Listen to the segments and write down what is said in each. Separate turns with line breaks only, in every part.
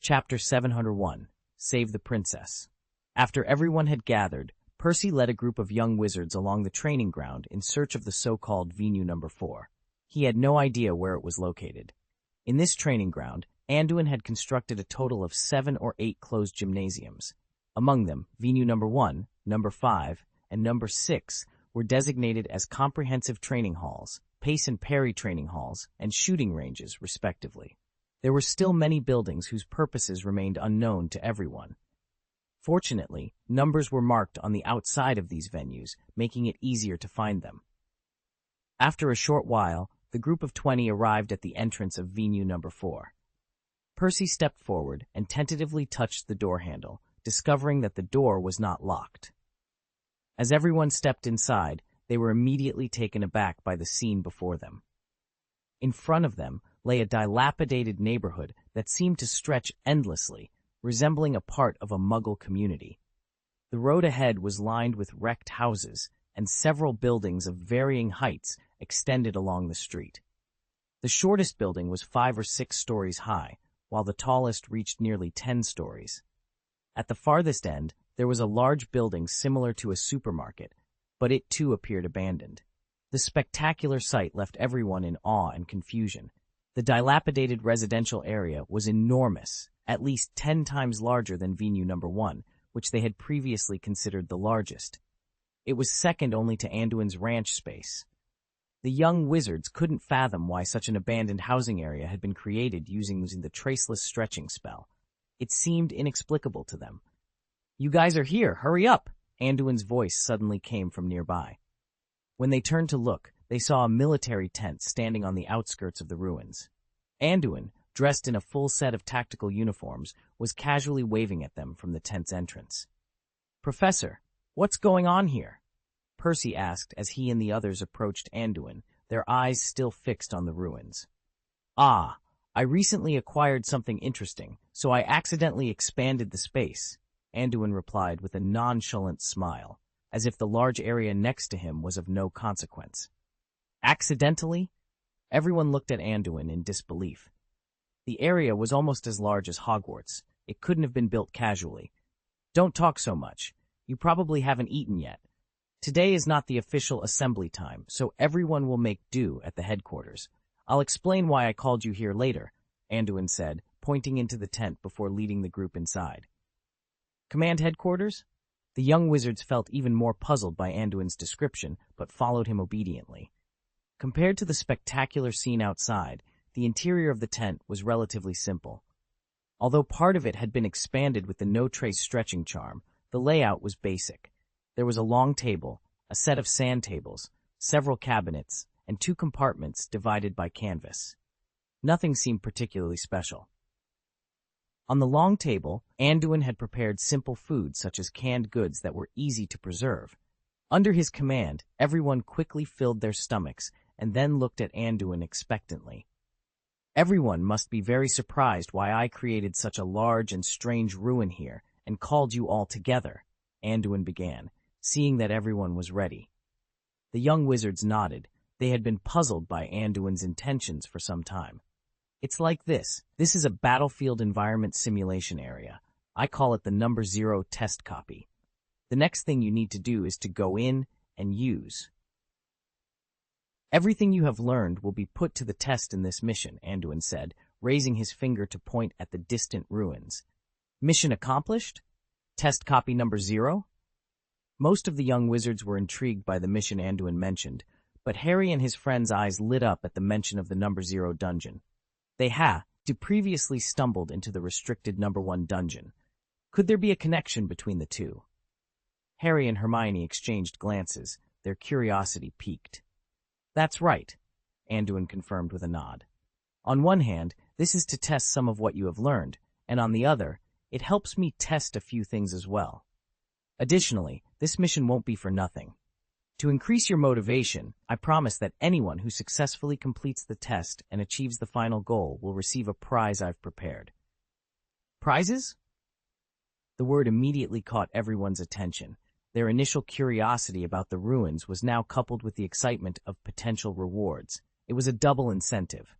Chapter 701, Save the Princess. After everyone had gathered, Percy led a group of young wizards along the training ground in search of the so-called Venue number 4. He had no idea where it was located. In this training ground, Anduin had constructed a total of 7 or 8 closed gymnasiums. Among them, Venue number 1, number 5, and number 6 were designated as comprehensive training halls, pace and parry training halls, and shooting ranges, respectively. There were still many buildings whose purposes remained unknown to everyone. Fortunately, numbers were marked on the outside of these venues, making it easier to find them. After a short while, the group of 20 arrived at the entrance of Venue number 4. Percy stepped forward and tentatively touched the door handle, discovering that the door was not locked. As everyone stepped inside, they were immediately taken aback by the scene before them. In front of them lay a dilapidated neighborhood that seemed to stretch endlessly, resembling a part of a Muggle community. The road ahead was lined with wrecked houses, and several buildings of varying heights extended along the street. The shortest building was 5 or 6 stories high, while the tallest reached nearly 10 stories. At the farthest end, there was a large building similar to a supermarket, but it too appeared abandoned. The spectacular sight left everyone in awe and confusion. The dilapidated residential area was enormous, at least 10 times larger than Venue number 1, which they had previously considered the largest. It was second only to Anduin's ranch space. The young wizards couldn't fathom why such an abandoned housing area had been created using the traceless stretching spell. It seemed inexplicable to them. "You guys are here, hurry up!" Anduin's voice suddenly came from nearby. When they turned to look, they saw a military tent standing on the outskirts of the ruins. Anduin, dressed in a full set of tactical uniforms, was casually waving at them from the tent's entrance. "Professor, what's going on here?" Percy asked as he and the others approached Anduin, their eyes still fixed on the ruins. "Ah, I recently acquired something interesting, so I accidentally expanded the space," Anduin replied with a nonchalant smile, as if the large area next to him was of no consequence. "Accidentally?" Everyone looked at Anduin in disbelief. The area was almost as large as Hogwarts. It couldn't have been built casually. "Don't talk so much. You probably haven't eaten yet. Today is not the official assembly time, so everyone will make do at the headquarters. I'll explain why I called you here later," Anduin said, pointing into the tent before leading the group inside. "Command headquarters?" The young wizards felt even more puzzled by Anduin's description, but followed him obediently. Compared to the spectacular scene outside, the interior of the tent was relatively simple. Although part of it had been expanded with the no-trace stretching charm, the layout was basic. There was a long table, a set of sand tables, several cabinets, and 2 compartments divided by canvas. Nothing seemed particularly special. On the long table, Anduin had prepared simple food such as canned goods that were easy to preserve. Under his command, everyone quickly filled their stomachs and then looked at Anduin expectantly. "Everyone must be very surprised why I created such a large and strange ruin here and called you all together," Anduin began, seeing that everyone was ready. The young wizards nodded. They had been puzzled by Anduin's intentions for some time. "It's like this. This is a battlefield environment simulation area. I call it the number 0 test copy. The next thing you need to do is to go in and use. Everything you have learned will be put to the test in this mission," Anduin said, raising his finger to point at the distant ruins. "Mission accomplished? Test copy number 0? Most of the young wizards were intrigued by the mission Anduin mentioned, but Harry and his friends' eyes lit up at the mention of the number 0 dungeon. They had previously stumbled into the restricted number 1 dungeon. Could there be a connection between the two? Harry and Hermione exchanged glances, their curiosity piqued. "That's right," Anduin confirmed with a nod. "On one hand, this is to test some of what you have learned, and on the other, it helps me test a few things as well. Additionally, this mission won't be for nothing. To increase your motivation, I promise that anyone who successfully completes the test and achieves the final goal will receive a prize I've prepared." "Prizes?" The word immediately caught everyone's attention. Their initial curiosity about the ruins was now coupled with the excitement of potential rewards. It was a double incentive.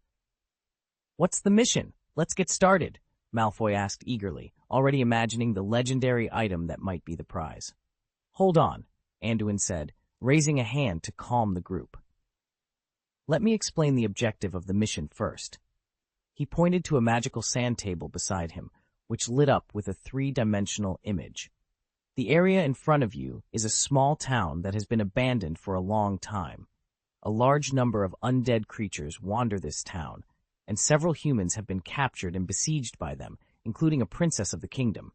"What's the mission? Let's get started," Malfoy asked eagerly, already imagining the legendary item that might be the prize. Hold on, Anduin said, raising a hand to calm the group. Let me explain the objective of the mission first. He pointed to a magical sand table beside him, which lit up with a three-dimensional image. The area in front of you is a small town that has been abandoned for a long time. A large number of undead creatures wander this town, and several humans have been captured and besieged by them, including a princess of the kingdom.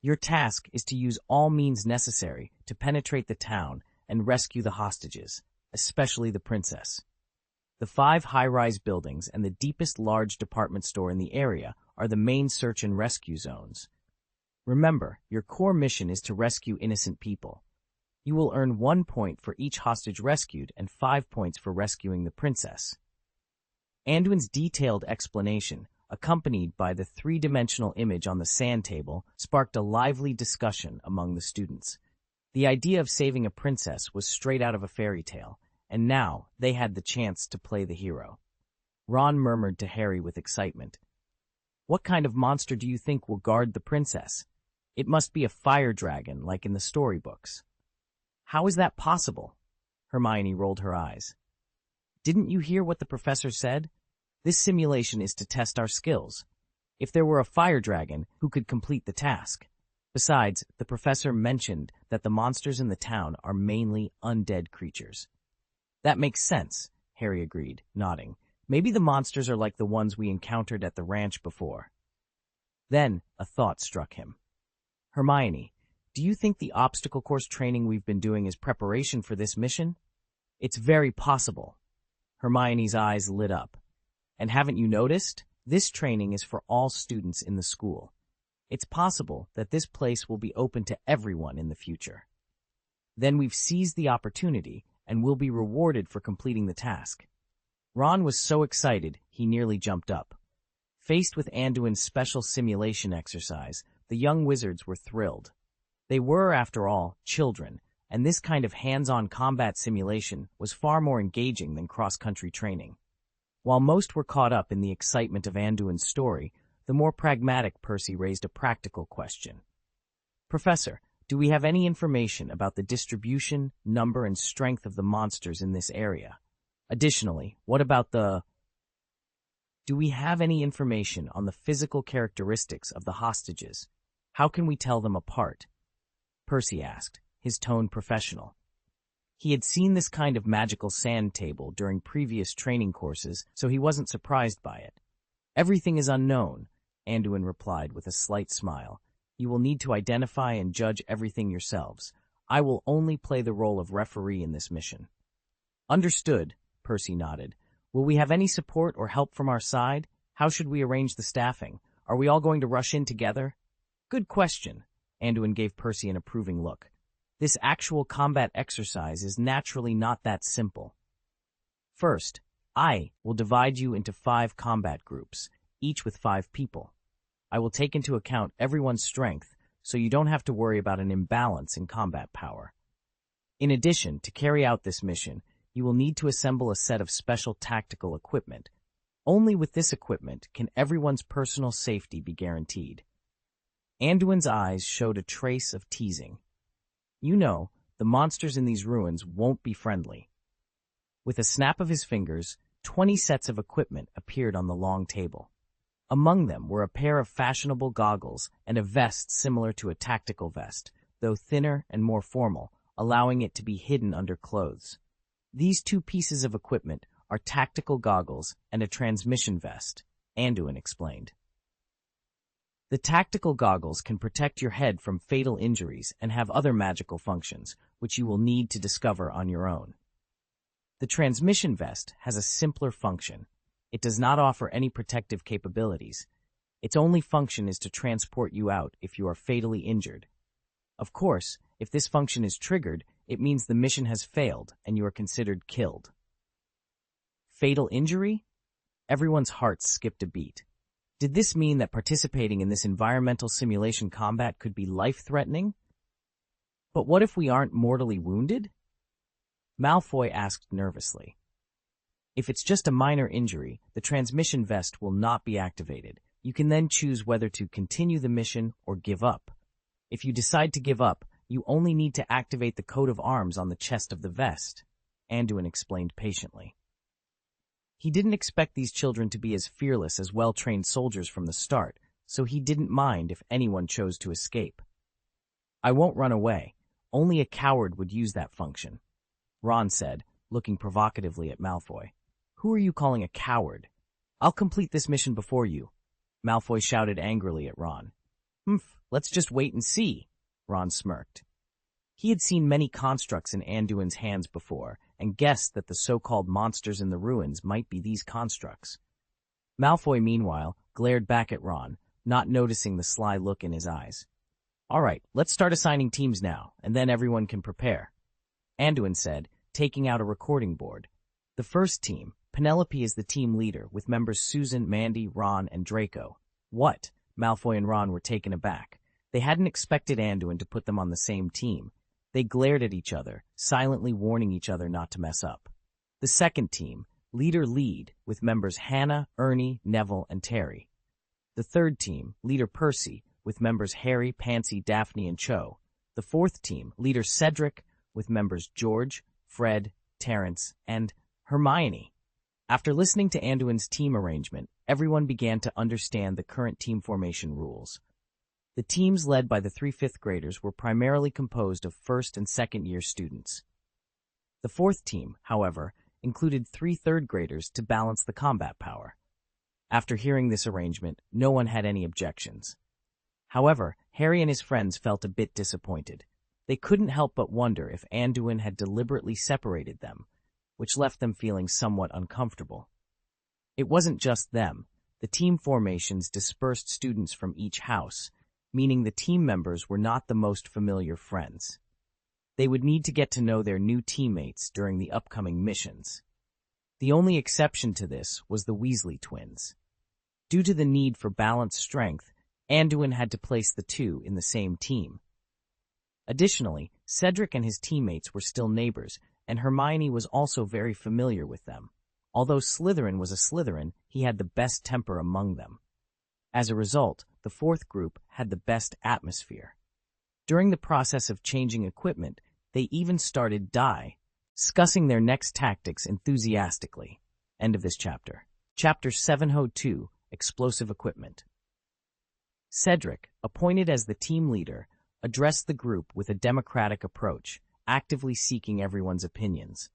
Your task is to use all means necessary to penetrate the town and rescue the hostages, especially the princess. The 5 high-rise buildings and the deepest large department store in the area are the main search and rescue zones. Remember, your core mission is to rescue innocent people. You will earn 1 point for each hostage rescued and 5 points for rescuing the princess. Anduin's detailed explanation, accompanied by the three-dimensional image on the sand table, sparked a lively discussion among the students. The idea of saving a princess was straight out of a fairy tale, and now they had the chance to play the hero. Ron murmured to Harry with excitement, "What kind of monster do you think will guard the princess? It must be a fire dragon like in the storybooks." "How is that possible?" Hermione rolled her eyes. "Didn't you hear what the professor said? This simulation is to test our skills. If there were a fire dragon, who could complete the task? Besides, the professor mentioned that the monsters in the town are mainly undead creatures." "That makes sense," Harry agreed, nodding. "Maybe the monsters are like the ones we encountered at the ranch before." Then a thought struck him. "Hermione, do you think the obstacle course training we've been doing is preparation for this mission?" "It's very possible." Hermione's eyes lit up. "And haven't you noticed? This training is for all students in the school. It's possible that this place will be open to everyone in the future. Then we've seized the opportunity and will be rewarded for completing the task." Ron was so excited he nearly jumped up. Faced with Anduin's special simulation exercise, the young wizards were thrilled. They were, after all, children, and this kind of hands-on combat simulation was far more engaging than cross-country training. While most were caught up in the excitement of Anduin's story, the more pragmatic Percy raised a practical question. "Professor, do we have any information about the distribution, number, and strength of the monsters in this area? Additionally, what about Do we have any information on the physical characteristics of the hostages? How can we tell them apart?" Percy asked, his tone professional. He had seen this kind of magical sand table during previous training courses, so he wasn't surprised by it. "Everything is unknown," Anduin replied with a slight smile. "You will need to identify and judge everything yourselves. I will only play the role of referee in this mission." "Understood," Percy nodded. "Will we have any support or help from our side? How should we arrange the staffing? Are we all going to rush in together?" "Good question." Anduin gave Percy an approving look. "This actual combat exercise is naturally not that simple. First, I will divide you into 5 combat groups, each with 5 people. I will take into account everyone's strength, so you don't have to worry about an imbalance in combat power. In addition, to carry out this mission, you will need to assemble a set of special tactical equipment. Only with this equipment can everyone's personal safety be guaranteed." Anduin's eyes showed a trace of teasing. "You know, the monsters in these ruins won't be friendly." With a snap of his fingers, 20 sets of equipment appeared on the long table. Among them were a pair of fashionable goggles and a vest similar to a tactical vest, though thinner and more formal, allowing it to be hidden under clothes. These 2 pieces of equipment are tactical goggles and a transmission vest, Anduin explained. The tactical goggles can protect your head from fatal injuries and have other magical functions, which you will need to discover on your own. The transmission vest has a simpler function. It does not offer any protective capabilities. Its only function is to transport you out if you are fatally injured. Of course, if this function is triggered, it means the mission has failed and you are considered killed. Fatal injury? Everyone's hearts skipped a beat. Did this mean that participating in this environmental simulation combat could be life-threatening? But what if we aren't mortally wounded? Malfoy asked nervously. If it's just a minor injury, the transmission vest will not be activated. You can then choose whether to continue the mission or give up. If you decide to give up, you only need to activate the coat of arms on the chest of the vest, Anduin explained patiently. He didn't expect these children to be as fearless as well-trained soldiers from the start, so he didn't mind if anyone chose to escape. I won't run away. Only a coward would use that function, Ron said, looking provocatively at Malfoy. Who are you calling a coward? I'll complete this mission before you, Malfoy shouted angrily at Ron. Let's just wait and see, Ron smirked. He had seen many constructs in Anduin's hands before, and guessed that the so-called monsters in the ruins might be these constructs. Malfoy, meanwhile, glared back at Ron, not noticing the sly look in his eyes. All right, let's start assigning teams now, and then everyone can prepare, Anduin said, taking out a recording board. The first team, Penelope is the team leader, with members Susan, Mandy, Ron, and Draco. What? Malfoy and Ron were taken aback. They hadn't expected Anduin to put them on the same team. They glared at each other, silently warning each other not to mess up. The second team, Leader Lead, with members Hannah, Ernie, Neville, and Terry. The third team, Leader Percy, with members Harry, Pansy, Daphne, and Cho. The fourth team, Leader Cedric, with members George, Fred, Terrence, and Hermione. After listening to Anduin's team arrangement, everyone began to understand the current team formation rules. The teams led by the 3 fifth graders were primarily composed of first and second year students. The fourth team, however, included 3 third graders to balance the combat power. After hearing this arrangement, no one had any objections. However, Harry and his friends felt a bit disappointed. They couldn't help but wonder if Anduin had deliberately separated them, which left them feeling somewhat uncomfortable. It wasn't just them. The team formations dispersed students from each house, meaning the team members were not the most familiar friends. They would need to get to know their new teammates during the upcoming missions. The only exception to this was the Weasley twins. Due to the need for balanced strength, Anduin had to place the two in the same team. Additionally, Cedric and his teammates were still neighbors, and Hermione was also very familiar with them. Although Slytherin was a Slytherin, he had the best temper among them. As a result, the fourth group had the best atmosphere. During the process of changing equipment, they even started discussing their next tactics enthusiastically. End of this chapter. Chapter 702, Explosive Equipment. Cedric, appointed as the team leader, addressed the group with a democratic approach, actively seeking everyone's opinions.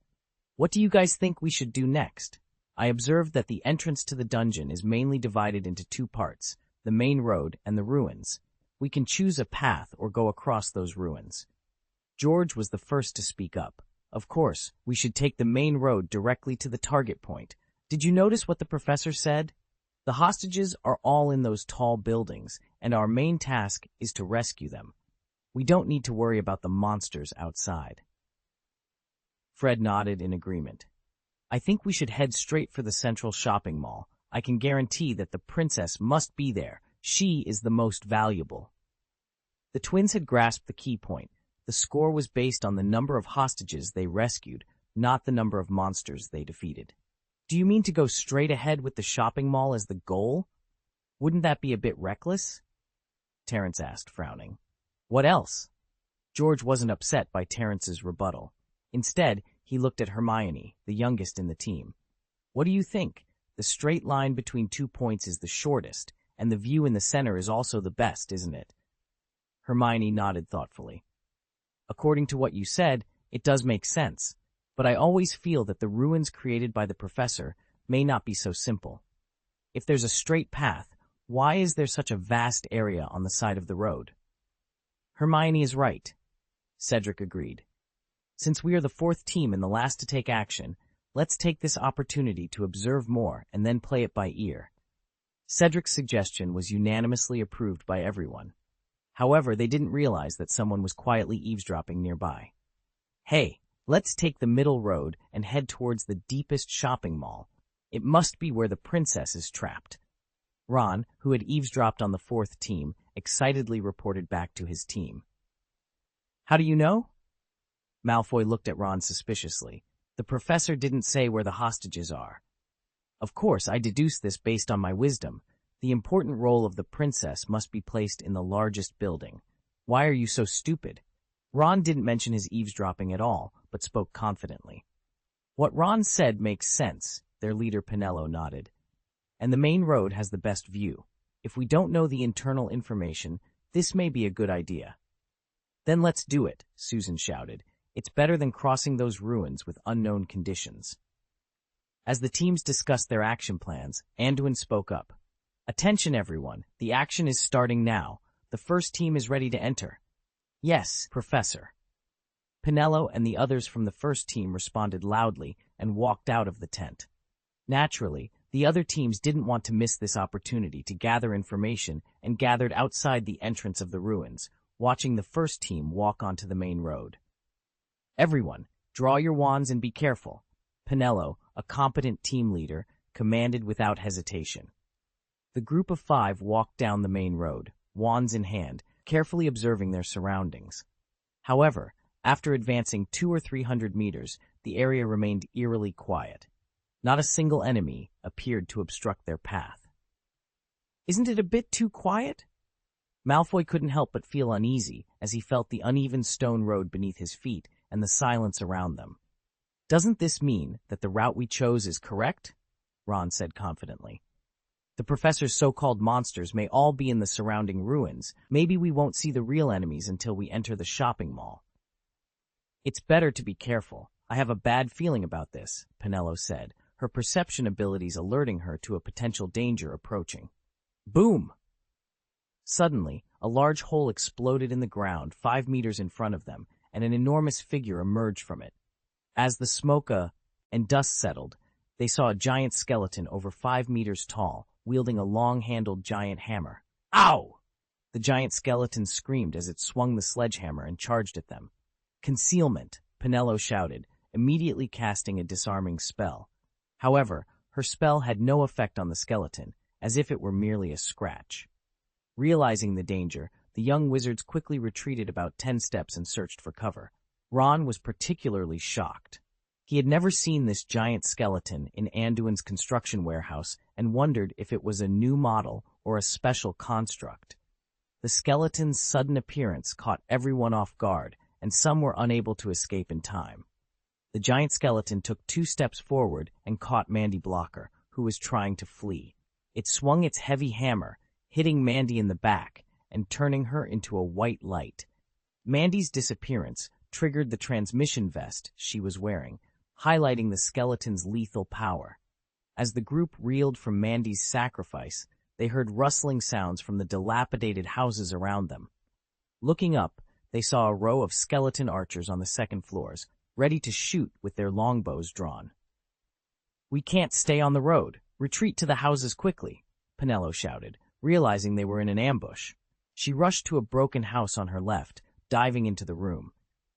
What do you guys think we should do next? I observed that the entrance to the dungeon is mainly divided into 2 parts, the main road and the ruins. We can choose a path or go across those ruins. George was the first to speak up. Of course, we should take the main road directly to the target point. Did you notice what the professor said? The hostages are all in those tall buildings, and our main task is to rescue them. We don't need to worry about the monsters outside. Fred nodded in agreement. I think we should head straight for the central shopping mall. I can guarantee that the princess must be there. She is the most valuable. The twins had grasped the key point. The score was based on the number of hostages they rescued, not the number of monsters they defeated. Do you mean to go straight ahead with the shopping mall as the goal? Wouldn't that be a bit reckless? Terrence asked, frowning. What else? George wasn't upset by Terrence's rebuttal. Instead, he looked at Hermione, the youngest in the team. What do you think? The straight line between 2 points is the shortest, and the view in the center is also the best, isn't it? Hermione nodded thoughtfully. According to what you said, it does make sense, but I always feel that the ruins created by the professor may not be so simple. If there's a straight path, why is there such a vast area on the side of the road? Hermione is right, Cedric agreed. Since we are the 4th team and the last to take action, let's take this opportunity to observe more and then play it by ear. Cedric's suggestion was unanimously approved by everyone. However, they didn't realize that someone was quietly eavesdropping nearby. Hey, let's take the middle road and head towards the deepest shopping mall. It must be where the princess is trapped. Ron, who had eavesdropped on the 4th team, excitedly reported back to his team. How do you know? Malfoy looked at Ron suspiciously. The professor didn't say where the hostages are. Of course, I deduced this based on my wisdom, The important role of the princess must be placed in the largest building. Why are you so stupid? Ron didn't mention his eavesdropping at all, but spoke confidently. What Ron said makes sense, their leader Pinello nodded. And the main road has the best view. If we don't know the internal information, this may be a good idea. Then let's do it, Susan shouted. It's better than crossing those ruins with unknown conditions. As the teams discussed their action plans, Anduin spoke up. Attention everyone, the action is starting now. The first team is ready to enter. Yes, Professor. Pinello and the others from the first team responded loudly and walked out of the tent. Naturally, the other teams didn't want to miss this opportunity to gather information and gathered outside the entrance of the ruins, watching the first team walk onto the main road. Everyone, draw your wands and be careful. Pinello, a competent team leader, commanded without hesitation. The group of 5 walked down the main road, wands in hand, carefully observing their surroundings. However, after advancing 200 or 300 meters, the area remained eerily quiet. Not a single enemy appeared to obstruct their path. Isn't it a bit too quiet? Malfoy couldn't help but feel uneasy as he felt the uneven stone road beneath his feet and the silence around them. Doesn't this mean that the route we chose is correct? Ron said confidently. The professor's so-called monsters may all be in the surrounding ruins. Maybe we won't see the real enemies until we enter the shopping mall. It's better to be careful. I have a bad feeling about this, Pinello said, her perception abilities alerting her to a potential danger approaching. Boom! Suddenly, a large hole exploded in the ground 5 meters in front of them, and an enormous figure emerged from it. As the smoke and dust settled, they saw a giant skeleton over 5 meters tall, wielding a long-handled giant hammer. Ow! The giant skeleton screamed as it swung the sledgehammer and charged at them. Concealment, Pinello shouted, immediately casting a disarming spell. However, her spell had no effect on the skeleton, as if it were merely a scratch. Realizing the danger, the young wizards quickly retreated about 10 steps and searched for cover. Ron was particularly shocked. He had never seen this giant skeleton in Anduin's construction warehouse and wondered if it was a new model or a special construct. The skeleton's sudden appearance caught everyone off guard, and some were unable to escape in time. The giant skeleton took 2 steps forward and caught Mandy Blocker, who was trying to flee. It swung its heavy hammer, hitting Mandy in the back and turning her into a white light. Mandy's disappearance triggered the transmission vest she was wearing, highlighting the skeleton's lethal power. As the group reeled from Mandy's sacrifice, they heard rustling sounds from the dilapidated houses around them. Looking up, they saw a row of skeleton archers on the second floors, ready to shoot with their longbows drawn. We can't stay on the road. Retreat to the houses quickly, Pinello shouted, realizing they were in an ambush. She rushed to a broken house on her left, diving into the room.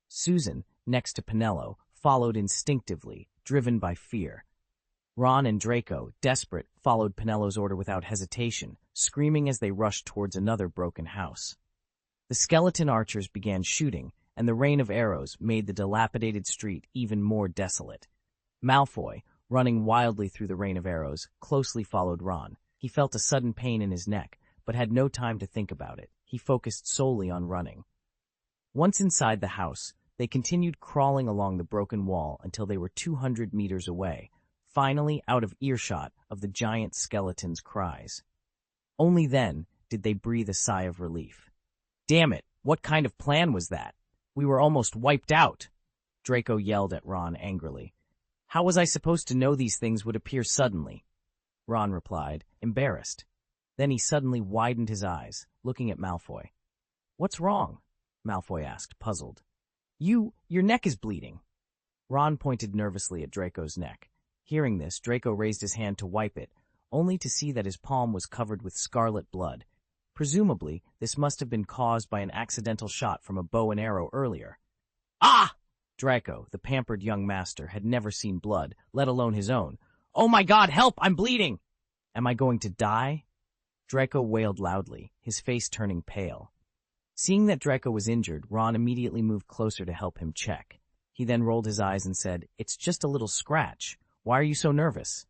Susan, next to Pinello, followed instinctively, driven by fear. Ron and Draco, desperate, followed Pinello's order without hesitation, screaming as they rushed towards another broken house. The skeleton archers began shooting, and the rain of arrows made the dilapidated street even more desolate. Malfoy, running wildly through the rain of arrows, closely followed Ron. He felt a sudden pain in his neck, but had no time to think about it. He focused solely on running. Once inside the house, they continued crawling along the broken wall until they were 200 meters away, finally out of earshot of the giant skeleton's cries. Only then did they breathe a sigh of relief. Damn it, what kind of plan was that? We were almost wiped out, Draco yelled at Ron angrily. How was I supposed to know these things would appear suddenly? Ron replied, embarrassed. Then he suddenly widened his eyes, looking at Malfoy. What's wrong? Malfoy asked, puzzled. Your neck is bleeding. Ron pointed nervously at Draco's neck. Hearing this, Draco raised his hand to wipe it, only to see that his palm was covered with scarlet blood. Presumably, this must have been caused by an accidental shot from a bow and arrow earlier. Ah! Draco, the pampered young master, had never seen blood, let alone his own. Oh my God, help! I'm bleeding! Am I going to die? Draco wailed loudly, his face turning pale. Seeing that Draco was injured, Ron immediately moved closer to help him check. He then rolled his eyes and said, It's just a little scratch. Why are you so nervous?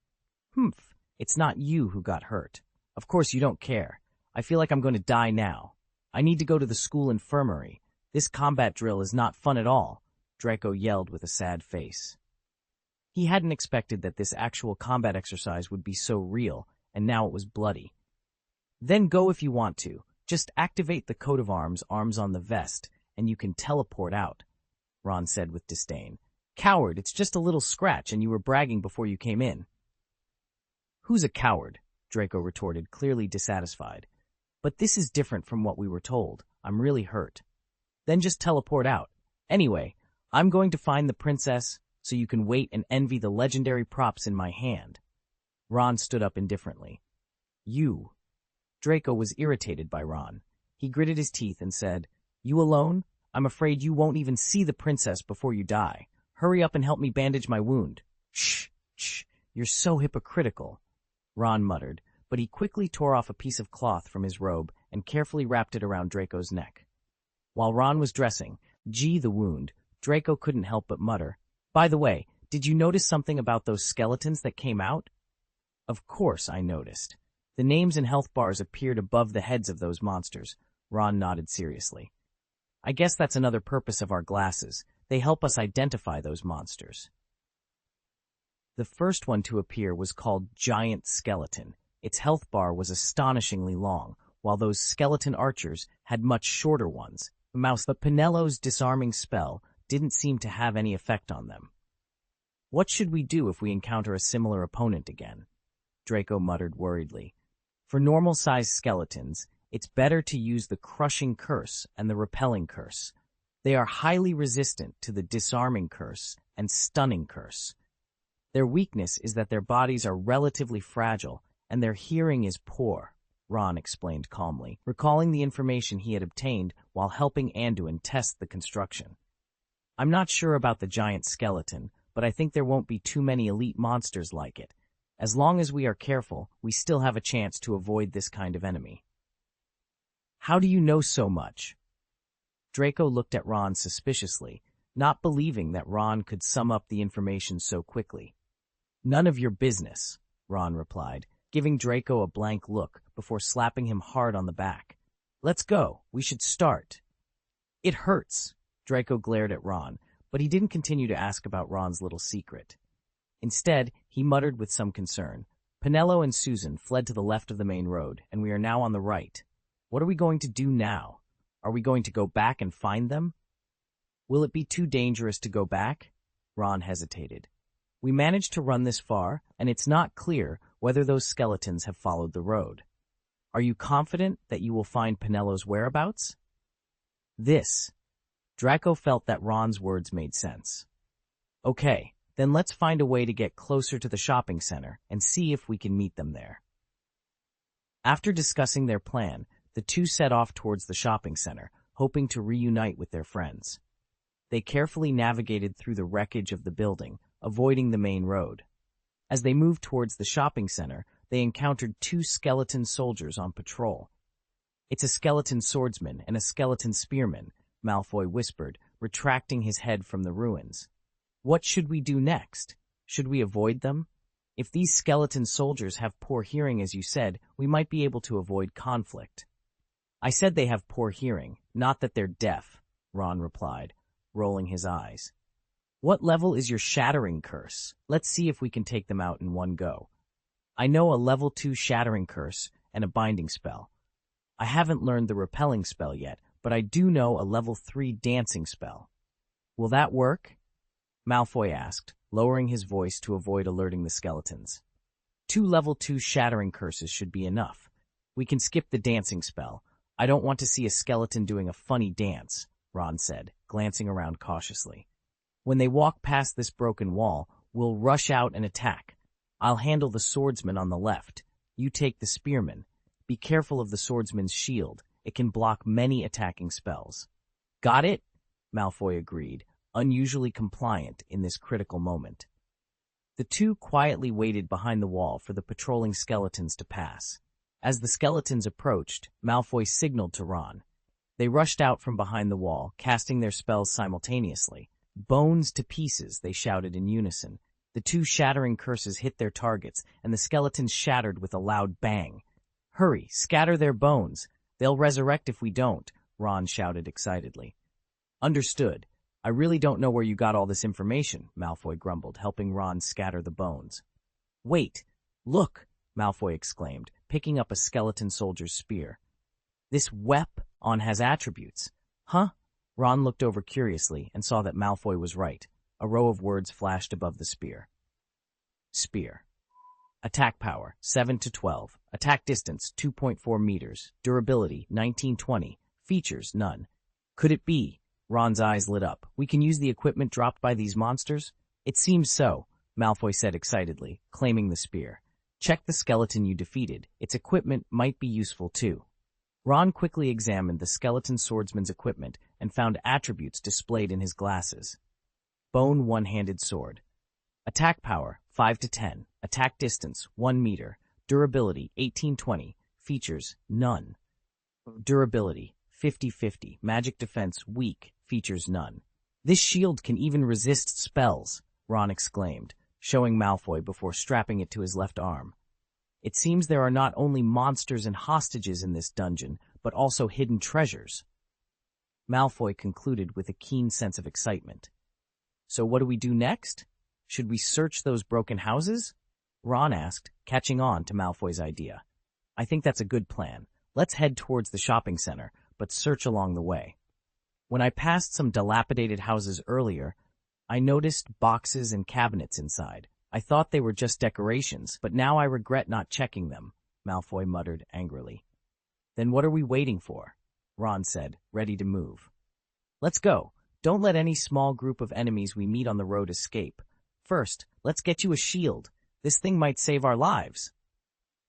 Humph, it's not you who got hurt. Of course you don't care. I feel like I'm going to die now. I need to go to the school infirmary. This combat drill is not fun at all, Draco yelled with a sad face. He hadn't expected that this actual combat exercise would be so real, and now it was bloody. Then go if you want to. Just activate the coat of arms on the vest, and you can teleport out, Ron said with disdain. Coward, it's just a little scratch, and you were bragging before you came in. Who's a coward? Draco retorted, clearly dissatisfied. But this is different from what we were told. I'm really hurt. Then just teleport out. Anyway, I'm going to find the princess, so you can wait and envy the legendary props in my hand. Ron stood up indifferently. You. Draco was irritated by Ron. He gritted his teeth and said, You alone? I'm afraid you won't even see the princess before you die. Hurry up and help me bandage my wound. Shh, you're so hypocritical, Ron muttered, but he quickly tore off a piece of cloth from his robe and carefully wrapped it around Draco's neck. While Ron was dressing, the wound, Draco couldn't help but mutter, By the way, did you notice something about those skeletons that came out? Of course I noticed. The names and health bars appeared above the heads of those monsters. Ron nodded seriously. I guess that's another purpose of our glasses. They help us identify those monsters. The first one to appear was called Giant Skeleton. Its health bar was astonishingly long, while those skeleton archers had much shorter ones. But Penello's disarming spell didn't seem to have any effect on them. What should we do if we encounter a similar opponent again? Draco muttered worriedly. For normal-sized skeletons, it's better to use the Crushing Curse and the Repelling Curse. They are highly resistant to the Disarming Curse and Stunning Curse. Their weakness is that their bodies are relatively fragile and their hearing is poor, Ron explained calmly, recalling the information he had obtained while helping Anduin test the construction. I'm not sure about the giant skeleton, but I think there won't be too many elite monsters like it. As long as we are careful, we still have a chance to avoid this kind of enemy. How do you know so much? Draco looked at Ron suspiciously, not believing that Ron could sum up the information so quickly. None of your business, Ron replied, giving Draco a blank look before slapping him hard on the back. Let's go. We should start. It hurts. Draco glared at Ron, but he didn't continue to ask about Ron's little secret. Instead, he muttered with some concern. Penello and Susan fled to the left of the main road, and we are now on the right. What are we going to do now? Are we going to go back and find them? Will it be too dangerous to go back? Ron hesitated. We managed to run this far, and it's not clear whether those skeletons have followed the road. Are you confident that you will find Penello's whereabouts? Draco felt that Ron's words made sense. Okay, then let's find a way to get closer to the shopping center and see if we can meet them there. After discussing their plan, the two set off towards the shopping center, hoping to reunite with their friends. They carefully navigated through the wreckage of the building, avoiding the main road. As they moved towards the shopping center, they encountered two skeleton soldiers on patrol. It's a skeleton swordsman and a skeleton spearman, Malfoy whispered, retracting his head from the ruins. What should we do next? Should we avoid them? If these skeleton soldiers have poor hearing, as you said, we might be able to avoid conflict. I said they have poor hearing, not that they're deaf, Ron replied, rolling his eyes. What level is your Shattering Curse? Let's see if we can take them out in one go. I know a level 2 Shattering Curse and a binding spell. I haven't learned the Repelling spell yet, but I do know a level 3 dancing spell. Will that work? Malfoy asked, lowering his voice to avoid alerting the skeletons. 2 level 2 Shattering Curses should be enough. We can skip the dancing spell. I don't want to see a skeleton doing a funny dance, Ron said, glancing around cautiously. When they walk past this broken wall, we'll rush out and attack. I'll handle the swordsman on the left. You take the spearman. Be careful of the swordsman's shield. It can block many attacking spells. Got it? Malfoy agreed, unusually compliant in this critical moment. The two quietly waited behind the wall for the patrolling skeletons to pass. As the skeletons approached, Malfoy signaled to Ron. They rushed out from behind the wall, casting their spells simultaneously. Bones to pieces, they shouted in unison. The 2 shattering curses hit their targets, and the skeletons shattered with a loud bang. Hurry, scatter their bones. They'll resurrect if we don't, Ron shouted excitedly. Understood. I really don't know where you got all this information, Malfoy grumbled, helping Ron scatter the bones. Wait, look, Malfoy exclaimed, picking up a skeleton soldier's spear. This weapon has attributes. Huh? Ron looked over curiously and saw that Malfoy was right. A row of words flashed above the spear. Spear. Attack power, 7 to 12. Attack distance, 2.4 meters. Durability, 1920. Features, none. Could it be? Ron's eyes lit up. We can use the equipment dropped by these monsters? It seems so, Malfoy said excitedly, claiming the spear. Check the skeleton you defeated. Its equipment might be useful too. Ron quickly examined the skeleton swordsman's equipment and found attributes displayed in his glasses. Bone one-handed sword. Attack power, 5 to 10. Attack distance, 1 meter. Durability, 1820. Features, none. Durability, 50-50. Magic defense, weak. Features, none. This shield can even resist spells, Ron exclaimed, showing Malfoy before strapping it to his left arm. It seems there are not only monsters and hostages in this dungeon, but also hidden treasures. Malfoy concluded with a keen sense of excitement. So what do we do next? Should we search those broken houses? Ron asked, catching on to Malfoy's idea. I think that's a good plan. Let's head towards the shopping center, but search along the way. When I passed some dilapidated houses earlier, I noticed boxes and cabinets inside. I thought they were just decorations, but now I regret not checking them, Malfoy muttered angrily. Then what are we waiting for? Ron said, ready to move. Let's go. Don't let any small group of enemies we meet on the road escape. First, let's get you a shield. This thing might save our lives.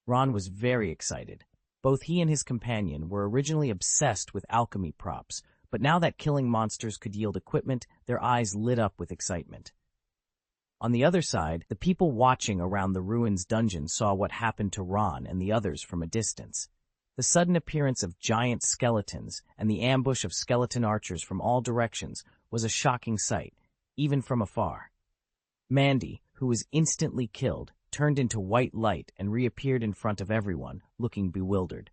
Ron was very excited. Both he and his companion were originally obsessed with alchemy props, but now that killing monsters could yield equipment, their eyes lit up with excitement. On the other side, the people watching around the ruins dungeon saw what happened to Ron and the others from a distance. The sudden appearance of giant skeletons and the ambush of skeleton archers from all directions was a shocking sight, even from afar. Mandy, who was instantly killed, turned into white light and reappeared in front of everyone, looking bewildered.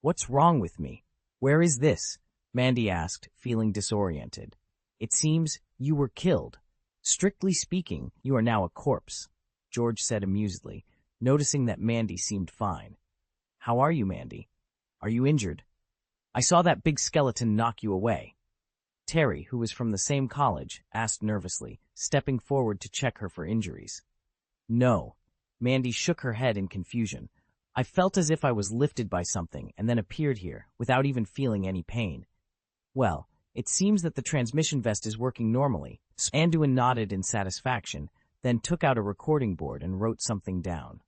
What's wrong with me? Where is this? Mandy asked, feeling disoriented. It seems you were killed. Strictly speaking, you are now a corpse, George said amusedly, noticing that Mandy seemed fine. How are you, Mandy? Are you injured? I saw that big skeleton knock you away. Terry, who was from the same college, asked nervously, stepping forward to check her for injuries. No. Mandy shook her head in confusion. I felt as if I was lifted by something and then appeared here, without even feeling any pain. Well, it seems that the transmission vest is working normally. Anduin nodded in satisfaction, then took out a recording board and wrote something down.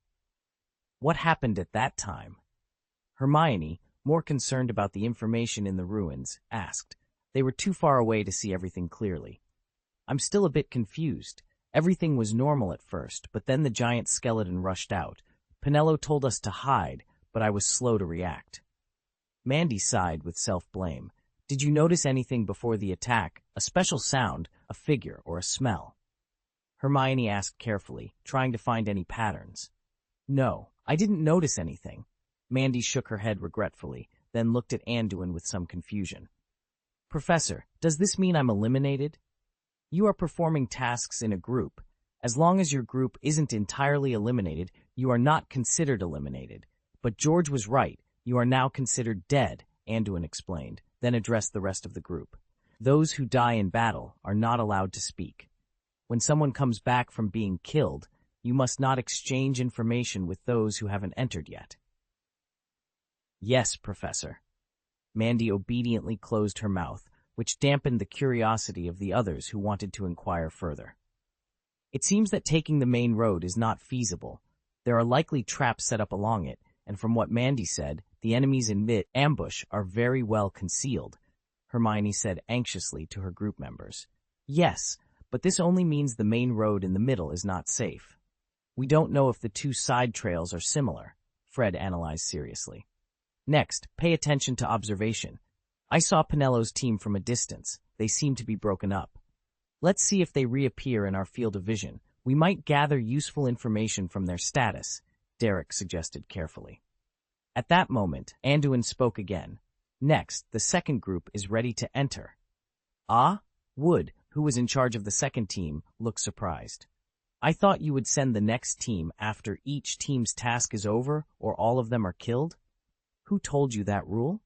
What happened at that time? Hermione, more concerned about the information in the ruins, asked. They were too far away to see everything clearly. I'm still a bit confused. Everything was normal at first, but then the giant skeleton rushed out. Penelo told us to hide, but I was slow to react. Mandy sighed with self-blame. Did you notice anything before the attack, a special sound, a figure, or a smell? Hermione asked carefully, trying to find any patterns. No, I didn't notice anything. Mandy shook her head regretfully, then looked at Anduin with some confusion. Professor, does this mean I'm eliminated? You are performing tasks in a group. As long as your group isn't entirely eliminated, you are not considered eliminated. But George was right. You are now considered dead, Anduin explained, then addressed the rest of the group. Those who die in battle are not allowed to speak. When someone comes back from being killed, you must not exchange information with those who haven't entered yet. Yes, Professor. Mandy obediently closed her mouth, which dampened the curiosity of the others who wanted to inquire further. It seems that taking the main road is not feasible. There are likely traps set up along it, and from what Mandy said, the enemies in the ambush are very well concealed, Hermione said anxiously to her group members. Yes, but this only means the main road in the middle is not safe. We don't know if the two side trails are similar, Fred analyzed seriously. Next, pay attention to observation. I saw Penelo's team from a distance. They seem to be broken up. Let's see if they reappear in our field of vision. We might gather useful information from their status, Derek suggested carefully. At that moment, Anduin spoke again. Next, the second group is ready to enter. Ah? Wood, who was in charge of the second team, looked surprised. I thought you would send the next team after each team's task is over or all of them are killed? Who told you that rule?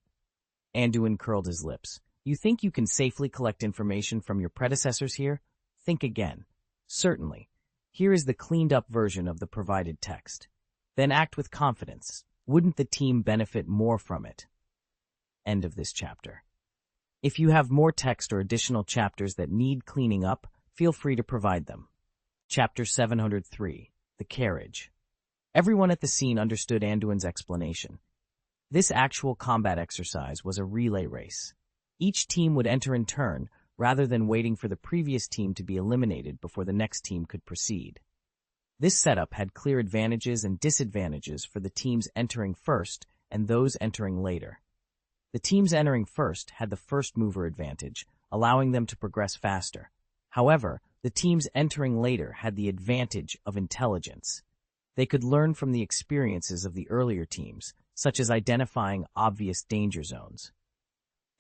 Anduin curled his lips. You think you can safely collect information from your predecessors here? Think again. Certainly. Here is the cleaned-up version of the provided text. Then act with confidence. Wouldn't the team benefit more from it? End of this chapter. If you have more text or additional chapters that need cleaning up, feel free to provide them. Chapter 703. The Carriage. Everyone at the scene understood Anduin's explanation. This actual combat exercise was a relay race. Each team would enter in turn, rather than waiting for the previous team to be eliminated before the next team could proceed. This setup had clear advantages and disadvantages for the teams entering first and those entering later. The teams entering first had the first mover advantage, allowing them to progress faster. However, the teams entering later had the advantage of intelligence. They could learn from the experiences of the earlier teams, such as identifying obvious danger zones.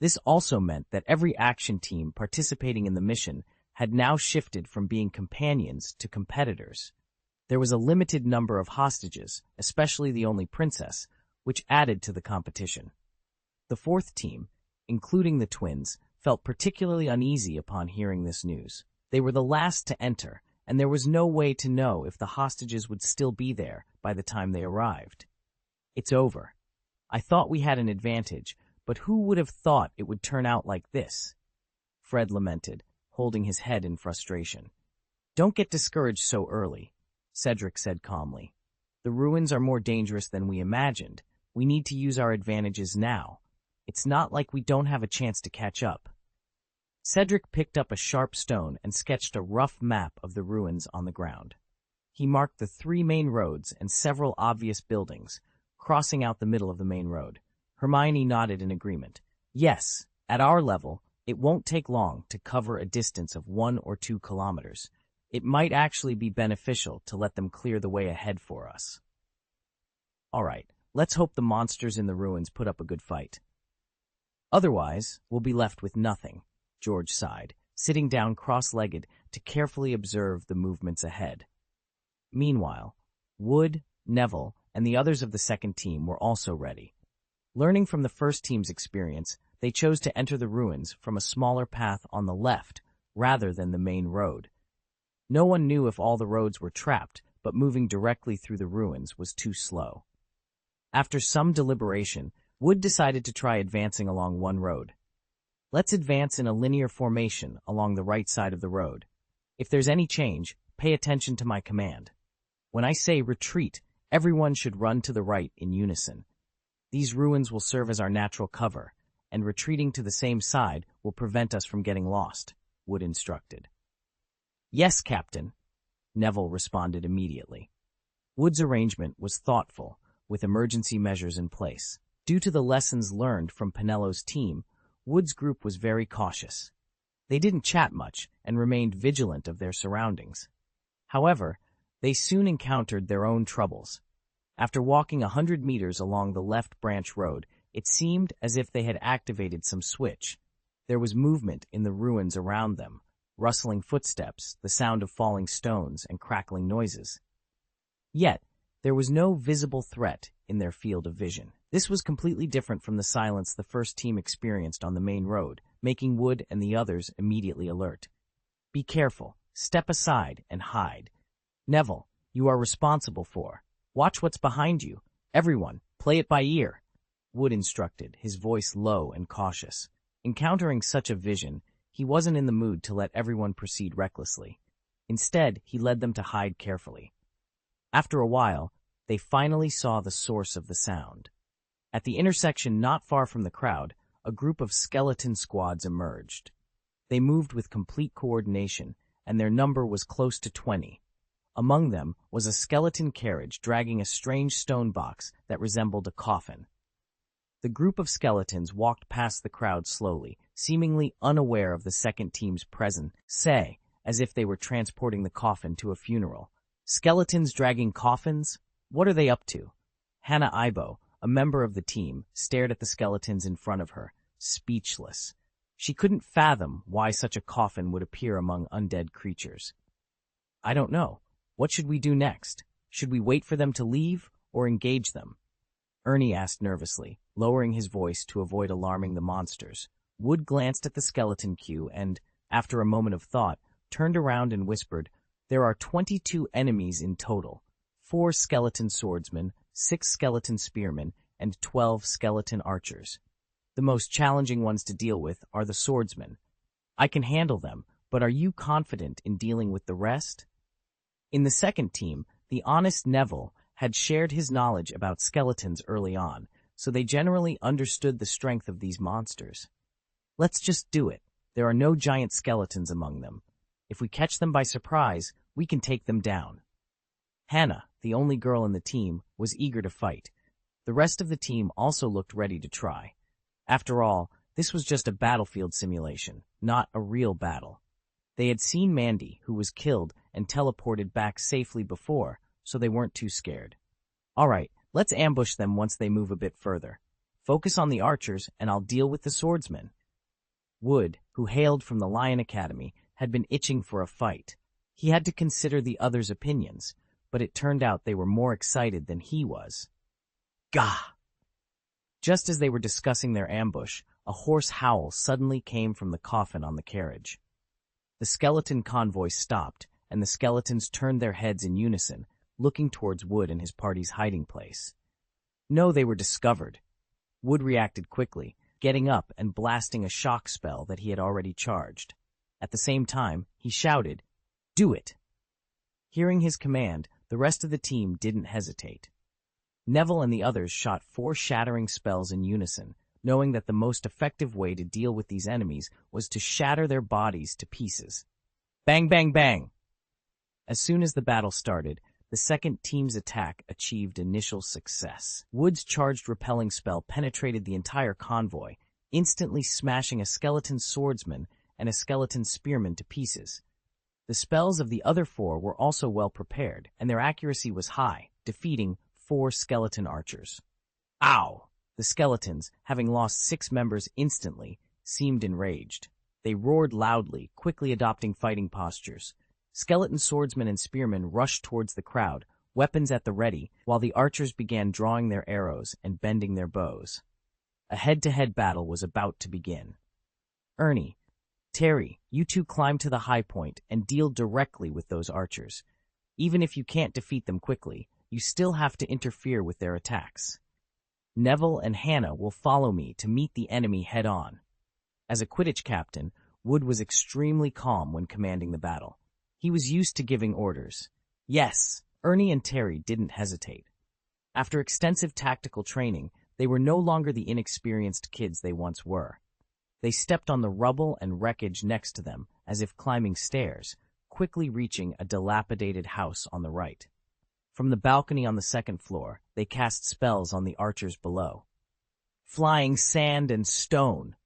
This also meant that every action team participating in the mission had now shifted from being companions to competitors. There was a limited number of hostages, especially the only princess, which added to the competition. The fourth team, including the twins, felt particularly uneasy upon hearing this news. They were the last to enter, and there was no way to know if the hostages would still be there by the time they arrived. It's over. I thought we had an advantage, but who would have thought it would turn out like this? Fred lamented, holding his head in frustration. Don't get discouraged so early, Cedric said calmly. The ruins are more dangerous than we imagined. We need to use our advantages now. It's not like we don't have a chance to catch up. Cedric picked up a sharp stone and sketched a rough map of the ruins on the ground. He marked the 3 main roads and several obvious buildings, crossing out the middle of the main road. Hermione nodded in agreement. Yes, at our level, it won't take long to cover a distance of 1 or 2 kilometers. It might actually be beneficial to let them clear the way ahead for us. All right, let's hope the monsters in the ruins put up a good fight. Otherwise, we'll be left with nothing, George sighed, sitting down cross-legged to carefully observe the movements ahead. Meanwhile, Wood, Neville, and the others of the second team were also ready. Learning from the first team's experience, they chose to enter the ruins from a smaller path on the left rather than the main road. No one knew if all the roads were trapped, but moving directly through the ruins was too slow. After some deliberation, Wood decided to try advancing along one road. Let's advance in a linear formation along the right side of the road. If there's any change, pay attention to my command. When I say retreat, everyone should run to the right in unison. These ruins will serve as our natural cover, and retreating to the same side will prevent us from getting lost, Wood instructed. Yes, Captain, Neville responded immediately. Wood's arrangement was thoughtful, with emergency measures in place. Due to the lessons learned from Penello's team, Wood's group was very cautious. They didn't chat much and remained vigilant of their surroundings. However, they soon encountered their own troubles. After walking 100 meters along the left branch road, it seemed as if they had activated some switch. There was movement in the ruins around them, rustling footsteps, the sound of falling stones, and crackling noises. Yet, there was no visible threat in their field of vision. This was completely different from the silence the first team experienced on the main road, making Wood and the others immediately alert. Be careful, step aside, and hide. Neville, you are responsible for. Watch what's behind you. Everyone, play it by ear, Wood instructed, his voice low and cautious. Encountering such a vision, he wasn't in the mood to let everyone proceed recklessly. Instead, he led them to hide carefully. After a while, they finally saw the source of the sound. At the intersection not far from the crowd, a group of skeleton squads emerged. They moved with complete coordination, and their number was close to 20. Among them was a skeleton carriage dragging a strange stone box that resembled a coffin. The group of skeletons walked past the crowd slowly, seemingly unaware of the second team's presence, as if they were transporting the coffin to a funeral. Skeletons dragging coffins? What are they up to? Hannah Ibo, a member of the team, stared at the skeletons in front of her, speechless. She couldn't fathom why such a coffin would appear among undead creatures. I don't know. What should we do next? Should we wait for them to leave or engage them? Ernie asked nervously, lowering his voice to avoid alarming the monsters. Wood glanced at the skeleton queue and, after a moment of thought, turned around and whispered, "There are 22 enemies in total. 4 skeleton swordsmen, 6 skeleton spearmen, and 12 skeleton archers. The most challenging ones to deal with are the swordsmen. I can handle them, but are you confident in dealing with the rest?" In the second team, the honest Neville had shared his knowledge about skeletons early on, so they generally understood the strength of these monsters. "Let's just do it. There are no giant skeletons among them. If we catch them by surprise, we can take them down." Hannah, the only girl in the team, was eager to fight. The rest of the team also looked ready to try. After all, this was just a battlefield simulation, not a real battle. They had seen Mandy, who was killed and teleported back safely before, so they weren't too scared. "All right, let's ambush them once they move a bit further. Focus on the archers, and I'll deal with the swordsmen." Wood, who hailed from the Lion Academy, had been itching for a fight. He had to consider the others' opinions, but it turned out they were more excited than he was. Gah! Just as they were discussing their ambush, a hoarse howl suddenly came from the coffin on the carriage. The skeleton convoy stopped, and the skeletons turned their heads in unison, looking towards Wood and his party's hiding place. No, they were discovered. Wood reacted quickly, getting up and blasting a shock spell that he had already charged. At the same time, he shouted, "Do it!" Hearing his command, the rest of the team didn't hesitate. Neville and the others shot 4 shattering spells in unison, knowing that the most effective way to deal with these enemies was to shatter their bodies to pieces. Bang, bang, bang! As soon as the battle started, the second team's attack achieved initial success. Wood's charged repelling spell penetrated the entire convoy, instantly smashing a skeleton swordsman and a skeleton spearman to pieces. The spells of the other 4 were also well prepared, and their accuracy was high, defeating 4 skeleton archers. Ow! The skeletons, having lost 6 members instantly, seemed enraged. They roared loudly, quickly adopting fighting postures. Skeleton swordsmen and spearmen rushed towards the crowd, weapons at the ready, while the archers began drawing their arrows and bending their bows. A head-to-head battle was about to begin. Ernie, Terry, you two climb to the high point and deal directly with those archers. Even if you can't defeat them quickly, you still have to interfere with their attacks. Neville and Hannah will follow me to meet the enemy head-on. As a Quidditch captain, Wood was extremely calm when commanding the battle. He was used to giving orders. Yes, Ernie and Terry didn't hesitate. After extensive tactical training, they were no longer the inexperienced kids they once were. They stepped on the rubble and wreckage next to them, as if climbing stairs, quickly reaching a dilapidated house on the right. From the balcony on the second floor, they cast spells on the archers below. Flying sand and stone.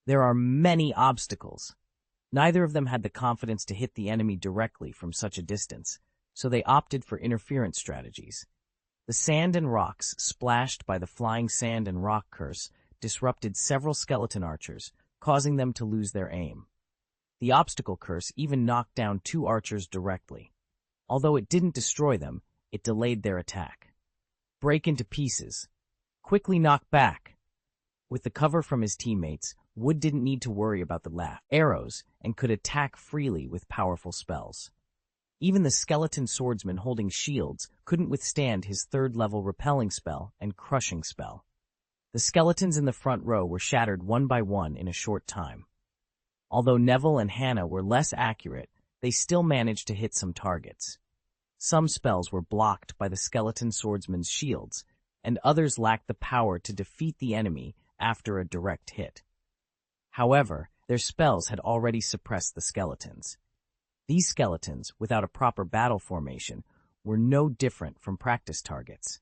There are many obstacles. Neither of them had the confidence to hit the enemy directly from such a distance, so they opted for interference strategies. The sand and rocks splashed by the flying sand and rock curse disrupted several skeleton archers, causing them to lose their aim. The obstacle curse even knocked down 2 archers directly. Although it didn't destroy them, it delayed their attack. Break into pieces. Quickly knock back. With the cover from his teammates, Wood didn't need to worry about the arrows and could attack freely with powerful spells. Even the skeleton swordsmen holding shields couldn't withstand his 3rd-level repelling spell and crushing spell. The skeletons in the front row were shattered one by one in a short time. Although Neville and Hannah were less accurate, they still managed to hit some targets. Some spells were blocked by the skeleton swordsmen's shields, and others lacked the power to defeat the enemy after a direct hit. However, their spells had already suppressed the skeletons. These skeletons, without a proper battle formation, were no different from practice targets.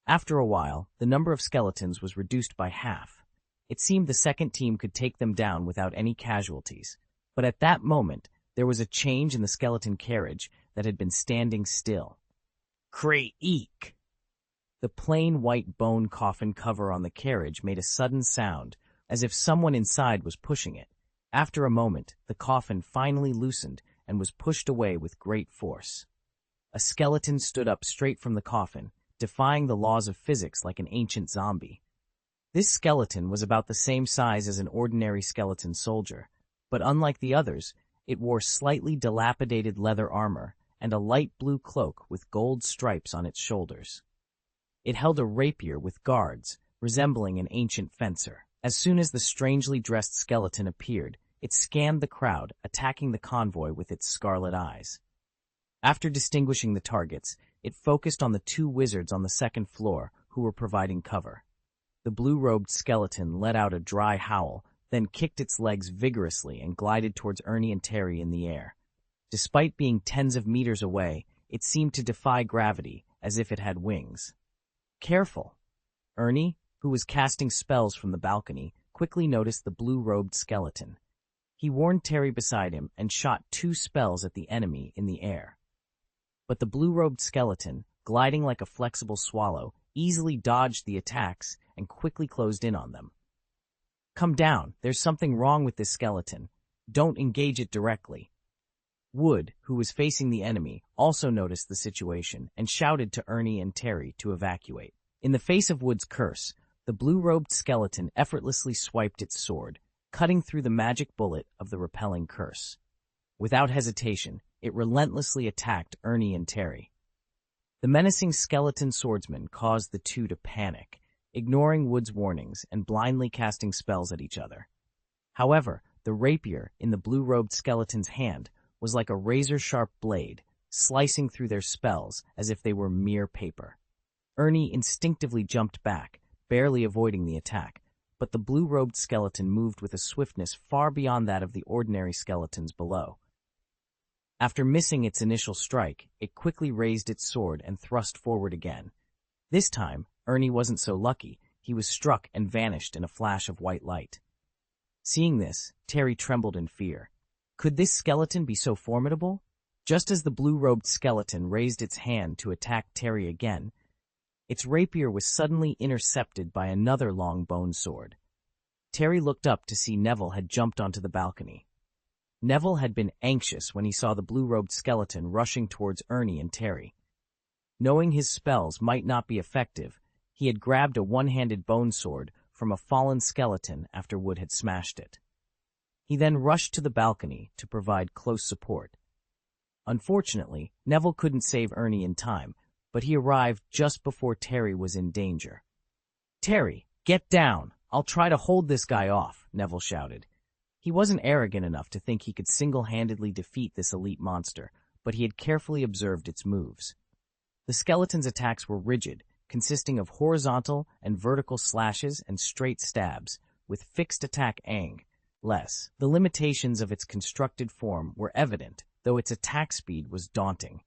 After a while, the number of skeletons was reduced by half. It seemed the second team could take them down without any casualties, but at that moment, there was a change in the skeleton carriage that had been standing still. Creak! The plain white bone coffin cover on the carriage made a sudden sound, as if someone inside was pushing it. After a moment, the coffin finally loosened and was pushed away with great force. A skeleton stood up straight from the coffin, defying the laws of physics like an ancient zombie. This skeleton was about the same size as an ordinary skeleton soldier, but unlike the others, it wore slightly dilapidated leather armor and a light blue cloak with gold stripes on its shoulders. It held a rapier with guards, resembling an ancient fencer. As soon as the strangely dressed skeleton appeared, it scanned the crowd, attacking the convoy with its scarlet eyes. After distinguishing the targets, it focused on the two wizards on the second floor who were providing cover. The blue-robed skeleton let out a dry howl, then kicked its legs vigorously and glided towards Ernie and Terry in the air. Despite being tens of meters away, it seemed to defy gravity, as if it had wings. Careful! Ernie, who was casting spells from the balcony, quickly noticed the blue-robed skeleton. He warned Terry beside him and shot 2 spells at the enemy in the air. But the blue-robed skeleton, gliding like a flexible swallow, easily dodged the attacks and quickly closed in on them. "Come down, there's something wrong with this skeleton. Don't engage it directly." Wood, who was facing the enemy, also noticed the situation and shouted to Ernie and Terry to evacuate. In the face of Wood's curse, the blue-robed skeleton effortlessly swiped its sword, cutting through the magic bullet of the repelling curse. Without hesitation, it relentlessly attacked Ernie and Terry. The menacing skeleton swordsman caused the two to panic, ignoring Wood's warnings and blindly casting spells at each other. However, the rapier in the blue-robed skeleton's hand was like a razor-sharp blade, slicing through their spells as if they were mere paper. Ernie instinctively jumped back, barely avoiding the attack, but the blue-robed skeleton moved with a swiftness far beyond that of the ordinary skeletons below. After missing its initial strike, it quickly raised its sword and thrust forward again. This time, Ernie wasn't so lucky. He was struck and vanished in a flash of white light. Seeing this, Terry trembled in fear. Could this skeleton be so formidable? Just as the blue-robed skeleton raised its hand to attack Terry again, its rapier was suddenly intercepted by another long bone sword. Terry looked up to see Neville had jumped onto the balcony. Neville had been anxious when he saw the blue-robed skeleton rushing towards Ernie and Terry. Knowing his spells might not be effective, he had grabbed a one-handed bone sword from a fallen skeleton after Wood had smashed it. He then rushed to the balcony to provide close support. Unfortunately, Neville couldn't save Ernie in time, but he arrived just before Terry was in danger. "Terry, get down! I'll try to hold this guy off," Neville shouted. He wasn't arrogant enough to think he could single-handedly defeat this elite monster, but he had carefully observed its moves. The skeleton's attacks were rigid, consisting of horizontal and vertical slashes and straight stabs, with fixed attack ang. The limitations of its constructed form were evident, though its attack speed was daunting.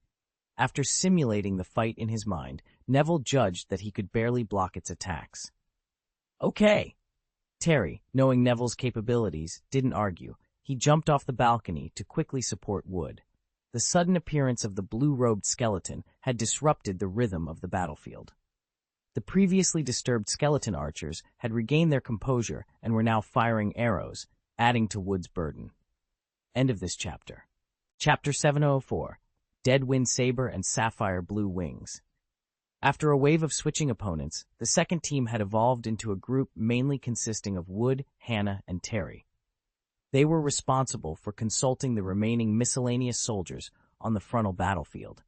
After simulating the fight in his mind, Neville judged that he could barely block its attacks. "Okay." Terry, knowing Neville's capabilities, didn't argue. He jumped off the balcony to quickly support Wood. The sudden appearance of the blue-robed skeleton had disrupted the rhythm of the battlefield. The previously disturbed skeleton archers had regained their composure and were now firing arrows, adding to Wood's burden. End of this chapter. Chapter 704, Deadwind Saber and Sapphire Blue Wings. After a wave of switching opponents, the second team had evolved into a group mainly consisting of Wood, Hannah, and Terry. They were responsible for consulting the remaining miscellaneous soldiers on the frontal battlefield.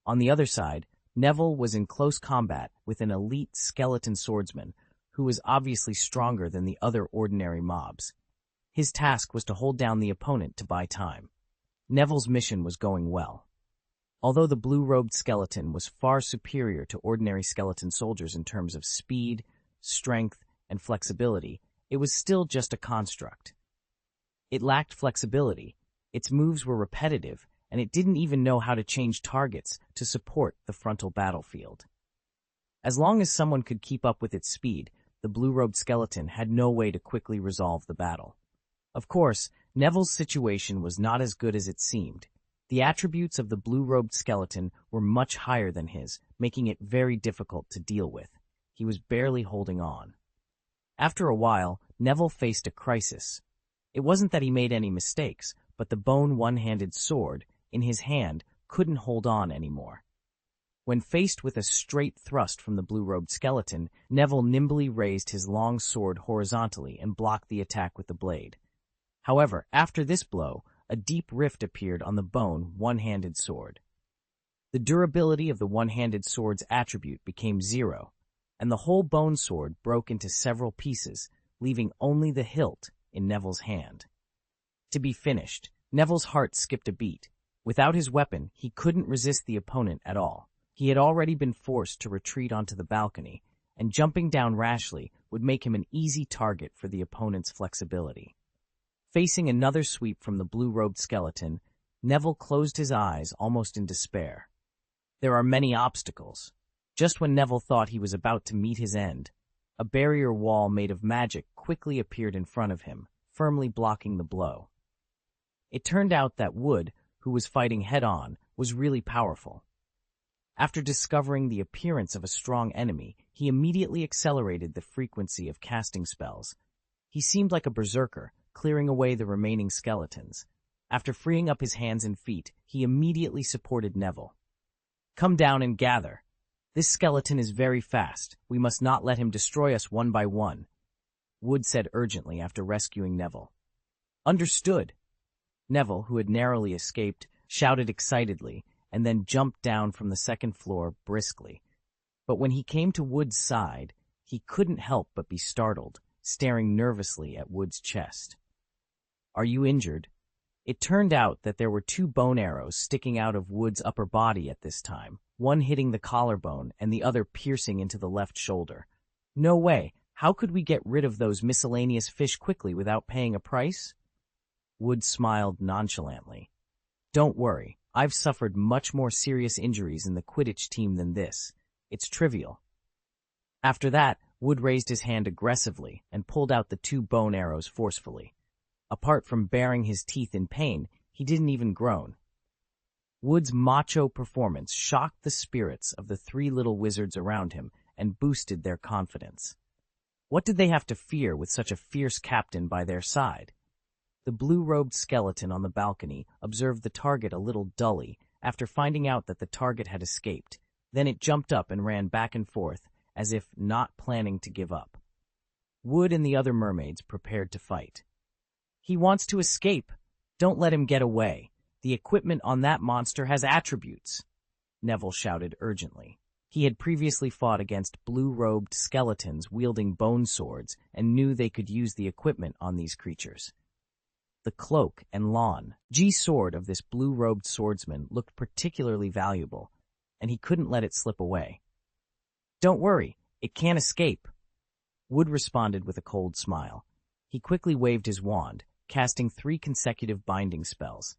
On the other side, Neville was in close combat with an elite skeleton swordsman who was obviously stronger than the other ordinary mobs. His task was to hold down the opponent to buy time. Neville's mission was going well. Although the blue-robed skeleton was far superior to ordinary skeleton soldiers in terms of speed, strength, and flexibility, it was still just a construct. It lacked flexibility, its moves were repetitive, and it didn't even know how to change targets to support the frontal battlefield. As long as someone could keep up with its speed, the blue-robed skeleton had no way to quickly resolve the battle. Of course, Neville's situation was not as good as it seemed. The attributes of the blue-robed skeleton were much higher than his, making it very difficult to deal with. He was barely holding on. After a while, Neville faced a crisis. It wasn't that he made any mistakes, but the bone one-handed sword, in his hand, couldn't hold on anymore. When faced with a straight thrust from the blue-robed skeleton, Neville nimbly raised his long sword horizontally and blocked the attack with the blade. However, after this blow, a deep rift appeared on the bone one-handed sword. The durability of the one-handed sword's attribute became 0, and the whole bone sword broke into several pieces, leaving only the hilt in Neville's hand. To be finished, Neville's heart skipped a beat. Without his weapon, he couldn't resist the opponent at all. He had already been forced to retreat onto the balcony, and jumping down rashly would make him an easy target for the opponent's flexibility. Facing another sweep from the blue-robed skeleton, Neville closed his eyes almost in despair. There are many obstacles. Just when Neville thought he was about to meet his end, a barrier wall made of magic quickly appeared in front of him, firmly blocking the blow. It turned out that Wood, who was fighting head-on, was really powerful. After discovering the appearance of a strong enemy, he immediately accelerated the frequency of casting spells. He seemed like a berserker, clearing away the remaining skeletons. After freeing up his hands and feet, he immediately supported Neville. "Come down and gather. This skeleton is very fast. We must not let him destroy us one by one," Wood said urgently after rescuing Neville. "Understood." Neville, who had narrowly escaped, shouted excitedly, and then jumped down from the second floor briskly. But when he came to Wood's side, he couldn't help but be startled, staring nervously at Wood's chest. "Are you injured?" It turned out that there were 2 bone arrows sticking out of Wood's upper body at this time, one hitting the collarbone and the other piercing into the left shoulder. "No way! How could we get rid of those miscellaneous fish quickly without paying a price?" Wood smiled nonchalantly. "Don't worry. I've suffered much more serious injuries in the Quidditch team than this. It's trivial." After that, Wood raised his hand aggressively and pulled out the 2 bone arrows forcefully. Apart from baring his teeth in pain, he didn't even groan. Wood's macho performance shocked the spirits of the 3 little wizards around him and boosted their confidence. What did they have to fear with such a fierce captain by their side? The blue-robed skeleton on the balcony observed the target a little dully after finding out that the target had escaped. Then it jumped up and ran back and forth, as if not planning to give up. Wood and the other mermaids prepared to fight. "He wants to escape. Don't let him get away. The equipment on that monster has attributes," Neville shouted urgently. He had previously fought against blue-robed skeletons wielding bone swords and knew they could use the equipment on these creatures. The cloak and lawn sword of this blue-robed swordsman looked particularly valuable, and he couldn't let it slip away. "Don't worry, it can't escape," Wood responded with a cold smile. He quickly waved his wand, casting 3 consecutive binding spells.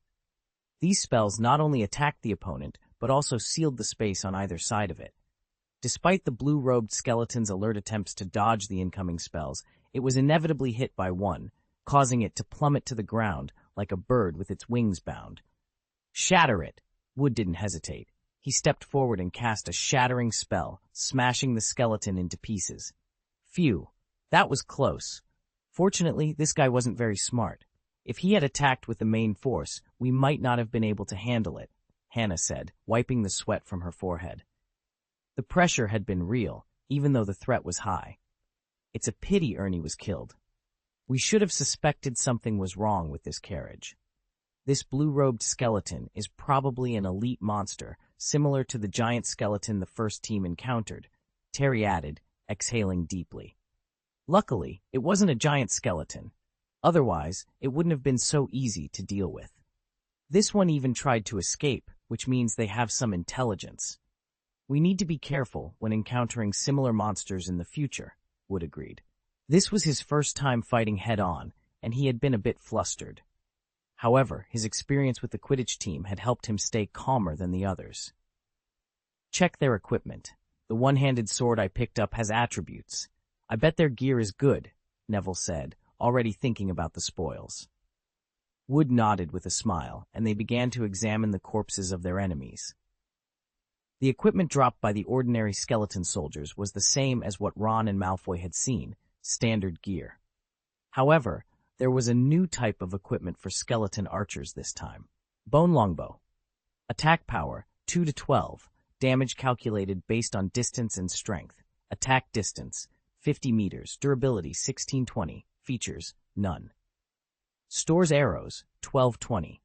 These spells not only attacked the opponent, but also sealed the space on either side of it. Despite the blue-robed skeleton's alert attempts to dodge the incoming spells, it was inevitably hit by one, causing it to plummet to the ground like a bird with its wings bound. "Shatter it!" Wood didn't hesitate. He stepped forward and cast a shattering spell, smashing the skeleton into pieces. Phew, that was close. Fortunately, this guy wasn't very smart. If he had attacked with the main force, we might not have been able to handle it, Hannah said, wiping the sweat from her forehead. The pressure had been real, even though the threat was high. It's a pity Ernie was killed. We should have suspected something was wrong with this carriage. This blue-robed skeleton is probably an elite monster, similar to the giant skeleton the first team encountered, Terry added, exhaling deeply. Luckily, it wasn't a giant skeleton. Otherwise, it wouldn't have been so easy to deal with. This one even tried to escape, which means they have some intelligence. We need to be careful when encountering similar monsters in the future, Wood agreed. This was his first time fighting head-on, and he had been a bit flustered. However, his experience with the Quidditch team had helped him stay calmer than the others. "Check their equipment. The one-handed sword I picked up has attributes. I bet their gear is good," Neville said, already thinking about the spoils. Wood nodded with a smile, and they began to examine the corpses of their enemies. The equipment dropped by the ordinary skeleton soldiers was the same as what Ron and Malfoy had seen, standard gear. However, there was a new type of equipment for skeleton archers this time. Bone longbow. Attack power, 2 to 12. Damage calculated based on distance and strength. Attack distance, 50 meters. Durability, 1620. Features, none. Stores arrows, 1220.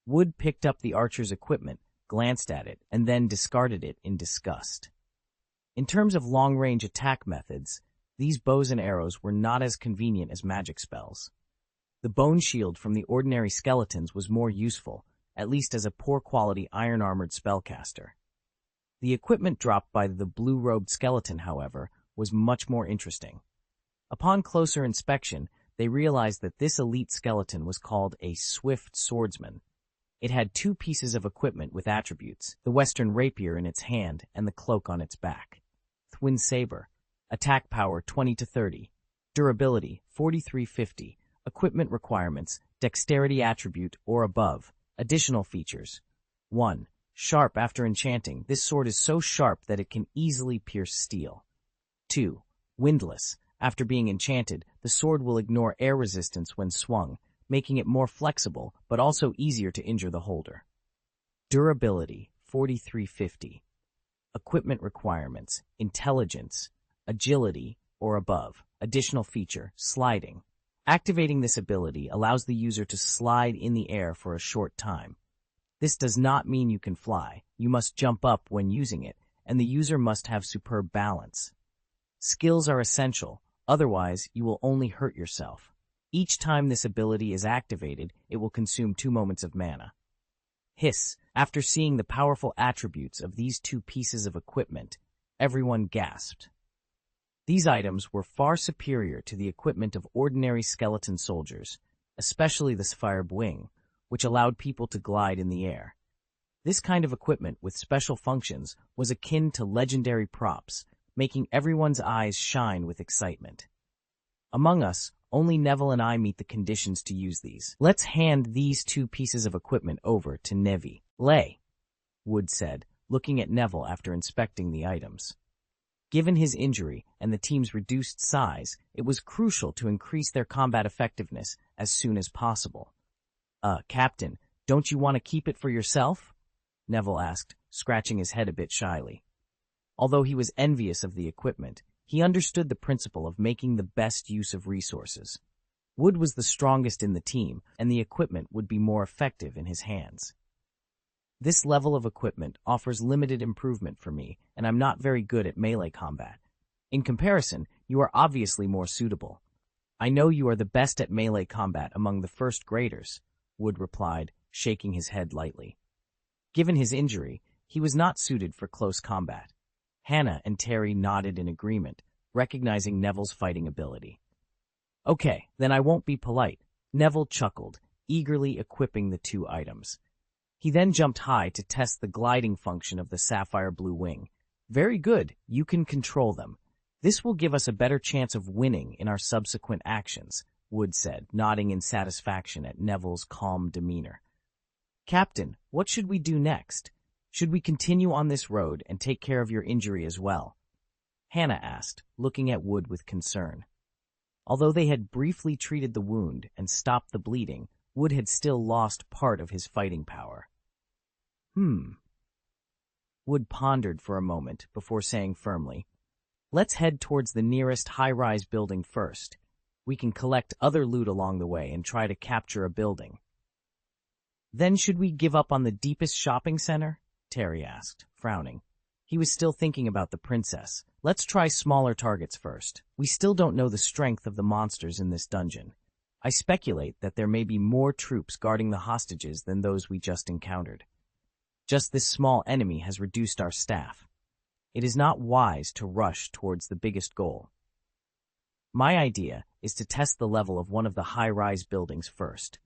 Wood picked up the archer's equipment, glanced at it, and then discarded it in disgust. In terms of long-range attack methods, these bows and arrows were not as convenient as magic spells. The bone shield from the ordinary skeletons was more useful, at least as a poor-quality iron-armored spellcaster. The equipment dropped by the blue-robed skeleton, however, was much more interesting. Upon closer inspection, they realized that this elite skeleton was called a swift swordsman. It had 2 pieces of equipment with attributes, the western rapier in its hand and the cloak on its back. Twin saber. Attack power 20 to 30. Durability 4350. Equipment requirements, dexterity attribute or above. Additional features. 1. Sharp after enchanting. This sword is so sharp that it can easily pierce steel. 2. Windless. After being enchanted, the sword will ignore air resistance when swung, making it more flexible but also easier to injure the holder. Durability 4350. Equipment requirements, intelligence, agility, or above. Additional feature, sliding. Activating this ability allows the user to slide in the air for a short time. This does not mean you can fly. You must jump up when using it, and the user must have superb balance. Skills are essential, otherwise you will only hurt yourself. Each time this ability is activated, it will consume 2 moments of mana. Hiss. After seeing the powerful attributes of these 2 pieces of equipment, everyone gasped. These items were far superior to the equipment of ordinary skeleton soldiers, especially the Sapphire Wing, which allowed people to glide in the air. This kind of equipment with special functions was akin to legendary props, making everyone's eyes shine with excitement. Among us, only Neville and I meet the conditions to use these. Let's hand these 2 pieces of equipment over to Nevi. Lay, Wood said, looking at Neville after inspecting the items. Given his injury and the team's reduced size, it was crucial to increase their combat effectiveness as soon as possible. Captain, don't you want to keep it for yourself? Neville asked, scratching his head a bit shyly. Although he was envious of the equipment, he understood the principle of making the best use of resources. Wood was the strongest in the team, and the equipment would be more effective in his hands. This level of equipment offers limited improvement for me, and I'm not very good at melee combat. In comparison, you are obviously more suitable. I know you are the best at melee combat among the first graders, Wood replied, shaking his head lightly. Given his injury, he was not suited for close combat. Hannah and Terry nodded in agreement, recognizing Neville's fighting ability. Okay, then I won't be polite. Neville chuckled, eagerly equipping the 2 items. He then jumped high to test the gliding function of the Sapphire Blue Wing. Very good, you can control them. This will give us a better chance of winning in our subsequent actions, Wood said, nodding in satisfaction at Neville's calm demeanor. Captain, what should we do next? Should we continue on this road and take care of your injury as well? Hannah asked, looking at Wood with concern. Although they had briefly treated the wound and stopped the bleeding, Wood had still lost part of his fighting power. Wood pondered for a moment before saying firmly, Let's head towards the nearest high-rise building first. We can collect other loot along the way and try to capture a building. Then should we give up on the deepest shopping center? Terry asked, frowning. He was still thinking about the princess. Let's try smaller targets first. We still don't know the strength of the monsters in this dungeon. I speculate that there may be more troops guarding the hostages than those we just encountered. Just this small enemy has reduced our staff. It is not wise to rush towards the biggest goal. My idea is to test the level of one of the high-rise buildings first.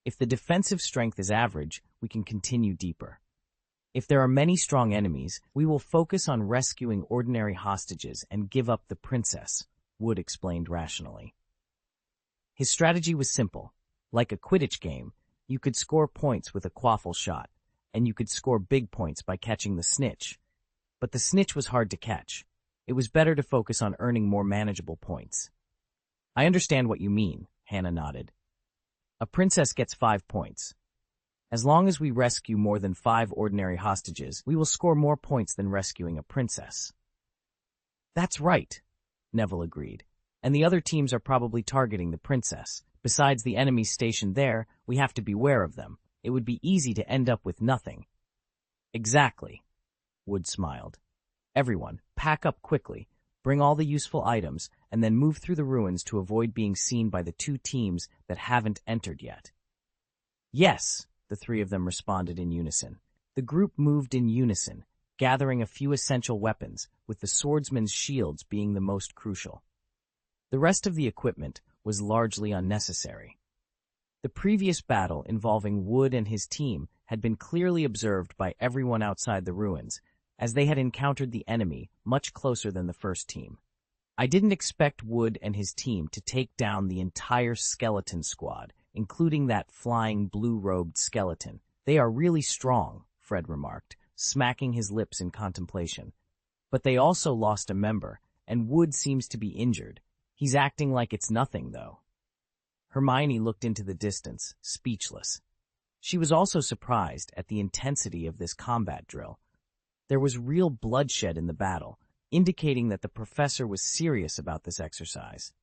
If the defensive strength is average, we can continue deeper. If there are many strong enemies, we will focus on rescuing ordinary hostages and give up the princess, Wood explained rationally. His strategy was simple. Like a Quidditch game, you could score points with a quaffle shot, and you could score big points by catching the snitch. But the snitch was hard to catch. It was better to focus on earning more manageable points. I understand what you mean, Hannah nodded. A princess gets 5 points. As long as we rescue more than 5 ordinary hostages, we will score more points than rescuing a princess. That's right, Neville agreed. And the other teams are probably targeting the princess. Besides the enemies stationed there, we have to beware of them. It would be easy to end up with nothing. Exactly, Wood smiled. Everyone, pack up quickly, bring all the useful items, and then move through the ruins to avoid being seen by the 2 teams that haven't entered yet. Yes, the 3 of them responded in unison. The group moved in unison, gathering a few essential weapons, with the swordsman's shields being the most crucial. The rest of the equipment was largely unnecessary. The previous battle involving Wood and his team had been clearly observed by everyone outside the ruins, as they had encountered the enemy much closer than the first team. I didn't expect Wood and his team to take down the entire skeleton squad, including that flying blue-robed skeleton. They are really strong, Fred remarked, smacking his lips in contemplation. But they also lost a member, and Wood seems to be injured. He's acting like it's nothing, though. Hermione looked into the distance, speechless. She was also surprised at the intensity of this combat drill. There was real bloodshed in the battle, indicating that the professor was serious about this exercise.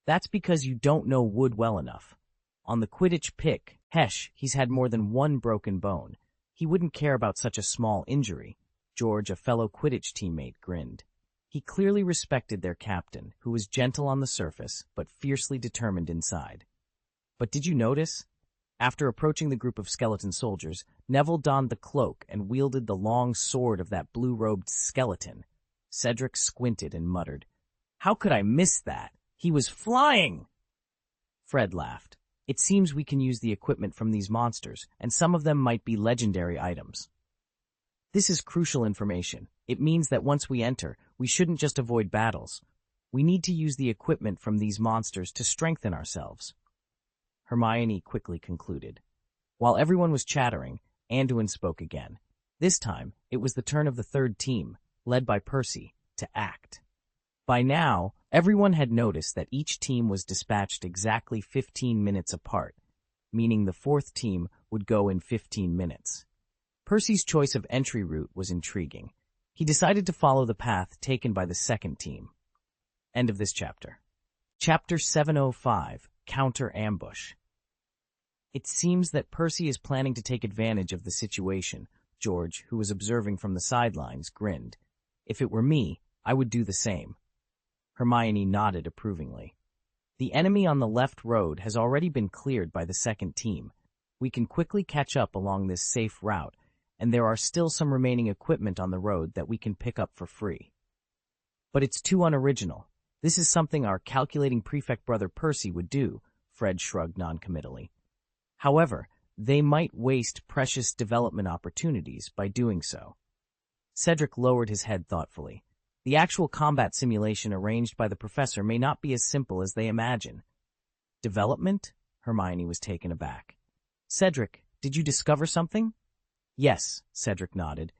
That's because you don't know Wood well enough. On the Quidditch pick, he's had more than 1 broken bone. He wouldn't care about such a small injury. George, a fellow Quidditch teammate, grinned. He clearly respected their captain, who was gentle on the surface, but fiercely determined inside. But did you notice? After approaching the group of skeleton soldiers, Neville donned the cloak and wielded the long sword of that blue-robed skeleton. Cedric squinted and muttered, "How could I miss that? He was flying!" Fred laughed. "It seems we can use the equipment from these monsters, and some of them might be legendary items. This is crucial information. It means that once we enter, we shouldn't just avoid battles. We need to use the equipment from these monsters to strengthen ourselves." Hermione quickly concluded. While everyone was chattering, Anduin spoke again. This time, it was the turn of the 3rd team, led by Percy, to act. By now, everyone had noticed that each team was dispatched exactly 15 minutes apart, meaning the 4th team would go in 15 minutes. Percy's choice of entry route was intriguing. He decided to follow the path taken by the 2nd team. End of this chapter. Chapter 705, Counter Ambush. It seems that Percy is planning to take advantage of the situation. George, who was observing from the sidelines, grinned. If it were me, I would do the same. Hermione nodded approvingly. The enemy on the left road has already been cleared by the 2nd team. We can quickly catch up along this safe route, and there are still some remaining equipment on the road that we can pick up for free. But it's too unoriginal. This is something our calculating prefect brother Percy would do, Fred shrugged noncommittally. However, they might waste precious development opportunities by doing so. Cedric lowered his head thoughtfully. The actual combat simulation arranged by the professor may not be as simple as they imagine. Development? Hermione was taken aback. Cedric, did you discover something? Yes, Cedric nodded.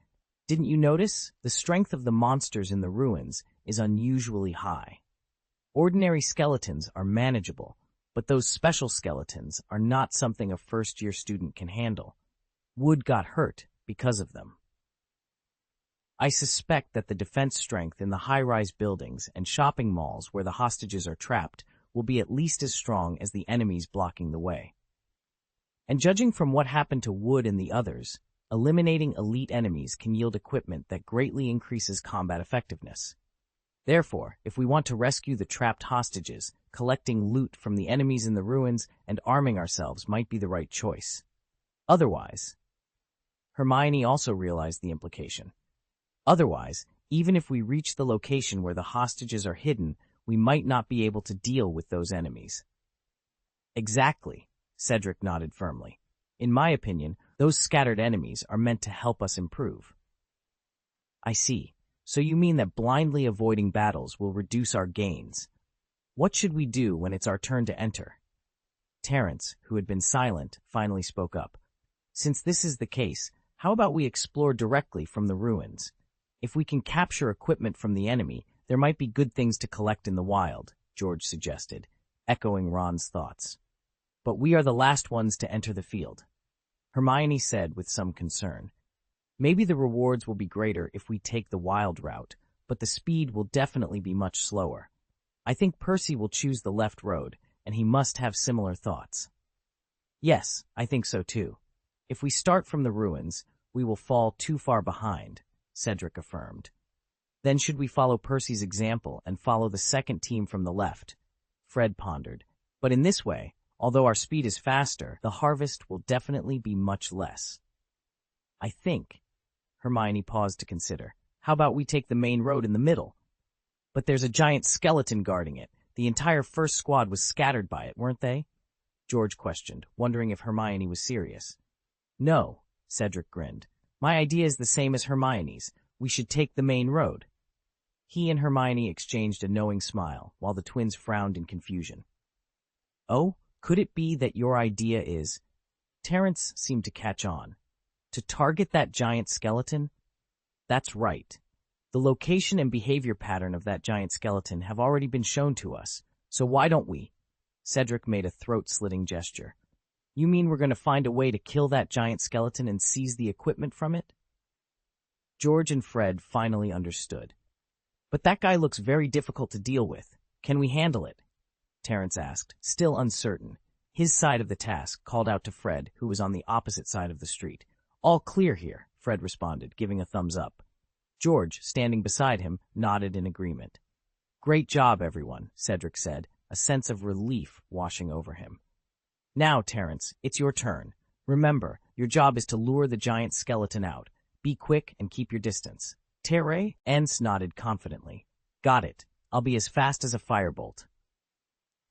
Didn't you notice? The strength of the monsters in the ruins is unusually high. Ordinary skeletons are manageable, but those special skeletons are not something a first-year student can handle. Wood got hurt because of them. I suspect that the defense strength in the high-rise buildings and shopping malls where the hostages are trapped will be at least as strong as the enemies blocking the way. And judging from what happened to Wood and the others, eliminating elite enemies can yield equipment that greatly increases combat effectiveness. Therefore, if we want to rescue the trapped hostages, collecting loot from the enemies in the ruins and arming ourselves might be the right choice. Otherwise, Hermione also realized the implication. Otherwise, even if we reach the location where the hostages are hidden, we might not be able to deal with those enemies. Exactly, Cedric nodded firmly. In my opinion, those scattered enemies are meant to help us improve. I see. So you mean that blindly avoiding battles will reduce our gains. What should we do when it's our turn to enter? Terence, who had been silent, finally spoke up. Since this is the case, how about we explore directly from the ruins? If we can capture equipment from the enemy, there might be good things to collect in the wild, George suggested, echoing Ron's thoughts. But we are the last ones to enter the field, Hermione said with some concern. Maybe the rewards will be greater if we take the wild route, but the speed will definitely be much slower. I think Percy will choose the left road, and he must have similar thoughts. Yes, I think so too. If we start from the ruins, we will fall too far behind, Cedric affirmed. Then should we follow Percy's example and follow the second team from the left? Fred pondered. But in this way, although our speed is faster, the harvest will definitely be much less. I think. Hermione paused to consider. How about we take the main road in the middle? But there's a giant skeleton guarding it. The entire first squad was scattered by it, weren't they? George questioned, wondering if Hermione was serious. No, Cedric grinned. My idea is the same as Hermione's. We should take the main road. He and Hermione exchanged a knowing smile, while the twins frowned in confusion. Oh, could it be that your idea is... Terence seemed to catch on. To target that giant skeleton? That's right. The location and behavior pattern of that giant skeleton have already been shown to us, so why don't we? Cedric made a throat-slitting gesture. You mean we're going to find a way to kill that giant skeleton and seize the equipment from it? George and Fred finally understood. But that guy looks very difficult to deal with. Can we handle it? Terence asked, still uncertain. His side of the task called out to Fred, who was on the opposite side of the street. All clear here, Fred responded, giving a thumbs up. George, standing beside him, nodded in agreement. Great job, everyone, Cedric said, a sense of relief washing over him. Now, Terence, it's your turn. Remember, your job is to lure the giant skeleton out. Be quick and keep your distance. Terray? Ence nodded confidently. Got it. I'll be as fast as a firebolt.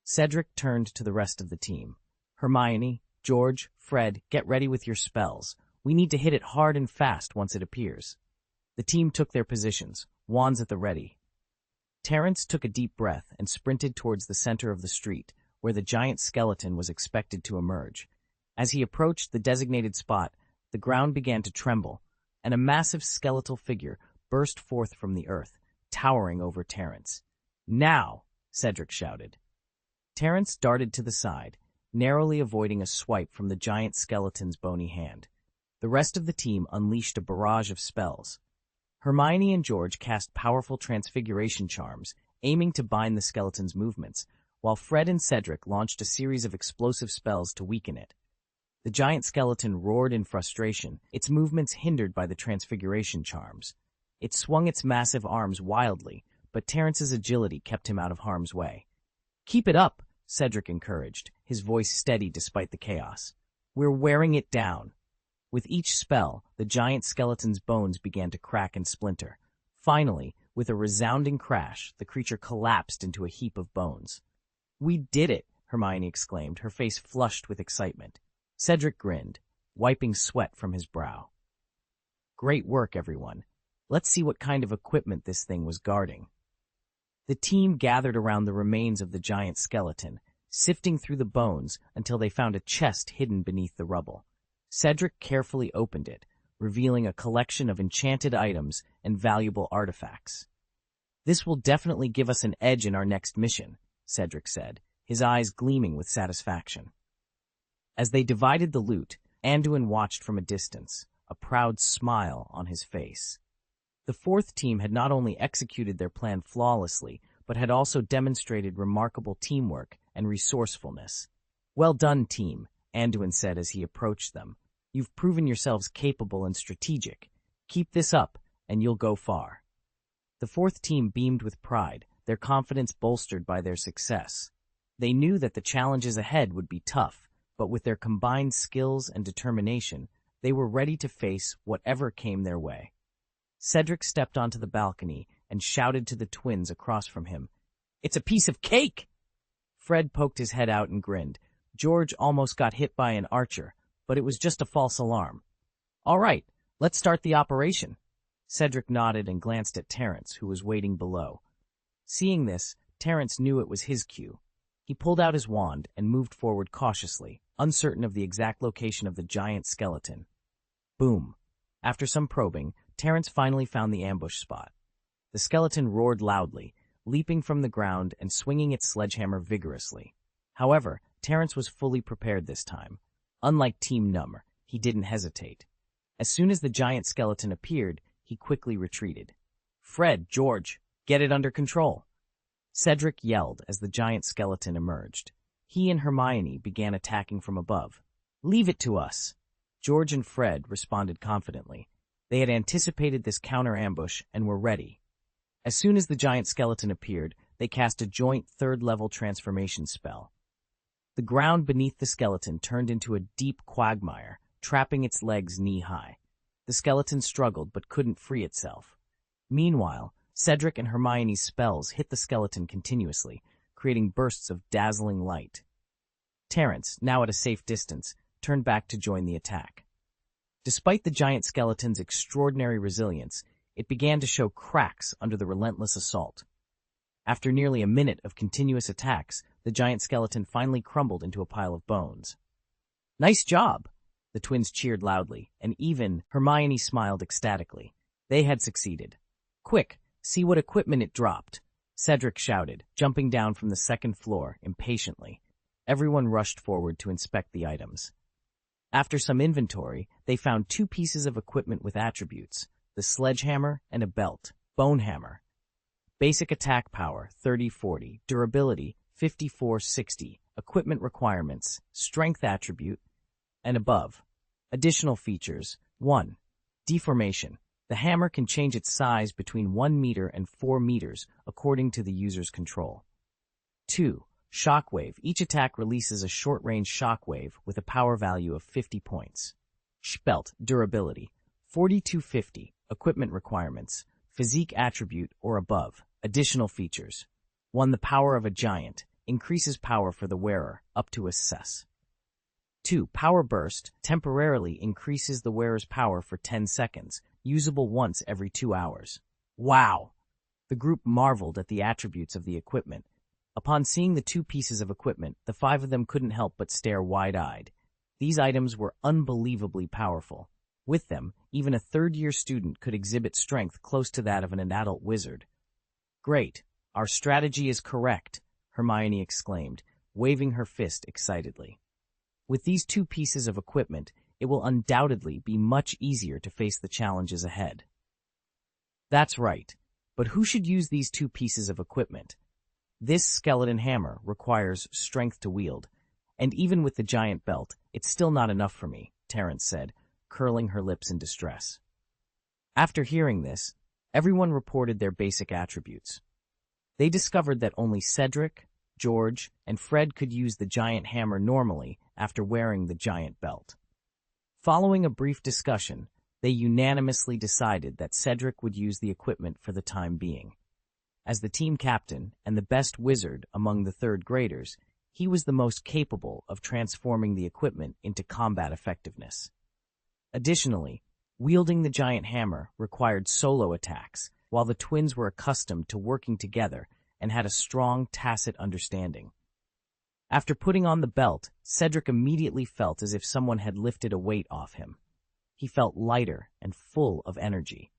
Cedric turned to the rest of the team. Hermione, George, Fred, get ready with your spells. We need to hit it hard and fast once it appears. The team took their positions, wands at the ready. Terence took a deep breath and sprinted towards the center of the street, where the giant skeleton was expected to emerge. As he approached the designated spot, the ground began to tremble, and a massive skeletal figure burst forth from the earth, towering over Terence. Now! Cedric shouted. Terence darted to the side, narrowly avoiding a swipe from the giant skeleton's bony hand. The rest of the team unleashed a barrage of spells. Hermione and George cast powerful transfiguration charms, aiming to bind the skeleton's movements, while Fred and Cedric launched a series of explosive spells to weaken it. The giant skeleton roared in frustration, its movements hindered by the transfiguration charms. It swung its massive arms wildly, but Terence's agility kept him out of harm's way. Keep it up, Cedric encouraged, his voice steady despite the chaos. We're wearing it down. With each spell, the giant skeleton's bones began to crack and splinter. Finally, with a resounding crash, the creature collapsed into a heap of bones. We did it, Hermione exclaimed, her face flushed with excitement. Cedric grinned, wiping sweat from his brow. Great work, everyone. Let's see what kind of equipment this thing was guarding. The team gathered around the remains of the giant skeleton, sifting through the bones until they found a chest hidden beneath the rubble. Cedric carefully opened it, revealing a collection of enchanted items and valuable artifacts. This will definitely give us an edge in our next mission, Cedric said, his eyes gleaming with satisfaction. As they divided the loot, Anduin watched from a distance, a proud smile on his face. The fourth team had not only executed their plan flawlessly, but had also demonstrated remarkable teamwork and resourcefulness. Well done, team, Anduin said as he approached them. You've proven yourselves capable and strategic. Keep this up, and you'll go far. The fourth team beamed with pride, their confidence bolstered by their success. They knew that the challenges ahead would be tough, but with their combined skills and determination, they were ready to face whatever came their way. Cedric stepped onto the balcony and shouted to the twins across from him, "It's a piece of cake!" Fred poked his head out and grinned. George almost got hit by an archer, but it was just a false alarm. All right, let's start the operation. Cedric nodded and glanced at Terence, who was waiting below. Seeing this, Terence knew it was his cue. He pulled out his wand and moved forward cautiously, uncertain of the exact location of the giant skeleton. Boom! After some probing, Terence finally found the ambush spot. The skeleton roared loudly, leaping from the ground and swinging its sledgehammer vigorously. However, Terence was fully prepared this time. Unlike Team Number, he didn't hesitate. As soon as the giant skeleton appeared, he quickly retreated. "Fred, George, get it under control!" Cedric yelled as the giant skeleton emerged. He and Hermione began attacking from above. "Leave it to us!" George and Fred responded confidently. They had anticipated this counter-ambush and were ready. As soon as the giant skeleton appeared, they cast a joint third-level transformation spell. The ground beneath the skeleton turned into a deep quagmire, trapping its legs knee-high. The skeleton struggled but couldn't free itself. Meanwhile, Cedric and Hermione's spells hit the skeleton continuously, creating bursts of dazzling light. Terence, now at a safe distance, turned back to join the attack. Despite the giant skeleton's extraordinary resilience, it began to show cracks under the relentless assault. After nearly a minute of continuous attacks, the giant skeleton finally crumbled into a pile of bones. "Nice job!" The twins cheered loudly, and even Hermione smiled ecstatically. They had succeeded. "Quick, see what equipment it dropped!" Cedric shouted, jumping down from the second floor impatiently. Everyone rushed forward to inspect the items. After some inventory, they found 2 pieces of equipment with attributes, the sledgehammer and a belt, bonehammer. Basic attack power, 30-40, durability, 54-60, equipment requirements, strength attribute, and above. Additional features, 1. Deformation. The hammer can change its size between 1 meter and 4 meters according to the user's control. 2. Shockwave. Each attack releases a short-range shockwave with a power value of 50 points. Belt. Durability. 40-50. Equipment requirements. Physique attribute or above. Additional features. 1. The power of a giant. Increases power for the wearer, up to a cess. 2. Power burst. Temporarily increases the wearer's power for 10 seconds. Usable once every 2 hours. Wow! The group marveled at the attributes of the equipment. Upon seeing the 2 pieces of equipment, the 5 of them couldn't help but stare wide-eyed. These items were unbelievably powerful. With them, even a third-year student could exhibit strength close to that of an adult wizard. "Great! Our strategy is correct!" Hermione exclaimed, waving her fist excitedly. With these 2 pieces of equipment, it will undoubtedly be much easier to face the challenges ahead. That's right, but who should use these 2 pieces of equipment? This skeleton hammer requires strength to wield, and even with the giant belt, it's still not enough for me, Terence said, curling her lips in distress. After hearing this, everyone reported their basic attributes. They discovered that only Cedric, George, and Fred could use the giant hammer normally after wearing the giant belt. Following a brief discussion, they unanimously decided that Cedric would use the equipment for the time being. As the team captain and the best wizard among the third graders, he was the most capable of transforming the equipment into combat effectiveness. Additionally, wielding the giant hammer required solo attacks, while the twins were accustomed to working together and had a strong tacit understanding. After putting on the belt, Cedric immediately felt as if someone had lifted a weight off him. He felt lighter and full of energy.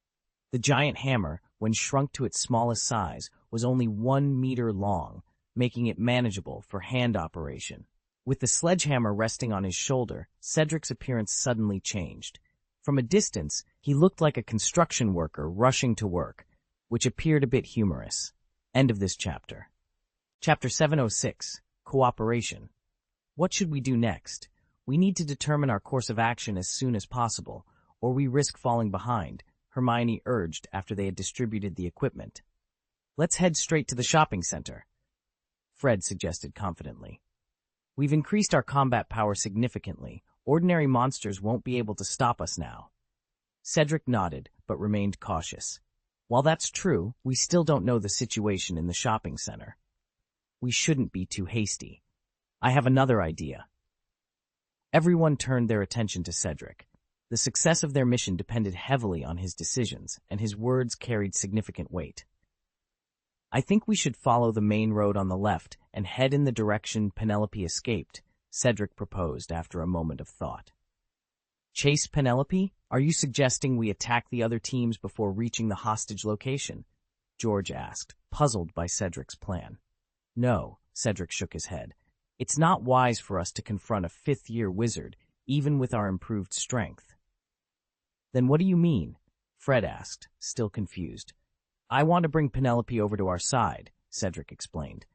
The giant hammer, when shrunk to its smallest size, was only 1 meter long, making it manageable for hand operation. With the sledgehammer resting on his shoulder, Cedric's appearance suddenly changed. From a distance, he looked like a construction worker rushing to work, which appeared a bit humorous. End of this chapter. Chapter 706, Cooperation. What should we do next? We need to determine our course of action as soon as possible, or we risk falling behind, Hermione urged after they had distributed the equipment. Let's head straight to the shopping center, Fred suggested confidently. We've increased our combat power significantly. Ordinary monsters won't be able to stop us now. Cedric nodded, but remained cautious. While that's true, we still don't know the situation in the shopping center. We shouldn't be too hasty. I have another idea. Everyone turned their attention to Cedric. The success of their mission depended heavily on his decisions, and his words carried significant weight. I think we should follow the main road on the left and head in the direction Penelope escaped, Cedric proposed after a moment of thought. Chase Penelope? Are you suggesting we attack the other teams before reaching the hostage location? George asked, puzzled by Cedric's plan. No, Cedric shook his head. It's not wise for us to confront a fifth-year wizard, even with our improved strength. Then what do you mean? Fred asked, still confused. I want to bring Penelope over to our side, Cedric explained.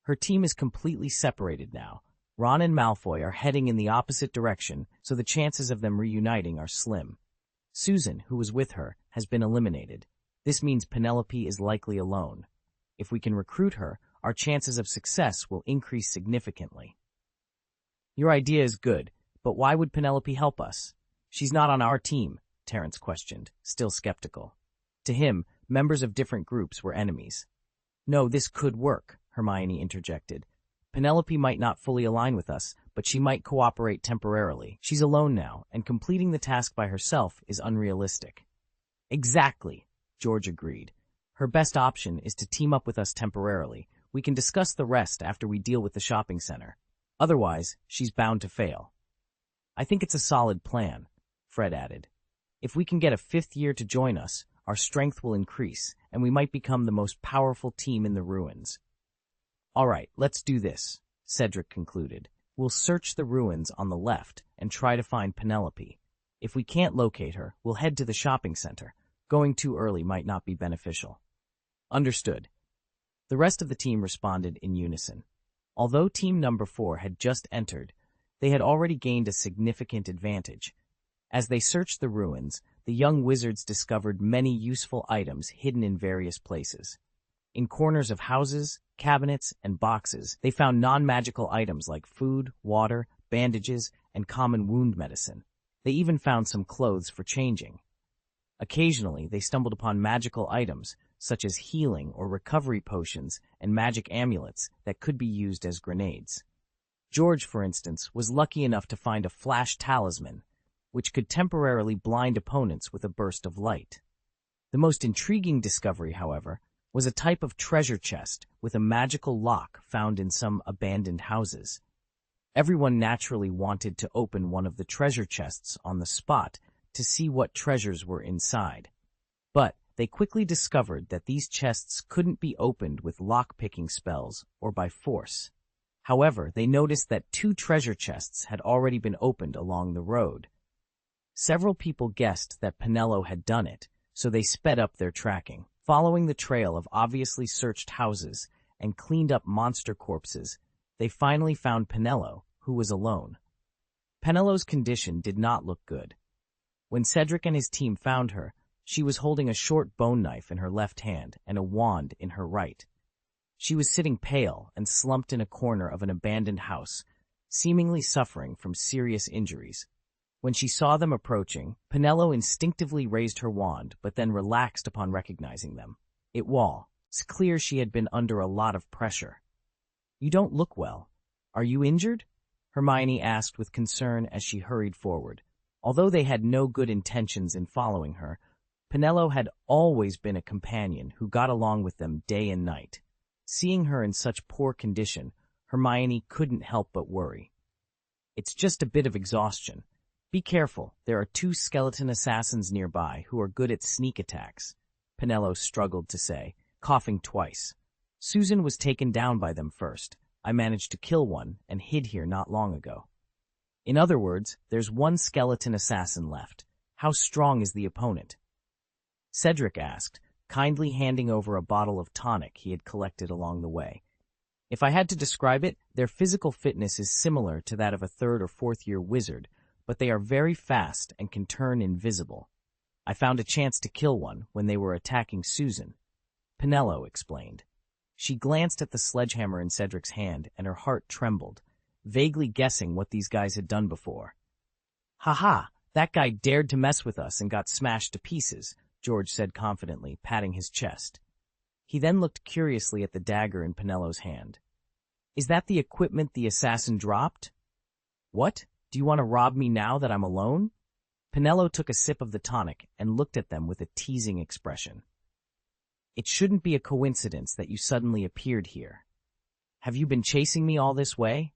Her team is completely separated now. Ron and Malfoy are heading in the opposite direction, so the chances of them reuniting are slim. Susan, who was with her, has been eliminated. This means Penelope is likely alone. If we can recruit her, our chances of success will increase significantly. Your idea is good, but why would Penelope help us? She's not on our team, Terence questioned, still skeptical. To him, members of different groups were enemies. No, this could work, Hermione interjected. Penelope might not fully align with us, but she might cooperate temporarily. She's alone now, and completing the task by herself is unrealistic. Exactly, George agreed. Her best option is to team up with us temporarily. We can discuss the rest after we deal with the shopping center. Otherwise, she's bound to fail. I think it's a solid plan, Fred added. If we can get a fifth year to join us, our strength will increase, and we might become the most powerful team in the ruins. All right, let's do this, Cedric concluded. We'll search the ruins on the left and try to find Penelope. If we can't locate her, we'll head to the shopping center. Going too early might not be beneficial. Understood. The rest of the team responded in unison. Although team number 4 had just entered, they had already gained a significant advantage. As they searched the ruins, the young wizards discovered many useful items hidden in various places. In corners of houses, cabinets, and boxes, they found non-magical items like food, water, bandages, and common wound medicine. They even found some clothes for changing. Occasionally, they stumbled upon magical items, such as healing or recovery potions and magic amulets that could be used as grenades. George, for instance, was lucky enough to find a flash talisman, which could temporarily blind opponents with a burst of light. The most intriguing discovery, however, was a type of treasure chest with a magical lock found in some abandoned houses. Everyone naturally wanted to open one of the treasure chests on the spot to see what treasures were inside. But they quickly discovered that these chests couldn't be opened with lock-picking spells or by force. However, they noticed that 2 treasure chests had already been opened along the road. Several people guessed that Penelope had done it, so they sped up their tracking. Following the trail of obviously searched houses and cleaned up monster corpses, they finally found Penelope, who was alone. Penelope's condition did not look good. When Cedric and his team found her, she was holding a short bone knife in her left hand and a wand in her right. She was sitting pale and slumped in a corner of an abandoned house, seemingly suffering from serious injuries. When she saw them approaching, Penelope instinctively raised her wand, but then relaxed upon recognizing them. It's clear she had been under a lot of pressure. You don't look well. Are you injured? Hermione asked with concern as she hurried forward. Although they had no good intentions in following her, Penelope had always been a companion who got along with them day and night. Seeing her in such poor condition, Hermione couldn't help but worry. It's just a bit of exhaustion. Be careful, there are 2 skeleton assassins nearby who are good at sneak attacks, Penelope struggled to say, coughing twice. Susan was taken down by them first. I managed to kill one and hid here not long ago. In other words, there's 1 skeleton assassin left. How strong is the opponent? Cedric asked, kindly handing over a bottle of tonic he had collected along the way. If I had to describe it, their physical fitness is similar to that of a 3rd or 4th year wizard, but they are very fast and can turn invisible. I found a chance to kill one when they were attacking Susan. Penelope explained. She glanced at the sledgehammer in Cedric's hand, and her heart trembled, vaguely guessing what these guys had done before. Ha! That guy dared to mess with us and got smashed to pieces, George said confidently, patting his chest. He then looked curiously at the dagger in Penelope's hand. Is that the equipment the assassin dropped? What? Do you want to rob me now that I'm alone? Penelope took a sip of the tonic and looked at them with a teasing expression. It shouldn't be a coincidence that you suddenly appeared here. Have you been chasing me all this way?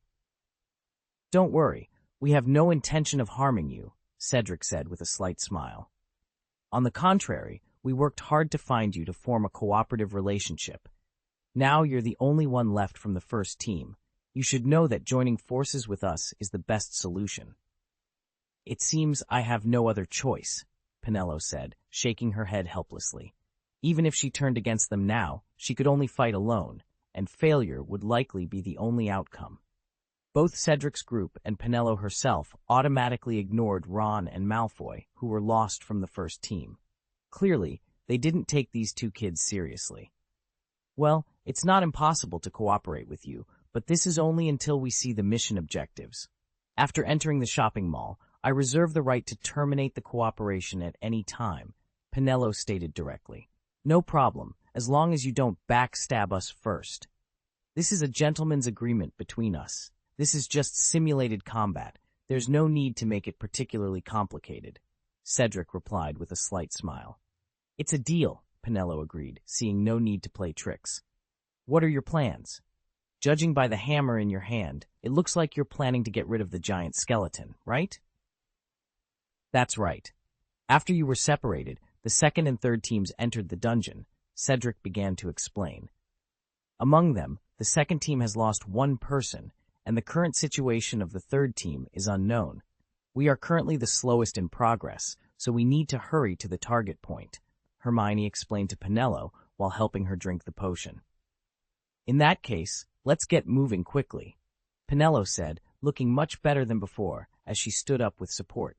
Don't worry, we have no intention of harming you, Cedric said with a slight smile. On the contrary, we worked hard to find you to form a cooperative relationship. Now you're the only one left from the first team. You should know that joining forces with us is the best solution. It seems I have no other choice, Penelo said, shaking her head helplessly. Even if she turned against them now, she could only fight alone, and failure would likely be the only outcome. Both Cedric's group and Penelo herself automatically ignored Ron and Malfoy, who were lost from the first team. Clearly, they didn't take these two kids seriously. Well, it's not impossible to cooperate with you, but this is only until we see the mission objectives. After entering the shopping mall, I reserve the right to terminate the cooperation at any time, Penelo stated directly. No problem, as long as you don't backstab us first. This is a gentleman's agreement between us. This is just simulated combat. There's no need to make it particularly complicated, Cedric replied with a slight smile. It's a deal, Penelo agreed, seeing no need to play tricks. What are your plans? Judging by the hammer in your hand, it looks like you're planning to get rid of the giant skeleton, right? That's right. After you were separated, the second and third teams entered the dungeon, Cedric began to explain. Among them, the second team has lost one person, and the current situation of the third team is unknown. We are currently the slowest in progress, so we need to hurry to the target point, Hermione explained to Penelo while helping her drink the potion. In that case, let's get moving quickly, Penelo said, looking much better than before as she stood up with support.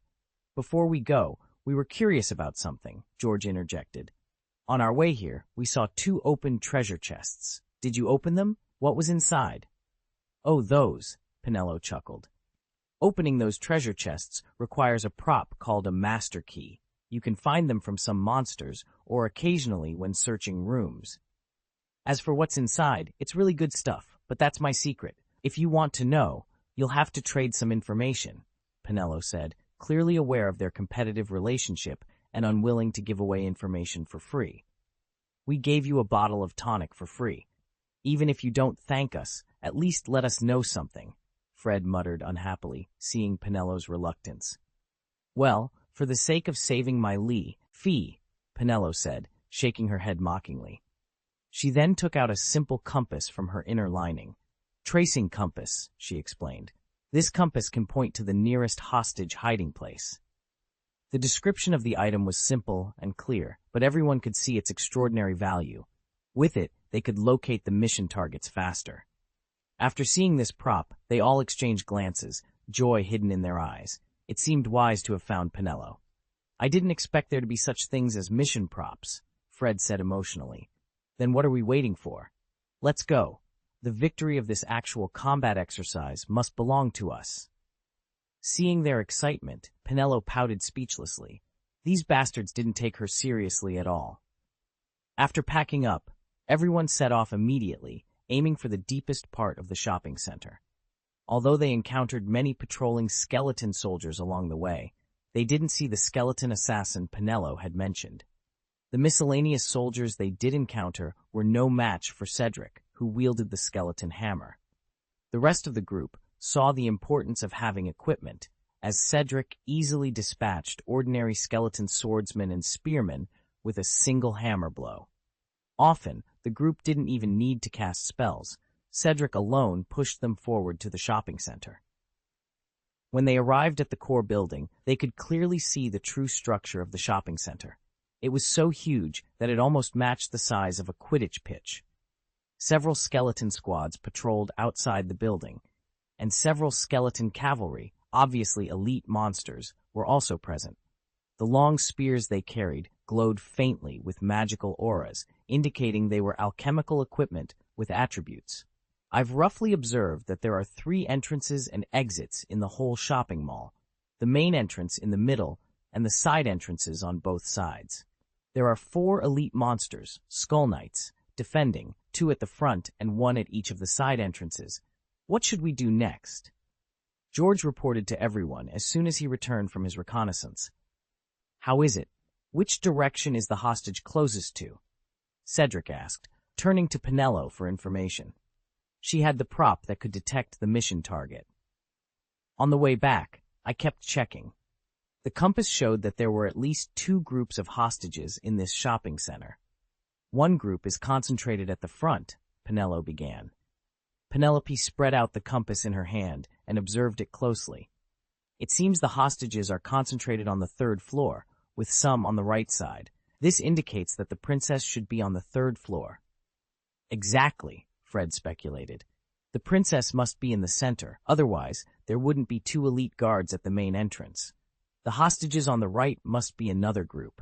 Before we go, we were curious about something, George interjected. On our way here, we saw 2 open treasure chests. Did you open them? What was inside? Oh, those, Penelo chuckled. Opening those treasure chests requires a prop called a master key. You can find them from some monsters or occasionally when searching rooms. As for what's inside, it's really good stuff, but that's my secret. If you want to know, you'll have to trade some information, Penelo said, clearly aware of their competitive relationship and unwilling to give away information for free. We gave you a bottle of tonic for free. Even if you don't thank us, at least let us know something, Fred muttered unhappily, seeing Penelo's reluctance. Well, for the sake of saving my fee, Penelo said, shaking her head mockingly. She then took out a simple compass from her inner lining. Tracing compass, she explained. This compass can point to the nearest hostage hiding place. The description of the item was simple and clear, but everyone could see its extraordinary value. With it, they could locate the mission targets faster. After seeing this prop, they all exchanged glances, joy hidden in their eyes. It seemed wise to have found Penelo. I didn't expect there to be such things as mission props, Fred said emotionally. Then what are we waiting for? Let's go. The victory of this actual combat exercise must belong to us. Seeing their excitement, Penelo pouted speechlessly. These bastards didn't take her seriously at all. After packing up, everyone set off immediately, aiming for the deepest part of the shopping center. Although they encountered many patrolling skeleton soldiers along the way, they didn't see the skeleton assassin Penelo had mentioned. The miscellaneous soldiers they did encounter were no match for Cedric, who wielded the skeleton hammer. The rest of the group saw the importance of having equipment, as Cedric easily dispatched ordinary skeleton swordsmen and spearmen with a single hammer blow. Often, the group didn't even need to cast spells. Cedric alone pushed them forward to the shopping center. When they arrived at the core building, they could clearly see the true structure of the shopping center. It was so huge that it almost matched the size of a Quidditch pitch. Several skeleton squads patrolled outside the building, and several skeleton cavalry, obviously elite monsters, were also present. The long spears they carried glowed faintly with magical auras, indicating they were alchemical equipment with attributes. I've roughly observed that there are 3 entrances and exits in the whole shopping mall, the main entrance in the middle and the side entrances on both sides. There are 4 elite monsters, Skull Knights, defending, 2 at the front and 1 at each of the side entrances. What should we do next? George reported to everyone as soon as he returned from his reconnaissance. How is it? Which direction is the hostage closest to? Cedric asked, turning to Penelo for information. She had the prop that could detect the mission target. On the way back, I kept checking. The compass showed that there were at least 2 groups of hostages in this shopping center. One group is concentrated at the front, Penelo began. Penelope spread out the compass in her hand and observed it closely. It seems the hostages are concentrated on the 3rd floor, with some on the right side. This indicates that the princess should be on the 3rd floor. Exactly, Fred speculated. The princess must be in the center, otherwise there wouldn't be 2 elite guards at the main entrance. The hostages on the right must be another group.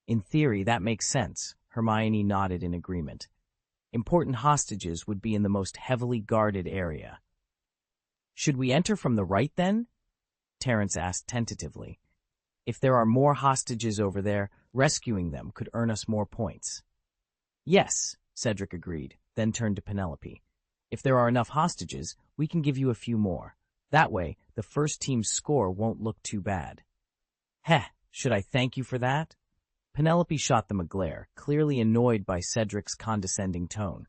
In theory, that makes sense, Hermione nodded in agreement. Important hostages would be in the most heavily guarded area. Should we enter from the right then? Terence asked tentatively. If there are more hostages over there, rescuing them could earn us more points. Yes, Cedric agreed, then turned to Penelope. If there are enough hostages, we can give you a few more. That way, the first team's score won't look too bad. Heh, should I thank you for that? Penelope shot them a glare, clearly annoyed by Cedric's condescending tone.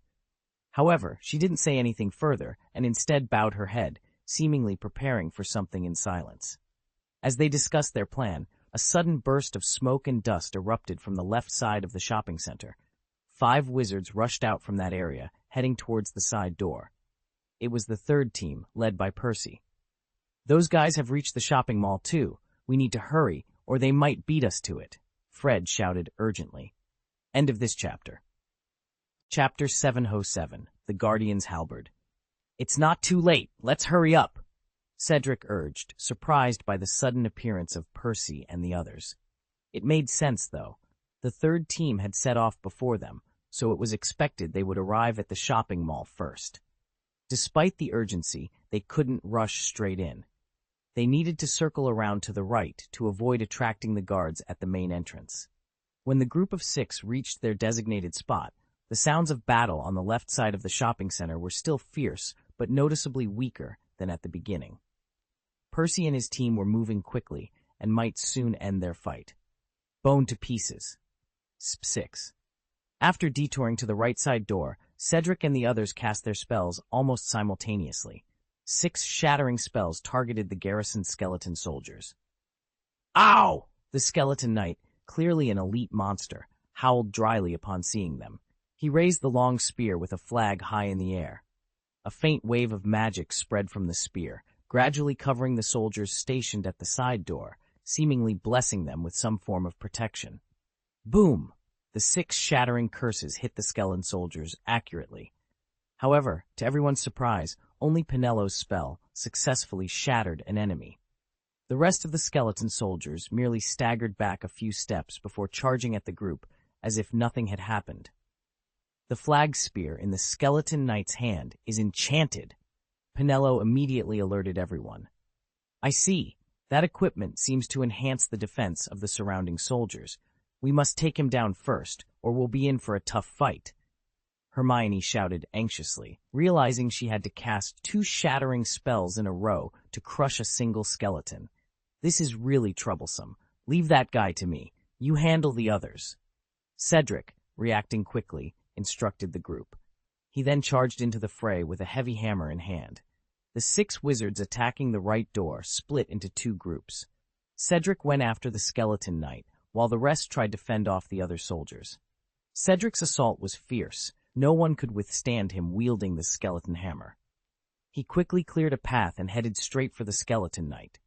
However, she didn't say anything further and instead bowed her head, seemingly preparing for something in silence. As they discussed their plan, a sudden burst of smoke and dust erupted from the left side of the shopping center. 5 wizards rushed out from that area, heading towards the side door. It was the 3rd team, led by Percy. Those guys have reached the shopping mall too. We need to hurry, or they might beat us to it, Fred shouted urgently. End of this chapter. Chapter 707, The Guardian's Halberd. It's not too late, let's hurry up, Cedric urged, surprised by the sudden appearance of Percy and the others. It made sense, though. The 3rd team had set off before them, so it was expected they would arrive at the shopping mall first. Despite the urgency, they couldn't rush straight in. They needed to circle around to the right to avoid attracting the guards at the main entrance. When the group of 6 reached their designated spot, the sounds of battle on the left side of the shopping center were still fierce, but noticeably weaker than at the beginning. Percy and his team were moving quickly and might soon end their fight. Bone to pieces. Sp 6. After detouring to the right side door, Cedric and the others cast their spells almost simultaneously. 6 shattering spells targeted the garrison skeleton soldiers. Ow! The skeleton knight, clearly an elite monster, howled dryly upon seeing them. He raised the long spear with a flag high in the air. A faint wave of magic spread from the spear, gradually covering the soldiers stationed at the side door, seemingly blessing them with some form of protection. Boom! The 6 shattering curses hit the skeleton soldiers accurately. However, to everyone's surprise, only Penelo's spell successfully shattered an enemy. The rest of the skeleton soldiers merely staggered back a few steps before charging at the group as if nothing had happened. The flag spear in the skeleton knight's hand is enchanted. Penelo immediately alerted everyone. I see. That equipment seems to enhance the defense of the surrounding soldiers. We must take him down first, or we'll be in for a tough fight. Hermione shouted anxiously, realizing she had to cast 2 shattering spells in a row to crush a single skeleton. This is really troublesome. Leave that guy to me. You handle the others. Cedric, reacting quickly, instructed the group. He then charged into the fray with a heavy hammer in hand. The 6 wizards attacking the right door split into 2 groups. Cedric went after the skeleton knight, while the rest tried to fend off the other soldiers. Cedric's assault was fierce. No one could withstand him wielding the skeleton hammer. He quickly cleared a path and headed straight for the skeleton knight.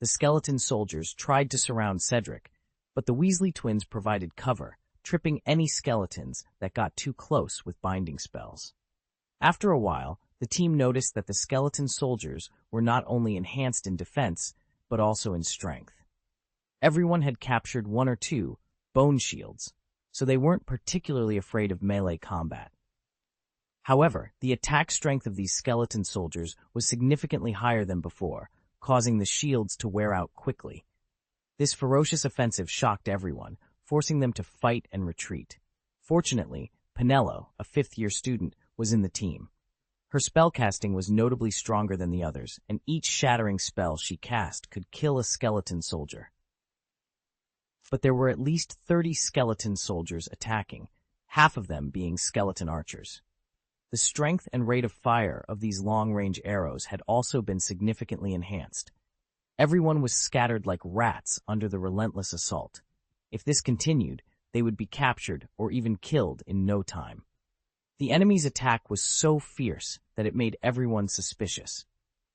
The skeleton soldiers tried to surround Cedric, but the Weasley twins provided cover, tripping any skeletons that got too close with binding spells. After a while, the team noticed that the skeleton soldiers were not only enhanced in defense, but also in strength. Everyone had captured 1 or 2 bone shields, so they weren't particularly afraid of melee combat. However, the attack strength of these skeleton soldiers was significantly higher than before, causing the shields to wear out quickly. This ferocious offensive shocked everyone, forcing them to fight and retreat. Fortunately, Penelo, a 5th-year student, was in the team. Her spellcasting was notably stronger than the others, and each shattering spell she cast could kill a skeleton soldier. But there were at least 30 skeleton soldiers attacking, half of them being skeleton archers. The strength and rate of fire of these long-range arrows had also been significantly enhanced. Everyone was scattered like rats under the relentless assault. If this continued, they would be captured or even killed in no time. The enemy's attack was so fierce that it made everyone suspicious.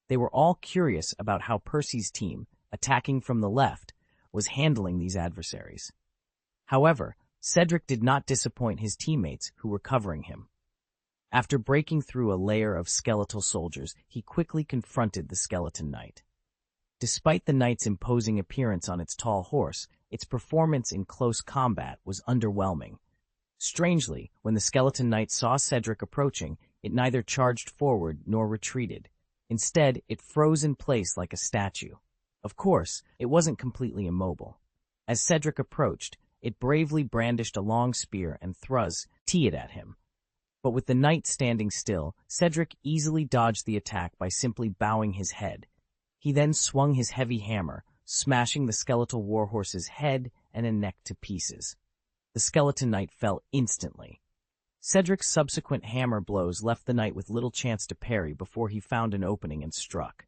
They were all curious about how Percy's team, attacking from the left, was handling these adversaries. However, Cedric did not disappoint his teammates who were covering him. After breaking through a layer of skeletal soldiers, he quickly confronted the skeleton knight. Despite the knight's imposing appearance on its tall horse, its performance in close combat was underwhelming. Strangely, when the skeleton knight saw Cedric approaching, it neither charged forward nor retreated. Instead, it froze in place like a statue. Of course, it wasn't completely immobile. As Cedric approached, it bravely brandished a long spear and thrust it at him. But with the knight standing still, Cedric easily dodged the attack by simply bowing his head. He then swung his heavy hammer, smashing the skeletal warhorse's head and neck to pieces. The skeleton knight fell instantly. Cedric's subsequent hammer blows left the knight with little chance to parry before he found an opening and struck.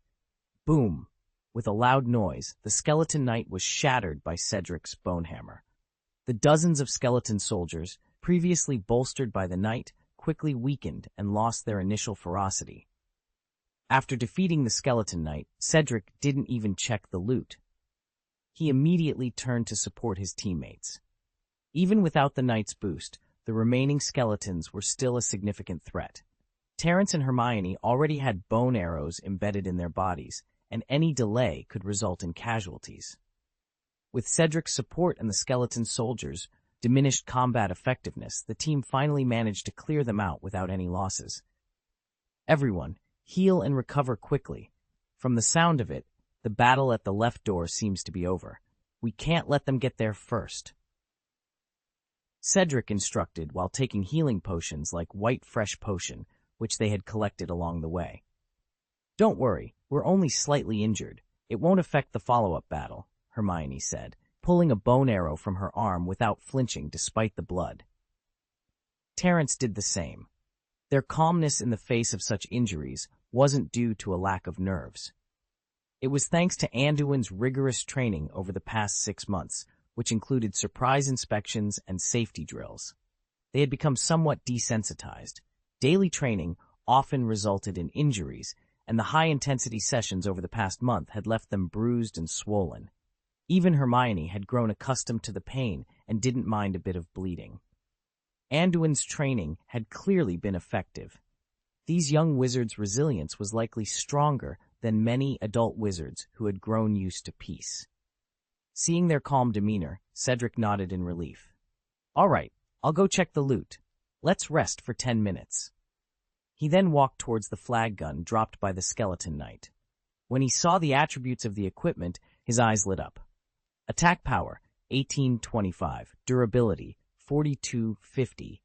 Boom! With a loud noise, the skeleton knight was shattered by Cedric's bone hammer. The dozens of skeleton soldiers, previously bolstered by the knight, quickly weakened and lost their initial ferocity. After defeating the skeleton knight, Cedric didn't even check the loot. He immediately turned to support his teammates. Even without the knight's boost, the remaining skeletons were still a significant threat. Terence and Hermione already had bone arrows embedded in their bodies, and any delay could result in casualties. With Cedric's support and the skeleton soldiers' diminished combat effectiveness, the team finally managed to clear them out without any losses. Everyone, heal and recover quickly. From the sound of it, the battle at the left door seems to be over. We can't let them get there first. Cedric instructed while taking healing potions like White Fresh Potion, which they had collected along the way. Don't worry, we're only slightly injured. It won't affect the follow-up battle, Hermione said, pulling a bone arrow from her arm without flinching despite the blood. Terence did the same. Their calmness in the face of such injuries wasn't due to a lack of nerves. It was thanks to Anduin's rigorous training over the past 6 months, which included surprise inspections and safety drills. They had become somewhat desensitized. Daily training often resulted in injuries, and the high-intensity sessions over the past month had left them bruised and swollen. Even Hermione had grown accustomed to the pain and didn't mind a bit of bleeding. Anduin's training had clearly been effective. These young wizards' resilience was likely stronger than many adult wizards who had grown used to peace. Seeing their calm demeanor, Cedric nodded in relief. All right, I'll go check the loot. Let's rest for 10 minutes. He then walked towards the flag gun dropped by the skeleton knight. When he saw the attributes of the equipment, his eyes lit up. Attack power, 1825. Durability, 4250.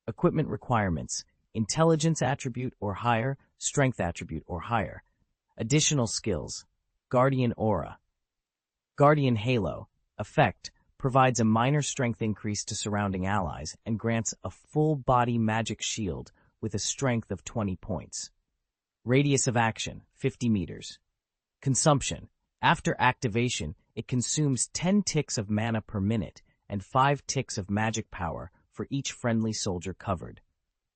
Equipment requirements, intelligence attribute or higher, strength attribute or higher. Additional skills, Guardian Aura. Guardian Halo, effect, provides a minor strength increase to surrounding allies and grants a full-body magic shield with a strength of 20 points. Radius of action, 50 meters. Consumption, after activation, it consumes 10 ticks of mana per minute and 5 ticks of magic power for each friendly soldier covered.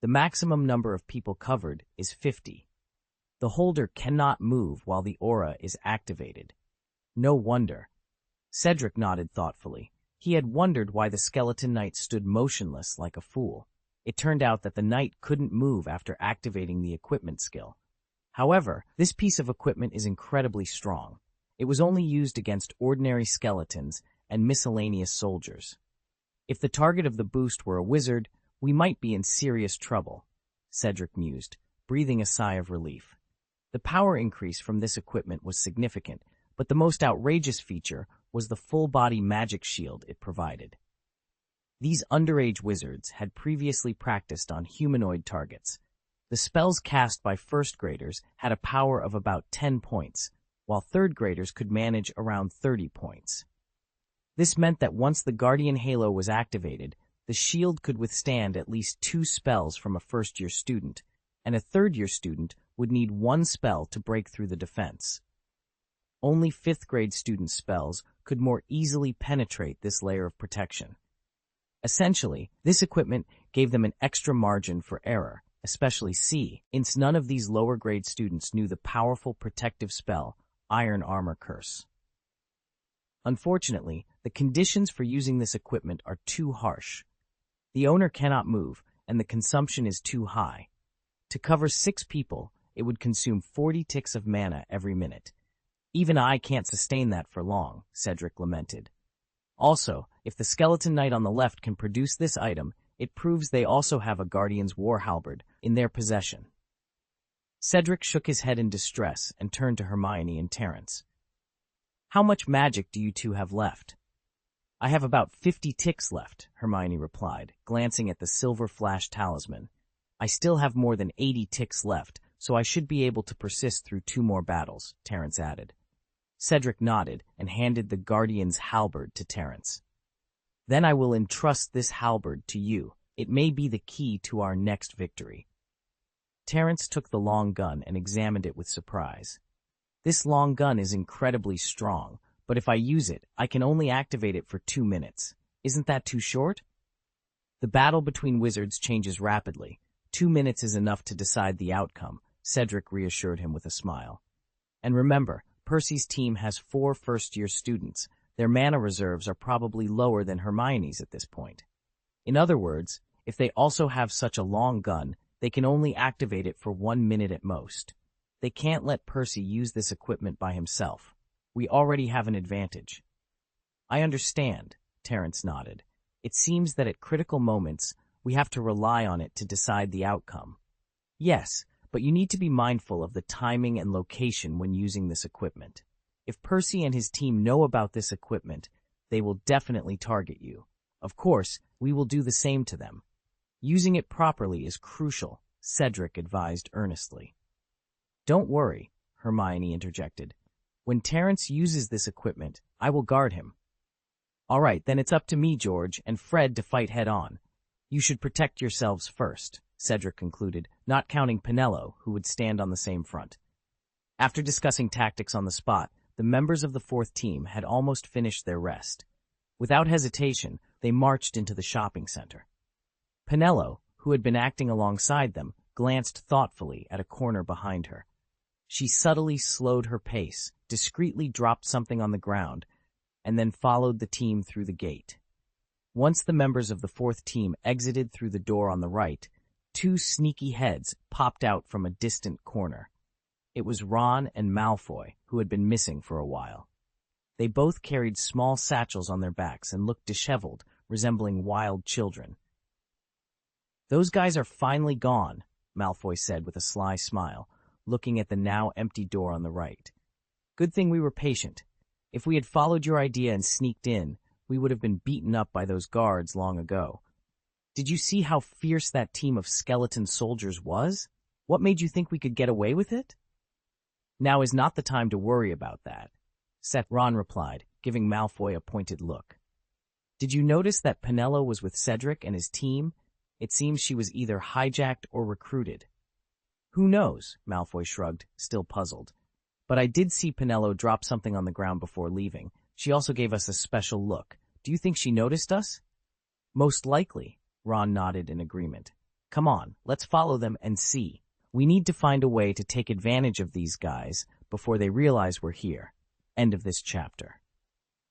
The maximum number of people covered is 50. The holder cannot move while the aura is activated. No wonder. Cedric nodded thoughtfully. He had wondered why the skeleton knight stood motionless like a fool. It turned out that the knight couldn't move after activating the equipment skill. However, this piece of equipment is incredibly strong. It was only used against ordinary skeletons and miscellaneous soldiers. If the target of the boost were a wizard, we might be in serious trouble, Cedric mused, breathing a sigh of relief. The power increase from this equipment was significant, but the most outrageous feature was the full-body magic shield it provided. These underage wizards had previously practiced on humanoid targets. The spells cast by first graders had a power of about 10 points, while third graders could manage around 30 points. This meant that once the Guardian Halo was activated, The shield could withstand at least 2 spells from a first-year student, and a third-year student would need 1 spell to break through the defense. Only 5th-grade student spells could more easily penetrate this layer of protection. Essentially, this equipment gave them an extra margin for error, especially since none of these lower-grade students knew the powerful protective spell, Iron Armor Curse. Unfortunately, the conditions for using this equipment are too harsh. The owner cannot move, and the consumption is too high. To cover 6 people, it would consume 40 ticks of mana every minute. Even I can't sustain that for long, Cedric lamented. Also, if the skeleton knight on the left can produce this item, it proves they also have a Guardian's War Halberd in their possession. Cedric shook his head in distress and turned to Hermione and Terence. How much magic do you two have left? I have about 50 ticks left, Hermione replied, glancing at the silver flash talisman. I still have more than 80 ticks left, so I should be able to persist through 2 more battles, Terence added. Cedric nodded and handed the Guardian's halberd to Terence. Then I will entrust this halberd to you. It may be the key to our next victory. Terence took the long gun and examined it with surprise. This long gun is incredibly strong, but if I use it, I can only activate it for 2 minutes. Isn't that too short? The battle between wizards changes rapidly. 2 minutes is enough to decide the outcome, Cedric reassured him with a smile. And remember, Percy's team has 4 first-year students. Their mana reserves are probably lower than Hermione's at this point. In other words, if they also have such a long gun, they can only activate it for 1 minute at most. They can't let Percy use this equipment by himself. We already have an advantage. I understand, Terence nodded. It seems that at critical moments, we have to rely on it to decide the outcome. Yes, but you need to be mindful of the timing and location when using this equipment. If Percy and his team know about this equipment, they will definitely target you. Of course, we will do the same to them. Using it properly is crucial, Cedric advised earnestly. Don't worry, Hermione interjected. When Terence uses this equipment, I will guard him. All right, then it's up to me, George, and Fred to fight head-on. You should protect yourselves first, Cedric concluded, not counting Pinello, who would stand on the same front. After discussing tactics on the spot, the members of the 4th team had almost finished their rest. Without hesitation, they marched into the shopping center. Pinello, who had been acting alongside them, glanced thoughtfully at a corner behind her. She subtly slowed her pace, discreetly dropped something on the ground, and then followed the team through the gate. Once the members of the 4th team exited through the door on the right, 2 sneaky heads popped out from a distant corner. It was Ron and Malfoy, who had been missing for a while. They both carried small satchels on their backs and looked disheveled, resembling wild children. Those guys are finally gone, Malfoy said with a sly smile, looking at the now empty door on the right. Good thing we were patient. If we had followed your idea and sneaked in, we would have been beaten up by those guards long ago. Did you see how fierce that team of skeleton soldiers was? What made you think we could get away with it? Now is not the time to worry about that, Ron replied, giving Malfoy a pointed look. Did you notice that Pinello was with Cedric and his team? It seems she was either hijacked or recruited. Who knows, Malfoy shrugged, still puzzled. But I did see Pinello drop something on the ground before leaving. She also gave us a special look. Do you think she noticed us? Most likely, Ron nodded in agreement. Come on, let's follow them and see. We need to find a way to take advantage of these guys before they realize we're here. End of this chapter.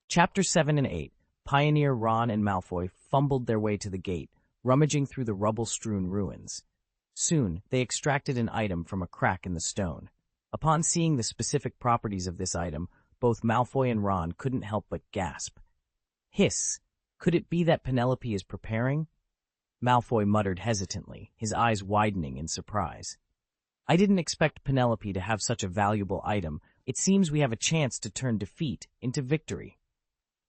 Chapter 7 and 8. Pioneer Ron and Malfoy fumbled their way to the gate, rummaging through the rubble-strewn ruins. Soon, they extracted an item from a crack in the stone. Upon seeing the specific properties of this item, both Malfoy and Ron couldn't help but gasp. Hiss! Could it be that Penelope is preparing? Malfoy muttered hesitantly, his eyes widening in surprise. I didn't expect Penelope to have such a valuable item. It seems we have a chance to turn defeat into victory.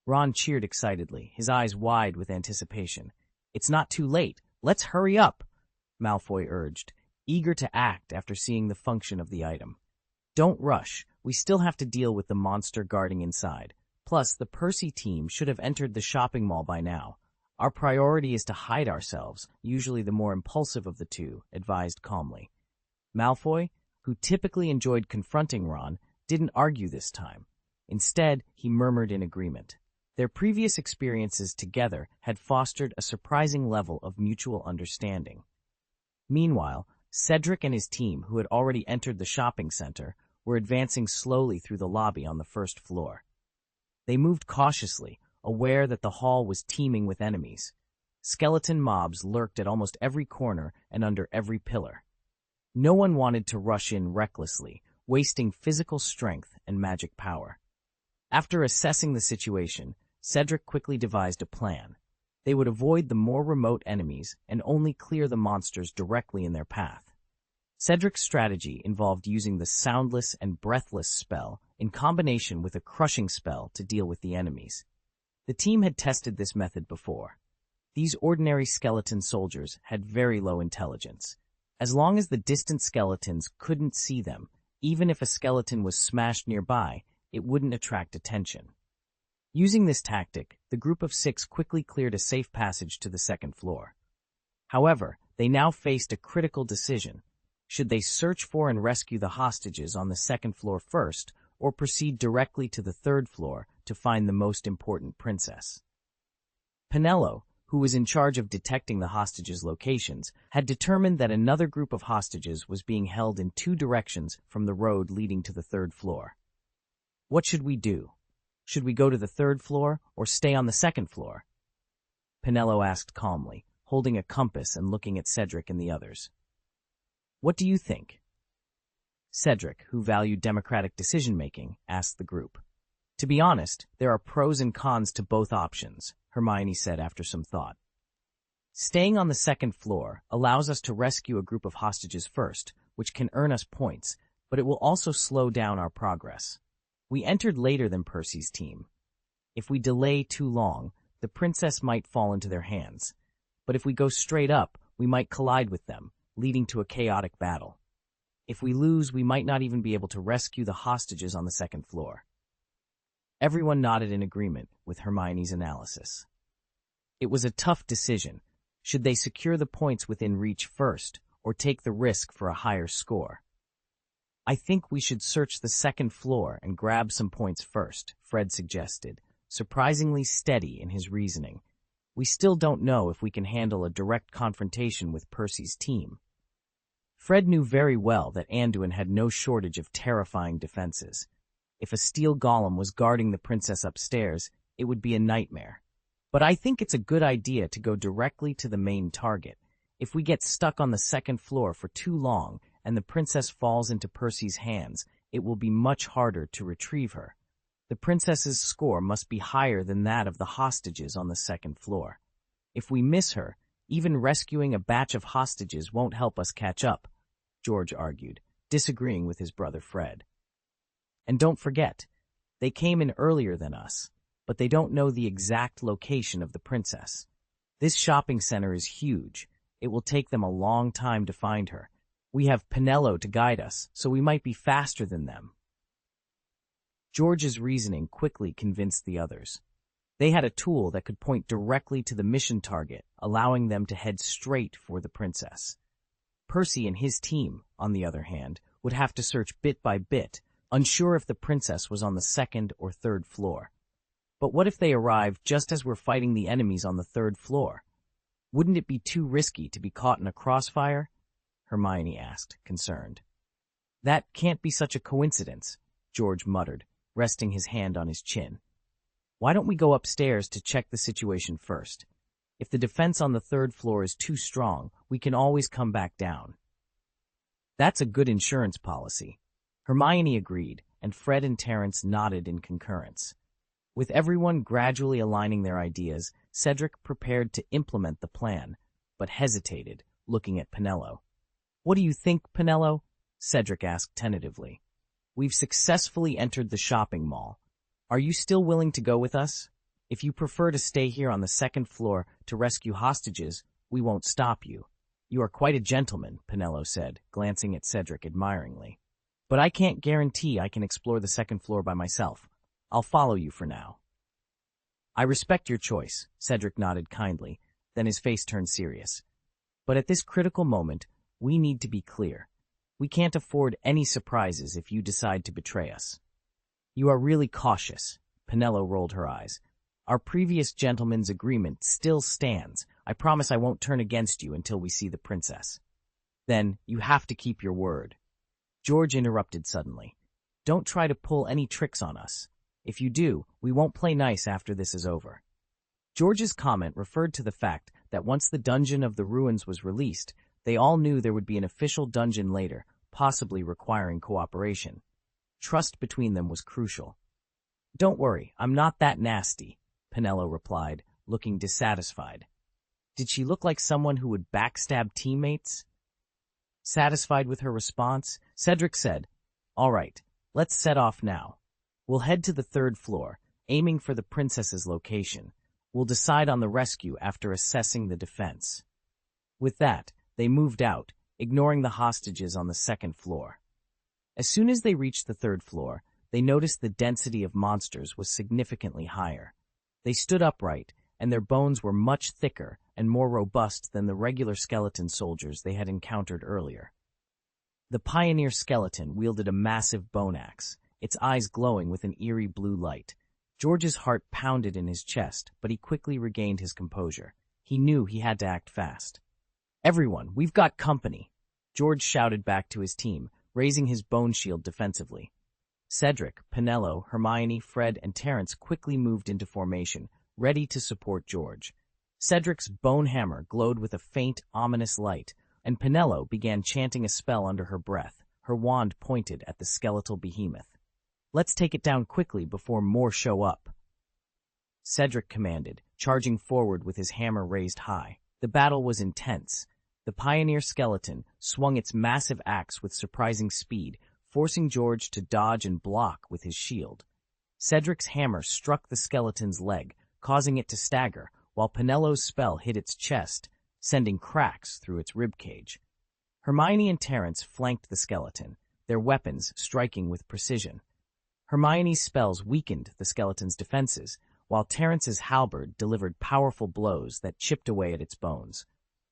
Ron cheered excitedly, his eyes wide with anticipation. It's not too late. Let's hurry up, Malfoy urged, eager to act after seeing the function of the item. Don't rush. We still have to deal with the monster guarding inside. Plus, the Percy team should have entered the shopping mall by now. Our priority is to hide ourselves, usually the more impulsive of the two, advised calmly. Malfoy, who typically enjoyed confronting Ron, didn't argue this time. Instead, he murmured in agreement. Their previous experiences together had fostered a surprising level of mutual understanding. Meanwhile, Cedric and his team, who had already entered the shopping center, were advancing slowly through the lobby on the first floor. They moved cautiously, aware that the hall was teeming with enemies. Skeleton mobs lurked at almost every corner and under every pillar. No one wanted to rush in recklessly, wasting physical strength and magic power. After assessing the situation, Cedric quickly devised a plan. They would avoid the more remote enemies and only clear the monsters directly in their path. Cedric's strategy involved using the Soundless and Breathless spell in combination with a crushing spell to deal with the enemies. The team had tested this method before. These ordinary skeleton soldiers had very low intelligence. As long as the distant skeletons couldn't see them, even if a skeleton was smashed nearby, it wouldn't attract attention. Using this tactic, the group of 6 quickly cleared a safe passage to the second floor. However, they now faced a critical decision. Should they search for and rescue the hostages on the second floor first, or proceed directly to the third floor to find the most important princess? Penelo, who was in charge of detecting the hostages' locations, had determined that another group of hostages was being held in 2 directions from the road leading to the third floor. What should we do? Should we go to the third floor or stay on the second floor? Penelo asked calmly, holding a compass and looking at Cedric and the others. What do you think? Cedric, who valued democratic decision-making, asked the group. To be honest, there are pros and cons to both options, Hermione said after some thought. Staying on the second floor allows us to rescue a group of hostages first, which can earn us points, but it will also slow down our progress. We entered later than Percy's team. If we delay too long, the princess might fall into their hands. But if we go straight up, we might collide with them, leading to a chaotic battle. If we lose, we might not even be able to rescue the hostages on the second floor. Everyone nodded in agreement with Hermione's analysis. It was a tough decision. Should they secure the points within reach first, or take the risk for a higher score? I think we should search the second floor and grab some points first, Fred suggested, surprisingly steady in his reasoning. We still don't know if we can handle a direct confrontation with Percy's team. Fred knew very well that Anduin had no shortage of terrifying defenses. If a steel golem was guarding the princess upstairs, it would be a nightmare. But I think it's a good idea to go directly to the main target. If we get stuck on the second floor for too long and the princess falls into Percy's hands, it will be much harder to retrieve her. The princess's score must be higher than that of the hostages on the second floor. If we miss her, even rescuing a batch of hostages won't help us catch up, George argued, disagreeing with his brother Fred. And don't forget, they came in earlier than us, but they don't know the exact location of the princess. This shopping center is huge. It will take them a long time to find her. We have Penelo to guide us, so we might be faster than them. George's reasoning quickly convinced the others. They had a tool that could point directly to the mission target, allowing them to head straight for the princess. Percy and his team, on the other hand, would have to search bit by bit, unsure if the princess was on the second or third floor. But what if they arrived just as we're fighting the enemies on the third floor? Wouldn't it be too risky to be caught in a crossfire? Hermione asked, concerned. That can't be such a coincidence, George muttered, resting his hand on his chin. Why don't we go upstairs to check the situation first? If the defense on the third floor is too strong, we can always come back down. That's a good insurance policy. Hermione agreed, and Fred and Terence nodded in concurrence. With everyone gradually aligning their ideas, Cedric prepared to implement the plan, but hesitated, looking at Penelo. What do you think, Penelo? Cedric asked tentatively. We've successfully entered the shopping mall. Are you still willing to go with us? If you prefer to stay here on the second floor to rescue hostages, we won't stop you. You are quite a gentleman, Penelo said, glancing at Cedric admiringly. But I can't guarantee I can explore the second floor by myself. I'll follow you for now. I respect your choice, Cedric nodded kindly, then his face turned serious. But at this critical moment, we need to be clear. We can't afford any surprises if you decide to betray us. You are really cautious, Penelo rolled her eyes. Our previous gentleman's agreement still stands. I promise I won't turn against you until we see the princess. Then, you have to keep your word. George interrupted suddenly. Don't try to pull any tricks on us. If you do, we won't play nice after this is over. George's comment referred to the fact that once the Dungeon of the Ruins was released, they all knew there would be an official dungeon later, possibly requiring cooperation. Trust between them was crucial. Don't worry, I'm not that nasty, Penelo replied, looking dissatisfied. Did she look like someone who would backstab teammates? Satisfied with her response, Cedric said, All right, let's set off now. We'll head to the 3rd floor, aiming for the princess's location. We'll decide on the rescue after assessing the defense. With that, they moved out, ignoring the hostages on the 2nd floor. As soon as they reached the 3rd floor, they noticed the density of monsters was significantly higher. They stood upright, and their bones were much thicker and more robust than the regular skeleton soldiers they had encountered earlier. The pioneer skeleton wielded a massive bone axe, its eyes glowing with an eerie blue light. George's heart pounded in his chest, but he quickly regained his composure. He knew he had to act fast. Everyone, we've got company, George shouted back to his team, raising his bone shield defensively. Cedric, Penelo, Hermione, Fred, and Terence quickly moved into formation, ready to support George. Cedric's bone hammer glowed with a faint, ominous light, and Penelo began chanting a spell under her breath, her wand pointed at the skeletal behemoth. Let's take it down quickly before more show up, Cedric commanded, charging forward with his hammer raised high. The battle was intense. The pioneer skeleton swung its massive axe with surprising speed, forcing George to dodge and block with his shield. Cedric's hammer struck the skeleton's leg, causing it to stagger, while Penelo's spell hit its chest, sending cracks through its ribcage. Hermione and Terence flanked the skeleton, their weapons striking with precision. Hermione's spells weakened the skeleton's defenses, while Terence's halberd delivered powerful blows that chipped away at its bones.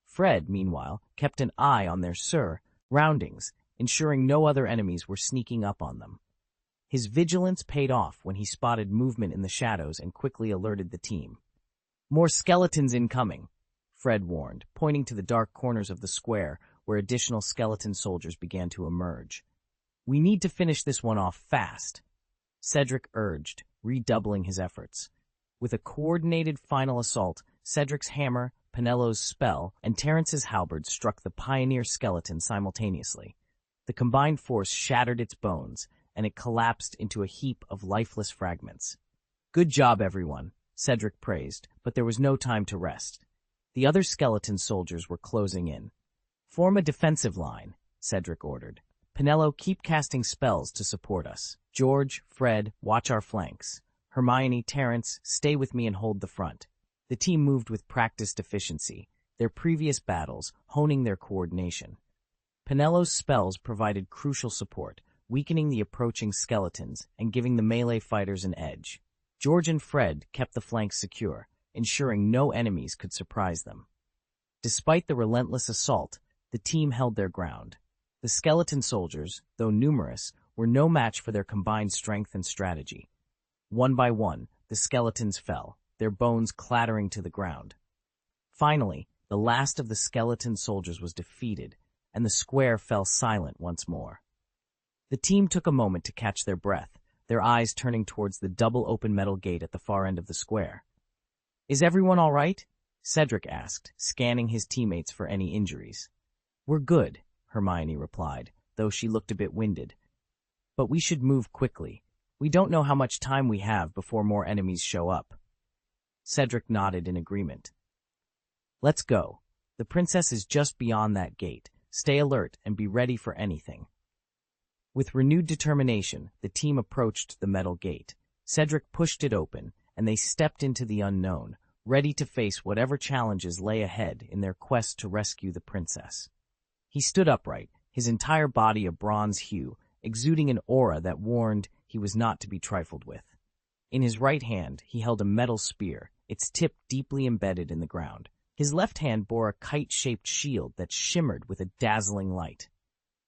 Fred, meanwhile, kept an eye on their surroundings, ensuring no other enemies were sneaking up on them. His vigilance paid off when he spotted movement in the shadows and quickly alerted the team. More skeletons incoming, Fred warned, pointing to the dark corners of the square where additional skeleton soldiers began to emerge. We need to finish this one off fast, Cedric urged, redoubling his efforts. With a coordinated final assault, Cedric's hammer, Penelo's spell, and Terence's halberd struck the pioneer skeleton simultaneously. The combined force shattered its bones, and it collapsed into a heap of lifeless fragments. Good job, everyone, Cedric praised, but there was no time to rest. The other skeleton soldiers were closing in. Form a defensive line, Cedric ordered. Penelo, keep casting spells to support us. George, Fred, watch our flanks. Hermione, Terence, stay with me and hold the front. The team moved with practiced efficiency, their previous battles honing their coordination. Penelo's spells provided crucial support, weakening the approaching skeletons and giving the melee fighters an edge. George and Fred kept the flanks secure, ensuring no enemies could surprise them. Despite the relentless assault, the team held their ground. The skeleton soldiers, though numerous, were no match for their combined strength and strategy. One by one, the skeletons fell, their bones clattering to the ground. Finally, the last of the skeleton soldiers was defeated, and the square fell silent once more. The team took a moment to catch their breath, their eyes turning towards the double-open metal gate at the far end of the square. Is everyone all right? Cedric asked, scanning his teammates for any injuries. We're good, Hermione replied, though she looked a bit winded. But we should move quickly. We don't know how much time we have before more enemies show up. Cedric nodded in agreement. Let's go. The princess is just beyond that gate. Stay alert and be ready for anything. With renewed determination, the team approached the metal gate. Cedric pushed it open, and they stepped into the unknown, ready to face whatever challenges lay ahead in their quest to rescue the princess. He stood upright, his entire body a bronze hue, exuding an aura that warned he was not to be trifled with. In his right hand, he held a metal spear, its tip deeply embedded in the ground. His left hand bore a kite-shaped shield that shimmered with a dazzling light.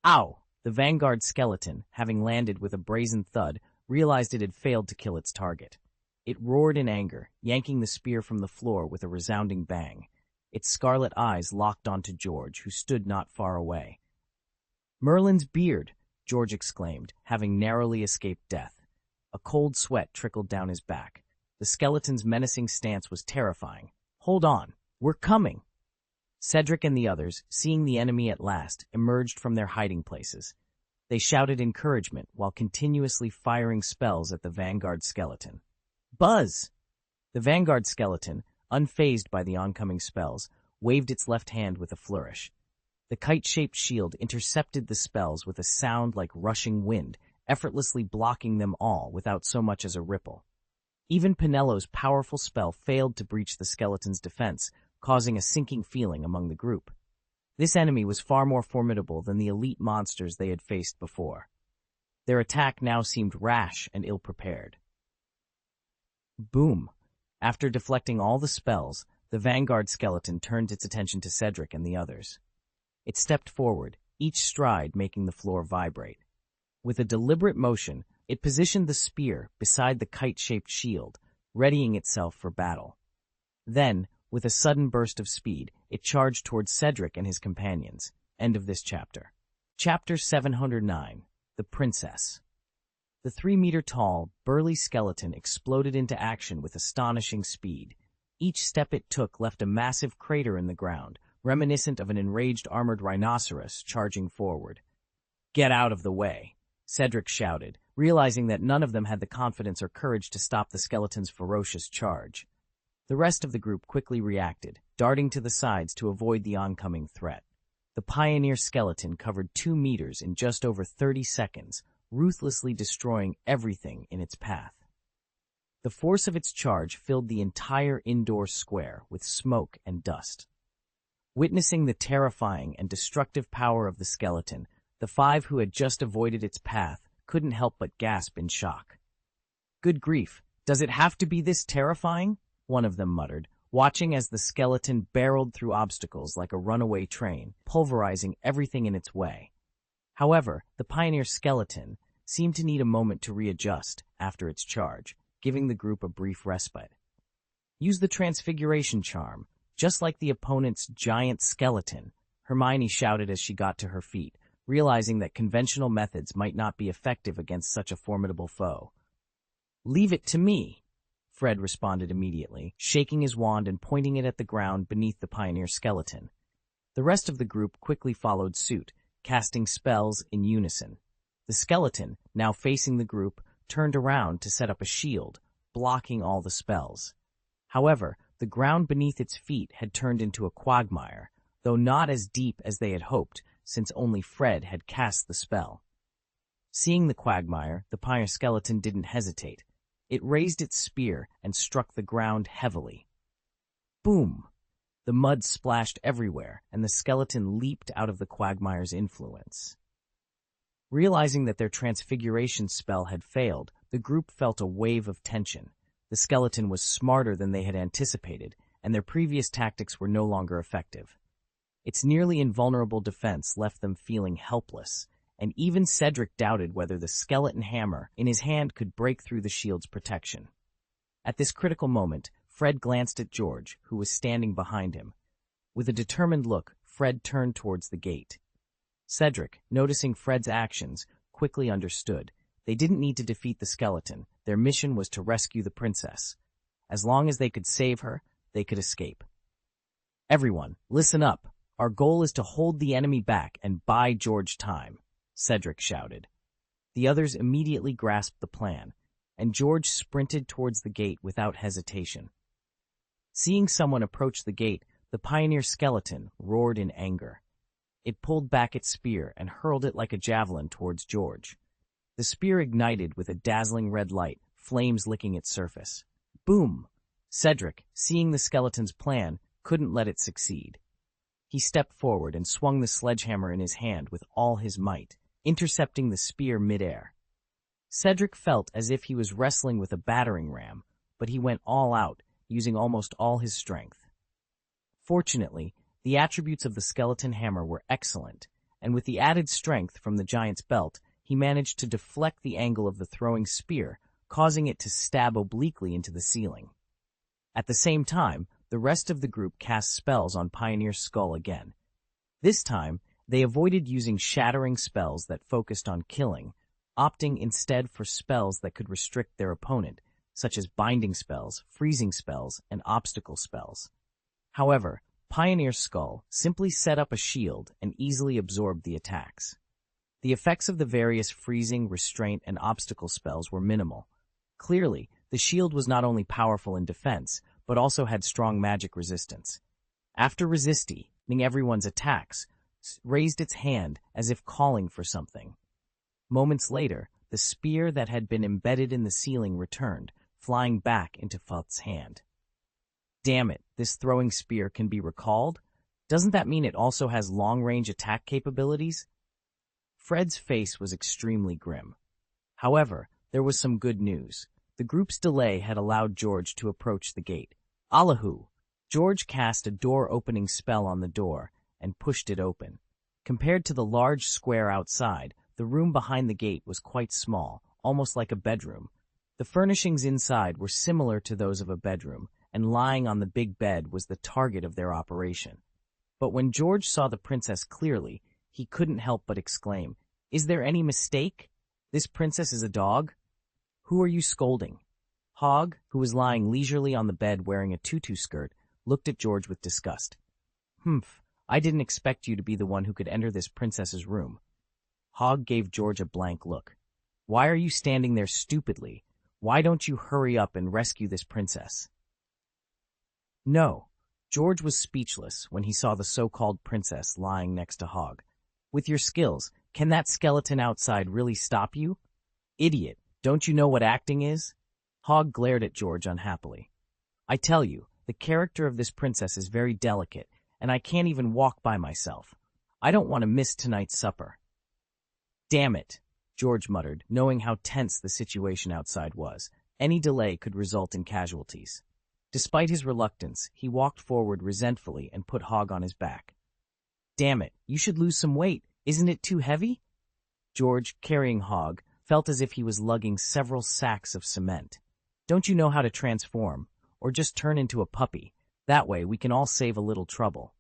Ow! The vanguard skeleton, having landed with a brazen thud, realized it had failed to kill its target. It roared in anger, yanking the spear from the floor with a resounding bang. Its scarlet eyes locked onto George, who stood not far away. "Merlin's beard!" George exclaimed, having narrowly escaped death. A cold sweat trickled down his back. The skeleton's menacing stance was terrifying. "Hold on! We're coming!" Cedric and the others, seeing the enemy at last, emerged from their hiding places. They shouted encouragement while continuously firing spells at the vanguard skeleton. "Buzz!" The vanguard skeleton, unfazed by the oncoming spells, waved its left hand with a flourish. The kite-shaped shield intercepted the spells with a sound like rushing wind, effortlessly blocking them all without so much as a ripple. Even Penello's powerful spell failed to breach the skeleton's defense, causing a sinking feeling among the group. This enemy was far more formidable than the elite monsters they had faced before. Their attack now seemed rash and ill-prepared. Boom! After deflecting all the spells, the vanguard skeleton turned its attention to Cedric and the others. It stepped forward, each stride making the floor vibrate. With a deliberate motion, it positioned the spear beside the kite-shaped shield, readying itself for battle. Then, with a sudden burst of speed, it charged towards Cedric and his companions. End of this chapter. Chapter 709. The Princess. The 3-meter-tall, burly skeleton exploded into action with astonishing speed. Each step it took left a massive crater in the ground, reminiscent of an enraged armored rhinoceros charging forward. "Get out of the way," Cedric shouted, realizing that none of them had the confidence or courage to stop the skeleton's ferocious charge. The rest of the group quickly reacted, darting to the sides to avoid the oncoming threat. The pioneer skeleton covered 2 meters in just over 30 seconds, ruthlessly destroying everything in its path. The force of its charge filled the entire indoor square with smoke and dust. Witnessing the terrifying and destructive power of the skeleton, the 5 who had just avoided its path couldn't help but gasp in shock. "Good grief, does it have to be this terrifying?" one of them muttered, watching as the skeleton barreled through obstacles like a runaway train, pulverizing everything in its way. However, the pioneer skeleton seemed to need a moment to readjust after its charge, giving the group a brief respite. "Use the transfiguration charm, just like the opponent's giant skeleton," Hermione shouted as she got to her feet, realizing that conventional methods might not be effective against such a formidable foe. "Leave it to me," Fred responded immediately, shaking his wand and pointing it at the ground beneath the pioneer skeleton. The rest of the group quickly followed suit, casting spells in unison. The skeleton, now facing the group, turned around to set up a shield, blocking all the spells. However, the ground beneath its feet had turned into a quagmire, though not as deep as they had hoped, since only Fred had cast the spell. Seeing the quagmire, the pioneer skeleton didn't hesitate. It raised its spear and struck the ground heavily. Boom! The mud splashed everywhere, and the skeleton leaped out of the quagmire's influence. Realizing that their transfiguration spell had failed, the group felt a wave of tension. The skeleton was smarter than they had anticipated, and their previous tactics were no longer effective. Its nearly invulnerable defense left them feeling helpless, and even Cedric doubted whether the skeleton hammer in his hand could break through the shield's protection. At this critical moment, Fred glanced at George, who was standing behind him. With a determined look, Fred turned towards the gate. Cedric, noticing Fred's actions, quickly understood. They didn't need to defeat the skeleton. Their mission was to rescue the princess. As long as they could save her, they could escape. "Everyone, listen up. Our goal is to hold the enemy back and buy George time," Cedric shouted. The others immediately grasped the plan, and George sprinted towards the gate without hesitation. Seeing someone approach the gate, the pioneer skeleton roared in anger. It pulled back its spear and hurled it like a javelin towards George. The spear ignited with a dazzling red light, flames licking its surface. Boom! Cedric, seeing the skeleton's plan, couldn't let it succeed. He stepped forward and swung the sledgehammer in his hand with all his might, intercepting the spear midair. Cedric felt as if he was wrestling with a battering ram, but he went all out, using almost all his strength. Fortunately, the attributes of the skeleton hammer were excellent, and with the added strength from the giant's belt, he managed to deflect the angle of the throwing spear, causing it to stab obliquely into the ceiling. At the same time, the rest of the group cast spells on Pioneer's skull again. This time, they avoided using shattering spells that focused on killing, opting instead for spells that could restrict their opponent, such as binding spells, freezing spells, and obstacle spells. However, Pioneer's skull simply set up a shield and easily absorbed the attacks. The effects of the various freezing, restraint, and obstacle spells were minimal. Clearly, the shield was not only powerful in defense, but also had strong magic resistance. After resisting everyone's attacks, raised its hand as if calling for something. Moments later, the spear that had been embedded in the ceiling returned, flying back into Futh's hand. Damn it, this throwing spear can be recalled? Doesn't that mean it also has long-range attack capabilities? Fred's face was extremely grim. However, there was some good news. The group's delay had allowed George to approach the gate. Allahu! George cast a door-opening spell on the door and pushed it open. Compared to the large square outside, the room behind the gate was quite small, almost like a bedroom. The furnishings inside were similar to those of a bedroom, and lying on the big bed was the target of their operation. But when George saw the princess clearly, he couldn't help but exclaim, "Is there any mistake? This princess is a dog? Who are you scolding?" Hog, who was lying leisurely on the bed wearing a tutu skirt, looked at George with disgust. "Humph, I didn't expect you to be the one who could enter this princess's room." Hog gave George a blank look. "Why are you standing there stupidly? Why don't you hurry up and rescue this princess?" No. George was speechless when he saw the so-called princess lying next to Hog. "With your skills, can that skeleton outside really stop you? Idiot, don't you know what acting is?" Hog glared at George unhappily. "I tell you, the character of this princess is very delicate, and I can't even walk by myself. I don't want to miss tonight's supper." "Damn it," George muttered, knowing how tense the situation outside was. Any delay could result in casualties. Despite his reluctance, he walked forward resentfully and put Hog on his back. "Damn it, you should lose some weight. Isn't it too heavy?" George, carrying Hog, felt as if he was lugging several sacks of cement. "Don't you know how to transform? Or just turn into a puppy. That way we can all save a little trouble."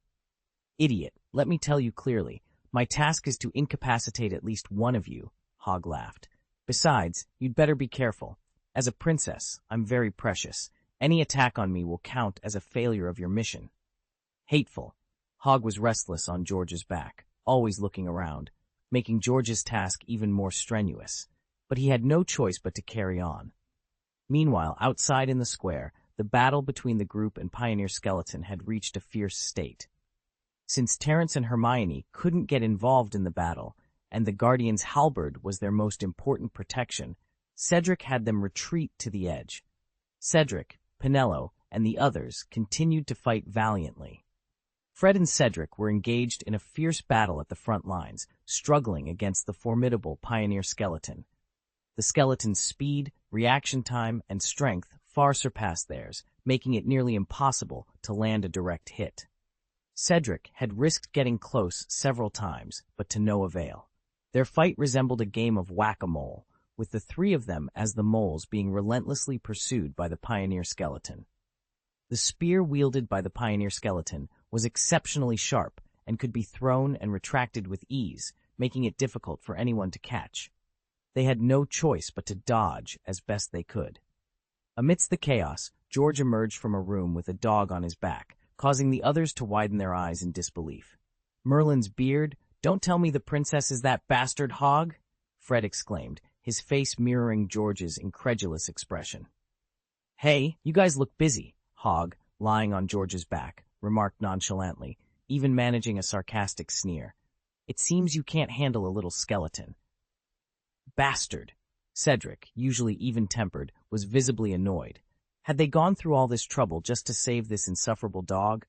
"Idiot, let me tell you clearly. My task is to incapacitate at least one of you," Hog laughed. "Besides, you'd better be careful. As a princess, I'm very precious. Any attack on me will count as a failure of your mission." Hateful. Hog was restless on George's back, always looking around, making George's task even more strenuous. But he had no choice but to carry on. Meanwhile, outside in the square, the battle between the group and Pioneer Skeleton had reached a fierce state. Since Terence and Hermione couldn't get involved in the battle, and the Guardian's halberd was their most important protection, Cedric had them retreat to the edge. Cedric, Pinello, and the others continued to fight valiantly. Fred and Cedric were engaged in a fierce battle at the front lines, struggling against the formidable Pioneer Skeleton. The skeleton's speed, reaction time, and strength far surpassed theirs, making it nearly impossible to land a direct hit. Cedric had risked getting close several times, but to no avail. Their fight resembled a game of whack-a-mole, with the three of them as the moles being relentlessly pursued by the Pioneer Skeleton. The spear wielded by the Pioneer Skeleton was exceptionally sharp and could be thrown and retracted with ease, making it difficult for anyone to catch. They had no choice but to dodge as best they could. Amidst the chaos, George emerged from a room with a dog on his back, causing the others to widen their eyes in disbelief. "Merlin's beard? Don't tell me the princess is that bastard Hog?" Fred exclaimed, his face mirroring George's incredulous expression. "Hey, you guys look busy," Hog, lying on George's back, remarked nonchalantly, even managing a sarcastic sneer. "It seems you can't handle a little skeleton." "Bastard!" Cedric, usually even-tempered, was visibly annoyed. Had they gone through all this trouble just to save this insufferable dog?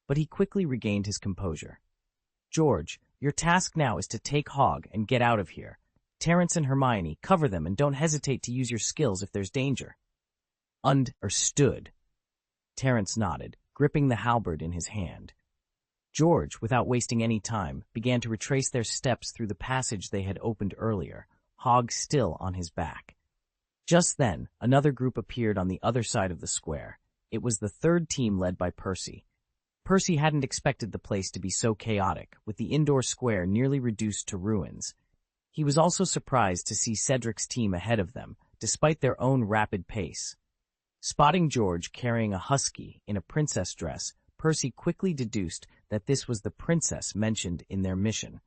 But he quickly regained his composure. "George, your task now is to take Hog and get out of here. Terence and Hermione, cover them and don't hesitate to use your skills if there's danger. Understood. Terence nodded, gripping the halberd in his hand. George, without wasting any time, began to retrace their steps through the passage they had opened earlier, Hog still on his back. Just then, another group appeared on the other side of the square. It was the third team led by Percy. Percy hadn't expected the place to be so chaotic, with the indoor square nearly reduced to ruins. He was also surprised to see Cedric's team ahead of them, despite their own rapid pace. Spotting George carrying a husky in a princess dress, Percy quickly deduced that this was the princess mentioned in their mission.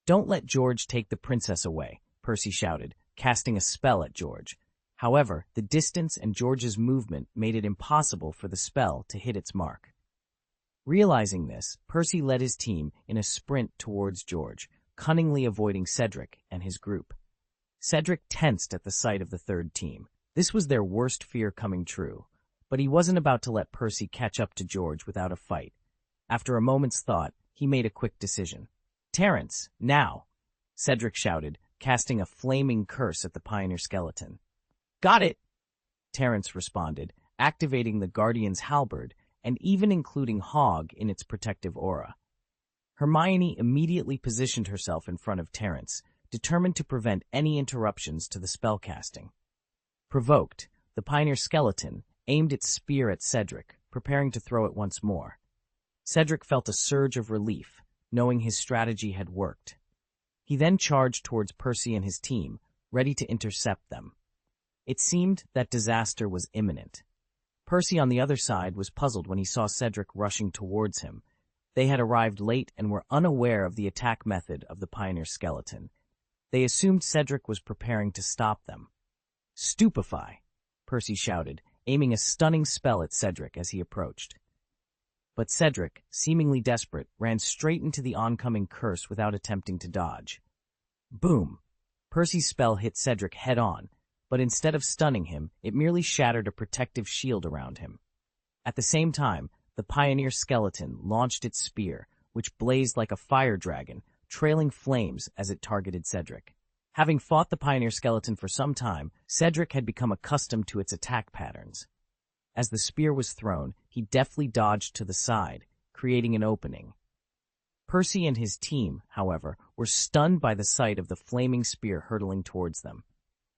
"Don't let George take the princess away," Percy shouted, casting a spell at George. However, the distance and George's movement made it impossible for the spell to hit its mark. Realizing this, Percy led his team in a sprint towards George, cunningly avoiding Cedric and his group. Cedric tensed at the sight of the third team. This was their worst fear coming true, but he wasn't about to let Percy catch up to George without a fight. After a moment's thought, he made a quick decision. "Terence, now!" Cedric shouted, casting a flaming curse at the pioneer skeleton. "Got it!" Terence responded, activating the Guardian's halberd and even including Hog in its protective aura. Hermione immediately positioned herself in front of Terence, determined to prevent any interruptions to the spellcasting. Provoked, the pioneer skeleton aimed its spear at Cedric, preparing to throw it once more. Cedric felt a surge of relief, knowing his strategy had worked. He then charged towards Percy and his team, ready to intercept them. It seemed that disaster was imminent. Percy on the other side was puzzled when he saw Cedric rushing towards him. They had arrived late and were unaware of the attack method of the pioneer skeleton. They assumed Cedric was preparing to stop them. "Stupefy!" Percy shouted, aiming a stunning spell at Cedric as he approached. But Cedric, seemingly desperate, ran straight into the oncoming curse without attempting to dodge. Boom! Percy's spell hit Cedric head-on, but instead of stunning him, it merely shattered a protective shield around him. At the same time, the pioneer skeleton launched its spear, which blazed like a fire dragon, trailing flames as it targeted Cedric. Having fought the pioneer skeleton for some time, Cedric had become accustomed to its attack patterns. As the spear was thrown, he deftly dodged to the side, creating an opening. Percy and his team, however, were stunned by the sight of the flaming spear hurtling towards them.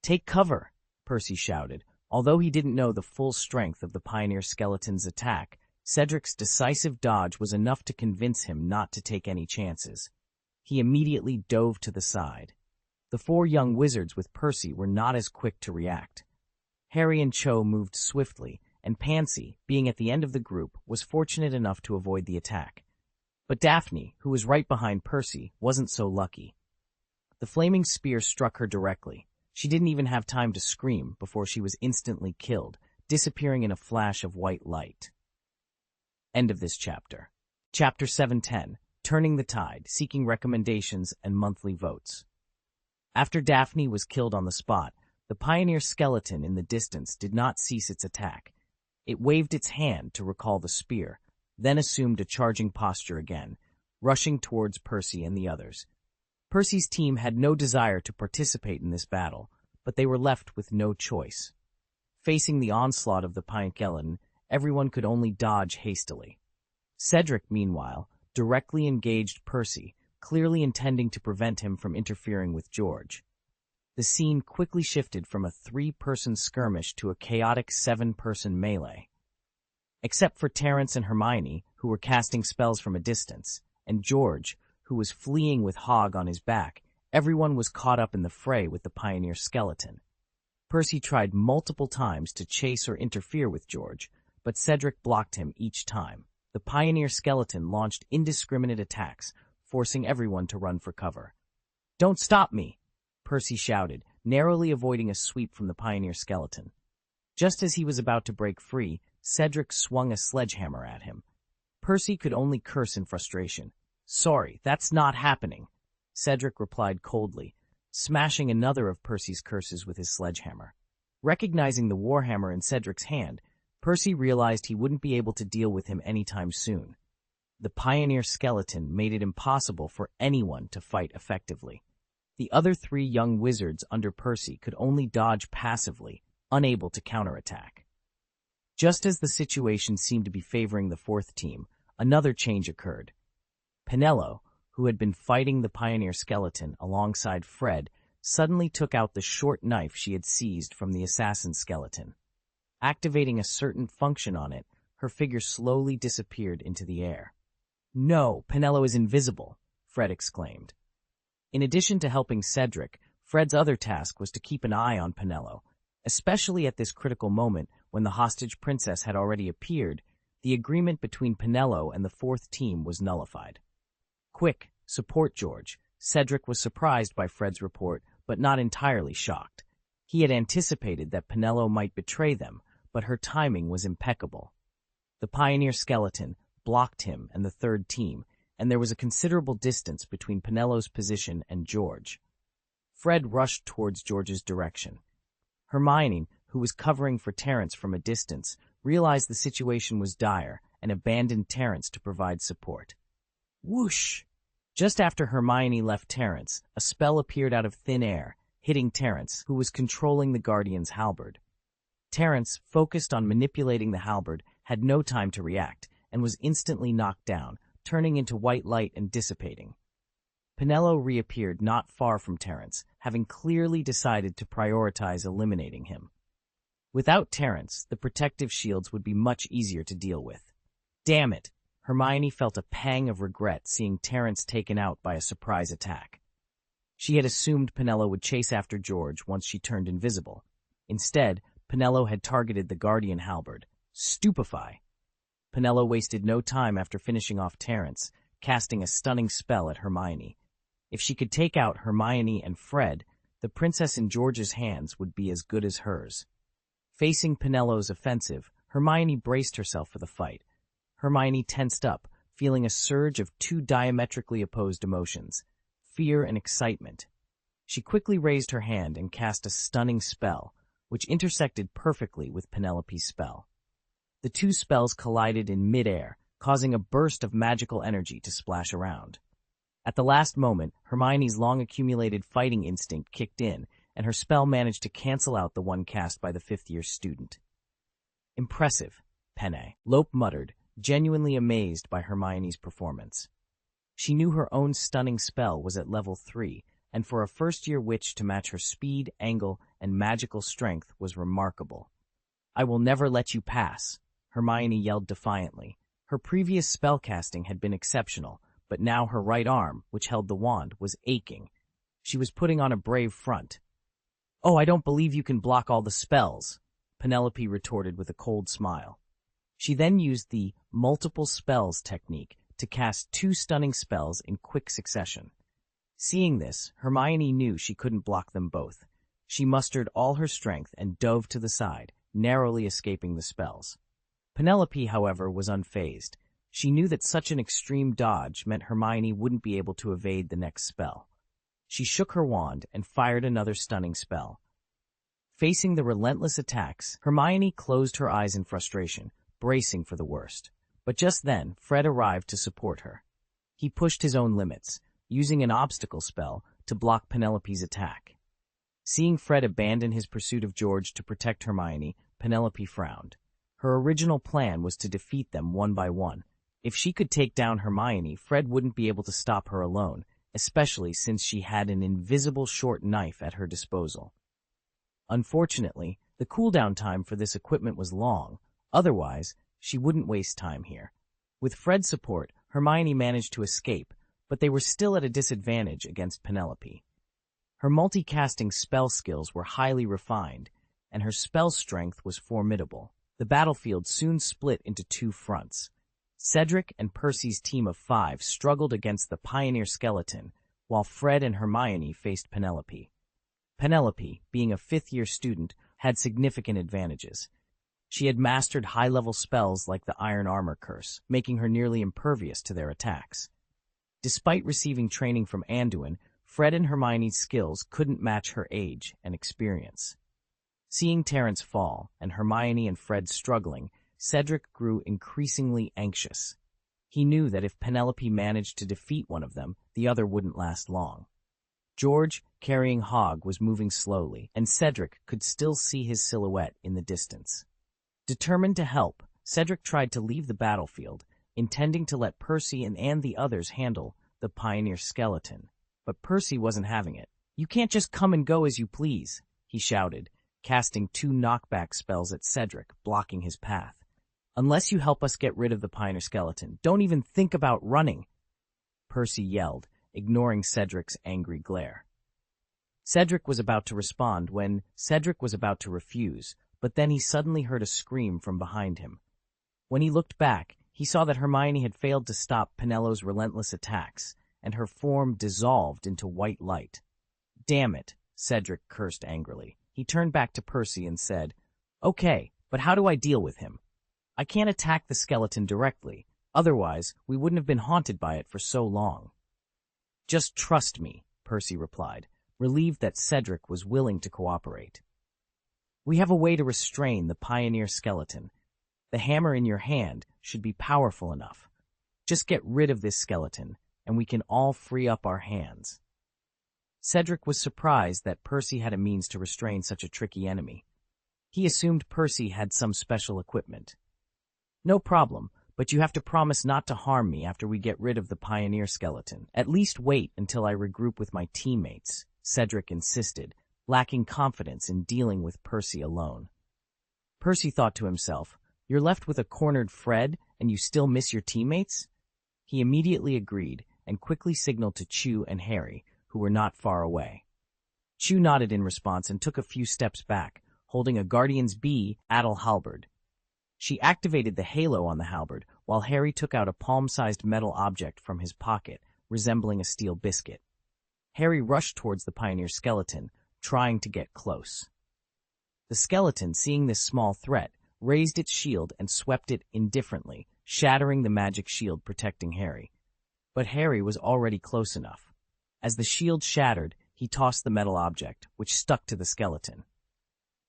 "Take cover!" Percy shouted. Although he didn't know the full strength of the pioneer skeleton's attack, Cedric's decisive dodge was enough to convince him not to take any chances. He immediately dove to the side. The four young wizards with Percy were not as quick to react. Harry and Cho moved swiftly, and Pansy, being at the end of the group, was fortunate enough to avoid the attack. But Daphne, who was right behind Percy, wasn't so lucky. The flaming spear struck her directly. She didn't even have time to scream before she was instantly killed, disappearing in a flash of white light. End of this chapter. Chapter 710, Turning the Tide, Seeking Recommendations and Monthly Votes. After Daphne was killed on the spot, the pioneer skeleton in the distance did not cease its attack. It waved its hand to recall the spear, then assumed a charging posture again, rushing towards Percy and the others. Percy's team had no desire to participate in this battle, but they were left with no choice. Facing the onslaught of the pioneer skeleton, everyone could only dodge hastily. Cedric, meanwhile, directly engaged Percy, clearly intending to prevent him from interfering with George. The scene quickly shifted from a 3-person skirmish to a chaotic 7-person melee. Except for Terence and Hermione, who were casting spells from a distance, and George, who was fleeing with Hog on his back, everyone was caught up in the fray with the pioneer skeleton. Percy tried multiple times to chase or interfere with George, but Cedric blocked him each time. The pioneer skeleton launched indiscriminate attacks, forcing everyone to run for cover. "Don't stop me!" Percy shouted, narrowly avoiding a sweep from the pioneer skeleton. Just as he was about to break free, Cedric swung a sledgehammer at him. Percy could only curse in frustration. "Sorry, that's not happening," Cedric replied coldly, smashing another of Percy's curses with his sledgehammer. Recognizing the warhammer in Cedric's hand, Percy realized he wouldn't be able to deal with him anytime soon. The pioneer skeleton made it impossible for anyone to fight effectively. The other three young wizards under Percy could only dodge passively, unable to counterattack. Just as the situation seemed to be favoring the fourth team, another change occurred. Penelo, who had been fighting the pioneer skeleton alongside Fred, suddenly took out the short knife she had seized from the assassin skeleton. Activating a certain function on it, her figure slowly disappeared into the air. "No, Penelo is invisible," Fred exclaimed. In addition to helping Cedric, Fred's other task was to keep an eye on Penelo, especially at this critical moment when the hostage princess had already appeared. The agreement between Penelo and the fourth team was nullified. "Quick, support George." Cedric was surprised by Fred's report, but not entirely shocked. He had anticipated that Penelo might betray them, but her timing was impeccable. The pioneer skeleton blocked him and the third team, and there was a considerable distance between Penelo's position and George. Fred rushed towards George's direction. Hermione, who was covering for Terence from a distance, realized the situation was dire and abandoned Terence to provide support. Whoosh! Just after Hermione left Terence, a spell appeared out of thin air, hitting Terence, who was controlling the Guardian's halberd. Terence, focused on manipulating the halberd, had no time to react, and was instantly knocked down, turning into white light and dissipating. Penelo reappeared not far from Terence, having clearly decided to prioritize eliminating him. Without Terence, the protective shields would be much easier to deal with. Damn it! Hermione felt a pang of regret seeing Terence taken out by a surprise attack. She had assumed Penelo would chase after George once she turned invisible. Instead, Penelo had targeted the Guardian halberd. Stupefy! Penelo wasted no time after finishing off Terence, casting a stunning spell at Hermione. If she could take out Hermione and Fred, the princess in George's hands would be as good as hers. Facing Penelo's offensive, Hermione braced herself for the fight. Hermione tensed up, feeling a surge of two diametrically opposed emotions, fear and excitement. She quickly raised her hand and cast a stunning spell, which intersected perfectly with Penelope's spell. The two spells collided in mid-air, causing a burst of magical energy to splash around. At the last moment, Hermione's long-accumulated fighting instinct kicked in, and her spell managed to cancel out the one cast by the fifth-year student. Impressive, Penne, Lope muttered, genuinely amazed by Hermione's performance. She knew her own stunning spell was at level 3, and for a first-year witch to match her speed, angle, and magical strength was remarkable. "I will never let you pass," Hermione yelled defiantly. Her previous spellcasting had been exceptional, but now her right arm, which held the wand, was aching. She was putting on a brave front. "Oh, I don't believe you can block all the spells," Penelope retorted with a cold smile. She then used the multiple spells technique to cast two stunning spells in quick succession. Seeing this, Hermione knew she couldn't block them both. She mustered all her strength and dove to the side, narrowly escaping the spells. Penelope, however, was unfazed. She knew that such an extreme dodge meant Hermione wouldn't be able to evade the next spell. She shook her wand and fired another stunning spell. Facing the relentless attacks, Hermione closed her eyes in frustration, bracing for the worst. But just then, Fred arrived to support her. He pushed his own limits, using an obstacle spell to block Penelope's attack. Seeing Fred abandon his pursuit of George to protect Hermione, Penelope frowned. Her original plan was to defeat them one by one. If she could take down Hermione, Fred wouldn't be able to stop her alone, especially since she had an invisible short knife at her disposal. Unfortunately, the cooldown time for this equipment was long. Otherwise, she wouldn't waste time here. With Fred's support, Hermione managed to escape, but they were still at a disadvantage against Penelope. Her multicasting spell skills were highly refined, and her spell strength was formidable. The battlefield soon split into two fronts. Cedric and Percy's team of 5 struggled against the pioneer skeleton, while Fred and Hermione faced Penelope. Penelope, being a fifth-year student, had significant advantages. She had mastered high-level spells like the Iron Armor Curse, making her nearly impervious to their attacks. Despite receiving training from Anduin, Fred and Hermione's skills couldn't match her age and experience. Seeing Terence fall and Hermione and Fred struggling, Cedric grew increasingly anxious. He knew that if Penelope managed to defeat one of them, the other wouldn't last long. George, carrying Hog, was moving slowly, and Cedric could still see his silhouette in the distance. Determined to help, Cedric tried to leave the battlefield, intending to let Percy and the others handle the pioneer skeleton. But Percy wasn't having it. "You can't just come and go as you please," he shouted, casting 2 knockback spells at Cedric, blocking his path. "Unless you help us get rid of the pioneer skeleton, don't even think about running," Percy yelled, ignoring Cedric's angry glare. Cedric was about to respond when Cedric was about to refuse, but then he suddenly heard a scream from behind him. When he looked back, he saw that Hermione had failed to stop Penello's relentless attacks, and her form dissolved into white light. "Damn it," Cedric cursed angrily. He turned back to Percy and said, "Okay, but how do I deal with him? I can't attack the skeleton directly, otherwise we wouldn't have been haunted by it for so long." "Just trust me," Percy replied, relieved that Cedric was willing to cooperate. "We have a way to restrain the pioneer skeleton. The hammer in your hand should be powerful enough. Just get rid of this skeleton, and we can all free up our hands." Cedric was surprised that Percy had a means to restrain such a tricky enemy. He assumed Percy had some special equipment. "No problem, but you have to promise not to harm me after we get rid of the pioneer skeleton. At least wait until I regroup with my teammates," Cedric insisted, lacking confidence in dealing with Percy alone. Percy thought to himself, "You're left with a cornered Fred, and you still miss your teammates?" He immediately agreed and quickly signaled to Chew and Harry, who were not far away. Chew nodded in response and took a few steps back, holding a Guardian's Bee Adel halberd. She activated the halo on the halberd, while Harry took out a palm-sized metal object from his pocket, resembling a steel biscuit. Harry rushed towards the pioneer skeleton, trying to get close. The skeleton, seeing this small threat, raised its shield and swept it indifferently, shattering the magic shield protecting Harry. But Harry was already close enough. As the shield shattered, he tossed the metal object, which stuck to the skeleton.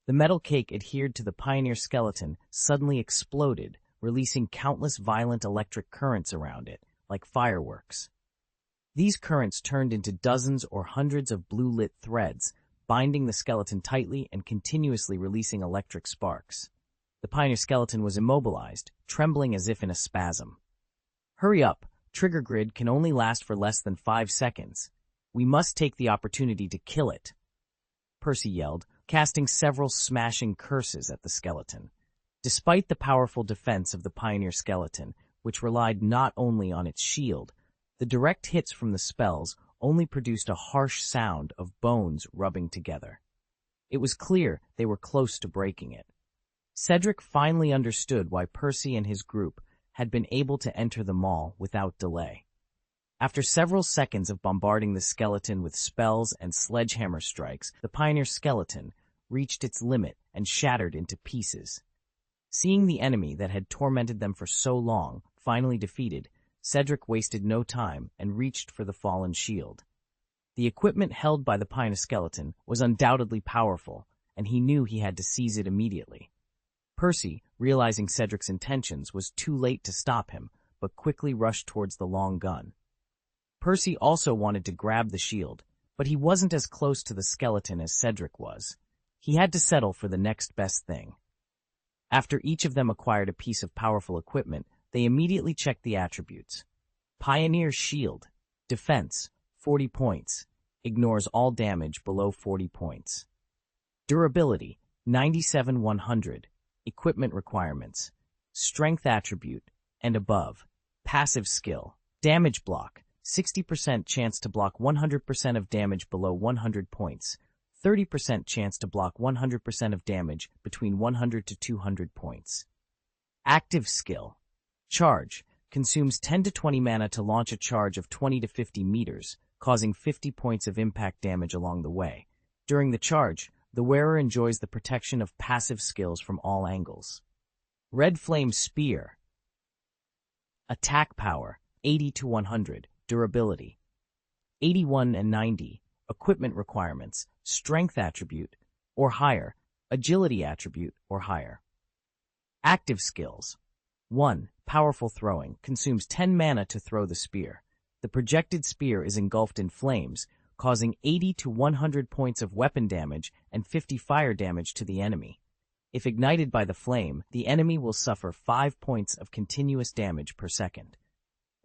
The metal cake adhered to the pioneer skeleton suddenly exploded, releasing countless violent electric currents around it, like fireworks. These currents turned into dozens or hundreds of blue-lit threads, binding the skeleton tightly and continuously releasing electric sparks. The pioneer skeleton was immobilized, trembling as if in a spasm. "Hurry up! Trigger grid can only last for less than 5 seconds. We must take the opportunity to kill it," Percy yelled, casting several smashing curses at the skeleton. Despite the powerful defense of the pioneer skeleton, which relied not only on its shield, the direct hits from the spells only produced a harsh sound of bones rubbing together. It was clear they were close to breaking it. Cedric finally understood why Percy and his group had been able to enter the mall without delay. After several seconds of bombarding the skeleton with spells and sledgehammer strikes, the pioneer skeleton reached its limit and shattered into pieces. Seeing the enemy that had tormented them for so long finally defeated, Cedric wasted no time and reached for the fallen shield. The equipment held by the pioneer skeleton was undoubtedly powerful, and he knew he had to seize it immediately. Percy, realizing Cedric's intentions, was too late to stop him, but quickly rushed towards the long gun. Percy also wanted to grab the shield, but he wasn't as close to the skeleton as Cedric was. He had to settle for the next best thing. After each of them acquired a piece of powerful equipment, they immediately checked the attributes. Pioneer Shield. Defense, 40 points. Ignores all damage below 40 points. Durability, 97-100. Equipment requirements. Strength attribute, and above. Passive skill. Damage block, 60% chance to block 100% of damage below 100 points. 30% chance to block 100% of damage between 100 to 200 points. Active skill. Charge. Consumes 10 to 20 mana to launch a charge of 20 to 50 meters, causing 50 points of impact damage along the way. During the charge, the wearer enjoys the protection of passive skills from all angles. Red Flame Spear. Attack power, 80 to 100. Durability, 81 and 90. Equipment requirements, strength attribute, or higher, agility attribute, or higher. Active skills. 1. Powerful throwing, consumes 10 mana to throw the spear. The projected spear is engulfed in flames, causing 80 to 100 points of weapon damage and 50 fire damage to the enemy. If ignited by the flame, the enemy will suffer 5 points of continuous damage per second.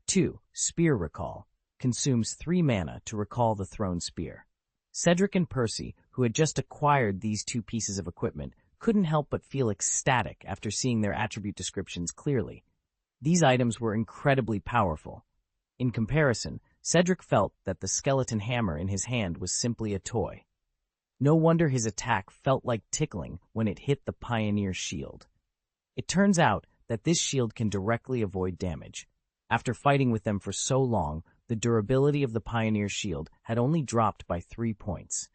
2. Spear Recall. Consumes 3 mana to recall the thrown spear. Cedric and Percy, who had just acquired these 2 pieces of equipment, couldn't help but feel ecstatic after seeing their attribute descriptions clearly. These items were incredibly powerful. In comparison, Cedric felt that the skeleton hammer in his hand was simply a toy. No wonder his attack felt like tickling when it hit the Pioneer's shield. It turns out that this shield can directly avoid damage. After fighting with them for so long, the durability of the Pioneer's shield had only dropped by 3 points.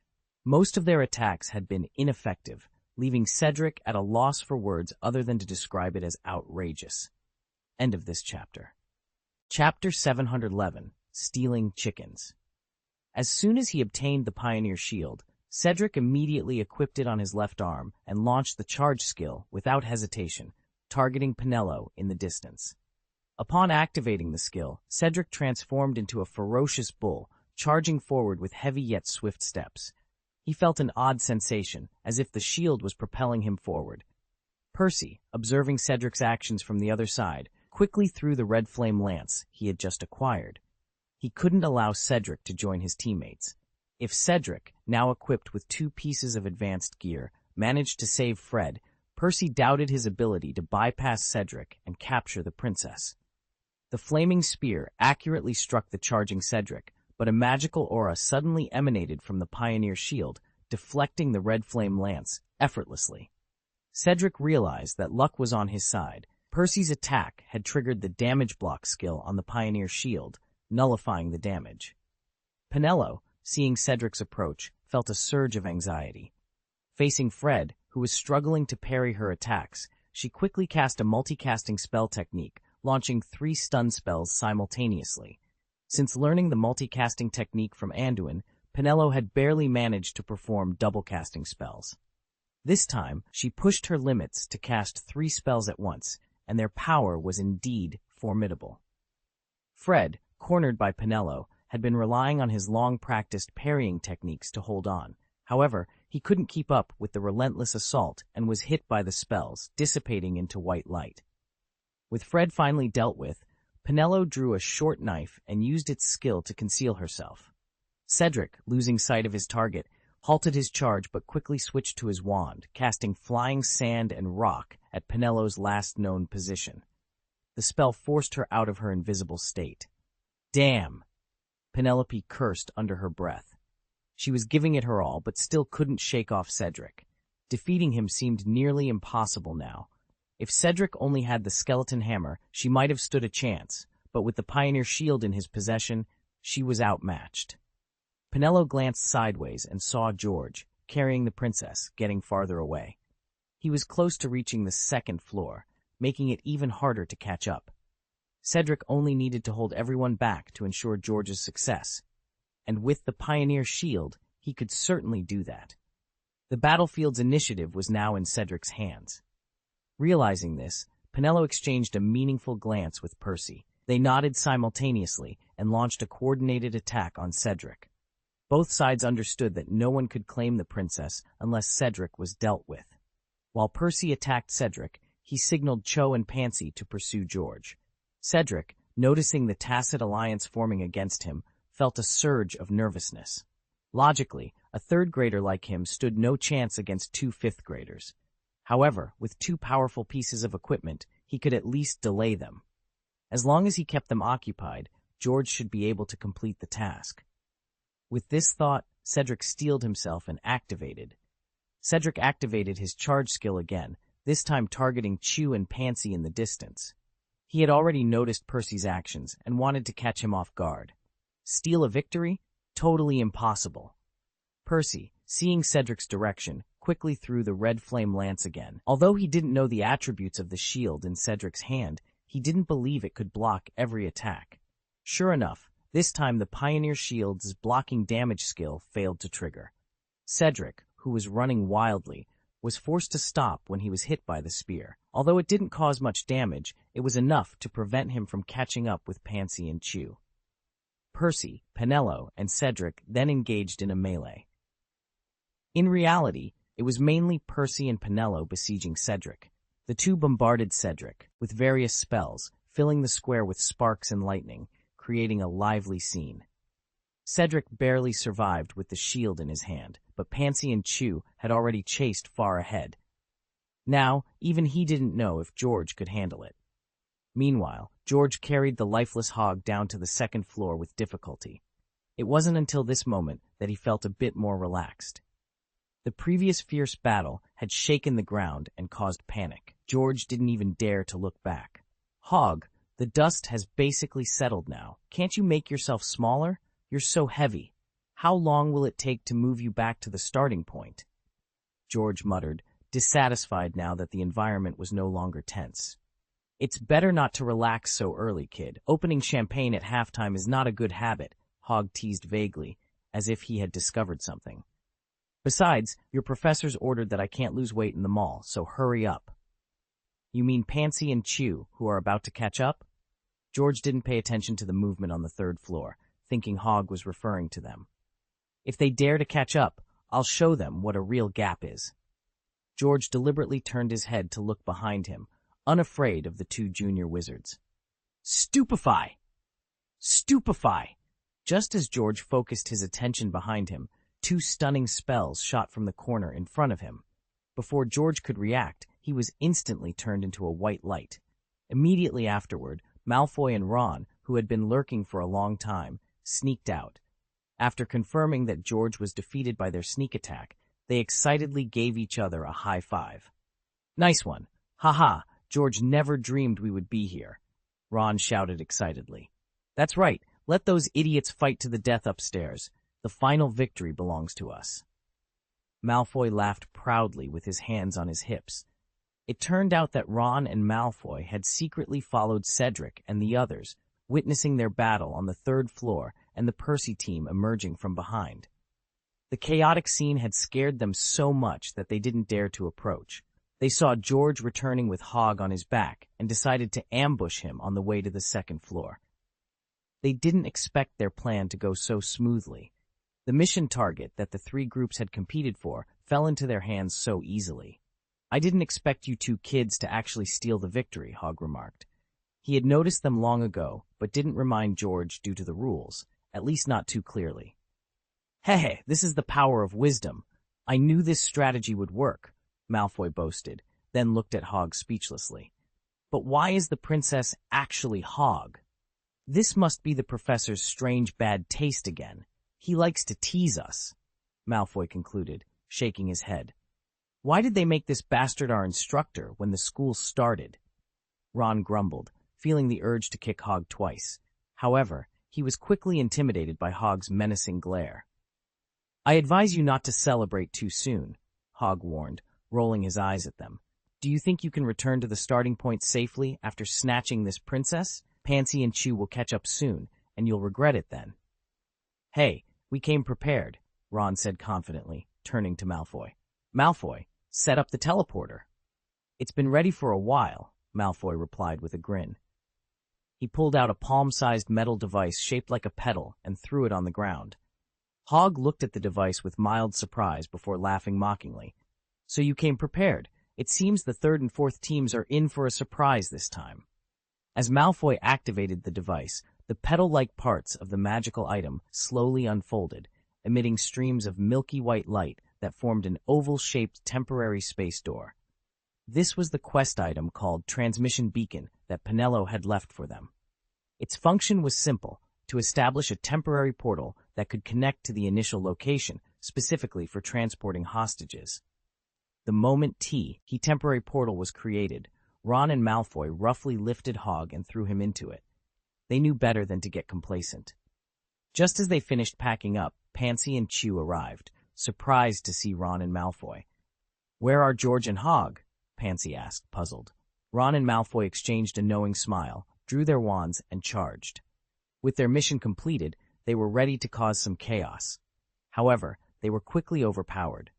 Most of their attacks had been ineffective, leaving Cedric at a loss for words other than to describe it as outrageous. End of this chapter. Chapter 711. Stealing Chickens. As soon as he obtained the Pioneer Shield, Cedric immediately equipped it on his left arm and launched the charge skill without hesitation, targeting Pinello in the distance. Upon activating the skill, Cedric transformed into a ferocious bull, charging forward with heavy yet swift steps. He felt an odd sensation, as if the shield was propelling him forward. Percy, observing Cedric's actions from the other side, quickly threw the red flame lance he had just acquired. He couldn't allow Cedric to join his teammates. If Cedric, now equipped with 2 pieces of advanced gear, managed to save Fred, Percy doubted his ability to bypass Cedric and capture the princess. The flaming spear accurately struck the charging Cedric, but a magical aura suddenly emanated from the Pioneer shield, deflecting the red flame lance effortlessly. Cedric realized that luck was on his side. Percy's attack had triggered the damage block skill on the Pioneer shield, nullifying the damage. Pinello, seeing Cedric's approach, felt a surge of anxiety. Facing Fred, who was struggling to parry her attacks, she quickly cast a multicasting spell technique, launching 3 stun spells simultaneously. Since learning the multicasting technique from Anduin, Pinello had barely managed to perform double-casting spells. This time, she pushed her limits to cast 3 spells at once, and their power was indeed formidable. Fred, cornered by Pinello, had been relying on his long-practiced parrying techniques to hold on. However, he couldn't keep up with the relentless assault and was hit by the spells, dissipating into white light. With Fred finally dealt with, Pinello drew a short knife and used its skill to conceal herself. Cedric, losing sight of his target, halted his charge but quickly switched to his wand, casting flying sand and rock at Pinello's last known position. The spell forced her out of her invisible state. Damn! Penelope cursed under her breath. She was giving it her all, but still couldn't shake off Cedric. Defeating him seemed nearly impossible now. If Cedric only had the skeleton hammer, she might have stood a chance, but with the Pioneer shield in his possession, she was outmatched. Pinello glanced sideways and saw George, carrying the princess, getting farther away. He was close to reaching the 2nd floor, making it even harder to catch up. Cedric only needed to hold everyone back to ensure George's success, and with the Pioneer shield, he could certainly do that. The battlefield's initiative was now in Cedric's hands. Realizing this, Pinello exchanged a meaningful glance with Percy. They nodded simultaneously and launched a coordinated attack on Cedric. Both sides understood that no one could claim the princess unless Cedric was dealt with. While Percy attacked Cedric, he signaled Cho and Pansy to pursue George. Cedric, noticing the tacit alliance forming against him, felt a surge of nervousness. Logically, a 3rd grader like him stood no chance against 2 5th graders. However, with 2 powerful pieces of equipment, he could at least delay them. As long as he kept them occupied, George should be able to complete the task. With this thought, Cedric steeled himself and activated. Cedric activated his charge skill again, this time targeting Chu and Pansy in the distance. He had already noticed Percy's actions and wanted to catch him off guard. Steal a victory? Totally impossible. Percy, seeing Cedric's direction, quickly threw the red flame lance again. Although he didn't know the attributes of the shield in Cedric's hand, he didn't believe it could block every attack. Sure enough, this time the Pioneer shield's blocking damage skill failed to trigger. Cedric, who was running wildly, was forced to stop when he was hit by the spear. Although it didn't cause much damage, it was enough to prevent him from catching up with Pansy and Chu. Percy, Penello, and Cedric then engaged in a melee. In reality, it was mainly Percy and Penello besieging Cedric. The two bombarded Cedric with various spells, filling the square with sparks and lightning, creating a lively scene. Cedric barely survived with the shield in his hand, but Pansy and Chew had already chased far ahead. Now, even he didn't know if George could handle it. Meanwhile, George carried the lifeless hog down to the second floor with difficulty. It wasn't until this moment that he felt a bit more relaxed. The previous fierce battle had shaken the ground and caused panic. George didn't even dare to look back. "Hog, the dust has basically settled now. Can't you make yourself smaller? You're so heavy. How long will it take to move you back to the starting point?" George muttered, dissatisfied now that the environment was no longer tense. "It's better not to relax so early, kid. Opening champagne at halftime is not a good habit," Hog teased vaguely, as if he had discovered something. "Besides, your professor's ordered that I can't lose weight in the mall, so hurry up." "You mean Pansy and Chew, who are about to catch up?" George didn't pay attention to the movement on the third floor, thinking Hog was referring to them. "If they dare to catch up, I'll show them what a real gap is." George deliberately turned his head to look behind him, unafraid of the two junior wizards. "Stupefy! Stupefy!" Just as George focused his attention behind him, two stunning spells shot from the corner in front of him. Before George could react, he was instantly turned into a white light. Immediately afterward, Malfoy and Ron, who had been lurking for a long time, sneaked out. After confirming that George was defeated by their sneak attack, they excitedly gave each other a high five. "Nice one. Haha, George never dreamed we would be here," Ron shouted excitedly. "That's right, let those idiots fight to the death upstairs. The final victory belongs to us." Malfoy laughed proudly with his hands on his hips. It turned out that Ron and Malfoy had secretly followed Cedric and the others, witnessing their battle on the third floor and the Percy team emerging from behind. The chaotic scene had scared them so much that they didn't dare to approach. They saw George returning with Hog on his back and decided to ambush him on the way to the second floor. They didn't expect their plan to go so smoothly. The mission target that the three groups had competed for fell into their hands so easily. "I didn't expect you two kids to actually steal the victory," Hog remarked. He had noticed them long ago, but didn't remind George due to the rules, at least not too clearly. "Hey, this is the power of wisdom. I knew this strategy would work," Malfoy boasted, then looked at Hog speechlessly. "But why is the princess actually Hog? This must be the professor's strange bad taste again. He likes to tease us," Malfoy concluded, shaking his head. "Why did they make this bastard our instructor when the school started?" Ron grumbled, feeling the urge to kick Hog twice. However, he was quickly intimidated by Hog's menacing glare. "I advise you not to celebrate too soon," Hog warned, rolling his eyes at them. "Do you think you can return to the starting point safely after snatching this princess? Pansy and Chew will catch up soon, and you'll regret it then." "Hey, we came prepared," Ron said confidently, turning to Malfoy. "Malfoy, set up the teleporter." "It's been ready for a while," Malfoy replied with a grin. He pulled out a palm-sized metal device shaped like a petal and threw it on the ground. Hog looked at the device with mild surprise before laughing mockingly. "So you came prepared. It seems the third and fourth teams are in for a surprise this time." As Malfoy activated the device, the petal-like parts of the magical item slowly unfolded, emitting streams of milky white light that formed an oval-shaped temporary space door. This was the quest item called Transmission Beacon that Penello had left for them. Its function was simple, to establish a temporary portal that could connect to the initial location, specifically for transporting hostages. The moment the temporary portal was created, Ron and Malfoy roughly lifted Hog and threw him into it. They knew better than to get complacent. Just as they finished packing up, Pansy and Chew arrived, surprised to see Ron and Malfoy. "Where are George and Hog?" Pansy asked, puzzled. Ron and Malfoy exchanged a knowing smile, drew their wands, and charged. With their mission completed, they were ready to cause some chaos. However, they were quickly overpowered.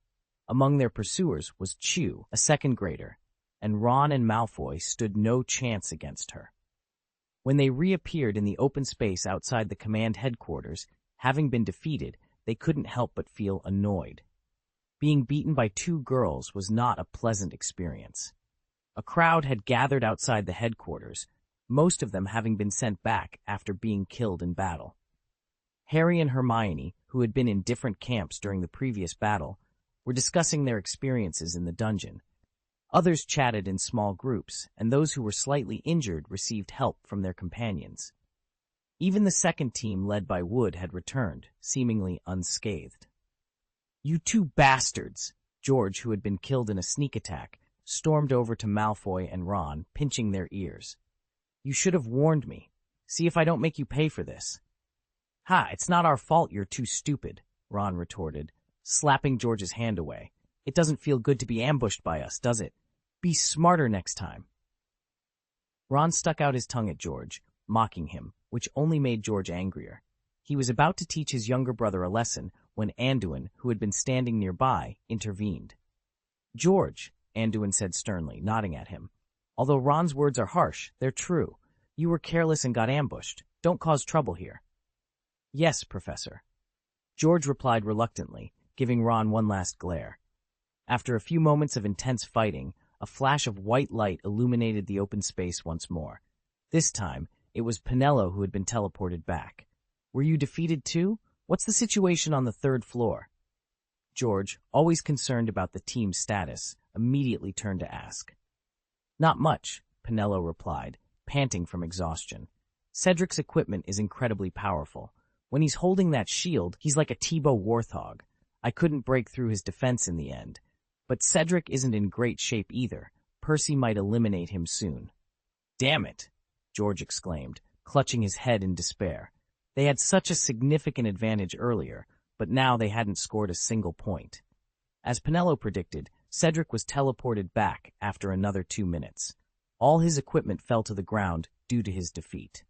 Among their pursuers was Chew, a second grader, and Ron and Malfoy stood no chance against her. When they reappeared in the open space outside the command headquarters, having been defeated, they couldn't help but feel annoyed. Being beaten by two girls was not a pleasant experience. A crowd had gathered outside the headquarters, most of them having been sent back after being killed in battle. Harry and Hermione, who had been in different camps during the previous battle, were discussing their experiences in the dungeon. Others chatted in small groups, and those who were slightly injured received help from their companions. Even the second team, led by Wood, had returned, seemingly unscathed. "You two bastards!" George, who had been killed in a sneak attack, stormed over to Malfoy and Ron, pinching their ears. "You should have warned me. See if I don't make you pay for this." "Ha, it's not our fault you're too stupid," Ron retorted, slapping George's hand away. "It doesn't feel good to be ambushed by us, does it? Be smarter next time." Ron stuck out his tongue at George, mocking him, which only made George angrier. He was about to teach his younger brother a lesson when Anduin, who had been standing nearby, intervened. "George," Anduin said sternly, nodding at him, "although Ron's words are harsh, they're true. You were careless and got ambushed. Don't cause trouble here." "Yes, Professor." George replied reluctantly, giving Ron one last glare. After a few moments of intense fighting, a flash of white light illuminated the open space once more. This time, it was Penelo who had been teleported back. "Were you defeated too? What's the situation on the third floor?" George, always concerned about the team's status, immediately turned to ask. "Not much," Penelo replied, panting from exhaustion. "Cedric's equipment is incredibly powerful. When he's holding that shield, he's like a T-bow warthog. I couldn't break through his defense in the end. But Cedric isn't in great shape either. Percy might eliminate him soon." "Damn it!" George exclaimed, clutching his head in despair. They had such a significant advantage earlier, but now they hadn't scored a single point. As Penelo predicted, Cedric was teleported back after another 2 minutes. All his equipment fell to the ground due to his defeat.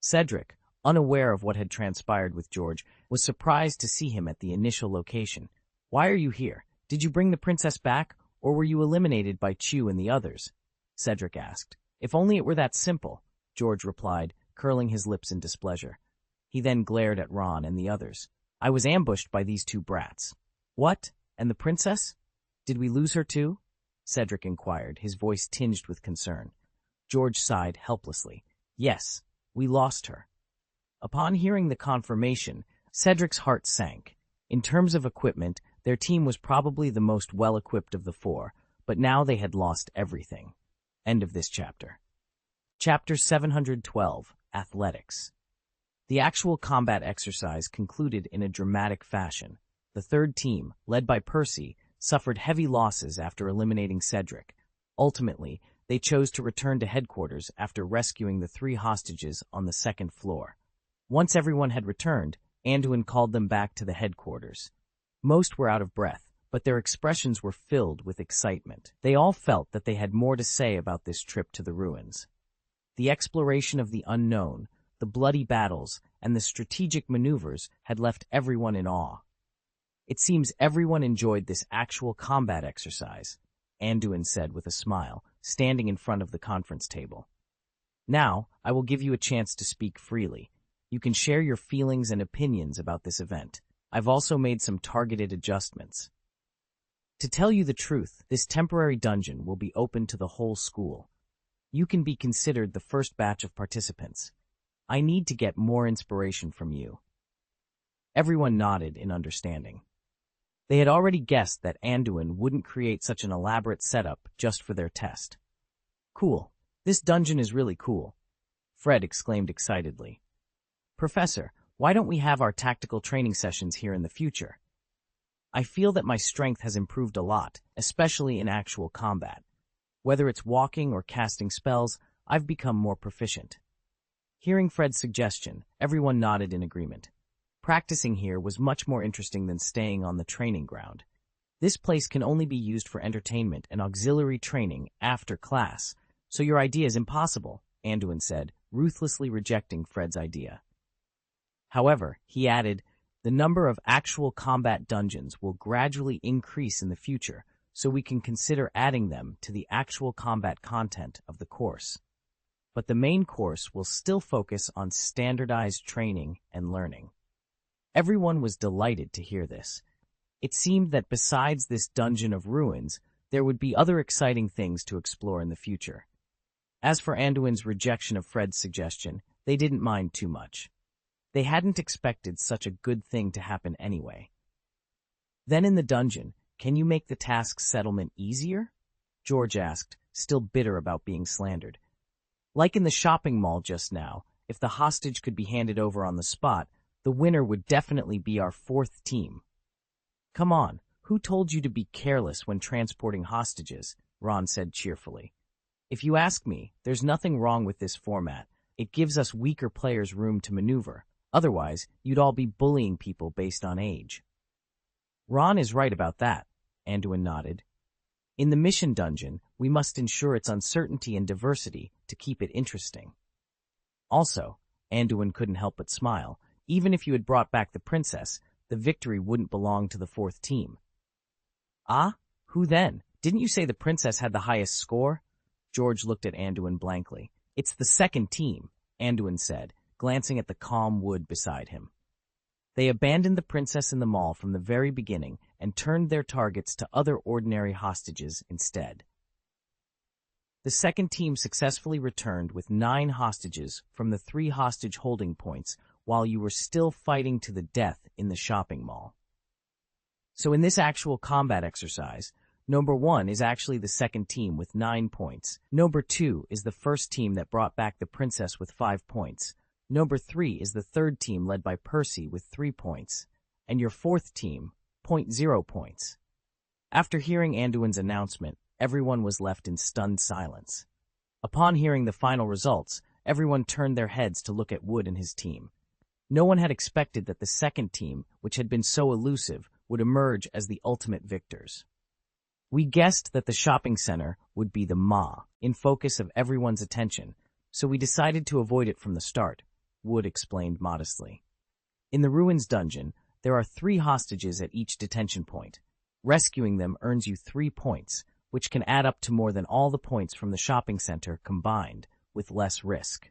Cedric, unaware of what had transpired with George, was surprised to see him at the initial location. "Why are you here? Did you bring the princess back, or were you eliminated by Chew and the others?" Cedric asked. "If only it were that simple," George replied, curling his lips in displeasure. He then glared at Ron and the others. "I was ambushed by these two brats." "What? And the princess? Did we lose her too?" Cedric inquired, his voice tinged with concern. George sighed helplessly. "Yes, we lost her." Upon hearing the confirmation, Cedric's heart sank. In terms of equipment, their team was probably the most well-equipped of the four, but now they had lost everything. End of this chapter. Chapter 712, Athletics. The actual combat exercise concluded in a dramatic fashion. The third team, led by Percy, suffered heavy losses after eliminating Cedric. Ultimately, they chose to return to headquarters after rescuing the 3 hostages on the second floor. Once everyone had returned, Anduin called them back to the headquarters. Most were out of breath, but their expressions were filled with excitement. They all felt that they had more to say about this trip to the ruins. The exploration of the unknown, the bloody battles, and the strategic maneuvers had left everyone in awe. "It seems everyone enjoyed this actual combat exercise," Anduin said with a smile, standing in front of the conference table. "Now, I will give you a chance to speak freely. You can share your feelings and opinions about this event. I've also made some targeted adjustments. To tell you the truth, this temporary dungeon will be open to the whole school. You can be considered the first batch of participants. I need to get more inspiration from you." Everyone nodded in understanding. They had already guessed that Anduin wouldn't create such an elaborate setup just for their test. "Cool. This dungeon is really cool," Fred exclaimed excitedly. "Professor, why don't we have our tactical training sessions here in the future? I feel that my strength has improved a lot, especially in actual combat. Whether it's walking or casting spells, I've become more proficient." Hearing Fred's suggestion, everyone nodded in agreement. Practicing here was much more interesting than staying on the training ground. This place can only be used for entertainment and auxiliary training after class, so your idea is impossible, Anduin said, ruthlessly rejecting Fred's idea. However, he added, the number of actual combat dungeons will gradually increase in the future, so we can consider adding them to the actual combat content of the course. but the main course will still focus on standardized training and learning. Everyone was delighted to hear this. It seemed that besides this dungeon of ruins, there would be other exciting things to explore in the future. As for Anduin's rejection of Fred's suggestion, they didn't mind too much. They hadn't expected such a good thing to happen anyway. Then in the dungeon, can you make the task settlement easier? George asked, still bitter about being slandered. Like in the shopping mall just now, if the hostage could be handed over on the spot, the winner would definitely be our fourth team. Come on, who told you to be careless when transporting hostages? Ron said cheerfully. If you ask me, there's nothing wrong with this format. It gives us weaker players room to maneuver. Otherwise, you'd all be bullying people based on age. Ron is right about that, Anduin nodded. In the mission dungeon, we must ensure its uncertainty and diversity to keep it interesting. Also, Anduin couldn't help but smile. Even if you had brought back the princess, the victory wouldn't belong to the fourth team. Ah? Who then? Didn't you say the princess had the highest score? George looked at Anduin blankly. It's the second team, Anduin said, glancing at the calm wood beside him. They abandoned the princess in the mall from the very beginning and turned their targets to other ordinary hostages instead. The second team successfully returned with 9 hostages from the 3 hostage holding points while you were still fighting to the death in the shopping mall. So in this actual combat exercise, number 1 is actually the second team with 9 points. Number 2 is the first team that brought back the princess with 5 points. Number 3 is the third team led by Percy with 3 points. And your fourth team, 0 points. After hearing Anduin's announcement, everyone was left in stunned silence. Upon hearing the final results, everyone turned their heads to look at Wood and his team. No one had expected that the second team, which had been so elusive, would emerge as the ultimate victors. We guessed that the shopping center would be the in focus of everyone's attention, so we decided to avoid it from the start, Wood explained modestly. In the ruins dungeon, there are 3 hostages at each detention point. Rescuing them earns you 3 points, which can add up to more than all the points from the shopping center combined, with less risk.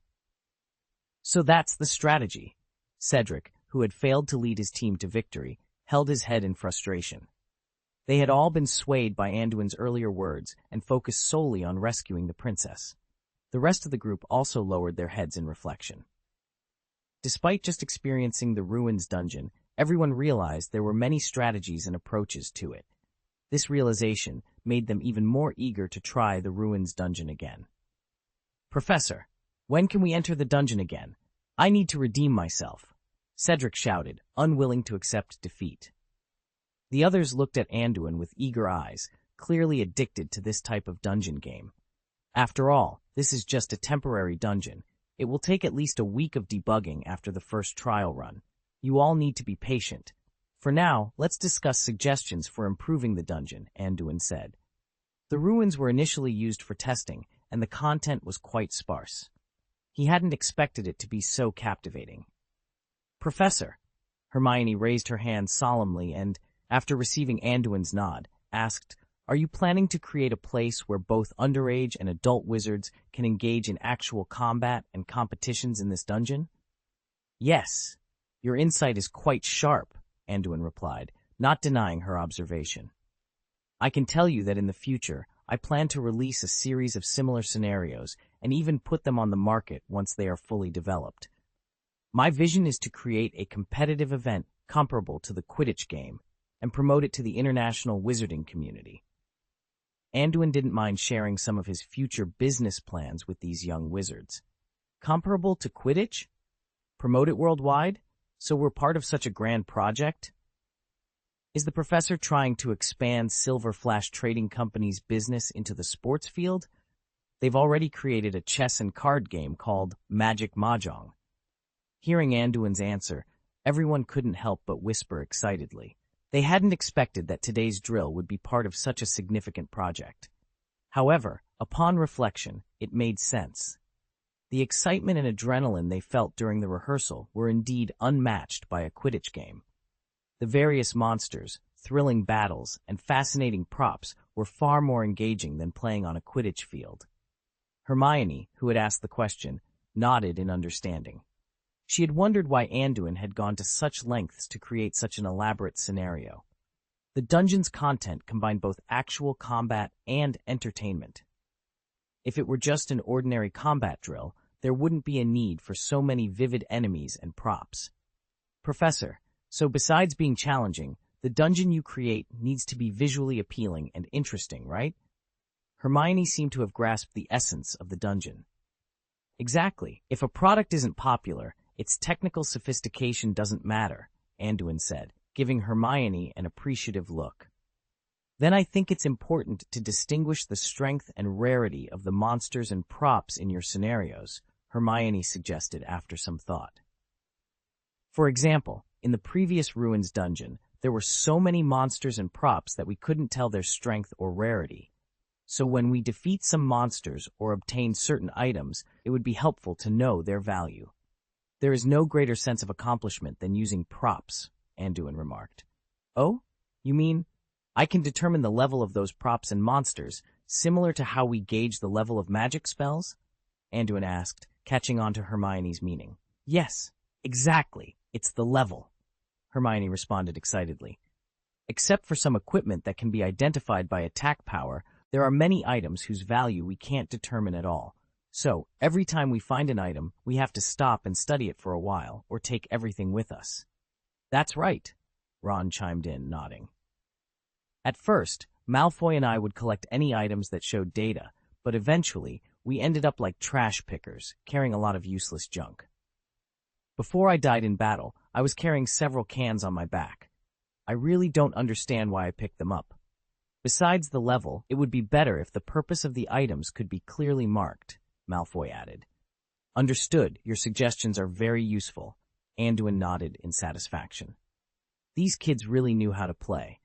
So that's the strategy. Cedric, who had failed to lead his team to victory, held his head in frustration. They had all been swayed by Anduin's earlier words and focused solely on rescuing the princess. The rest of the group also lowered their heads in reflection. Despite just experiencing the ruins dungeon, everyone realized there were many strategies and approaches to it. This realization made them even more eager to try the ruins dungeon again. Professor, when can we enter the dungeon again? I need to redeem myself, Cedric shouted, unwilling to accept defeat. The others looked at Anduin with eager eyes, clearly addicted to this type of dungeon game. After all, this is just a temporary dungeon. It will take at least a week of debugging after the first trial run. You all need to be patient. For now, let's discuss suggestions for improving the dungeon, Anduin said. The ruins were initially used for testing, and the content was quite sparse. He hadn't expected it to be so captivating. Professor, Hermione raised her hand solemnly and, after receiving Anduin's nod, asked, are you planning to create a place where both underage and adult wizards can engage in actual combat and competitions in this dungeon? Yes, your insight is quite sharp, Anduin replied, not denying her observation. I can tell you that in the future, I plan to release a series of similar scenarios and even put them on the market once they are fully developed. My vision is to create a competitive event comparable to the Quidditch game and promote it to the international wizarding community. Anduin didn't mind sharing some of his future business plans with these young wizards. Comparable to Quidditch? Promote it worldwide? So we're part of such a grand project? Is the professor trying to expand Silver Flash Trading Company's business into the sports field? They've already created a chess and card game called Magic Mahjong. Hearing Anduin's answer, everyone couldn't help but whisper excitedly. They hadn't expected that today's drill would be part of such a significant project. However, upon reflection, it made sense. The excitement and adrenaline they felt during the rehearsal were indeed unmatched by a Quidditch game. The various monsters, thrilling battles, and fascinating props were far more engaging than playing on a Quidditch field. Hermione, who had asked the question, nodded in understanding. She had wondered why Anduin had gone to such lengths to create such an elaborate scenario. The dungeon's content combined both actual combat and entertainment. If it were just an ordinary combat drill, there wouldn't be a need for so many vivid enemies and props. Professor, so besides being challenging, the dungeon you create needs to be visually appealing and interesting, right? Hermione seemed to have grasped the essence of the dungeon. Exactly. If a product isn't popular, its technical sophistication doesn't matter, Anduin said, giving Hermione an appreciative look. Then I think it's important to distinguish the strength and rarity of the monsters and props in your scenarios, Hermione suggested after some thought. For example, in the previous Ruins dungeon, there were so many monsters and props that we couldn't tell their strength or rarity. So when we defeat some monsters or obtain certain items, it would be helpful to know their value. There is no greater sense of accomplishment than using props, Anduin remarked. Oh, you mean I can determine the level of those props and monsters, similar to how we gauge the level of magic spells? Anduin asked, catching on to Hermione's meaning. Yes, exactly. It's the level, Hermione responded excitedly. Except for some equipment that can be identified by attack power, there are many items whose value we can't determine at all. So, every time we find an item, we have to stop and study it for a while, or take everything with us. That's right, Ron chimed in, nodding. At first, Malfoy and I would collect any items that showed data, but eventually, we ended up like trash pickers, carrying a lot of useless junk. Before I died in battle, I was carrying several cans on my back. I really don't understand why I picked them up. Besides the level, it would be better if the purpose of the items could be clearly marked, Malfoy added. Understood, your suggestions are very useful, Anduin nodded in satisfaction. These kids really knew how to play.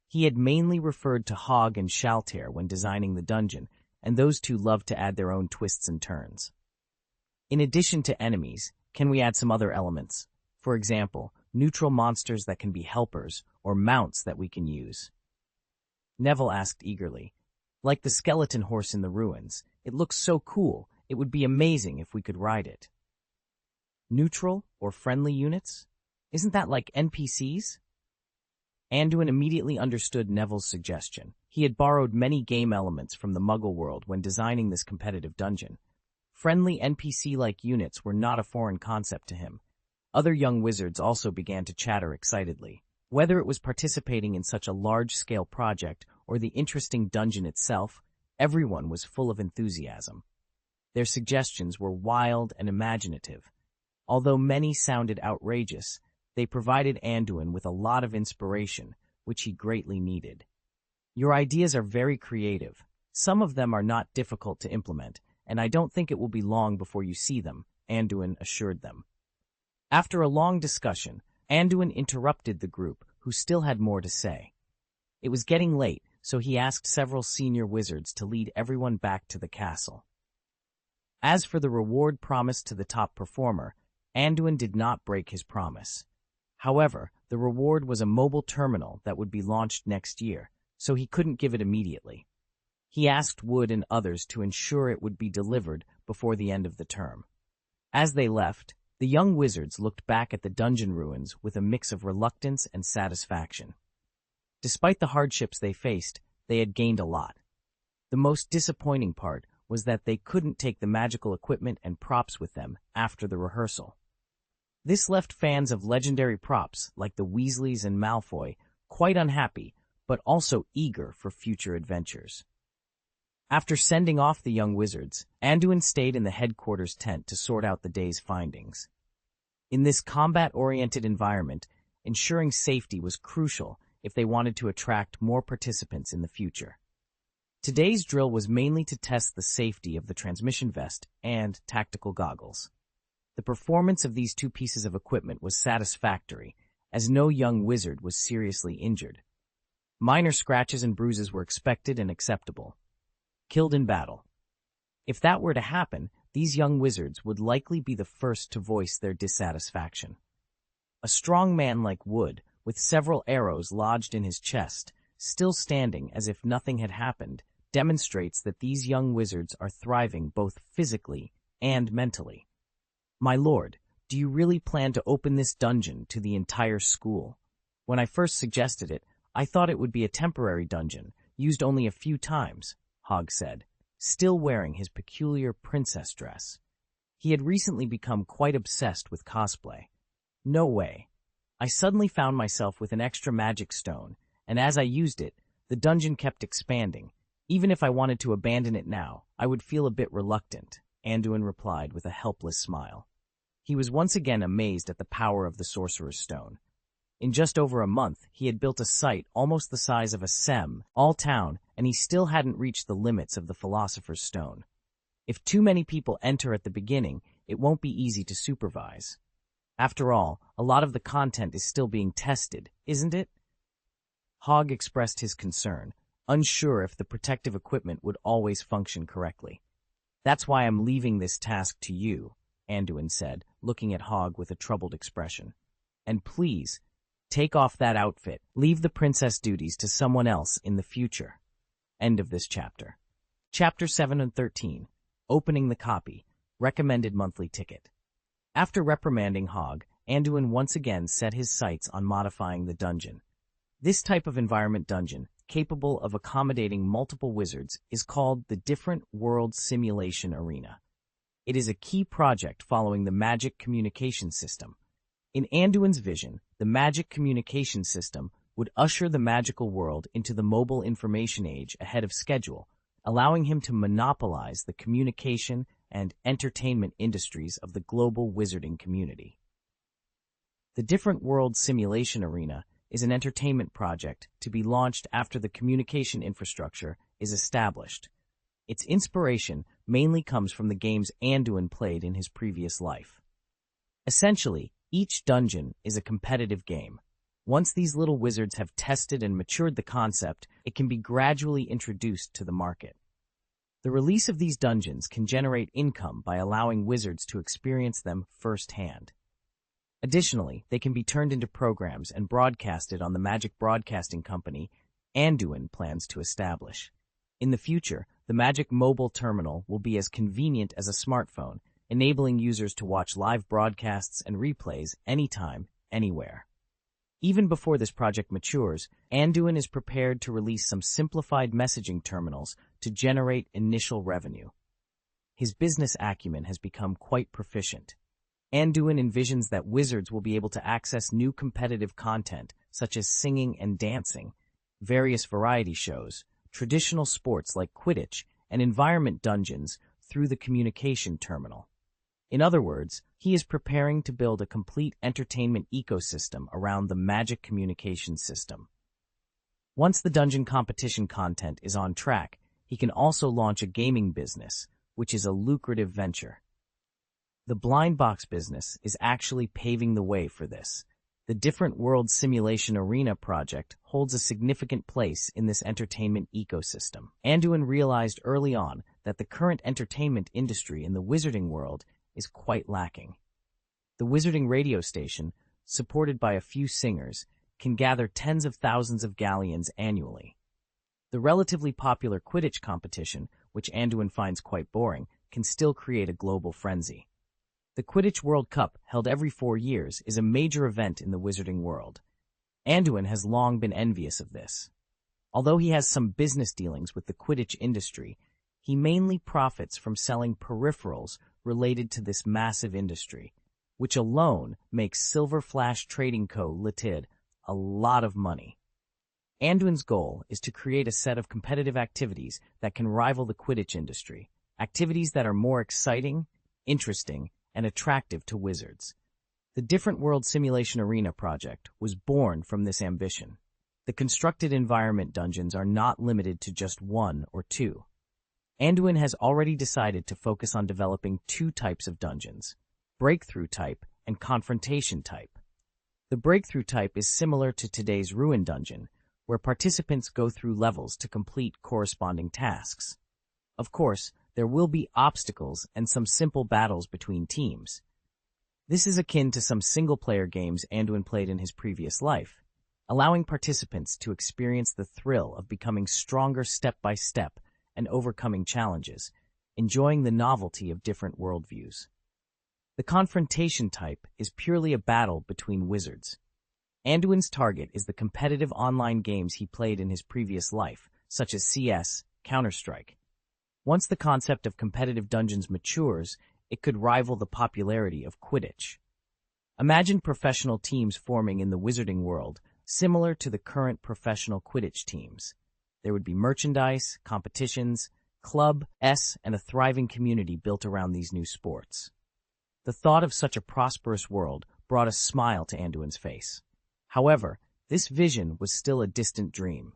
He had mainly referred to Hog and Shaltair when designing the dungeon, and those two loved to add their own twists and turns. In addition to enemies, can we add some other elements? For example, neutral monsters that can be helpers, or mounts that we can use. Neville asked eagerly. Like the skeleton horse in the ruins, it looks so cool, it would be amazing if we could ride it. Neutral or friendly units? Isn't that like NPCs? Anduin immediately understood Neville's suggestion. He had borrowed many game elements from the Muggle world when designing this competitive dungeon. Friendly NPC-like units were not a foreign concept to him. Other young wizards also began to chatter excitedly. Whether it was participating in such a large-scale project or the interesting dungeon itself, everyone was full of enthusiasm. Their suggestions were wild and imaginative. Although many sounded outrageous, they provided Anduin with a lot of inspiration, which he greatly needed. Your ideas are very creative. Some of them are not difficult to implement, and I don't think it will be long before you see them, Anduin assured them. After a long discussion, Anduin interrupted the group, who still had more to say. It was getting late, so he asked several senior wizards to lead everyone back to the castle. As for the reward promised to the top performer, Anduin did not break his promise. However, the reward was a mobile terminal that would be launched next year, so he couldn't give it immediately. He asked Wood and others to ensure it would be delivered before the end of the term. As they left, the young wizards looked back at the dungeon ruins with a mix of reluctance and satisfaction. Despite the hardships they faced, they had gained a lot. The most disappointing part was that they couldn't take the magical equipment and props with them after the rehearsal. This left fans of legendary props like the Weasleys and Malfoy quite unhappy, but also eager for future adventures. After sending off the young wizards, Anduin stayed in the headquarters tent to sort out the day's findings. In this combat-oriented environment, ensuring safety was crucial if they wanted to attract more participants in the future. Today's drill was mainly to test the safety of the transmission vest and tactical goggles. The performance of these two pieces of equipment was satisfactory, as no young wizard was seriously injured. Minor scratches and bruises were expected and acceptable. Killed in battle. If that were to happen, these young wizards would likely be the first to voice their dissatisfaction. A strong man like Wood, with several arrows lodged in his chest, still standing as if nothing had happened, demonstrates that these young wizards are thriving both physically and mentally. My lord, do you really plan to open this dungeon to the entire school? When I first suggested it, I thought it would be a temporary dungeon, used only a few times, Hog said, still wearing his peculiar princess dress. He had recently become quite obsessed with cosplay. No way. I suddenly found myself with an extra magic stone, and as I used it, the dungeon kept expanding. Even if I wanted to abandon it now, I would feel a bit reluctant, Anduin replied with a helpless smile. He was once again amazed at the power of the Sorcerer's Stone. In just over a month, he had built a site almost the size of a all town, and he still hadn't reached the limits of the Philosopher's Stone. If too many people enter at the beginning, it won't be easy to supervise. After all, a lot of the content is still being tested, isn't it? Hog expressed his concern, unsure if the protective equipment would always function correctly. That's why I'm leaving this task to you, Anduin said, looking at Hog with a troubled expression. And please, take off that outfit. Leave the princess duties to someone else in the future. End of this chapter. Chapter 7 and 13. Opening the copy. Recommended monthly ticket. After reprimanding Hog, Anduin once again set his sights on modifying the dungeon. This type of environment dungeon, capable of accommodating multiple wizards, is called the Different World Simulation Arena. It is a key project following the Magic Communication System. In Anduin's vision, the Magic Communication System would usher the magical world into the mobile information age ahead of schedule, allowing him to monopolize the communication and entertainment industries of the global wizarding community. The Different World Simulation Arena is an entertainment project to be launched after the communication infrastructure is established. Its inspiration mainly comes from the games Anduin played in his previous life. Essentially, each dungeon is a competitive game. Once these little wizards have tested and matured the concept, it can be gradually introduced to the market. The release of these dungeons can generate income by allowing wizards to experience them firsthand. Additionally, they can be turned into programs and broadcasted on the Magic Broadcasting Company Anduin plans to establish. In the future, the Magic Mobile Terminal will be as convenient as a smartphone, enabling users to watch live broadcasts and replays anytime, anywhere. Even before this project matures, Anduin is prepared to release some simplified messaging terminals to generate initial revenue. His business acumen has become quite proficient. Anduin envisions that wizards will be able to access new competitive content, such as singing and dancing, various variety shows, traditional sports like Quidditch, and environment dungeons through the communication terminal. In other words, he is preparing to build a complete entertainment ecosystem around the Magic Communication System. Once the dungeon competition content is on track, he can also launch a gaming business, which is a lucrative venture. The blind box business is actually paving the way for this. The Different World Simulation Arena project holds a significant place in this entertainment ecosystem. Anduin realized early on that the current entertainment industry in the wizarding world is quite lacking. The wizarding radio station, supported by a few singers, can gather tens of thousands of galleons annually. The relatively popular Quidditch competition, which Anduin finds quite boring, can still create a global frenzy. The Quidditch World Cup, held every 4 years, is a major event in the wizarding world. Anduin has long been envious of this. Although he has some business dealings with the Quidditch industry, he mainly profits from selling peripherals related to this massive industry, which alone makes Silver Flash Trading Co. Ltd. a lot of money. Anduin's goal is to create a set of competitive activities that can rival the Quidditch industry, activities that are more exciting, interesting, and attractive to wizards. The Different World Simulation Arena project was born from this ambition. The constructed environment dungeons are not limited to just 1 or 2. Anduin has already decided to focus on developing 2 types of dungeons, Breakthrough type and Confrontation type. The Breakthrough type is similar to today's Ruin Dungeon, where participants go through levels to complete corresponding tasks. Of course, there will be obstacles and some simple battles between teams. This is akin to some single-player games Anduin played in his previous life, allowing participants to experience the thrill of becoming stronger step by step and overcoming challenges, enjoying the novelty of different worldviews. The confrontation type is purely a battle between wizards. Anduin's target is the competitive online games he played in his previous life, such as CS, Counter-Strike. Once the concept of competitive dungeons matures, it could rival the popularity of Quidditch. Imagine professional teams forming in the wizarding world, similar to the current professional Quidditch teams. There would be merchandise, competitions, clubs, and a thriving community built around these new sports. The thought of such a prosperous world brought a smile to Anduin's face. However, this vision was still a distant dream.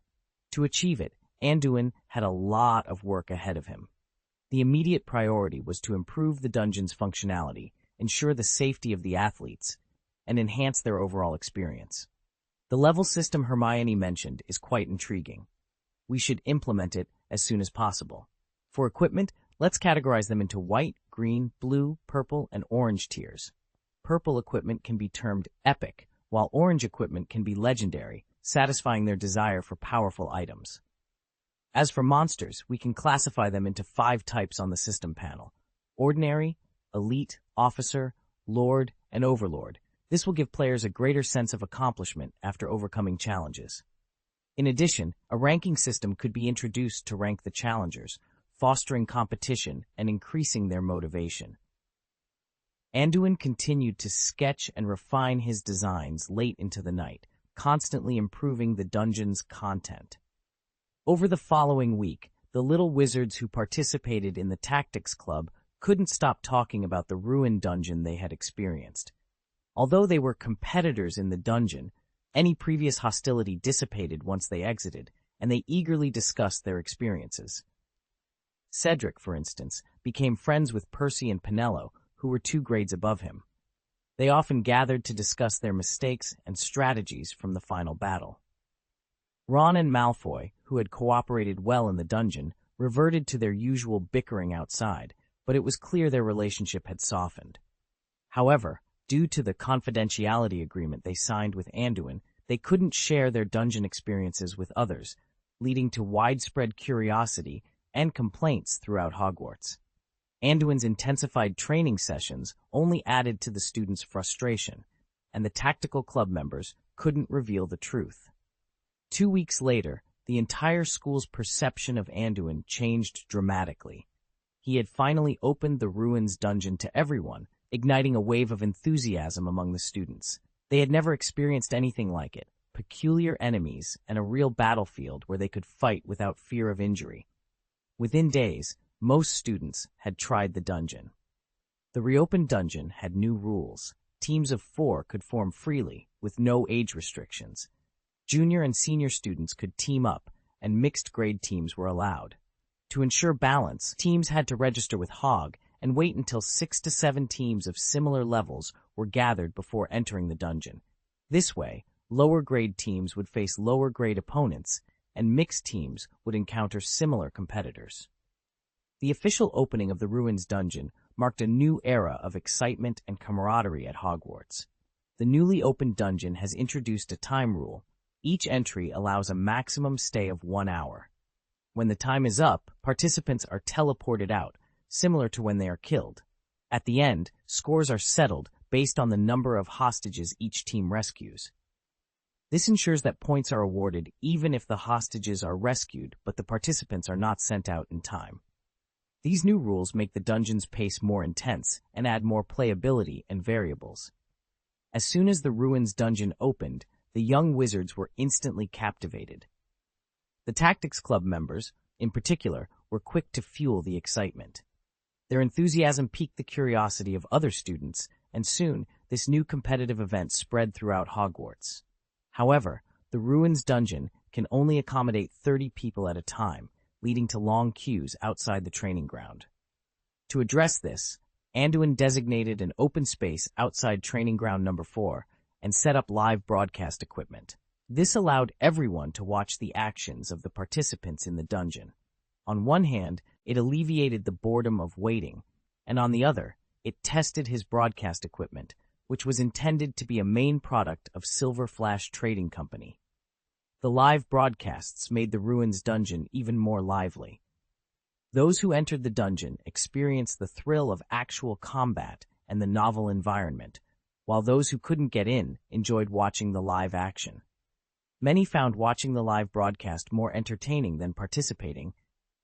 To achieve it, Anduin had a lot of work ahead of him. The immediate priority was to improve the dungeon's functionality, ensure the safety of the athletes, and enhance their overall experience. The level system Hermione mentioned is quite intriguing. We should implement it as soon as possible. For equipment, let's categorize them into white, green, blue, purple, and orange tiers. Purple equipment can be termed epic, while orange equipment can be legendary, satisfying their desire for powerful items. As for monsters, we can classify them into 5 types on the system panel: ordinary, elite, officer, lord, and overlord. This will give players a greater sense of accomplishment after overcoming challenges. In addition, a ranking system could be introduced to rank the challengers, fostering competition and increasing their motivation. Anduin continued to sketch and refine his designs late into the night, constantly improving the dungeon's content. Over the following week, the little wizards who participated in the Tactics Club couldn't stop talking about the ruined dungeon they had experienced. Although they were competitors in the dungeon, any previous hostility dissipated once they exited, and they eagerly discussed their experiences. Cedric, for instance, became friends with Percy and Penello, who were 2 grades above him. They often gathered to discuss their mistakes and strategies from the final battle. Ron and Malfoy, who had cooperated well in the dungeon, reverted to their usual bickering outside, but it was clear their relationship had softened. However, due to the confidentiality agreement they signed with Anduin, they couldn't share their dungeon experiences with others, leading to widespread curiosity and complaints throughout Hogwarts. Anduin's intensified training sessions only added to the students' frustration, and the tactical club members couldn't reveal the truth. 2 weeks later, the entire school's perception of Anduin changed dramatically. He had finally opened the Ruins dungeon to everyone, igniting a wave of enthusiasm among the students. They had never experienced anything like it: peculiar enemies and a real battlefield where they could fight without fear of injury. Within days, most students had tried the dungeon. The reopened dungeon had new rules. Teams of 4 could form freely, with no age restrictions. Junior and senior students could team up, and mixed-grade teams were allowed. To ensure balance, teams had to register with Hog and wait until 6 to 7 teams of similar levels were gathered before entering the dungeon. This way, lower-grade teams would face lower-grade opponents, and mixed teams would encounter similar competitors. The official opening of the Ruins dungeon marked a new era of excitement and camaraderie at Hogwarts. The newly opened dungeon has introduced a time rule. Each entry allows a maximum stay of 1 hour. When the time is up, participants are teleported out, similar to when they are killed. At the end, scores are settled based on the number of hostages each team rescues. This ensures that points are awarded even if the hostages are rescued but the participants are not sent out in time. These new rules make the dungeon's pace more intense and add more playability and variables. As soon as the Ruins dungeon opened, the young wizards were instantly captivated. The Tactics Club members, in particular, were quick to fuel the excitement. Their enthusiasm piqued the curiosity of other students, and soon this new competitive event spread throughout Hogwarts. However, the Ruins dungeon can only accommodate 30 people at a time, leading to long queues outside the training ground. To address this, Anduin designated an open space outside Training Ground Number 4 and set up live broadcast equipment. This allowed everyone to watch the actions of the participants in the dungeon. On one hand, it alleviated the boredom of waiting, and on the other, it tested his broadcast equipment, which was intended to be a main product of Silver Flash Trading Company. The live broadcasts made the Ruins dungeon even more lively. Those who entered the dungeon experienced the thrill of actual combat and the novel environment, while those who couldn't get in enjoyed watching the live action. Many found watching the live broadcast more entertaining than participating,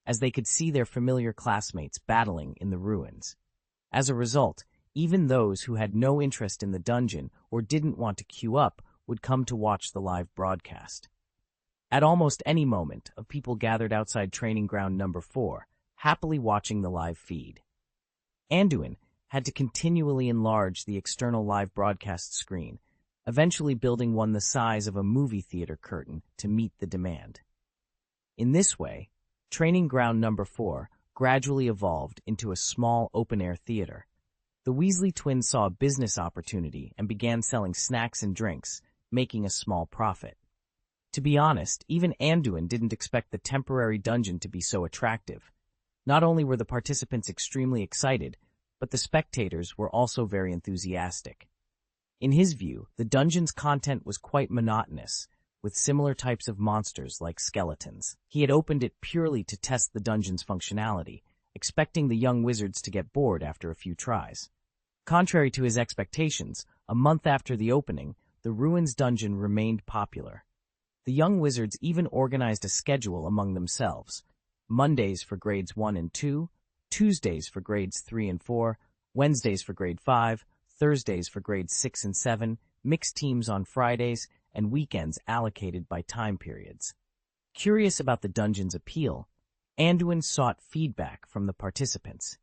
as they could see their familiar classmates battling in the ruins. As a result, even those who had no interest in the dungeon or didn't want to queue up would come to watch the live broadcast. At almost any moment, of people gathered outside training ground number 4, happily watching the live feed. Anduin had to continually enlarge the external live broadcast screen, eventually building one the size of a movie theater curtain to meet the demand. In this way, training ground number 4 gradually evolved into a small open-air theater. The Weasley twins saw a business opportunity and began selling snacks and drinks, making a small profit. To be honest, even Anduin didn't expect the temporary dungeon to be so attractive. Not only were the participants extremely excited, but the spectators were also very enthusiastic. In his view, the dungeon's content was quite monotonous, with similar types of monsters like skeletons. He had opened it purely to test the dungeon's functionality, expecting the young wizards to get bored after a few tries. Contrary to his expectations, a month after the opening, the Ruins dungeon remained popular. The young wizards even organized a schedule among themselves: Mondays for grades 1 and 2, Tuesdays for grades 3 and 4, Wednesdays for grade 5, Thursdays for grades 6 and 7, mixed teams on Fridays, and weekends allocated by time periods. Curious about the dungeon's appeal, Anduin sought feedback from the participants.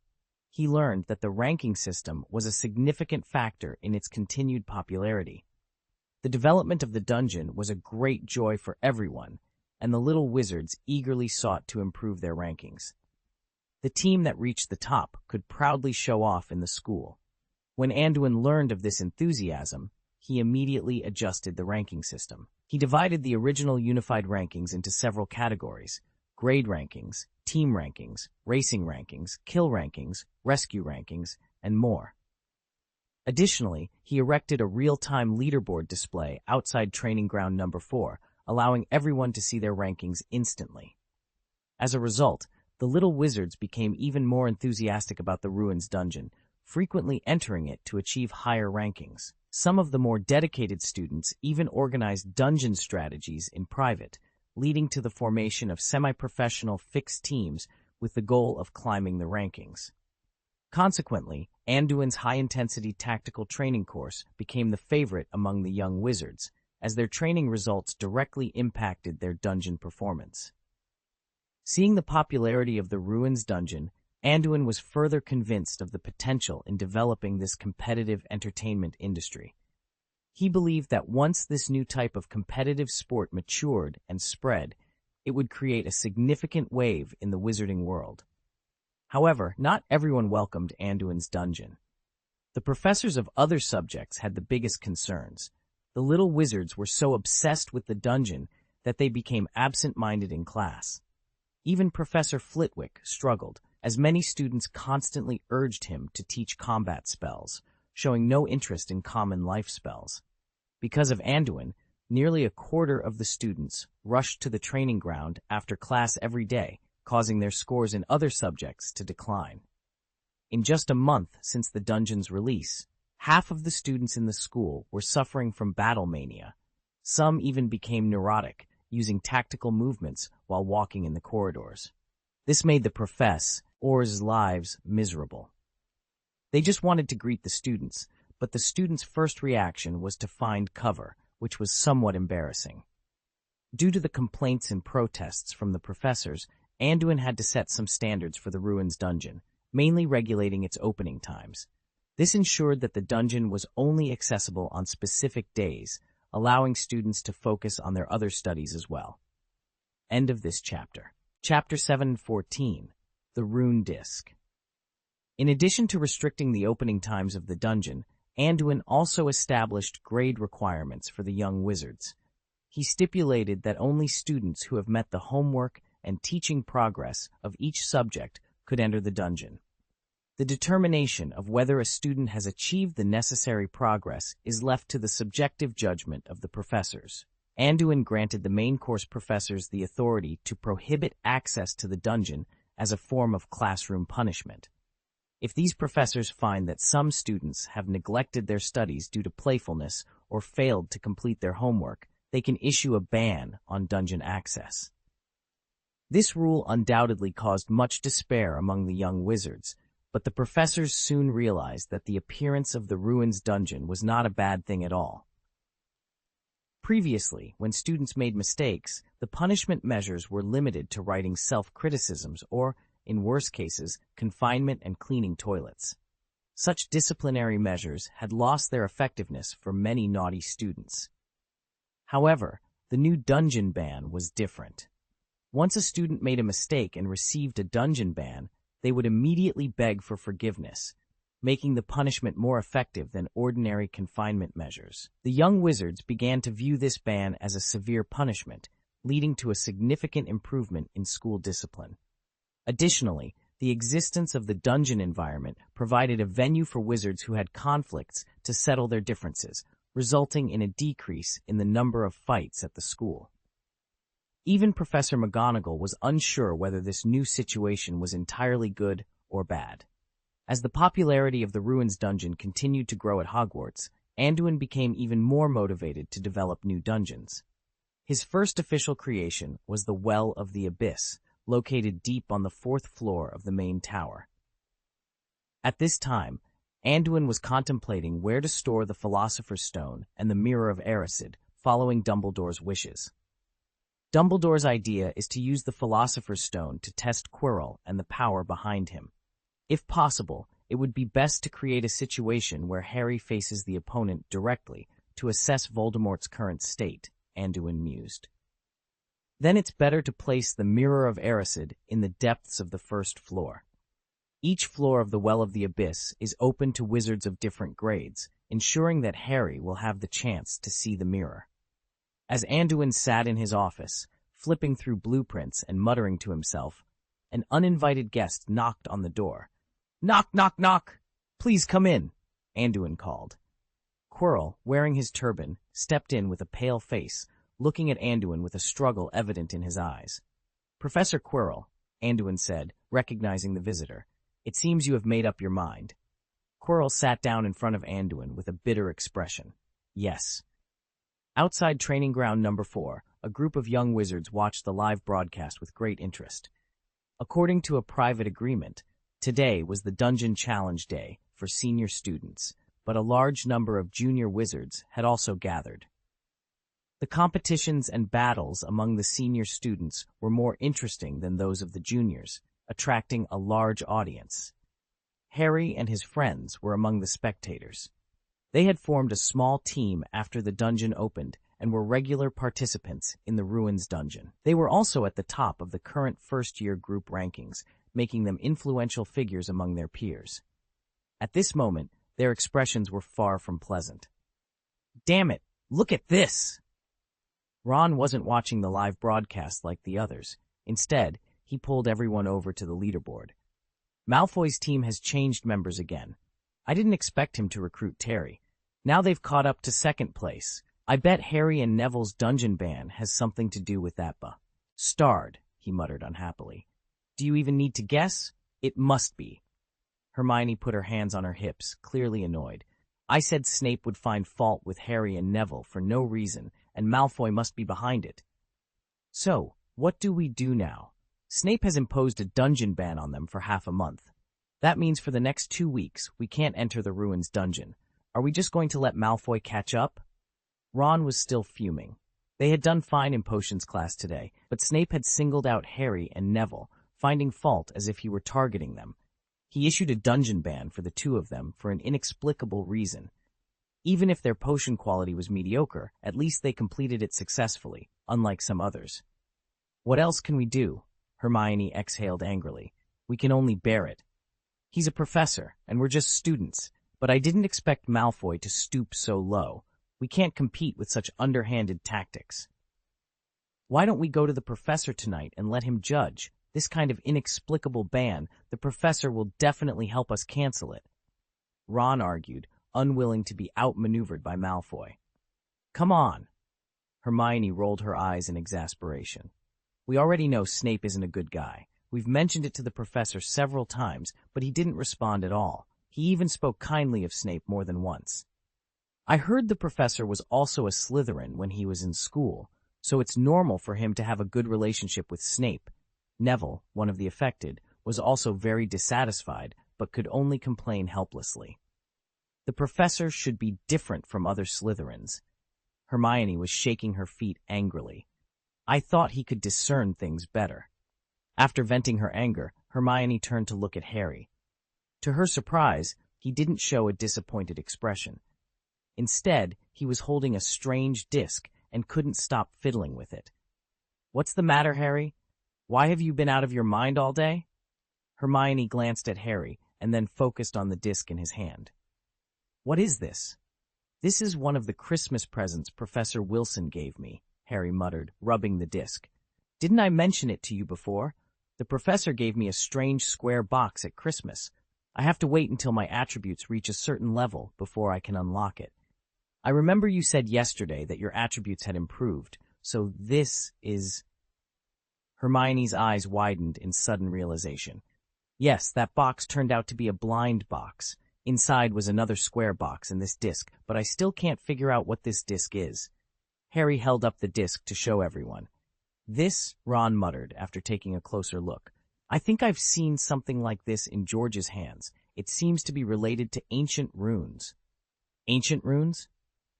He learned that the ranking system was a significant factor in its continued popularity. The development of the dungeon was a great joy for everyone, and the little wizards eagerly sought to improve their rankings. The team that reached the top could proudly show off in the school. When Anduin learned of this enthusiasm, he immediately adjusted the ranking system. He divided the original unified rankings into several categories: grade rankings, team rankings, racing rankings, kill rankings, rescue rankings, and more. Additionally, he erected a real-time leaderboard display outside training ground number 4, allowing everyone to see their rankings instantly. As a result, the little wizards became even more enthusiastic about the Ruins dungeon, frequently entering it to achieve higher rankings. Some of the more dedicated students even organized dungeon strategies in private, leading to the formation of semi-professional fixed teams with the goal of climbing the rankings. Consequently, Anduin's high-intensity tactical training course became the favorite among the young wizards, as their training results directly impacted their dungeon performance. Seeing the popularity of the Ruins dungeon, Anduin was further convinced of the potential in developing this competitive entertainment industry. He believed that once this new type of competitive sport matured and spread, it would create a significant wave in the wizarding world. However, not everyone welcomed Anduin's dungeon. The professors of other subjects had the biggest concerns. The little wizards were so obsessed with the dungeon that they became absent-minded in class. Even Professor Flitwick struggled, as many students constantly urged him to teach combat spells, showing no interest in common life spells. Because of Anduin, nearly a quarter of the students rushed to the training ground after class every day, causing their scores in other subjects to decline. In just a month since the dungeon's release, half of the students in the school were suffering from battle mania. Some even became neurotic, using tactical movements while walking in the corridors. This made the professors' lives miserable. They just wanted to greet the students, but the students' first reaction was to find cover, which was somewhat embarrassing. Due to the complaints and protests from the professors, Anduin had to set some standards for the Ruins dungeon, mainly regulating its opening times. This ensured that the dungeon was only accessible on specific days, allowing students to focus on their other studies as well. End of this chapter. Chapter 7-14, The Rune Disc. In addition to restricting the opening times of the dungeon, Anduin also established grade requirements for the young wizards. He stipulated that only students who have met the homework and teaching progress of each subject could enter the dungeon. The determination of whether a student has achieved the necessary progress is left to the subjective judgment of the professors. Anduin granted the main course professors the authority to prohibit access to the dungeon as a form of classroom punishment. If these professors find that some students have neglected their studies due to playfulness or failed to complete their homework, they can issue a ban on dungeon access. This rule undoubtedly caused much despair among the young wizards, but the professors soon realized that the appearance of the Ruins dungeon was not a bad thing at all. Previously, when students made mistakes, the punishment measures were limited to writing self-criticisms or, in worse cases, confinement and cleaning toilets. Such disciplinary measures had lost their effectiveness for many naughty students. However, the new dungeon ban was different. Once a student made a mistake and received a dungeon ban, they would immediately beg for forgiveness, making the punishment more effective than ordinary confinement measures. The young wizards began to view this ban as a severe punishment, leading to a significant improvement in school discipline. Additionally, the existence of the dungeon environment provided a venue for wizards who had conflicts to settle their differences, resulting in a decrease in the number of fights at the school. Even Professor McGonagall was unsure whether this new situation was entirely good or bad. As the popularity of the Ruins dungeon continued to grow at Hogwarts, Anduin became even more motivated to develop new dungeons. His first official creation was the Well of the Abyss, located deep on the 4th floor of the main tower. At this time, Anduin was contemplating where to store the Philosopher's Stone and the Mirror of Erised, following Dumbledore's wishes. Dumbledore's idea is to use the Philosopher's Stone to test Quirrell and the power behind him. If possible, it would be best to create a situation where Harry faces the opponent directly to assess Voldemort's current state, Anduin mused. Then it's better to place the Mirror of Erised in the depths of the 1st floor. Each floor of the Well of the Abyss is open to wizards of different grades, ensuring that Harry will have the chance to see the mirror. As Anduin sat in his office, flipping through blueprints and muttering to himself, an uninvited guest knocked on the door. "Knock, knock, knock! Please come in," Anduin called. Quirrell, wearing his turban, stepped in with a pale face, looking at Anduin with a struggle evident in his eyes. "Professor Quirrell," Anduin said, recognizing the visitor, "it seems you have made up your mind." Quirrell sat down in front of Anduin with a bitter expression. "Yes." Outside Training Ground Number 4, a group of young wizards watched the live broadcast with great interest. According to a private agreement, today was the Dungeon Challenge Day for senior students, but a large number of junior wizards had also gathered. The competitions and battles among the senior students were more interesting than those of the juniors, attracting a large audience. Harry and his friends were among the spectators. They had formed a small team after the dungeon opened and were regular participants in the Ruins dungeon. They were also at the top of the current first-year group rankings, making them influential figures among their peers. At this moment, their expressions were far from pleasant. "Damn it, look at this!" Ron wasn't watching the live broadcast like the others. Instead, he pulled everyone over to the leaderboard. "Malfoy's team has changed members again. I didn't expect him to recruit Terry. Now they've caught up to 2nd place. I bet Harry and Neville's dungeon ban has something to do with that Starred," he muttered unhappily. "Do you even need to guess? It must be." Hermione put her hands on her hips, clearly annoyed. "I said Snape would find fault with Harry and Neville for no reason, and Malfoy must be behind it." "So, what do we do now? Snape has imposed a dungeon ban on them for half a month. That means for the next 2 weeks, we can't enter the Ruins dungeon. Are we just going to let Malfoy catch up?" Ron was still fuming. They had done fine in potions class today, but Snape had singled out Harry and Neville, finding fault as if he were targeting them. He issued a dungeon ban for the 2 of them for an inexplicable reason. Even if their potion quality was mediocre, at least they completed it successfully, unlike some others. "What else can we do?" Hermione exhaled angrily. "We can only bear it. He's a professor, and we're just students, but I didn't expect Malfoy to stoop so low. We can't compete with such underhanded tactics." "Why don't we go to the professor tonight and let him judge? This kind of inexplicable ban, the professor will definitely help us cancel it," Ron argued, unwilling to be outmaneuvered by Malfoy. "Come on." Hermione rolled her eyes in exasperation. "We already know Snape isn't a good guy. We've mentioned it to the professor several times, but he didn't respond at all. He even spoke kindly of Snape more than once. I heard the professor was also a Slytherin when he was in school, so it's normal for him to have a good relationship with Snape. Neville, one of the affected, was also very dissatisfied, but could only complain helplessly. The professor should be different from other Slytherins. Hermione was shaking her feet angrily. I thought he could discern things better. After venting her anger, Hermione turned to look at Harry. To her surprise, he didn't show a disappointed expression. Instead, he was holding a strange disc and couldn't stop fiddling with it. "What's the matter, Harry? Why have you been out of your mind all day?" Hermione glanced at Harry and then focused on the disc in his hand. "What is this?" "This is one of the Christmas presents Professor Wilson gave me," Harry muttered, rubbing the disc. "Didn't I mention it to you before? The professor gave me a strange square box at Christmas. I have to wait until my attributes reach a certain level before I can unlock it. I remember you said yesterday that your attributes had improved, so this is—" Hermione's eyes widened in sudden realization. Yes, that box turned out to be a blind box. Inside was another square box and this disc, but I still can't figure out what this disc is. Harry held up the disc to show everyone. "This," Ron muttered after taking a closer look. "I think I've seen something like this in George's hands. It seems to be related to ancient runes." "Ancient runes?"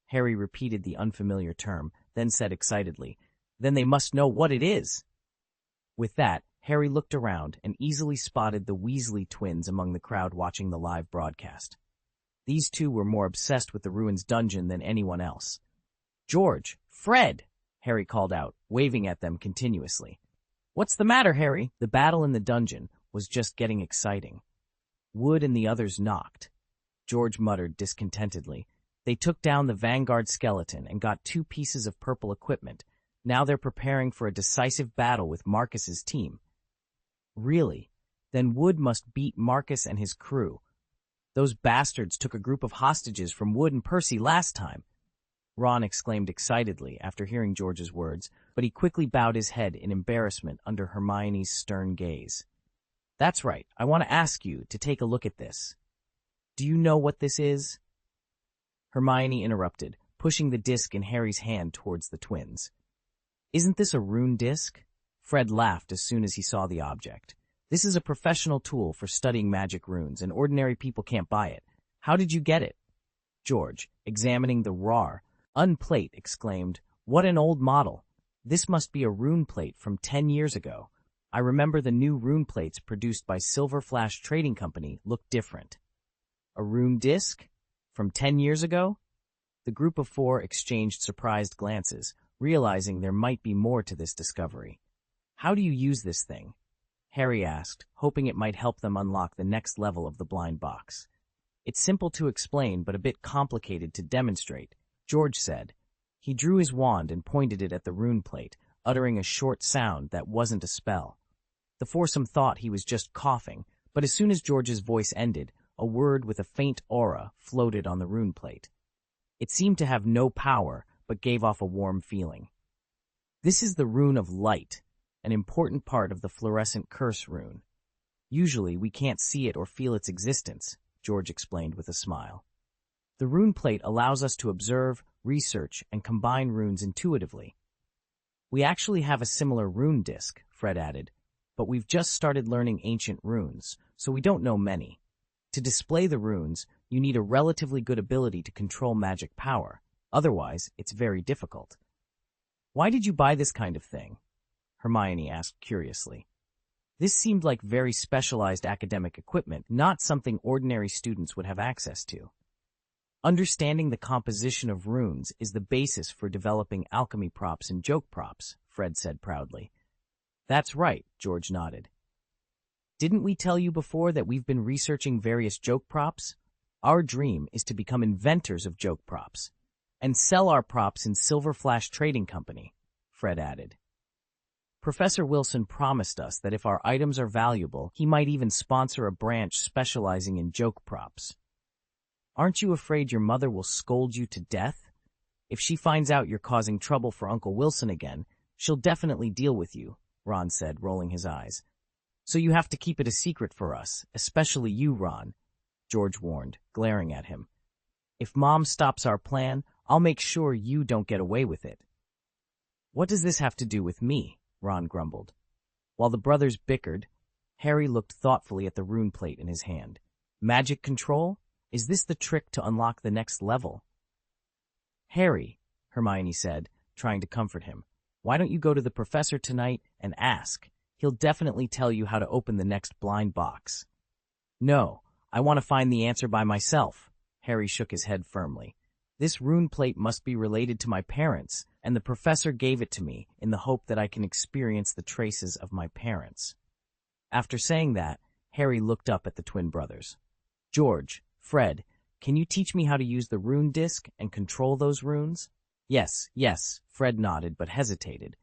Harry repeated the unfamiliar term, then said excitedly, "Then they must know what it is." With that, Harry looked around and easily spotted the Weasley twins among the crowd watching the live broadcast. These two were more obsessed with the ruins dungeon than anyone else. "George! Fred!" Harry called out, waving at them continuously. "What's the matter, Harry?" The battle in the dungeon was just getting exciting. Wood and the others knocked. George muttered discontentedly. They took down the Vanguard skeleton and got 2 pieces of purple equipment. Now they're preparing for a decisive battle with Marcus's team. Really? Then Wood must beat Marcus and his crew. Those bastards took a group of hostages from Wood and Percy last time. Ron exclaimed excitedly after hearing George's words, but he quickly bowed his head in embarrassment under Hermione's stern gaze. "That's right. I want to ask you to take a look at this. Do you know what this is?" Hermione interrupted, pushing the disc in Harry's hand towards the twins. "Isn't this a rune disc?" Fred laughed as soon as he saw the object. "This is a professional tool for studying magic runes, and ordinary people can't buy it. How did you get it?" George, examining the raw unplate, exclaimed, "What an old model! This must be a rune plate from 10 years ago. I remember the new rune plates produced by Silver Flash Trading Company looked different." "A rune disc? From 10 years ago?" The group of 4 exchanged surprised glances, realizing there might be more to this discovery. "How do you use this thing?" Harry asked, hoping it might help them unlock the next level of the blind box. "It's simple to explain, but a bit complicated to demonstrate," George said. He drew his wand and pointed it at the rune plate, uttering a short sound that wasn't a spell. The foursome thought he was just coughing, but as soon as George's voice ended, a word with a faint aura floated on the rune plate. It seemed to have no power, but gave off a warm feeling. "This is the rune of light, an important part of the fluorescent curse rune. Usually we can't see it or feel its existence," George explained with a smile. "The rune plate allows us to observe, research, and combine runes intuitively." "We actually have a similar rune disc," Fred added, "but we've just started learning ancient runes, so we don't know many. To display the runes, you need a relatively good ability to control magic power. Otherwise, it's very difficult." "Why did you buy this kind of thing?" Hermione asked curiously. This seemed like very specialized academic equipment, not something ordinary students would have access to. "Understanding the composition of runes is the basis for developing alchemy props and joke props," Fred said proudly. "That's right," George nodded. "Didn't we tell you before that we've been researching various joke props? Our dream is to become inventors of joke props and sell our props in Silver Flash Trading Company," Fred added. "Professor Wilson promised us that if our items are valuable, he might even sponsor a branch specializing in joke props. Aren't you afraid your mother will scold you to death? If she finds out you're causing trouble for Uncle Wilson again, she'll definitely deal with you," Ron said, rolling his eyes. So you have to keep it a secret for us, especially you, Ron, George warned, glaring at him. If Mom stops our plan, I'll make sure you don't get away with it. What does this have to do with me? Ron grumbled. While the brothers bickered, Harry looked thoughtfully at the rune plate in his hand. Magic control? Is this the trick to unlock the next level? Harry, Hermione said, trying to comfort him, why don't you go to the professor tonight and ask? He'll definitely tell you how to open the next blind box. No, I want to find the answer by myself. Harry shook his head firmly. This rune plate must be related to my parents, and the professor gave it to me in the hope that I can experience the traces of my parents. After saying that, Harry looked up at the twin brothers. George, Fred, can you teach me how to use the rune disc and control those runes? Yes, Fred nodded but hesitated.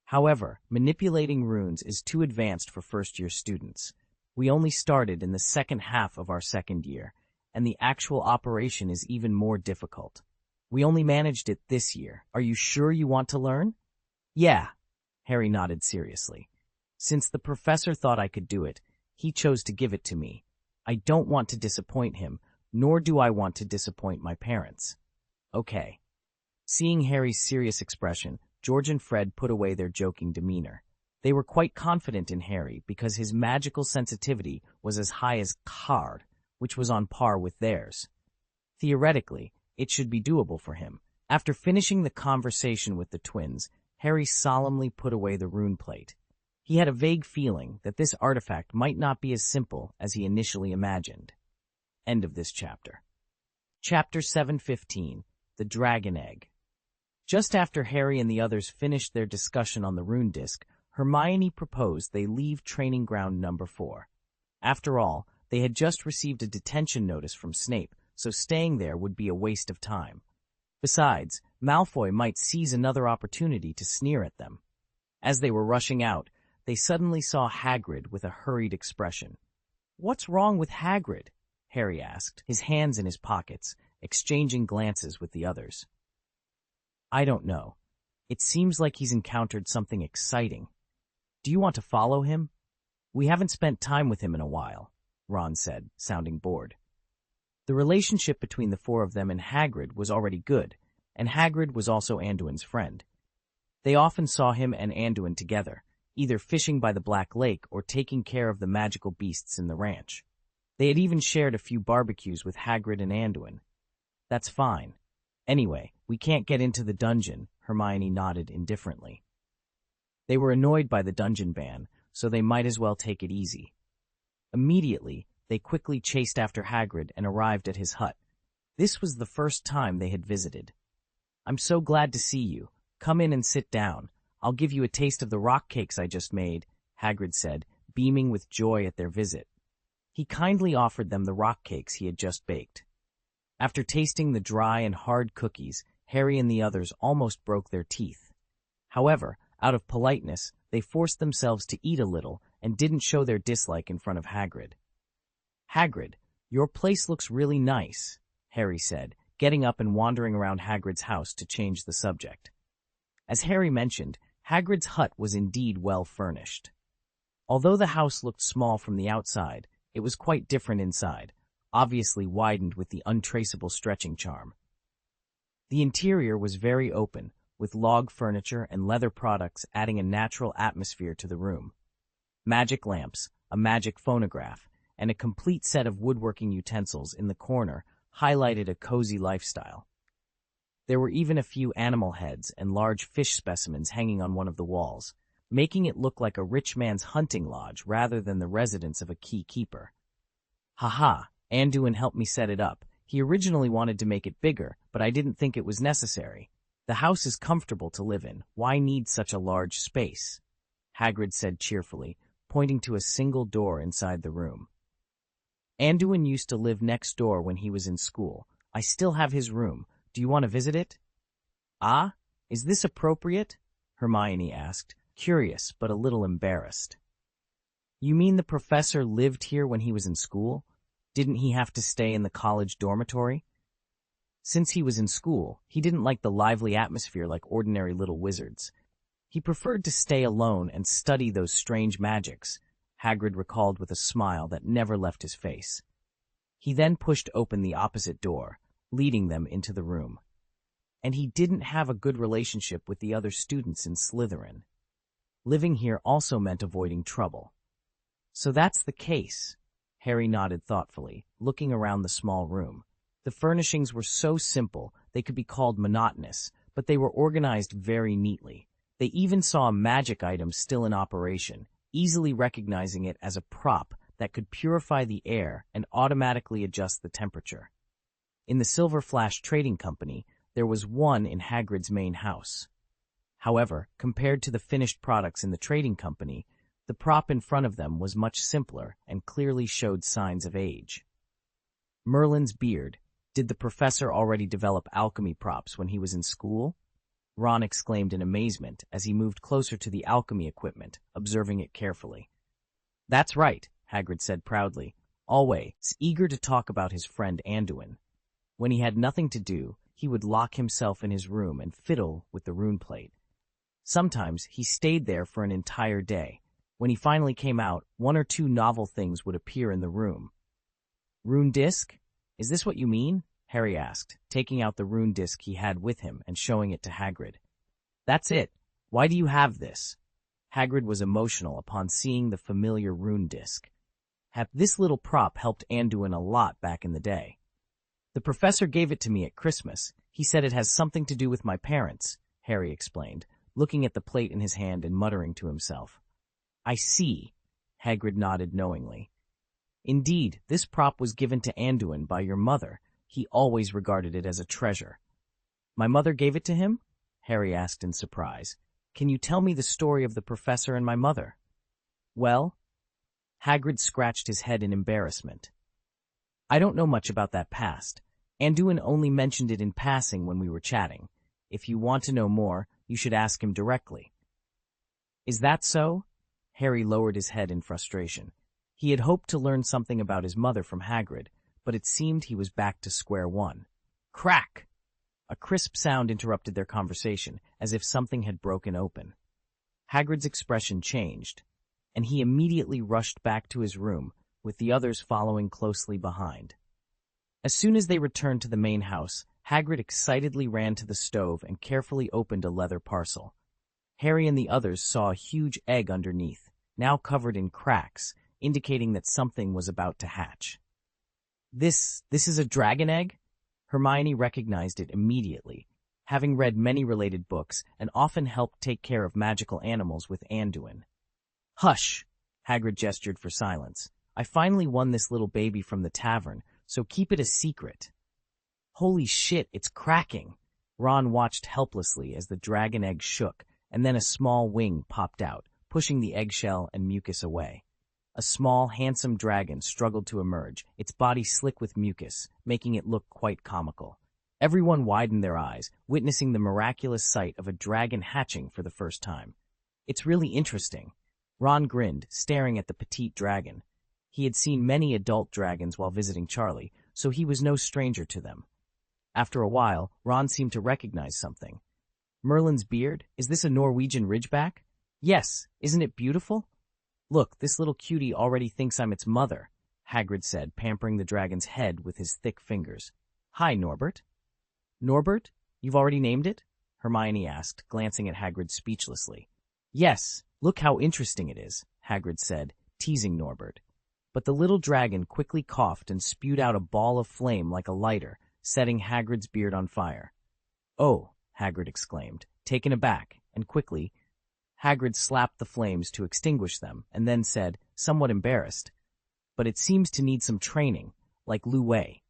However, manipulating runes is too advanced for first-year students. We only started in the second half of our second year, and the actual operation is even more difficult. We only managed it this year. Are you sure you want to learn? Yeah, Harry nodded seriously. Since the professor thought I could do it, he chose to give it to me. I don't want to disappoint him, nor do I want to disappoint my parents. Okay. Seeing Harry's serious expression, George and Fred put away their joking demeanor. They were quite confident in Harry because his magical sensitivity was as high as card, which was on par with theirs. Theoretically, it should be doable for him. After finishing the conversation with the twins, Harry solemnly put away the rune plate. He had a vague feeling that this artifact might not be as simple as he initially imagined. End of this chapter. Chapter 715, The Dragon Egg. Just after Harry and the others finished their discussion on the rune disc, Hermione proposed they leave training ground number 4. After all, they had just received a detention notice from Snape, so staying there would be a waste of time. Besides, Malfoy might seize another opportunity to sneer at them. As they were rushing out, they suddenly saw Hagrid with a hurried expression. "What's wrong with Hagrid?" Harry asked, his hands in his pockets, exchanging glances with the others. "I don't know. It seems like he's encountered something exciting. Do you want to follow him? We haven't spent time with him in a while," Ron said, sounding bored. The relationship between the four of them and Hagrid was already good, and Hagrid was also Anduin's friend. They often saw him and Anduin together, either fishing by the Black Lake or taking care of the magical beasts in the ranch. They had even shared a few barbecues with Hagrid and Anduin. "That's fine. Anyway, we can't get into the dungeon," Hermione nodded indifferently. They were annoyed by the dungeon ban, so they might as well take it easy. Immediately, they quickly chased after Hagrid and arrived at his hut. This was the first time they had visited. "I'm so glad to see you. Come in and sit down. I'll give you a taste of the rock cakes I just made," Hagrid said, beaming with joy at their visit. He kindly offered them the rock cakes he had just baked. After tasting the dry and hard cookies, Harry and the others almost broke their teeth. However, out of politeness, they forced themselves to eat a little and didn't show their dislike in front of Hagrid. "Hagrid, your place looks really nice," Harry said, getting up and wandering around Hagrid's house to change the subject. As Harry mentioned, Hagrid's hut was indeed well furnished. Although the house looked small from the outside, it was quite different inside, obviously widened with the untraceable stretching charm. The interior was very open, with log furniture and leather products adding a natural atmosphere to the room. Magic lamps, a magic phonograph, and a complete set of woodworking utensils in the corner highlighted a cozy lifestyle. There were even a few animal heads and large fish specimens hanging on one of the walls, making it look like a rich man's hunting lodge rather than the residence of a key keeper. "Haha, Anduin helped me set it up. He originally wanted to make it bigger, but I didn't think it was necessary. The house is comfortable to live in. Why need such a large space?" Hagrid said cheerfully, pointing to a single door inside the room. "Anduin used to live next door when he was in school. I still have his room. Do you want to visit it?" "Ah, is this appropriate?" Hermione asked, curious but a little embarrassed. "You mean the professor lived here when he was in school? Didn't he have to stay in the college dormitory?" Since he was in school, he didn't like the lively atmosphere like ordinary little wizards. He preferred to stay alone and study those strange magics, Hagrid recalled with a smile that never left his face. He then pushed open the opposite door, leading them into the room. And he didn't have a good relationship with the other students in Slytherin. Living here also meant avoiding trouble. So that's the case. Harry nodded thoughtfully, looking around the small room. The furnishings were so simple they could be called monotonous, but they were organized very neatly. They even saw a magic item still in operation, easily recognizing it as a prop that could purify the air and automatically adjust the temperature. In the Silver Flash Trading Company, there was one in Hagrid's main house. However, compared to the finished products in the trading company, the prop in front of them was much simpler and clearly showed signs of age. Merlin's beard. Did the professor already develop alchemy props when he was in school? Ron exclaimed in amazement as he moved closer to the alchemy equipment, observing it carefully. That's right, Hagrid said proudly, always eager to talk about his friend Anduin. When he had nothing to do, he would lock himself in his room and fiddle with the rune plate. Sometimes he stayed there for an entire day. When he finally came out, one or two novel things would appear in the room. Rune disc? Is this what you mean? Harry asked, taking out the rune disc he had with him and showing it to Hagrid. That's it. Why do you have this? Hagrid was emotional upon seeing the familiar rune disc. This little prop helped Anduin a lot back in the day. The professor gave it to me at Christmas. He said it has something to do with my parents, Harry explained, looking at the plate in his hand and muttering to himself. I see, Hagrid nodded knowingly. Indeed, this prop was given to Anduin by your mother. He always regarded it as a treasure. My mother gave it to him? Harry asked in surprise. Can you tell me the story of the professor and my mother? Well, Hagrid scratched his head in embarrassment. I don't know much about that past. Anduin only mentioned it in passing when we were chatting. If you want to know more, you should ask him directly. Is that so? Harry lowered his head in frustration. He had hoped to learn something about his mother from Hagrid, but it seemed he was back to square one. Crack! A crisp sound interrupted their conversation, as if something had broken open. Hagrid's expression changed, and he immediately rushed back to his room, with the others following closely behind. As soon as they returned to the main house, Hagrid excitedly ran to the stove and carefully opened a leather parcel. Harry and the others saw a huge egg underneath, now covered in cracks, indicating that something was about to hatch. This is a dragon egg? Hermione recognized it immediately, having read many related books and often helped take care of magical animals with Anduin. Hush! Hagrid gestured for silence. I finally won this little baby from the tavern, so keep it a secret. Holy shit, it's cracking! Ron watched helplessly as the dragon egg shook, and then a small wing popped out, pushing the eggshell and mucus away. A small, handsome dragon struggled to emerge, its body slick with mucus, making it look quite comical. Everyone widened their eyes, witnessing the miraculous sight of a dragon hatching for the first time. It's really interesting. Ron grinned, staring at the petite dragon. He had seen many adult dragons while visiting Charlie, so he was no stranger to them. After a while, Ron seemed to recognize something. Merlin's beard? Is this a Norwegian ridgeback? Yes, isn't it beautiful? Look, this little cutie already thinks I'm its mother, Hagrid said, pampering the dragon's head with his thick fingers. Hi, Norbert. Norbert? You've already named it? Hermione asked, glancing at Hagrid speechlessly. Yes, look how interesting it is, Hagrid said, teasing Norbert. But the little dragon quickly coughed and spewed out a ball of flame like a lighter, setting Hagrid's beard on fire. Oh, Hagrid exclaimed, taken aback, and quickly, Hagrid slapped the flames to extinguish them, and then said, somewhat embarrassed, but it seems to need some training, like Lu Wei.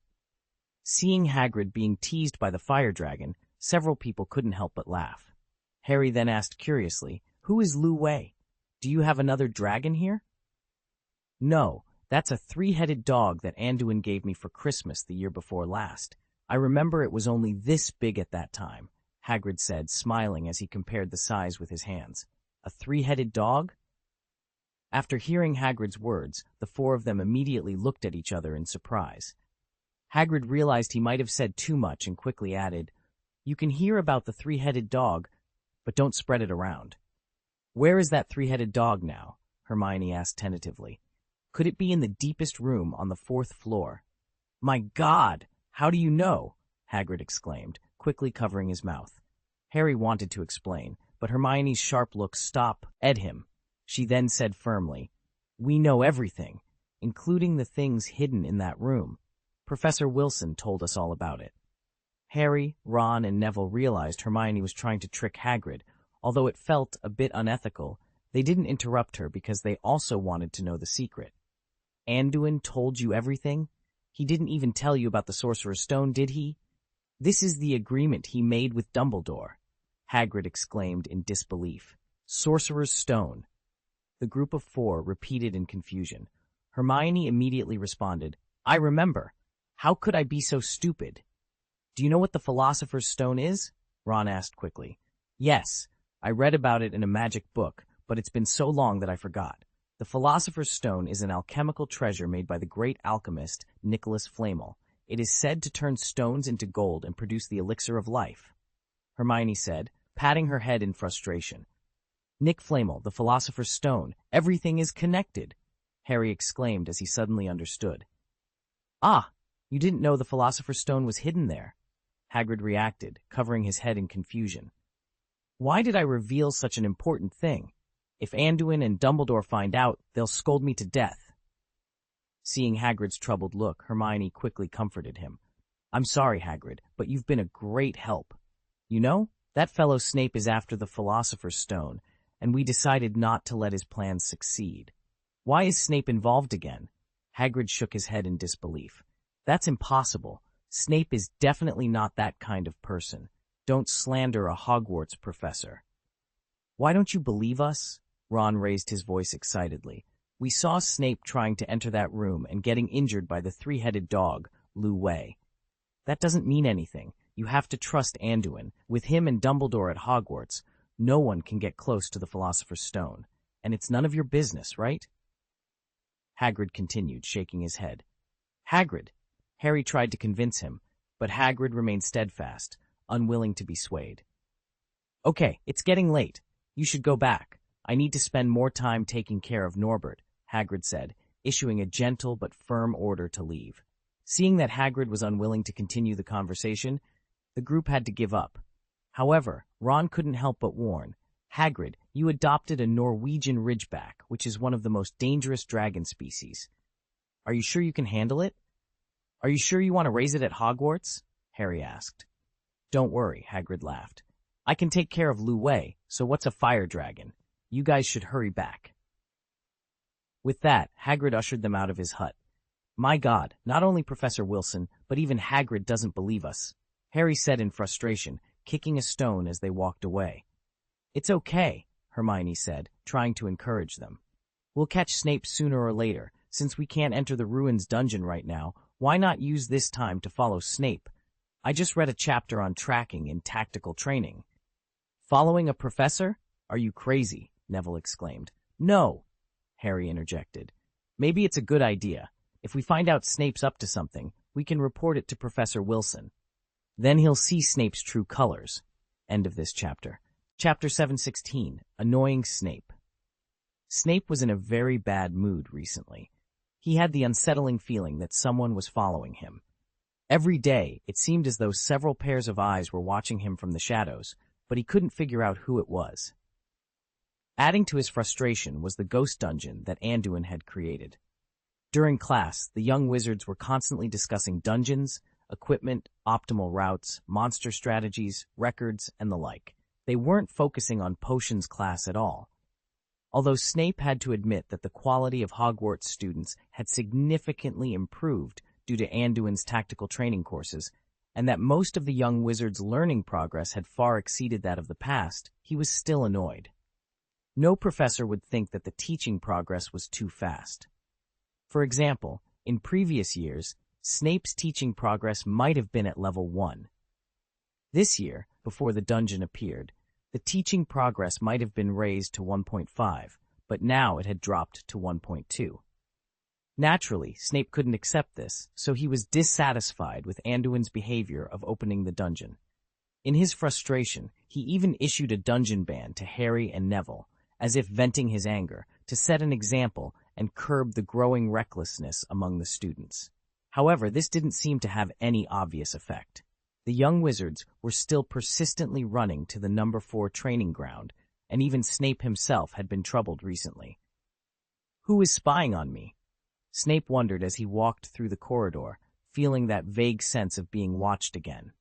Seeing Hagrid being teased by the fire dragon, several people couldn't help but laugh. Harry then asked curiously, who is Lu Wei? Do you have another dragon here? No, that's a 3-headed dog that Anduin gave me for Christmas the year before last. I remember it was only this big at that time, Hagrid said, smiling as he compared the size with his hands. A 3-headed dog? After hearing Hagrid's words, the four of them immediately looked at each other in surprise. Hagrid realized he might have said too much and quickly added, You can hear about the 3-headed dog, but don't spread it around. Where is that 3-headed dog now? Hermione asked tentatively. Could it be in the deepest room on the 4th floor? My God! How do you know? Hagrid exclaimed, quickly covering his mouth. Harry wanted to explain, but Hermione's sharp look stopped him. She then said firmly, We know everything, including the things hidden in that room. Professor Wilson told us all about it. Harry, Ron, and Neville realized Hermione was trying to trick Hagrid. Although it felt a bit unethical, they didn't interrupt her because they also wanted to know the secret. Anduin told you everything? He didn't even tell you about the Sorcerer's Stone, did he? This is the agreement he made with Dumbledore, Hagrid exclaimed in disbelief. Sorcerer's Stone. The group of 4 repeated in confusion. Hermione immediately responded, I remember. How could I be so stupid? Do you know what the Philosopher's Stone is? Ron asked quickly. Yes, I read about it in a magic book, but it's been so long that I forgot. The Philosopher's Stone is an alchemical treasure made by the great alchemist Nicholas Flamel. It is said to turn stones into gold and produce the elixir of life. Hermione said, patting her head in frustration. Nick Flamel, the Philosopher's Stone, everything is connected, Harry exclaimed as he suddenly understood. Ah, you didn't know the Philosopher's Stone was hidden there, Hagrid reacted, covering his head in confusion. Why did I reveal such an important thing? If Anduin and Dumbledore find out, they'll scold me to death. Seeing Hagrid's troubled look, Hermione quickly comforted him. I'm sorry, Hagrid, but you've been a great help. You know, that fellow Snape is after the Philosopher's Stone, and we decided not to let his plans succeed. Why is Snape involved again? Hagrid shook his head in disbelief. That's impossible. Snape is definitely not that kind of person. Don't slander a Hogwarts professor. Why don't you believe us? Ron raised his voice excitedly. We saw Snape trying to enter that room and getting injured by the 3-headed dog, Lu Wei. That doesn't mean anything. You have to trust Anduin. With him and Dumbledore at Hogwarts, no one can get close to the Philosopher's Stone. And it's none of your business, right? Hagrid continued, shaking his head. Hagrid! Harry tried to convince him, but Hagrid remained steadfast, unwilling to be swayed. Okay, it's getting late. You should go back. I need to spend more time taking care of Norbert, Hagrid said, issuing a gentle but firm order to leave. Seeing that Hagrid was unwilling to continue the conversation, the group had to give up. However, Ron couldn't help but warn, Hagrid, you adopted a Norwegian Ridgeback, which is one of the most dangerous dragon species. Are you sure you can handle it? Are you sure you want to raise it at Hogwarts? Harry asked. Don't worry, Hagrid laughed. I can take care of Lu Wei, so what's a fire dragon? You guys should hurry back. With that, Hagrid ushered them out of his hut. My God, not only Professor Wilson, but even Hagrid doesn't believe us, Harry said in frustration, kicking a stone as they walked away. It's okay, Hermione said, trying to encourage them. We'll catch Snape sooner or later. Since we can't enter the ruins dungeon right now, why not use this time to follow Snape? I just read a chapter on tracking in tactical training. Following a professor? Are you crazy? Neville exclaimed. No, Harry interjected. Maybe it's a good idea. If we find out Snape's up to something, we can report it to Professor Wilson. Then he'll see Snape's true colors. End of this chapter. Chapter 716, Annoying Snape. Snape was in a very bad mood recently. He had the unsettling feeling that someone was following him. Every day, it seemed as though several pairs of eyes were watching him from the shadows, but he couldn't figure out who it was. Adding to his frustration was the ghost dungeon that Anduin had created. During class, the young wizards were constantly discussing dungeons, equipment, optimal routes, monster strategies, records, and the like. They weren't focusing on potions class at all. Although Snape had to admit that the quality of Hogwarts students had significantly improved due to Anduin's tactical training courses, and that most of the young wizards' learning progress had far exceeded that of the past, he was still annoyed. No professor would think that the teaching progress was too fast. For example, in previous years, Snape's teaching progress might have been at level 1. This year, before the dungeon appeared, the teaching progress might have been raised to 1.5, but now it had dropped to 1.2. Naturally, Snape couldn't accept this, so he was dissatisfied with Anduin's behavior of opening the dungeon. In his frustration, he even issued a dungeon ban to Harry and Neville, as if venting his anger, to set an example and curb the growing recklessness among the students. However, this didn't seem to have any obvious effect. The young wizards were still persistently running to the number 4 training ground, and even Snape himself had been troubled recently. Who is spying on me? Snape wondered as he walked through the corridor, feeling that vague sense of being watched again.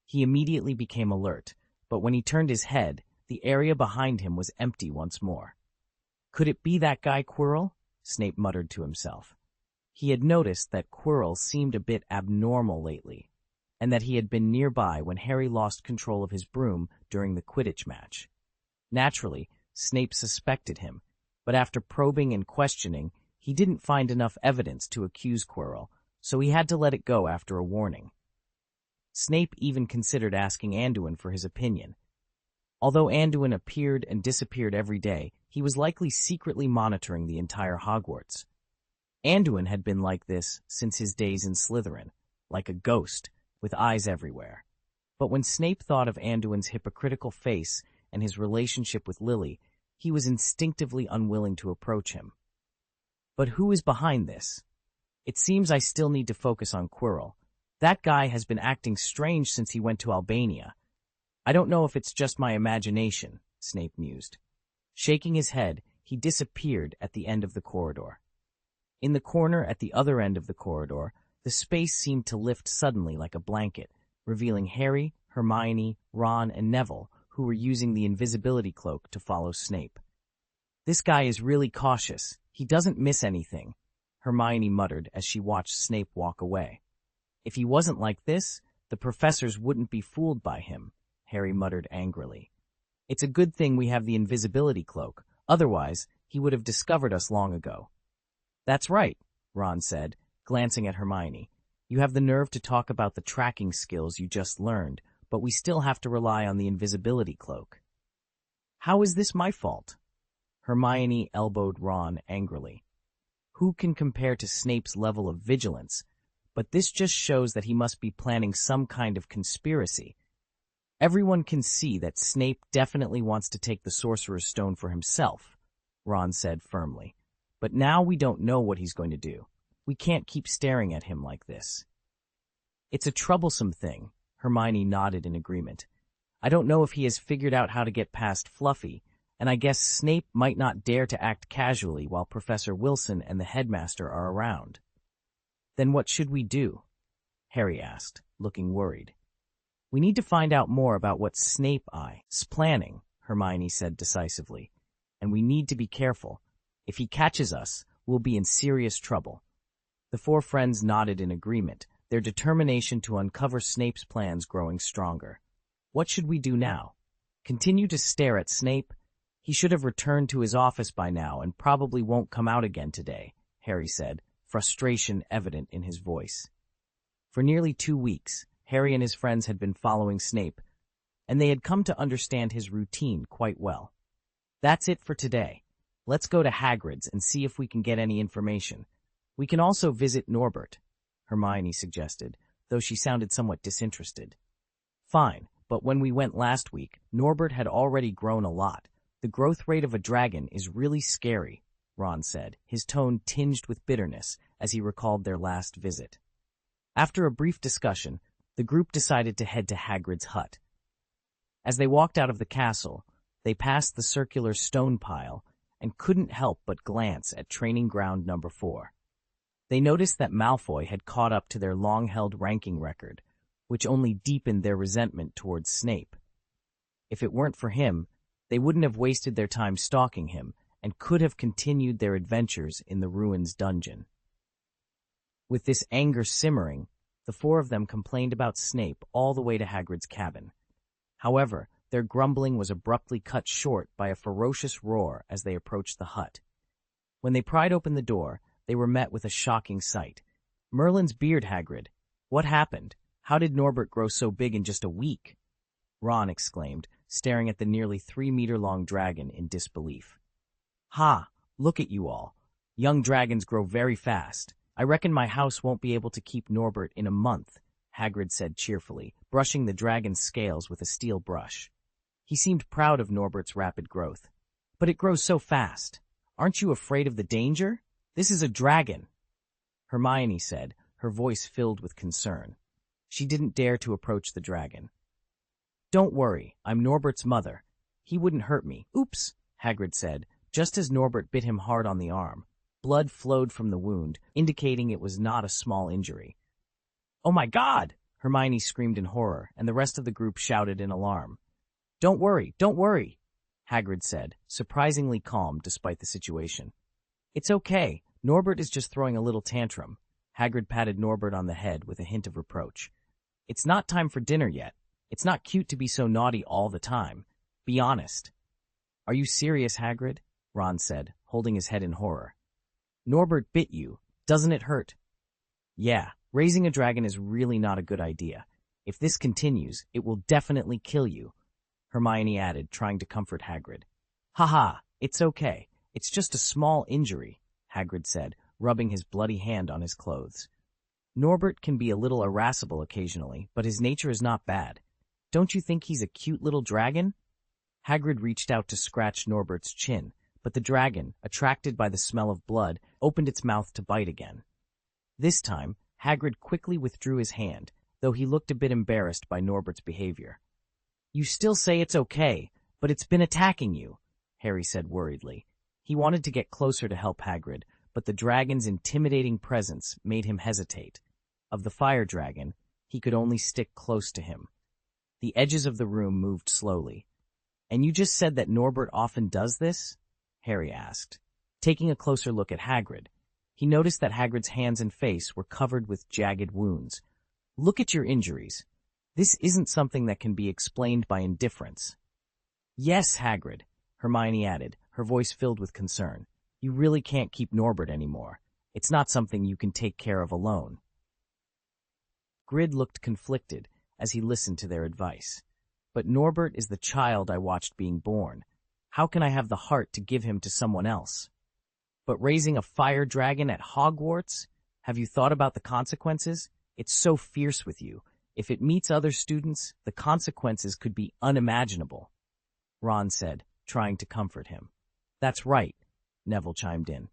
He immediately became alert, but when he turned his head, the area behind him was empty once more. Could it be that guy Quirrell? Snape muttered to himself. He had noticed that Quirrell seemed a bit abnormal lately, and that he had been nearby when Harry lost control of his broom during the Quidditch match. Naturally, Snape suspected him, but after probing and questioning, he didn't find enough evidence to accuse Quirrell, so he had to let it go after a warning. Snape even considered asking Anduin for his opinion. Although Anduin appeared and disappeared every day, he was likely secretly monitoring the entire Hogwarts. Anduin had been like this since his days in Slytherin, like a ghost, with eyes everywhere. But when Snape thought of Anduin's hypocritical face and his relationship with Lily, he was instinctively unwilling to approach him. But who is behind this? It seems I still need to focus on Quirrell. That guy has been acting strange since he went to Albania. I don't know if it's just my imagination, Snape mused. Shaking his head, he disappeared at the end of the corridor. In the corner at the other end of the corridor, the space seemed to lift suddenly like a blanket, revealing Harry, Hermione, Ron, and Neville, who were using the invisibility cloak to follow Snape. This guy is really cautious. He doesn't miss anything, Hermione muttered as she watched Snape walk away. If he wasn't like this, the professors wouldn't be fooled by him, Harry muttered angrily. It's a good thing we have the invisibility cloak, otherwise he would have discovered us long ago. That's right, Ron said, glancing at Hermione. You have the nerve to talk about the tracking skills you just learned, but we still have to rely on the invisibility cloak. How is this my fault? Hermione elbowed Ron angrily. Who can compare to Snape's level of vigilance? But this just shows that he must be planning some kind of conspiracy. Everyone can see that Snape definitely wants to take the Sorcerer's Stone for himself, Ron said firmly. But now we don't know what he's going to do. We can't keep staring at him like this. It's a troublesome thing, Hermione nodded in agreement. I don't know if he has figured out how to get past Fluffy, and I guess Snape might not dare to act casually while Professor Wilson and the headmaster are around. Then what should we do? Harry asked, looking worried. We need to find out more about what Snape is planning, Hermione said decisively. And we need to be careful. If he catches us, we'll be in serious trouble. The 4 friends nodded in agreement, their determination to uncover Snape's plans growing stronger. What should we do now? Continue to stare at Snape? He should have returned to his office by now and probably won't come out again today, Harry said, frustration evident in his voice. For nearly 2 weeks, Harry and his friends had been following Snape, and they had come to understand his routine quite well. That's it for today. Let's go to Hagrid's and see if we can get any information. We can also visit Norbert, Hermione suggested, though she sounded somewhat disinterested. Fine, but when we went last week, Norbert had already grown a lot. The growth rate of a dragon is really scary, Ron said, his tone tinged with bitterness as he recalled their last visit. After a brief discussion, the group decided to head to Hagrid's hut. As they walked out of the castle, they passed the circular stone pile and couldn't help but glance at training ground number 4. They noticed that Malfoy had caught up to their long-held ranking record, which only deepened their resentment towards Snape. If it weren't for him, they wouldn't have wasted their time stalking him and could have continued their adventures in the ruins dungeon. With this anger simmering, the 4 of them complained about Snape all the way to Hagrid's cabin. However, their grumbling was abruptly cut short by a ferocious roar as they approached the hut. When they pried open the door, they were met with a shocking sight. Merlin's beard, Hagrid. What happened? How did Norbert grow so big in just a week? Ron exclaimed, staring at the nearly 3-meter-long dragon in disbelief. Ha! Look at you all. Young dragons grow very fast. I reckon my house won't be able to keep Norbert in a month, Hagrid said cheerfully, brushing the dragon's scales with a steel brush. He seemed proud of Norbert's rapid growth. But it grows so fast. Aren't you afraid of the danger? This is a dragon, Hermione said, her voice filled with concern. She didn't dare to approach the dragon. Don't worry, I'm Norbert's mother. He wouldn't hurt me. Oops, Hagrid said, just as Norbert bit him hard on the arm. Blood flowed from the wound, indicating it was not a small injury. Oh my God! Hermione screamed in horror, and the rest of the group shouted in alarm. Don't worry, Hagrid said, surprisingly calm despite the situation. It's okay, Norbert is just throwing a little tantrum. Hagrid patted Norbert on the head with a hint of reproach. It's not time for dinner yet. It's not cute to be so naughty all the time. Be honest. Are you serious, Hagrid? Ron said, holding his head in horror. Norbert bit you. Doesn't it hurt? Yeah, raising a dragon is really not a good idea. If this continues, it will definitely kill you, Hermione added, trying to comfort Hagrid. Haha, it's okay. It's just a small injury, Hagrid said, rubbing his bloody hand on his clothes. Norbert can be a little irascible occasionally, but his nature is not bad. Don't you think he's a cute little dragon? Hagrid reached out to scratch Norbert's chin, but the dragon, attracted by the smell of blood, opened its mouth to bite again. This time, Hagrid quickly withdrew his hand, though he looked a bit embarrassed by Norbert's behavior. You still say it's okay, but it's been attacking you, Harry said worriedly. He wanted to get closer to help Hagrid, but the dragon's intimidating presence made him hesitate. Of the fire dragon, he could only stick close to him. The edges of the room moved slowly. And you just said that Norbert often does this? Harry asked. Taking a closer look at Hagrid, he noticed that Hagrid's hands and face were covered with jagged wounds. Look at your injuries. This isn't something that can be explained by indifference. Yes, Hagrid, Hermione added, her voice filled with concern. You really can't keep Norbert anymore. It's not something you can take care of alone. Grid looked conflicted as he listened to their advice. But Norbert is the child I watched being born. How can I have the heart to give him to someone else? But raising a fire dragon at Hogwarts? Have you thought about the consequences? It's so fierce with you. If it meets other students, the consequences could be unimaginable, Ron said, trying to comfort him. That's right, Neville chimed in.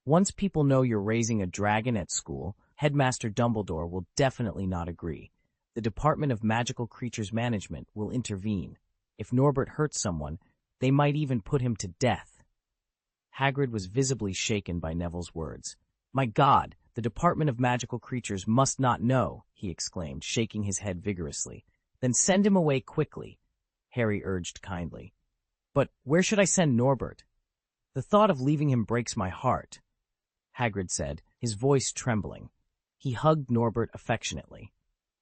Once people know you're raising a dragon at school, Headmaster Dumbledore will definitely not agree. The Department of Magical Creatures Management will intervene. If Norbert hurts someone, they might even put him to death. Hagrid was visibly shaken by Neville's words. My God, the Department of Magical Creatures must not know, he exclaimed, shaking his head vigorously. Then send him away quickly, Harry urged kindly. But where should I send Norbert? The thought of leaving him breaks my heart, Hagrid said, his voice trembling. He hugged Norbert affectionately.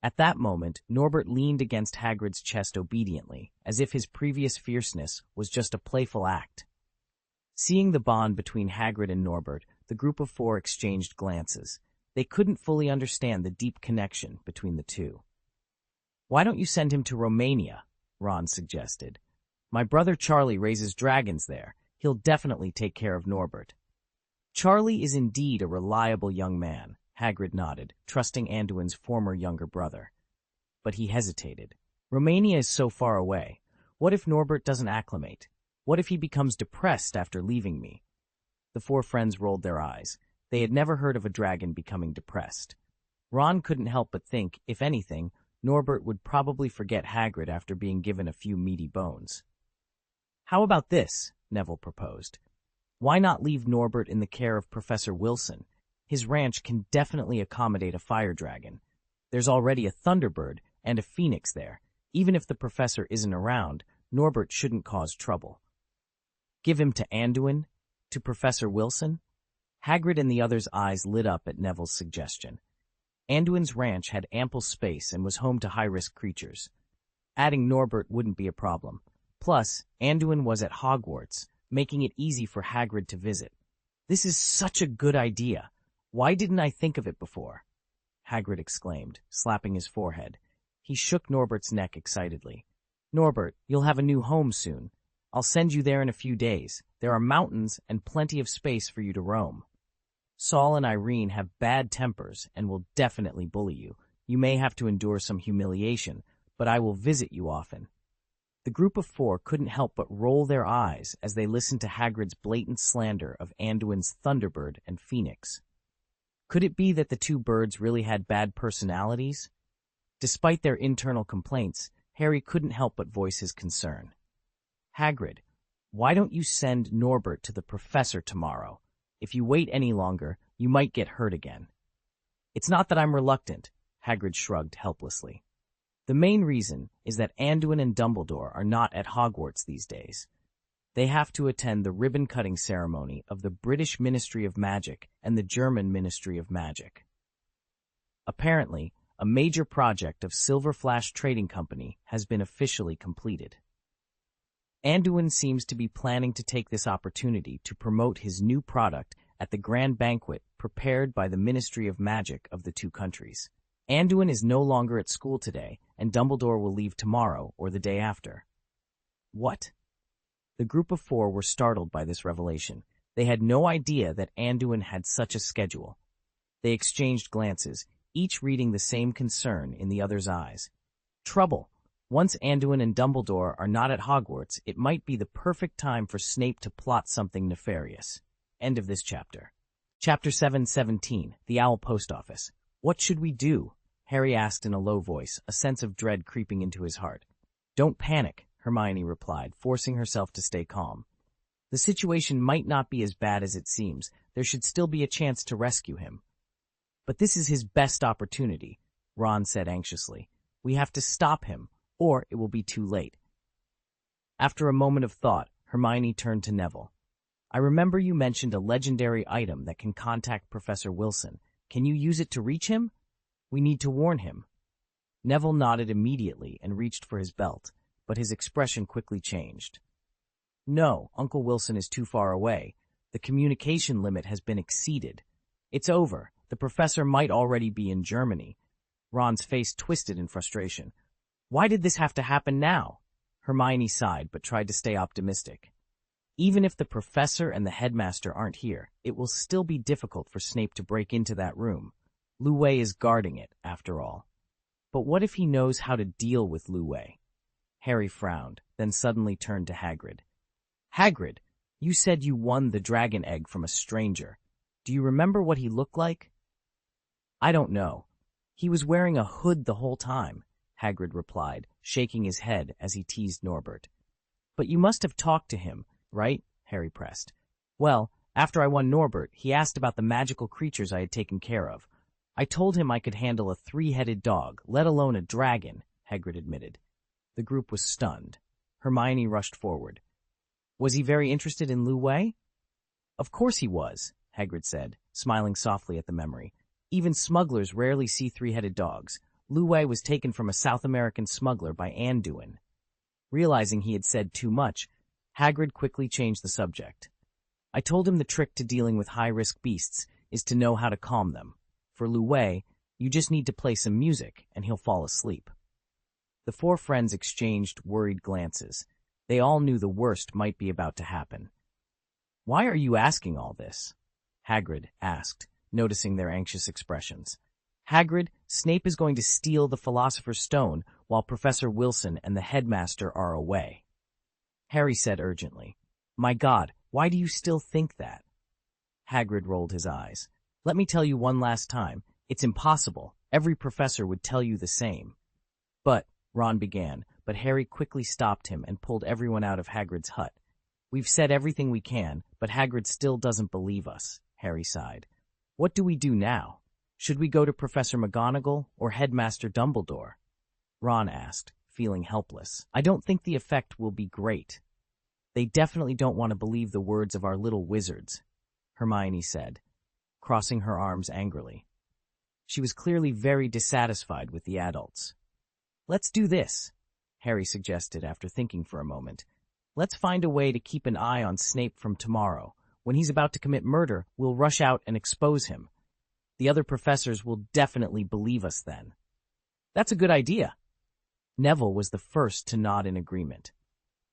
At that moment, Norbert leaned against Hagrid's chest obediently, as if his previous fierceness was just a playful act. Seeing the bond between Hagrid and Norbert, the group of four exchanged glances. They couldn't fully understand the deep connection between the two. Why don't you send him to Romania? Ron suggested. My brother Charlie raises dragons there. He'll definitely take care of Norbert. Charlie is indeed a reliable young man, Hagrid nodded, trusting Anduin's former younger brother. But he hesitated. Romania is so far away. What if Norbert doesn't acclimate? What if he becomes depressed after leaving me? The four friends rolled their eyes. They had never heard of a dragon becoming depressed. Ron couldn't help but think, if anything, Norbert would probably forget Hagrid after being given a few meaty bones. How about this? Neville proposed. Why not leave Norbert in the care of Professor Wilson? His ranch can definitely accommodate a fire dragon. There's already a Thunderbird and a Phoenix there. Even if the professor isn't around, Norbert shouldn't cause trouble. Give him to Anduin? To Professor Wilson? Hagrid and the others' eyes lit up at Neville's suggestion. Anduin's ranch had ample space and was home to high-risk creatures. Adding Norbert wouldn't be a problem. Plus, Anduin was at Hogwarts, making it easy for Hagrid to visit. This is such a good idea. Why didn't I think of it before? Hagrid exclaimed, slapping his forehead. He shook Norbert's neck excitedly. Norbert, you'll have a new home soon. I'll send you there in a few days. There are mountains and plenty of space for you to roam. Saul and Irene have bad tempers and will definitely bully you. You may have to endure some humiliation, but I will visit you often. The group of four couldn't help but roll their eyes as they listened to Hagrid's blatant slander of Anduin's Thunderbird and Phoenix. Could it be that the two birds really had bad personalities? Despite their internal complaints, Harry couldn't help but voice his concern. Hagrid, why don't you send Norbert to the professor tomorrow? If you wait any longer, you might get hurt again. It's not that I'm reluctant, Hagrid shrugged helplessly. The main reason is that Anduin and Dumbledore are not at Hogwarts these days. They have to attend the ribbon-cutting ceremony of the British Ministry of Magic and the German Ministry of Magic. Apparently, a major project of Silver Flash Trading Company has been officially completed. Anduin seems to be planning to take this opportunity to promote his new product at the grand banquet prepared by the Ministry of Magic of the two countries. Anduin is no longer at school today, and Dumbledore will leave tomorrow or the day after. What? The group of four were startled by this revelation. They had no idea that Anduin had such a schedule. They exchanged glances, each reading the same concern in the other's eyes. Trouble. Once Anduin and Dumbledore are not at Hogwarts, it might be the perfect time for Snape to plot something nefarious. End of this chapter. Chapter 7:17, The Owl Post Office. What should we do? Harry asked in a low voice, a sense of dread creeping into his heart. Don't panic, Hermione replied, forcing herself to stay calm. The situation might not be as bad as it seems. There should still be a chance to rescue him. But this is his best opportunity, Ron said anxiously. We have to stop him, or it will be too late. After a moment of thought, Hermione turned to Neville. I remember you mentioned a legendary item that can contact Professor Wilson. Can you use it to reach him? We need to warn him. Neville nodded immediately and reached for his belt, but his expression quickly changed. No, Uncle Wilson is too far away. The communication limit has been exceeded. It's over. The professor might already be in Germany. Ron's face twisted in frustration. Why did this have to happen now? Hermione sighed but tried to stay optimistic. Even if the professor and the headmaster aren't here, it will still be difficult for Snape to break into that room. Lu Wei is guarding it, after all. But what if he knows how to deal with Lu Wei? Harry frowned, then suddenly turned to Hagrid. Hagrid, you said you won the dragon egg from a stranger. Do you remember what he looked like? I don't know. He was wearing a hood the whole time, Hagrid replied, shaking his head as he teased Norbert. But you must have talked to him, right? Harry pressed. Well, after I won Norbert, he asked about the magical creatures I had taken care of. I told him I could handle a 3-headed dog, let alone a dragon, Hagrid admitted. The group was stunned. Hermione rushed forward. Was he very interested in Lu Wei? Of course he was, Hagrid said, smiling softly at the memory. Even smugglers rarely see 3-headed dogs. Lu Wei was taken from a South American smuggler by Anduin. Realizing he had said too much, Hagrid quickly changed the subject. I told him the trick to dealing with high-risk beasts is to know how to calm them. For Lu Wei, you just need to play some music, and he'll fall asleep. The four friends exchanged worried glances. They all knew the worst might be about to happen. Why are you asking all this? Hagrid asked, noticing their anxious expressions. Hagrid, Snape is going to steal the Philosopher's Stone while Professor Wilson and the headmaster are away. Harry said urgently, My God, why do you still think that? Hagrid rolled his eyes. Let me tell you one last time, it's impossible. Every professor would tell you the same. But, Ron began, but Harry quickly stopped him and pulled everyone out of Hagrid's hut. We've said everything we can, but Hagrid still doesn't believe us, Harry sighed. What do we do now? Should we go to Professor McGonagall or Headmaster Dumbledore? Ron asked, feeling helpless. I don't think the effect will be great. They definitely don't want to believe the words of our little wizards, Hermione said, crossing her arms angrily. She was clearly very dissatisfied with the adults. Let's do this, Harry suggested after thinking for a moment. Let's find a way to keep an eye on Snape from tomorrow. When he's about to commit murder, we'll rush out and expose him. The other professors will definitely believe us then. That's a good idea. Neville was the first to nod in agreement.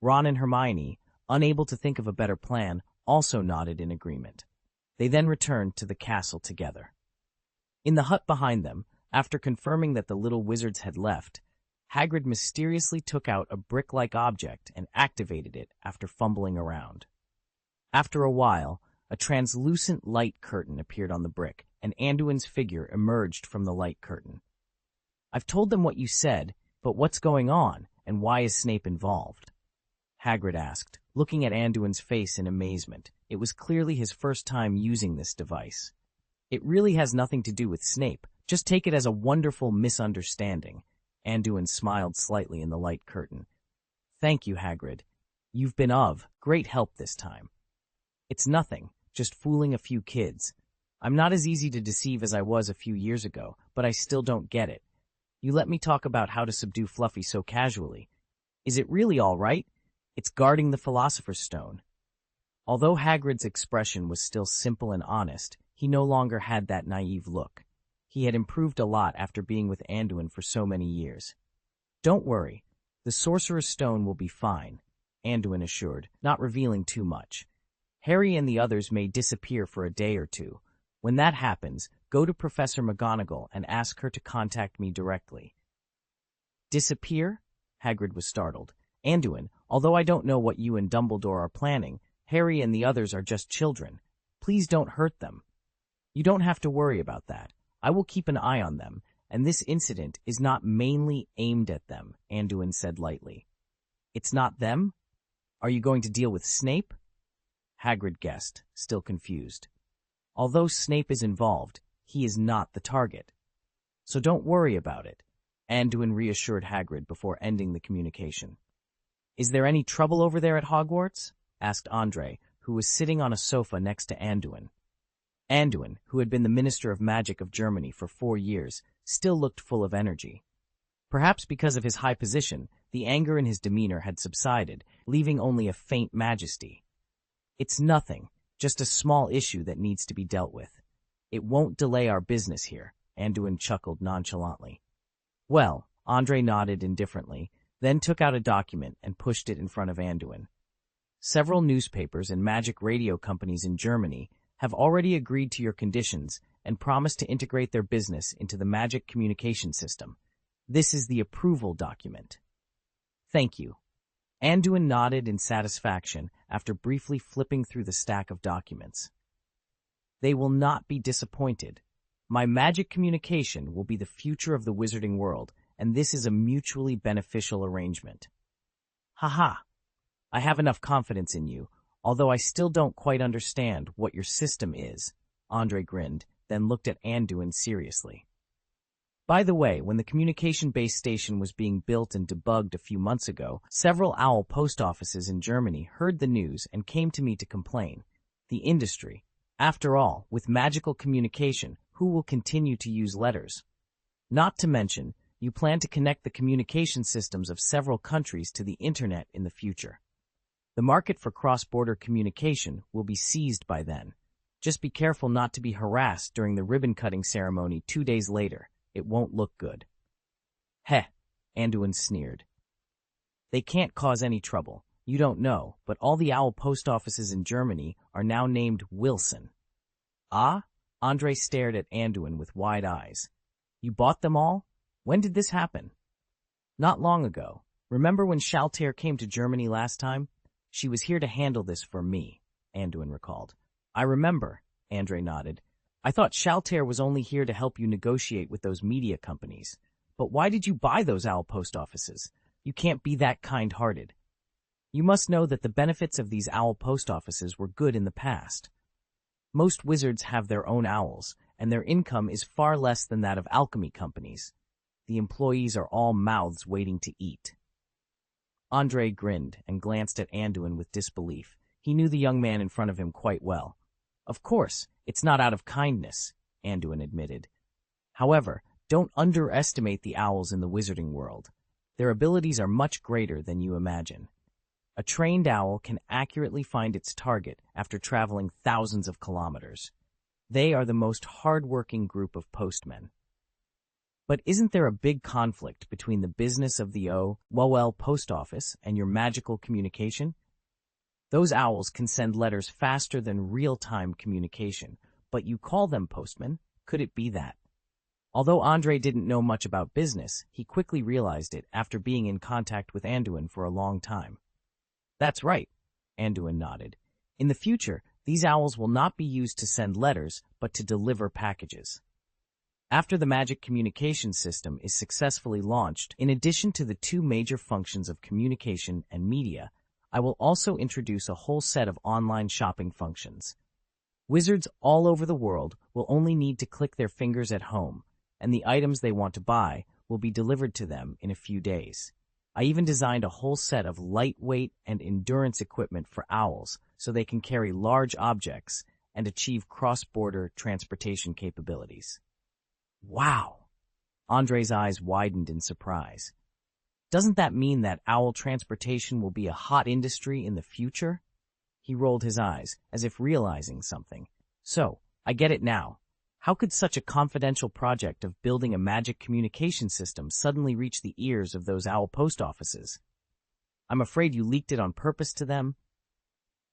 Ron and Hermione, unable to think of a better plan, also nodded in agreement. They then returned to the castle together. In the hut behind them, after confirming that the little wizards had left, Hagrid mysteriously took out a brick-like object and activated it after fumbling around. After a while, a translucent light curtain appeared on the brick, and Anduin's figure emerged from the light curtain. "I've told them what you said, but what's going on, and why is Snape involved?" Hagrid asked, looking at Anduin's face in amazement. It was clearly his first time using this device. "It really has nothing to do with Snape. Just take it as a wonderful misunderstanding." Anduin smiled slightly in the light curtain. "Thank you, Hagrid. You've been of great help this time. It's nothing, just fooling a few kids. I'm not as easy to deceive as I was a few years ago, but I still don't get it. You let me talk about how to subdue Fluffy so casually. Is it really all right? It's guarding the Philosopher's Stone." Although Hagrid's expression was still simple and honest, he no longer had that naive look. He had improved a lot after being with Anduin for so many years. "Don't worry, the Sorcerer's Stone will be fine," Anduin assured, not revealing too much. "Harry and the others may disappear for a day or two. When that happens, go to Professor McGonagall and ask her to contact me directly." "Disappear?" Hagrid was startled. "Anduin, although I don't know what you and Dumbledore are planning, Harry and the others are just children. Please don't hurt them." "You don't have to worry about that. I will keep an eye on them, and this incident is not mainly aimed at them," Anduin said lightly. "It's not them? Are you going to deal with Snape?" Hagrid guessed, still confused. "Although Snape is involved, he is not the target. So don't worry about it," Anduin reassured Hagrid before ending the communication. "Is there any trouble over there at Hogwarts?" asked Andre, who was sitting on a sofa next to Anduin. Anduin, who had been the Minister of Magic of Germany for 4 years, still looked full of energy. Perhaps because of his high position, the anger in his demeanor had subsided, leaving only a faint majesty. "It's nothing, just a small issue that needs to be dealt with. It won't delay our business here," Anduin chuckled nonchalantly. "Well," Andre nodded indifferently, then took out a document and pushed it in front of Anduin. "Several newspapers and magic radio companies in Germany have already agreed to your conditions and promised to integrate their business into the magic communication system. This is the approval document." "Thank you." Anduin nodded in satisfaction after briefly flipping through the stack of documents. "They will not be disappointed. My magic communication will be the future of the wizarding world, and this is a mutually beneficial arrangement." "Ha-ha! I have enough confidence in you, although I still don't quite understand what your system is," Andre grinned, then looked at Anduin seriously. "By the way, when the communication base station was being built and debugged a few months ago, several owl post offices in Germany heard the news and came to me to complain. The industry. After all, with magical communication, who will continue to use letters? Not to mention, you plan to connect the communication systems of several countries to the internet in the future. The market for cross-border communication will be seized by then. Just be careful not to be harassed during the ribbon-cutting ceremony 2 days later. It won't look good." "Heh," Anduin sneered. "They can't cause any trouble. You don't know, but all the owl post offices in Germany are now named Wilson." "Ah?" Andre stared at Anduin with wide eyes. "You bought them all? When did this happen?" "Not long ago. Remember when Shaltair came to Germany last time? She was here to handle this for me," Anduin recalled. "I remember," Andre nodded. "I thought Shaltair was only here to help you negotiate with those media companies. But why did you buy those owl post offices? You can't be that kind-hearted. You must know that the benefits of these owl post offices were good in the past. Most wizards have their own owls, and their income is far less than that of alchemy companies. The employees are all mouths waiting to eat." Andre grinned and glanced at Anduin with disbelief. He knew the young man in front of him quite well. "Of course, it's not out of kindness," Anduin admitted. "However, don't underestimate the owls in the wizarding world. Their abilities are much greater than you imagine. A trained owl can accurately find its target after traveling thousands of kilometers. They are the most hard-working group of postmen." "But isn't there a big conflict between the business of the OWL post office and your magical communication? Those owls can send letters faster than real-time communication, but you call them postmen. Could it be that?" Although Andre didn't know much about business, he quickly realized it after being in contact with Anduin for a long time. That's right, Anduin nodded. In the future, these owls will not be used to send letters, but to deliver packages. After the magic communication system is successfully launched, in addition to the two major functions of communication and media, I will also introduce a whole set of online shopping functions. Wizards all over the world will only need to click their fingers at home, and the items they want to buy will be delivered to them in a few days. I even designed a whole set of lightweight and endurance equipment for owls so they can carry large objects and achieve cross-border transportation capabilities. Wow! Andre's eyes widened in surprise. Doesn't that mean that owl transportation will be a hot industry in the future? He rolled his eyes, as if realizing something. So, I get it now. How could such a confidential project of building a magic communication system suddenly reach the ears of those owl post offices? I'm afraid you leaked it on purpose to them?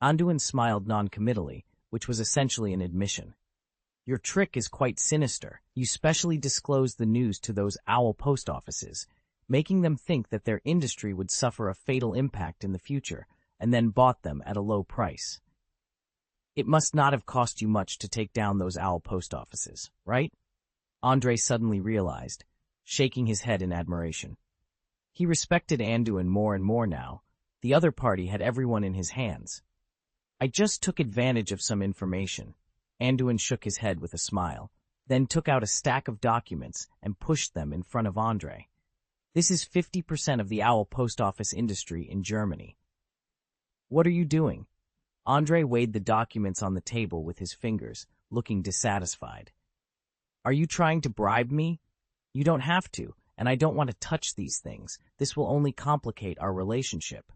Anduin smiled non-committally, which was essentially an admission. Your trick is quite sinister. You specially disclosed the news to those owl post offices, making them think that their industry would suffer a fatal impact in the future, and then bought them at a low price. It must not have cost you much to take down those owl post offices, right? Andre suddenly realized, shaking his head in admiration. He respected Anduin more and more now. The other party had everyone in his hands. I just took advantage of some information. Anduin shook his head with a smile, then took out a stack of documents and pushed them in front of Andre. This is 50% of the owl post office industry in Germany. What are you doing? Andre weighed the documents on the table with his fingers, looking dissatisfied. Are you trying to bribe me? You don't have to, and I don't want to touch these things. This will only complicate our relationship.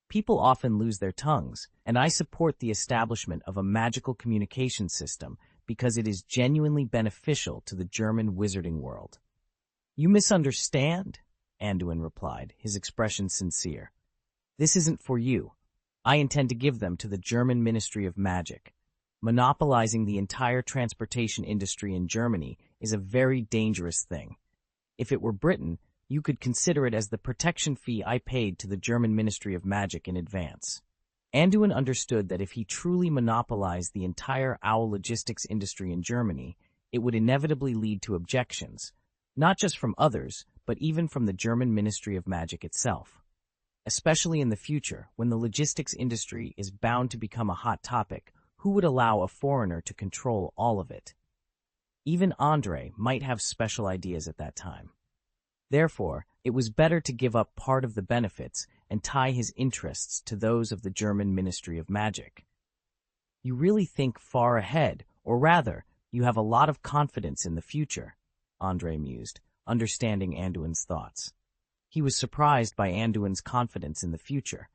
People often lose their tongues, and I support the establishment of a magical communication system because it is genuinely beneficial to the German wizarding world. You misunderstand, Anduin replied, his expression sincere. This isn't for you. I intend to give them to the German Ministry of Magic. Monopolizing the entire transportation industry in Germany is a very dangerous thing. If it were Britain, you could consider it as the protection fee I paid to the German Ministry of Magic in advance. Anduin understood that if he truly monopolized the entire owl logistics industry in Germany, it would inevitably lead to objections, not just from others, but even from the German Ministry of Magic itself. Especially in the future, when the logistics industry is bound to become a hot topic, who would allow a foreigner to control all of it? Even Andre might have special ideas at that time. Therefore, it was better to give up part of the benefits and tie his interests to those of the German Ministry of Magic. You really think far ahead, or rather, you have a lot of confidence in the future, Andre mused, understanding Anduin's thoughts. He was surprised by Anduin's confidence in the future.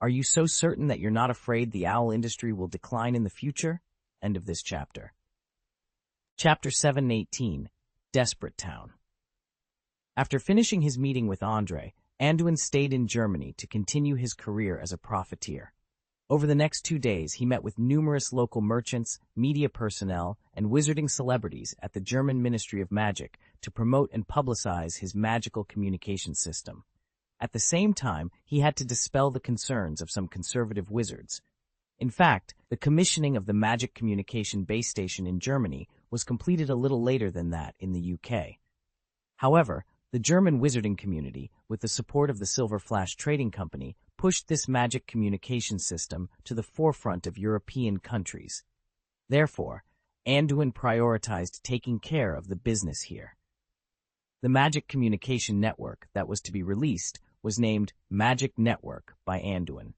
Are you so certain that you're not afraid the owl industry will decline in the future? End of this chapter. Chapter 718, Desperate Town. After finishing his meeting with Andre, Anduin stayed in Germany to continue his career as a profiteer. Over the next 2 days, he met with numerous local merchants, media personnel, and wizarding celebrities at the German Ministry of Magic to promote and publicize his magical communication system. At the same time, he had to dispel the concerns of some conservative wizards. In fact, the commissioning of the magic communication base station in Germany was completed a little later than that in the UK. However, the German wizarding community, with the support of the Silver Flash Trading Company, pushed this magic communication system to the forefront of European countries. Therefore, Anduin prioritized taking care of the business here. The magic communication network that was to be released was named Magic Network by Anduin.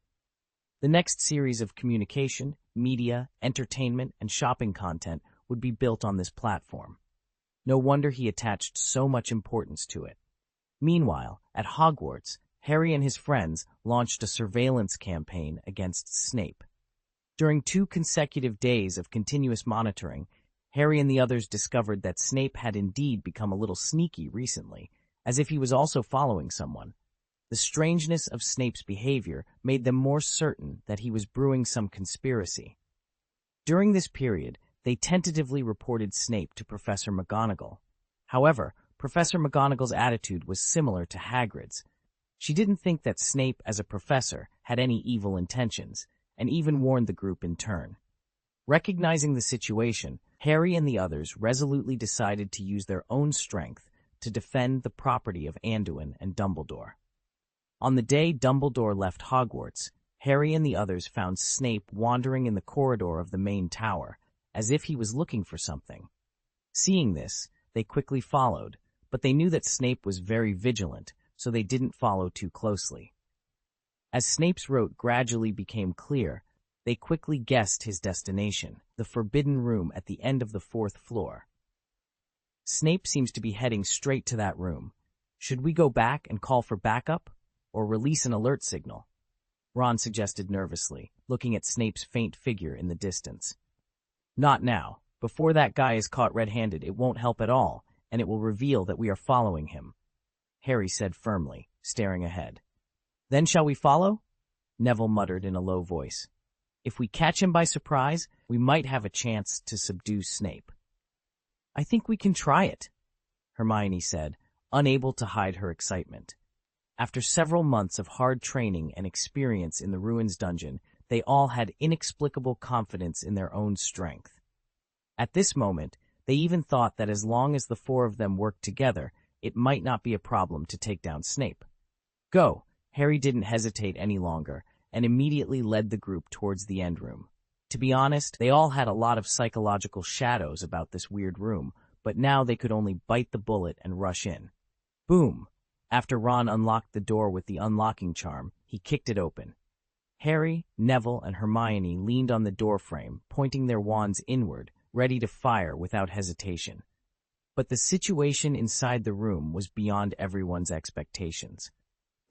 The next series of communication, media, entertainment, and shopping content would be built on this platform. No wonder he attached so much importance to it. Meanwhile, at Hogwarts, Harry and his friends launched a surveillance campaign against Snape. During 2 consecutive days of continuous monitoring, Harry and the others discovered that Snape had indeed become a little sneaky recently, as if he was also following someone. The strangeness of Snape's behavior made them more certain that he was brewing some conspiracy. During this period, they tentatively reported Snape to Professor McGonagall. However, Professor McGonagall's attitude was similar to Hagrid's. She didn't think that Snape, as a professor, had any evil intentions, and even warned the group in turn. Recognizing the situation, Harry and the others resolutely decided to use their own strength to defend the property of Anduin and Dumbledore. On the day Dumbledore left Hogwarts, Harry and the others found Snape wandering in the corridor of the main tower, as if he was looking for something. Seeing this, they quickly followed, but they knew that Snape was very vigilant, so they didn't follow too closely. As Snape's route gradually became clear, they quickly guessed his destination, the Forbidden Room at the end of the 4th floor. Snape seems to be heading straight to that room. Should we go back and call for backup, or release an alert signal? Ron suggested nervously, looking at Snape's faint figure in the distance. Not now. Before that guy is caught red-handed, it won't help at all, and it will reveal that we are following him, Harry said firmly, staring ahead. Then shall we follow? Neville muttered in a low voice. If we catch him by surprise, we might have a chance to subdue Snape. I think we can try it, Hermione said, unable to hide her excitement. After several months of hard training and experience in the Ruins dungeon, they all had inexplicable confidence in their own strength. At this moment, they even thought that as long as the 4 of them worked together, it might not be a problem to take down Snape. Go! Harry didn't hesitate any longer, and immediately led the group towards the end room. To be honest, they all had a lot of psychological shadows about this weird room, but now they could only bite the bullet and rush in. Boom! After Ron unlocked the door with the unlocking charm, he kicked it open. Harry, Neville, and Hermione leaned on the doorframe, pointing their wands inward, ready to fire without hesitation. But the situation inside the room was beyond everyone's expectations.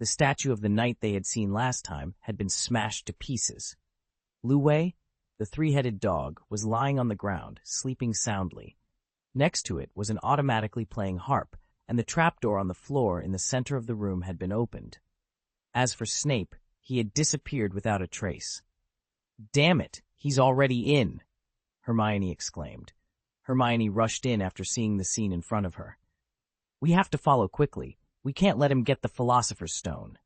The statue of the knight they had seen last time had been smashed to pieces. Luwei, the 3-headed dog, was lying on the ground, sleeping soundly. Next to it was an automatically playing harp, and the trapdoor on the floor in the center of the room had been opened. As for Snape, he had disappeared without a trace. Damn it, he's already in! Hermione exclaimed. Hermione rushed in after seeing the scene in front of her. We have to follow quickly. We can't let him get the Philosopher's Stone.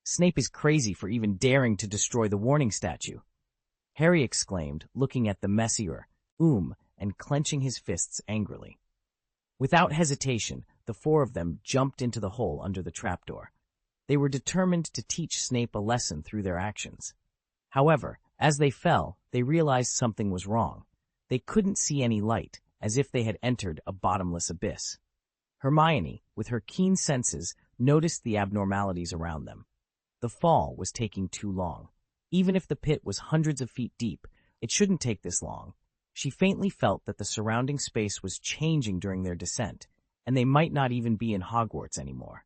Snape is crazy for even daring to destroy the warning statue, Harry exclaimed, looking at the Messier, and clenching his fists angrily. Without hesitation, the 4 of them jumped into the hole under the trapdoor. They were determined to teach Snape a lesson through their actions. However, as they fell, they realized something was wrong. They couldn't see any light, as if they had entered a bottomless abyss. Hermione, with her keen senses, noticed the abnormalities around them. The fall was taking too long. Even if the pit was hundreds of feet deep, it shouldn't take this long. She faintly felt that the surrounding space was changing during their descent, and they might not even be in Hogwarts anymore.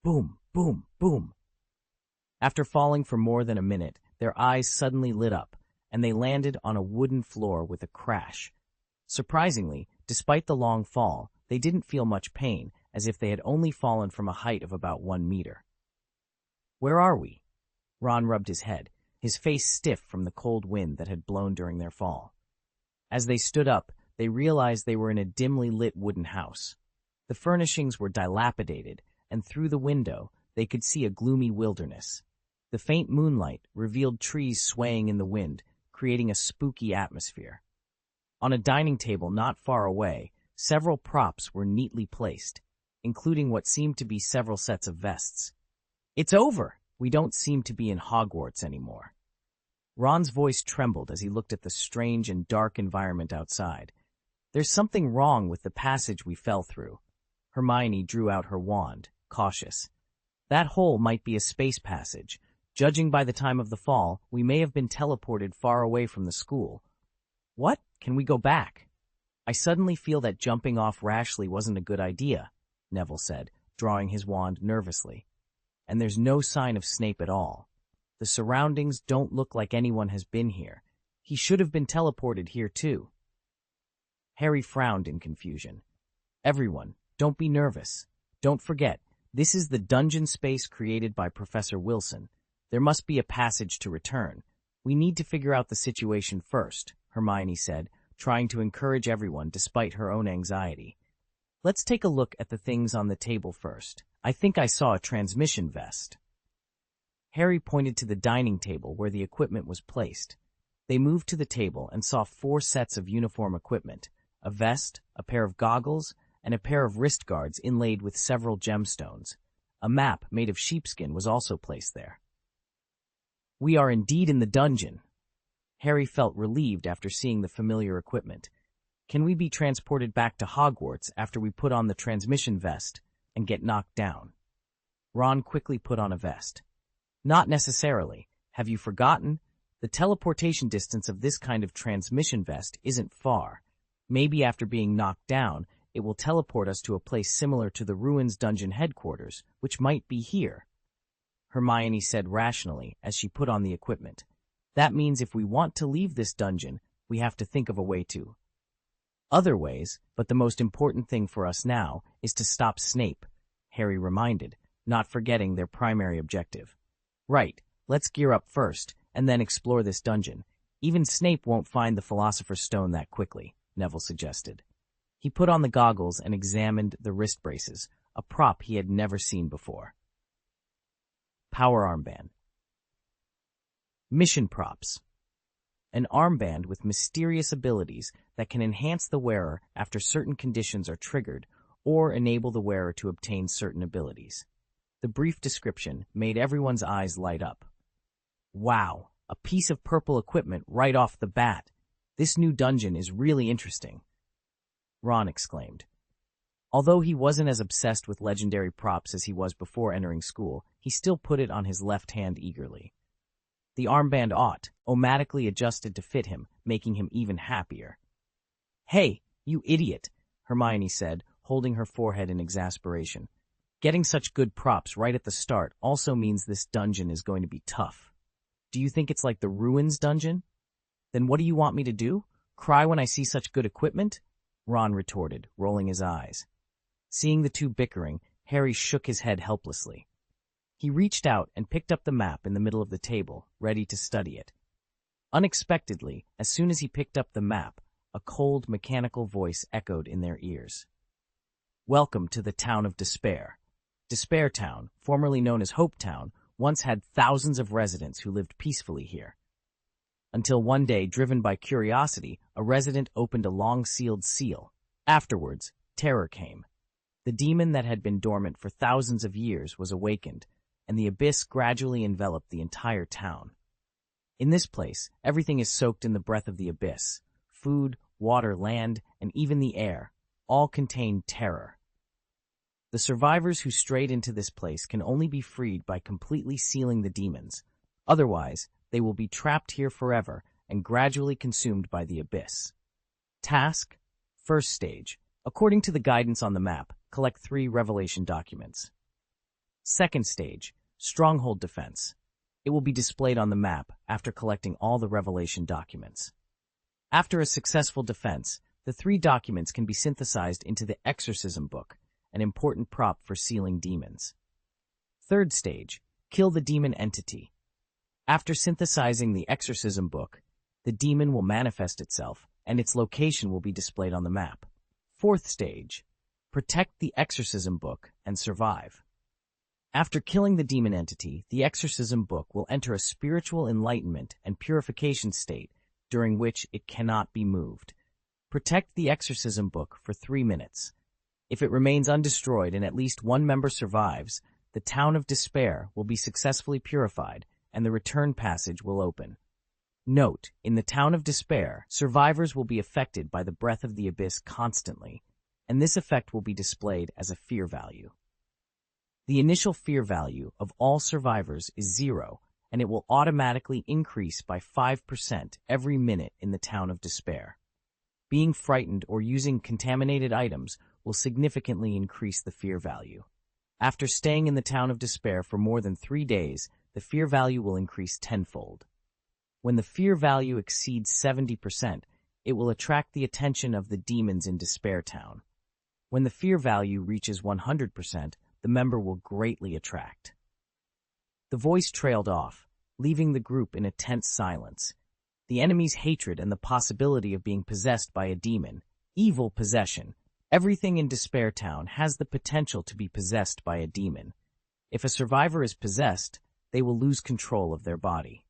Boom, boom, boom. After falling for more than a minute, their eyes suddenly lit up, and they landed on a wooden floor with a crash. Surprisingly, despite the long fall, they didn't feel much pain, as if they had only fallen from a height of about 1 meter. Where are we? Ron rubbed his head, his face stiff from the cold wind that had blown during their fall. As they stood up, they realized they were in a dimly lit wooden house. The furnishings were dilapidated, and through the window, they could see a gloomy wilderness. The faint moonlight revealed trees swaying in the wind, creating a spooky atmosphere. On a dining table not far away, several props were neatly placed, including what seemed to be several sets of vests. It's over! We don't seem to be in Hogwarts anymore. Ron's voice trembled as he looked at the strange and dark environment outside. There's something wrong with the passage we fell through. Hermione drew out her wand, cautious. That hole might be a space passage. Judging by the time of the fall, we may have been teleported far away from the school. What? Can we go back? I suddenly feel that jumping off rashly wasn't a good idea, Neville said, drawing his wand nervously. And there's no sign of Snape at all. The surroundings don't look like anyone has been here. He should have been teleported here too. Harry frowned in confusion. Everyone, don't be nervous. Don't forget, this is the dungeon space created by Professor Wilson. There must be a passage to return. We need to figure out the situation first, Hermione said, trying to encourage everyone despite her own anxiety. Let's take a look at the things on the table first. I think I saw a transmission vest. Harry pointed to the dining table where the equipment was placed. They moved to the table and saw 4 sets of uniform equipment, a vest, a pair of goggles, and a pair of wrist guards inlaid with several gemstones. A map made of sheepskin was also placed there. We are indeed in the dungeon. Harry felt relieved after seeing the familiar equipment. Can we be transported back to Hogwarts after we put on the transmission vest and get knocked down? Ron quickly put on a vest. Not necessarily. Have you forgotten? The teleportation distance of this kind of transmission vest isn't far. Maybe after being knocked down, it will teleport us to a place similar to the Ruins dungeon headquarters, which might be here. Hermione said rationally as she put on the equipment. That means if we want to leave this dungeon, we have to think of a way to. Other ways, but the most important thing for us now is to stop Snape, Harry reminded, not forgetting their primary objective. Right, let's gear up first, and then explore this dungeon. Even Snape won't find the Philosopher's Stone that quickly, Neville suggested. He put on the goggles and examined the wrist braces, a prop he had never seen before. Power armband. Mission props. An armband with mysterious abilities that can enhance the wearer after certain conditions are triggered or enable the wearer to obtain certain abilities. The brief description made everyone's eyes light up. Wow, a piece of purple equipment right off the bat. This new dungeon is really interesting, Ron exclaimed. Although he wasn't as obsessed with legendary props as he was before entering school, he still put it on his left hand eagerly. The armband automatically adjusted to fit him, making him even happier. Hey, you idiot, Hermione said, holding her forehead in exasperation. Getting such good props right at the start also means this dungeon is going to be tough. Do you think it's like the Ruins dungeon? Then what do you want me to do? Cry when I see such good equipment? Ron retorted, rolling his eyes. Seeing the two bickering, Harry shook his head helplessly. He reached out and picked up the map in the middle of the table, ready to study it. Unexpectedly, as soon as he picked up the map, a cold, mechanical voice echoed in their ears. Welcome to the Town of Despair. Despair Town, formerly known as Hope Town, once had thousands of residents who lived peacefully here. Until one day, driven by curiosity, a resident opened a long-sealed seal. Afterwards, terror came. The demon that had been dormant for thousands of years was awakened, and the abyss gradually enveloped the entire town. In this place, everything is soaked in the breath of the abyss. Food, water, land, and even the air, all contain terror. The survivors who strayed into this place can only be freed by completely sealing the demons. Otherwise, they will be trapped here forever and gradually consumed by the abyss. Task: First stage. According to the guidance on the map, collect 3 revelation documents. Second stage: Stronghold defense. It will be displayed on the map after collecting all the revelation documents. After a successful defense, the 3 documents can be synthesized into the Exorcism Book, an important prop for sealing demons. Third stage: Kill the demon entity. After synthesizing the Exorcism Book, the demon will manifest itself, and its location will be displayed on the map. Fourth stage: Protect the Exorcism Book and survive. After killing the demon entity, the Exorcism Book will enter a spiritual enlightenment and purification state during which it cannot be moved. Protect the Exorcism Book for 3 minutes. If it remains undestroyed and at least one member survives, the Town of Despair will be successfully purified and the return passage will open. Note, in the Town of Despair, survivors will be affected by the breath of the abyss constantly, and this effect will be displayed as a fear value. The initial fear value of all survivors is 0, and it will automatically increase by 5% every minute in the Town of Despair. Being frightened or using contaminated items will significantly increase the fear value. After staying in the Town of Despair for more than 3 days, the fear value will increase tenfold. When the fear value exceeds 70%, it will attract the attention of the demons in Despair Town. When the fear value reaches 100%, the member will greatly attract. The voice trailed off, leaving the group in a tense silence. The enemy's hatred and the possibility of being possessed by a demon, evil possession, Everything in Despair Town has the potential to be possessed by a demon. If a survivor is possessed, they will lose control of their body.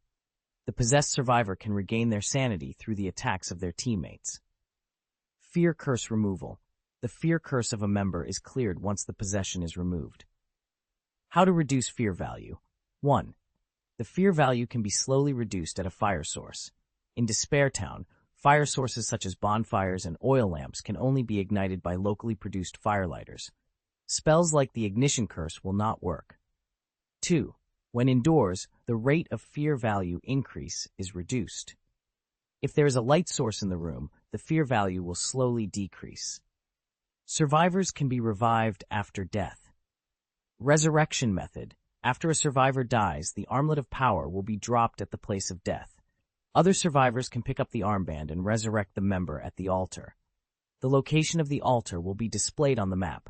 The possessed survivor can regain their sanity through the attacks of their teammates. Fear Curse Removal. The fear curse of a member is cleared once the possession is removed. How to reduce fear value. 1. The fear value can be slowly reduced at a fire source. In Despair Town, fire sources such as bonfires and oil lamps can only be ignited by locally produced firelighters. Spells like the Ignition Curse will not work. 2. When indoors, the rate of fear value increase is reduced. If there is a light source in the room, the fear value will slowly decrease. Survivors can be revived after death. Resurrection Method. After a survivor dies, the Armlet of Power will be dropped at the place of death. Other survivors can pick up the armband and resurrect the member at the altar. The location of the altar will be displayed on the map.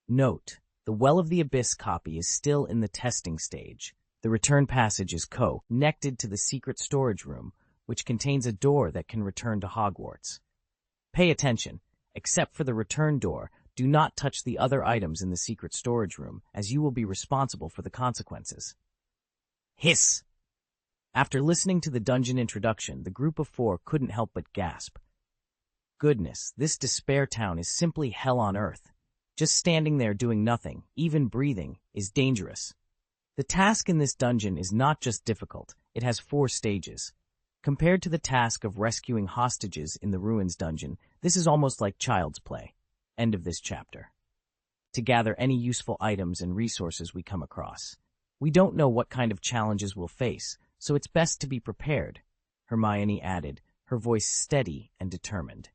Note: the Well of the Abyss copy is still in the testing stage. The return passage is connected to the secret storage room, which contains a door that can return to Hogwarts. Pay attention. Except for the return door, do not touch the other items in the secret storage room, as you will be responsible for the consequences. Hiss! After listening to the dungeon introduction, the group of 4 couldn't help but gasp. Goodness, this Despair Town is simply hell on earth. Just standing there doing nothing, even breathing, is dangerous. The task in this dungeon is not just difficult, it has 4 stages. Compared to the task of rescuing hostages in the Ruins dungeon, this is almost like child's play. End of this chapter. To gather any useful items and resources we come across. We don't know what kind of challenges we'll face, so it's best to be prepared, Hermione added, her voice steady and determined.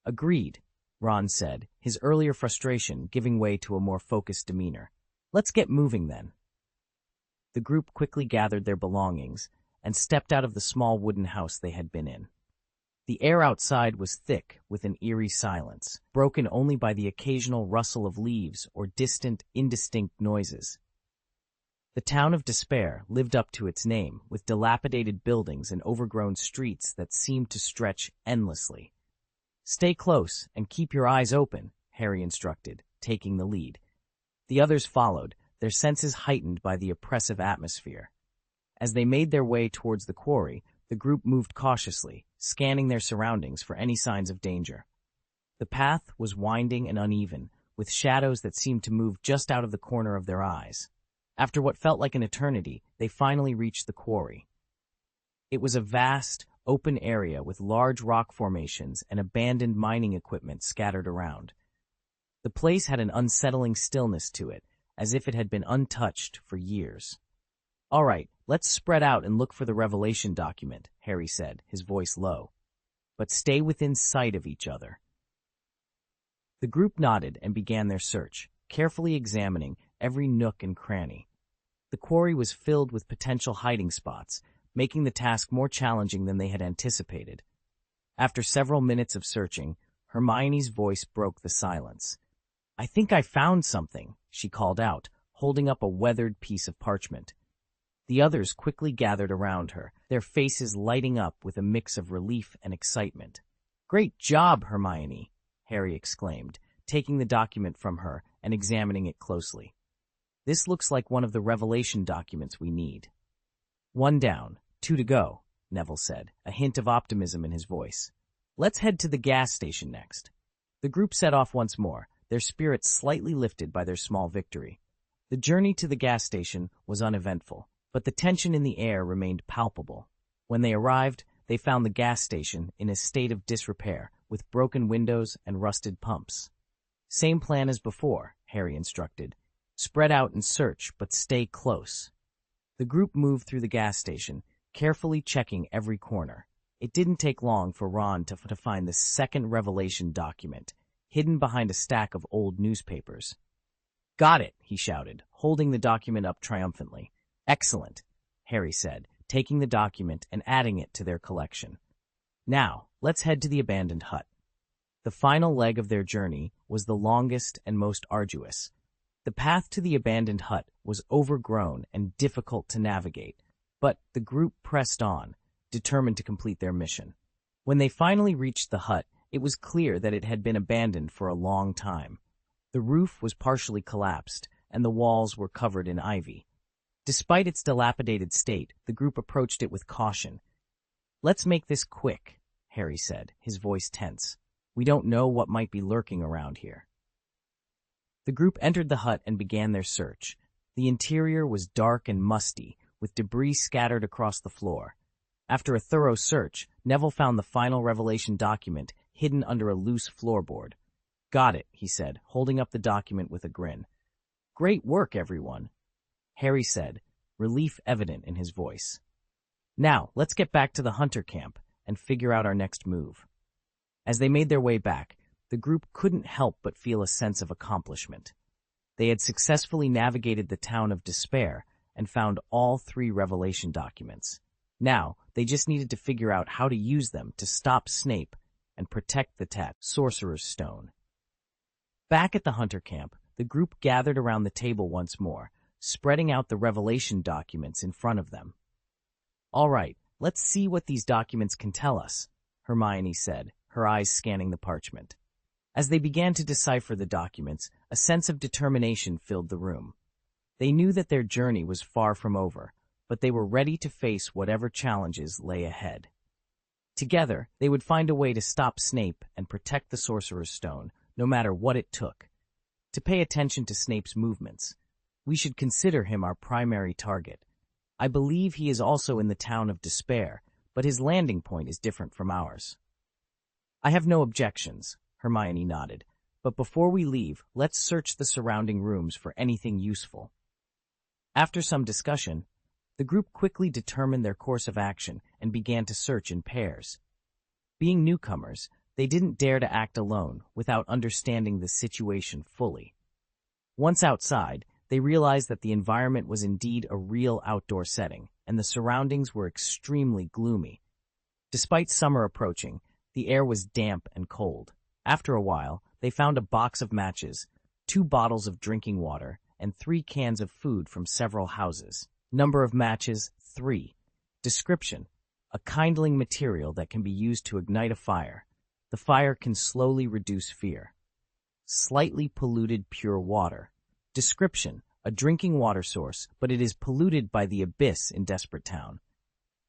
Agreed, Ron said, his earlier frustration giving way to a more focused demeanor. Let's get moving then. The group quickly gathered their belongings and stepped out of the small wooden house they had been in. The air outside was thick with an eerie silence, broken only by the occasional rustle of leaves or distant, indistinct noises. The town of Despair lived up to its name, with dilapidated buildings and overgrown streets that seemed to stretch endlessly. Stay close and keep your eyes open, Harry instructed, taking the lead. The others followed, their senses heightened by the oppressive atmosphere. As they made their way towards the quarry, the group moved cautiously, scanning their surroundings for any signs of danger. The path was winding and uneven, with shadows that seemed to move just out of the corner of their eyes. After what felt like an eternity, they finally reached the quarry. It was a vast, open area with large rock formations and abandoned mining equipment scattered around. The place had an unsettling stillness to it, as if it had been untouched for years. "All right, let's spread out and look for the revelation document," Harry said, his voice low. "But stay within sight of each other." The group nodded and began their search, carefully examining every nook and cranny. The quarry was filled with potential hiding spots, making the task more challenging than they had anticipated. After several minutes of searching, Hermione's voice broke the silence. "I think I found something," she called out, holding up a weathered piece of parchment. The others quickly gathered around her, their faces lighting up with a mix of relief and excitement. "Great job, Hermione," Harry exclaimed, taking the document from her and examining it closely. "This looks like one of the revelation documents we need." "One down, 2 to go," Neville said, a hint of optimism in his voice. "Let's head to the gas station next." The group set off once more, their spirits slightly lifted by their small victory. The journey to the gas station was uneventful, but the tension in the air remained palpable. When they arrived, they found the gas station in a state of disrepair, with broken windows and rusted pumps. "Same plan as before," Harry instructed. "Spread out and search, but stay close." The group moved through the gas station, carefully checking every corner. It didn't take long for Ron to find the second revelation document, hidden behind a stack of old newspapers. "Got it," he shouted, holding the document up triumphantly. "Excellent," Harry said, taking the document and adding it to their collection. "Now, let's head to the abandoned hut." The final leg of their journey was the longest and most arduous. The path to the abandoned hut was overgrown and difficult to navigate, but the group pressed on, determined to complete their mission. When they finally reached the hut, It was clear that it had been abandoned for a long time. The roof was partially collapsed, and the walls were covered in ivy. Despite its dilapidated state, the group approached it with caution. "Let's make this quick," Harry said, his voice tense. "We don't know what might be lurking around here." The group entered the hut and began their search. The interior was dark and musty, with debris scattered across the floor. After a thorough search, Neville found the final revelation document hidden under a loose floorboard. "Got it," he said, holding up the document with a grin. "Great work, everyone," Harry said, relief evident in his voice. "Now, let's get back to the hunter camp and figure out our next move." As they made their way back, the group couldn't help but feel a sense of accomplishment. They had successfully navigated the town of despair and found all 3 revelation documents. Now, they just needed to figure out how to use them to stop Snape and protect the Sorcerer's Stone. Back at the hunter camp, the group gathered around the table once more, spreading out the revelation documents in front of them. "All right, let's see what these documents can tell us," Hermione said, her eyes scanning the parchment. As they began to decipher the documents, a sense of determination filled the room. They knew that their journey was far from over, but they were ready to face whatever challenges lay ahead. Together, they would find a way to stop Snape and protect the Sorcerer's Stone, no matter what it took. To pay attention to Snape's movements. We should consider him our primary target. I believe he is also in the town of despair, but his landing point is different from ours. "I have no objections," Hermione nodded, "but before we leave, let's search the surrounding rooms for anything useful." After some discussion, the group quickly determined their course of action and began to search in pairs. Being newcomers, they didn't dare to act alone without understanding the situation fully. Once outside, they realized that the environment was indeed a real outdoor setting, and the surroundings were extremely gloomy. Despite summer approaching, the air was damp and cold. After a while, they found a box of matches, 2 bottles of drinking water, and 3 cans of food from several houses. Number of matches, 3. Description: a kindling material that can be used to ignite a fire. The fire can slowly reduce fear. Slightly polluted pure water. Description: a drinking water source, but it is polluted by the abyss in Desperate Town.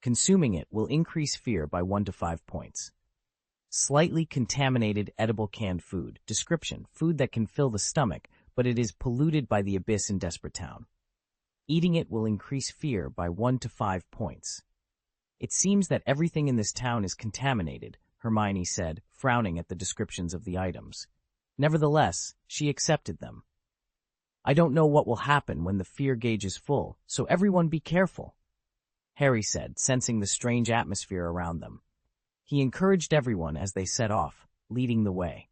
Consuming it will increase fear by 1 to 5 points. Slightly contaminated edible canned food. Description: food that can fill the stomach, but it is polluted by the abyss in Desperate Town. Eating it will increase fear by 1 to 5 points. "It seems that everything in this town is contaminated," Hermione said, frowning at the descriptions of the items. Nevertheless, she accepted them. "I don't know what will happen when the fear gauge is full, so everyone be careful," Harry said, sensing the strange atmosphere around them. He encouraged everyone as they set off, leading the way.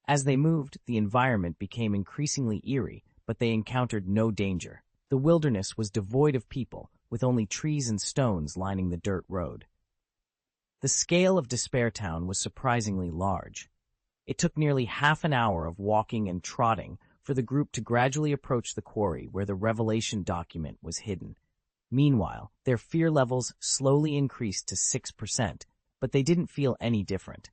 As they moved, the environment became increasingly eerie, but they encountered no danger. The wilderness was devoid of people, with only trees and stones lining the dirt road. The scale of Despair Town was surprisingly large. It took nearly half an hour of walking and trotting for the group to gradually approach the quarry where the revelation document was hidden. Meanwhile, their fear levels slowly increased to 6%, but they didn't feel any different.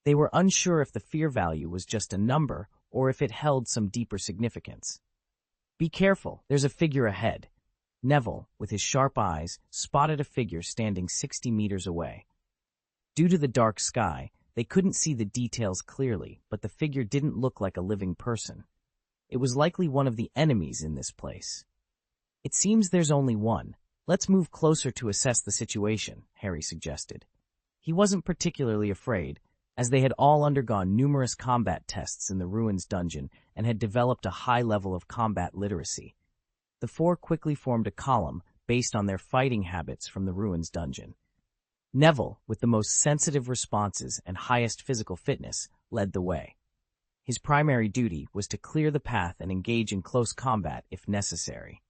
They were unsure if the fear value was just a number or if it held some deeper significance. "Be careful, there's a figure ahead." Neville, with his sharp eyes, spotted a figure standing 60 meters away. Due to the dark sky, they couldn't see the details clearly, but the figure didn't look like a living person. It was likely one of the enemies in this place. "It seems there's only one. Let's move closer to assess the situation," Harry suggested. He wasn't particularly afraid, as they had all undergone numerous combat tests in the Ruins dungeon and had developed a high level of combat literacy. The 4 quickly formed a column based on their fighting habits from the Ruins dungeon. Neville, with the most sensitive responses and highest physical fitness, led the way. His primary duty was to clear the path and engage in close combat if necessary.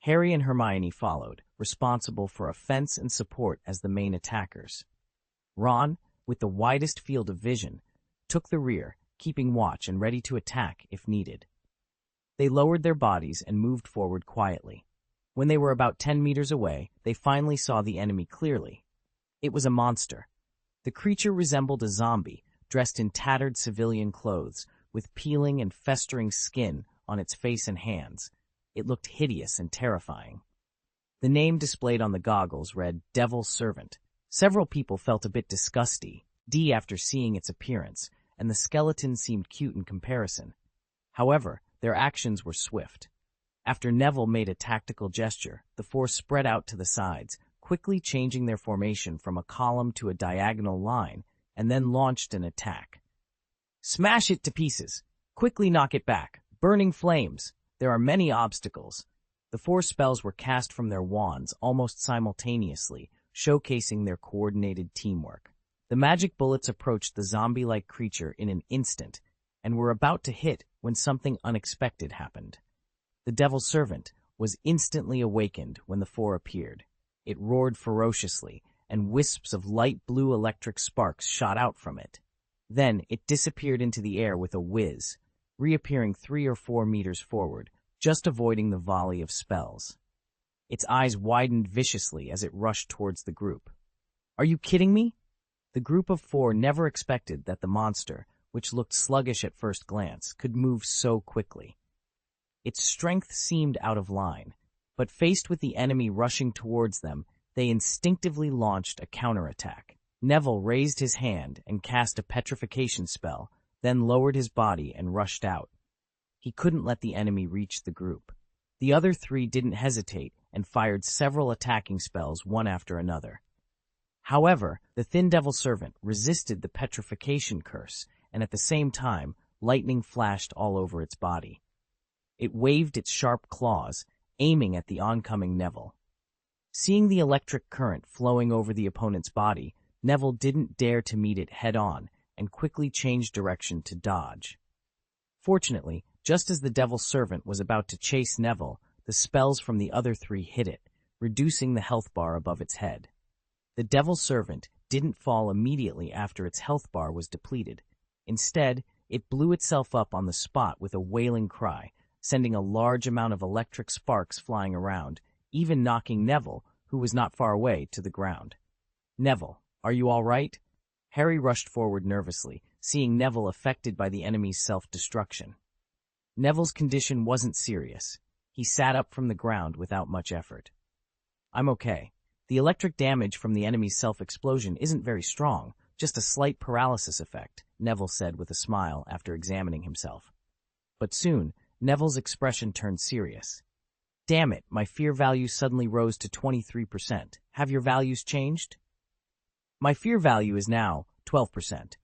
Harry and Hermione followed, responsible for offense and support as the main attackers. Ron, with the widest field of vision, took the rear, keeping watch and ready to attack if needed. They lowered their bodies and moved forward quietly. When they were about 10 meters away, they finally saw the enemy clearly. It was a monster. The creature resembled a zombie, dressed in tattered civilian clothes, with peeling and festering skin on its face and hands. It looked hideous and terrifying. The name displayed on the goggles read Devil's Servant. Several people felt a bit disgusted after seeing its appearance, and the skeleton seemed cute in comparison. However, their actions were swift. After Neville made a tactical gesture, the four spread out to the sides, quickly changing their formation from a column to a diagonal line, and then launched an attack. Smash it to pieces! Quickly knock it back! Burning flames! There are many obstacles. The four spells were cast from their wands almost simultaneously, showcasing their coordinated teamwork. The magic bullets approached the zombie-like creature in an instant, and were about to hit when something unexpected happened. The Devil's Servant was instantly awakened when the four appeared. It roared ferociously, and wisps of light blue electric sparks shot out from it. Then it disappeared into the air with a whiz, reappearing 3 or 4 meters forward, just avoiding the volley of spells. Its eyes widened viciously as it rushed towards the group. Are you kidding me? The group of four never expected that the monster, which looked sluggish at first glance, could move so quickly. Its strength seemed out of line, but faced with the enemy rushing towards them, they instinctively launched a counterattack. Neville raised his hand and cast a petrification spell, then lowered his body and rushed out. He couldn't let the enemy reach the group. The other three didn't hesitate and fired several attacking spells one after another. However, the thin Devil's Servant resisted the petrification curse, and at the same time, lightning flashed all over its body. It waved its sharp claws, aiming at the oncoming Neville. Seeing the electric current flowing over the opponent's body, Neville didn't dare to meet it head-on and quickly changed direction to dodge. Fortunately, just as the Devil's Servant was about to chase Neville, the spells from the other three hit it, reducing the health bar above its head. The Devil's Servant didn't fall immediately after its health bar was depleted. Instead, it blew itself up on the spot with a wailing cry, sending a large amount of electric sparks flying around, even knocking Neville, who was not far away, to the ground. Neville, are you all right? Harry rushed forward nervously, seeing Neville affected by the enemy's self-destruction. Neville's condition wasn't serious. He sat up from the ground without much effort. I'm okay. The electric damage from the enemy's self-explosion isn't very strong, just a slight paralysis effect, Neville said with a smile after examining himself. But soon, Neville's expression turned serious. Damn it, my fear value suddenly rose to 23%. Have your values changed? My fear value is now 12%.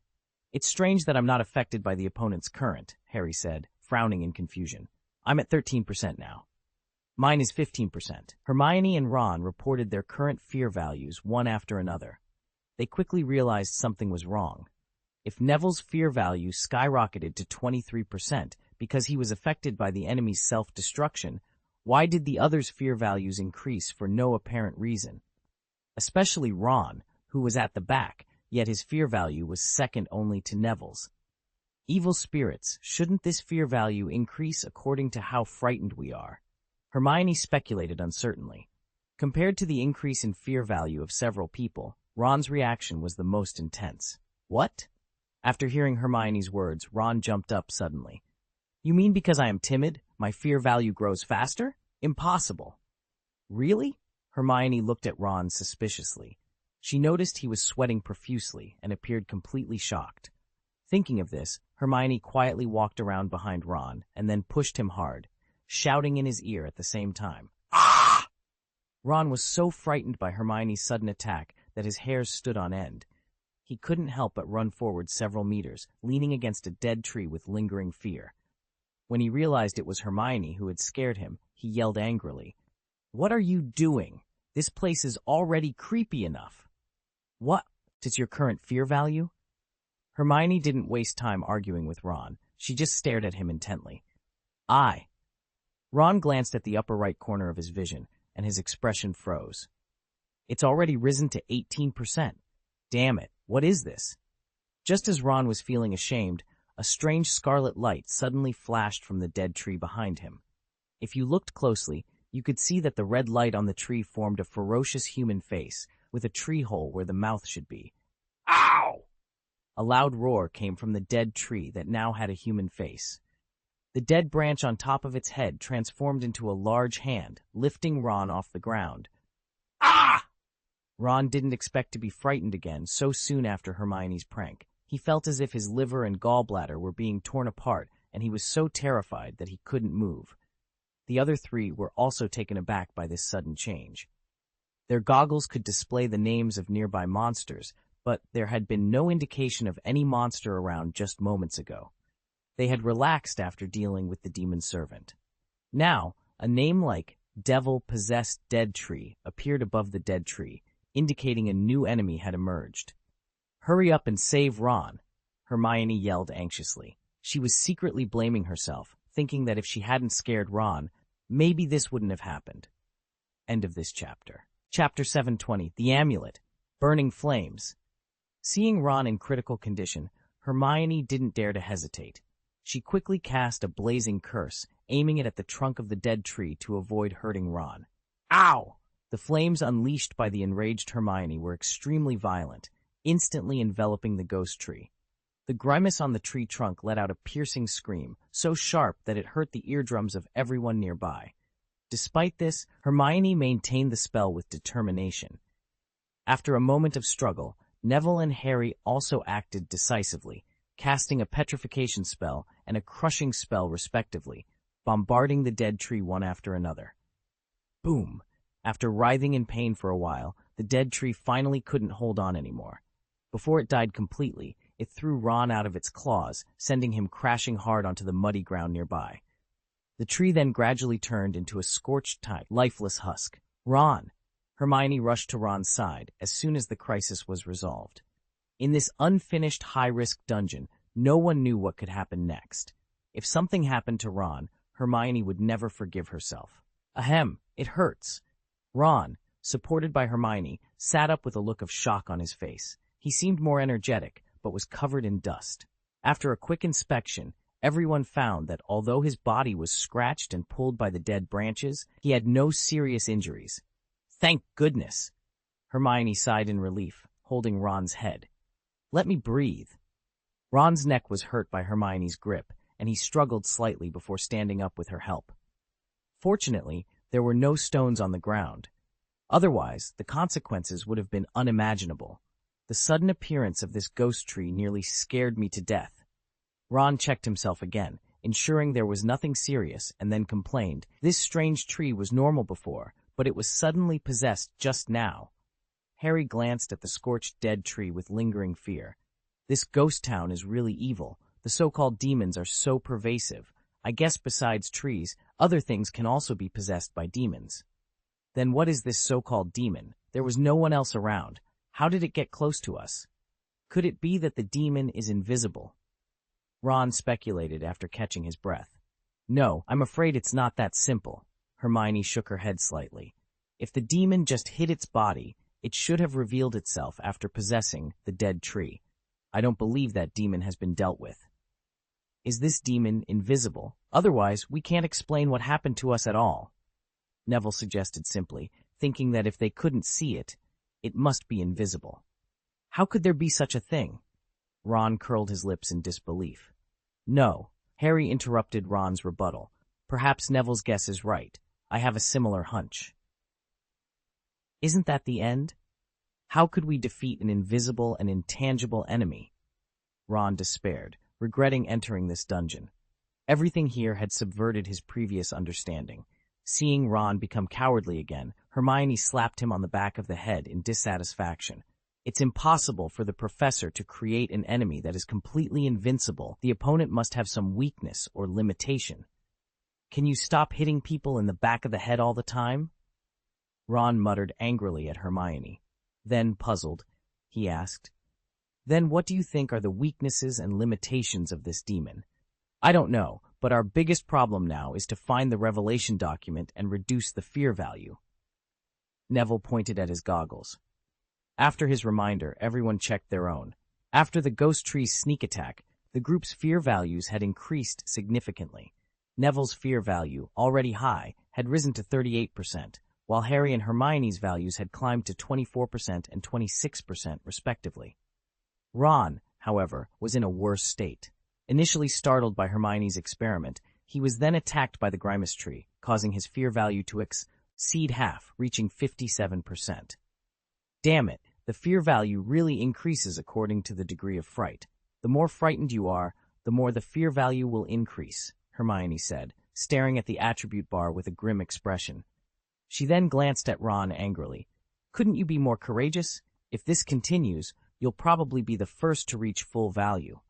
It's strange that I'm not affected by the opponent's current, Harry said, frowning in confusion. I'm at 13% now. Mine is 15%. Hermione and Ron reported their current fear values one after another. They quickly realized something was wrong. If Neville's fear value skyrocketed to 23% because he was affected by the enemy's self-destruction, why did the others' fear values increase for no apparent reason? Especially Ron, who was at the back, yet his fear value was second only to Neville's. Evil spirits, shouldn't this fear value increase according to how frightened we are? Hermione speculated uncertainly. Compared to the increase in fear value of several people, Ron's reaction was the most intense. What? After hearing Hermione's words, Ron jumped up suddenly. You mean because I am timid, my fear value grows faster? Impossible. Really? Hermione looked at Ron suspiciously. She noticed he was sweating profusely and appeared completely shocked. Thinking of this, Hermione quietly walked around behind Ron and then pushed him hard, shouting in his ear at the same time. Ah! Ron was so frightened by Hermione's sudden attack that his hairs stood on end. He couldn't help but run forward several meters, leaning against a dead tree with lingering fear. When he realized it was Hermione who had scared him, he yelled angrily, "What are you doing? This place is already creepy enough." What is your current fear value? Hermione didn't waste time arguing with Ron. She just stared at him intently. Ron glanced at the upper right corner of his vision, and his expression froze. It's already risen to 18%. Damn it, what is this? Just as Ron was feeling ashamed, a strange scarlet light suddenly flashed from the dead tree behind him. If you looked closely, you could see that the red light on the tree formed a ferocious human face, with a tree hole where the mouth should be. Ah! A loud roar came from the dead tree that now had a human face. The dead branch on top of its head transformed into a large hand, lifting Ron off the ground. Ah! Ron didn't expect to be frightened again so soon after Hermione's prank. He felt as if his liver and gallbladder were being torn apart, and he was so terrified that he couldn't move. The other three were also taken aback by this sudden change. Their goggles could display the names of nearby monsters, but there had been no indication of any monster around just moments ago. They had relaxed after dealing with the demon servant. Now, a name like Devil-Possessed Dead Tree appeared above the dead tree, indicating a new enemy had emerged. "Hurry up and save Ron," Hermione yelled anxiously. She was secretly blaming herself, thinking that if she hadn't scared Ron, maybe this wouldn't have happened. End of this chapter. Chapter 720, The Amulet, Burning Flames. Seeing Ron in critical condition, Hermione didn't dare to hesitate. She quickly cast a blazing curse, aiming it at the trunk of the dead tree to avoid hurting Ron. Ow! The flames unleashed by the enraged Hermione were extremely violent, instantly enveloping the ghost tree. The grimace on the tree trunk let out a piercing scream, so sharp that it hurt the eardrums of everyone nearby. Despite this, Hermione maintained the spell with determination. After a moment of struggle, Neville and Harry also acted decisively, casting a petrification spell and a crushing spell respectively, bombarding the dead tree one after another. Boom! After writhing in pain for a while, the dead tree finally couldn't hold on anymore. Before it died completely, it threw Ron out of its claws, sending him crashing hard onto the muddy ground nearby. The tree then gradually turned into a scorched, lifeless husk. Ron! Hermione rushed to Ron's side as soon as the crisis was resolved. In this unfinished high-risk dungeon, no one knew what could happen next. If something happened to Ron, Hermione would never forgive herself. Ahem, it hurts. Ron, supported by Hermione, sat up with a look of shock on his face. He seemed more energetic, but was covered in dust. After a quick inspection, everyone found that although his body was scratched and pulled by the dead branches, he had no serious injuries. Thank goodness! Hermione sighed in relief, holding Ron's head. Let me breathe. Ron's neck was hurt by Hermione's grip, and he struggled slightly before standing up with her help. Fortunately, there were no stones on the ground. Otherwise, the consequences would have been unimaginable. The sudden appearance of this ghost tree nearly scared me to death. Ron checked himself again, ensuring there was nothing serious, and then complained. This strange tree was normal before, but it was suddenly possessed just now. Harry glanced at the scorched dead tree with lingering fear. This ghost town is really evil. The so-called demons are so pervasive. I guess besides trees, other things can also be possessed by demons. Then what is this so-called demon? There was no one else around. How did it get close to us? Could it be that the demon is invisible? Ron speculated after catching his breath. No, I'm afraid it's not that simple. Hermione shook her head slightly. If the demon just hid its body, it should have revealed itself after possessing the dead tree. I don't believe that demon has been dealt with. Is this demon invisible? Otherwise, we can't explain what happened to us at all. Neville suggested simply, thinking that if they couldn't see it, it must be invisible. How could there be such a thing? Ron curled his lips in disbelief. No, Harry interrupted Ron's rebuttal. Perhaps Neville's guess is right. I have a similar hunch. Isn't that the end? How could we defeat an invisible and intangible enemy? Ron despaired, regretting entering this dungeon. Everything here had subverted his previous understanding. Seeing Ron become cowardly again, Hermione slapped him on the back of the head in dissatisfaction. It's impossible for the professor to create an enemy that is completely invincible. The opponent must have some weakness or limitation. Can you stop hitting people in the back of the head all the time? Ron muttered angrily at Hermione. Then, puzzled, he asked, Then what do you think are the weaknesses and limitations of this demon? I don't know, but our biggest problem now is to find the revelation document and reduce the fear value. Neville pointed at his goggles. After his reminder, everyone checked their own. After the ghost tree's sneak attack, the group's fear values had increased significantly. Neville's fear value, already high, had risen to 38%, while Harry and Hermione's values had climbed to 24% and 26% respectively. Ron, however, was in a worse state. Initially startled by Hermione's experiment, he was then attacked by the Grimace tree, causing his fear value to exceed half, reaching 57%. Damn it, the fear value really increases according to the degree of fright. The more frightened you are, the more the fear value will increase, Hermione said, staring at the attribute bar with a grim expression. She then glanced at Ron angrily. Couldn't you be more courageous? If this continues, you'll probably be the first to reach full value.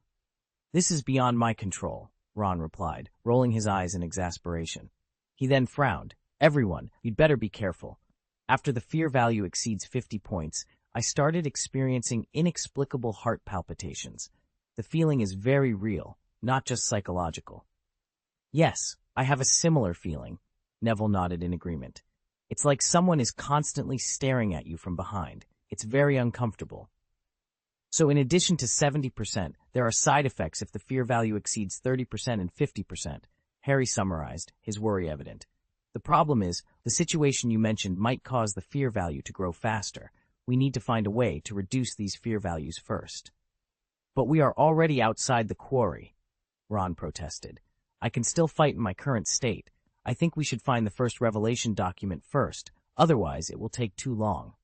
This is beyond my control, Ron replied, rolling his eyes in exasperation. He then frowned. Everyone, you'd better be careful. After the fear value exceeds 50 points, I started experiencing inexplicable heart palpitations. The feeling is very real, not just psychological. Yes, I have a similar feeling, Neville nodded in agreement. It's like someone is constantly staring at you from behind. It's very uncomfortable. So in addition to 70%, there are side effects if the fear value exceeds 30% and 50%, Harry summarized, his worry evident. The problem is, the situation you mentioned might cause the fear value to grow faster. We need to find a way to reduce these fear values first. But we are already outside the quarry, Ron protested. I can still fight in my current state. I think we should find the first revelation document first, otherwise it will take too long.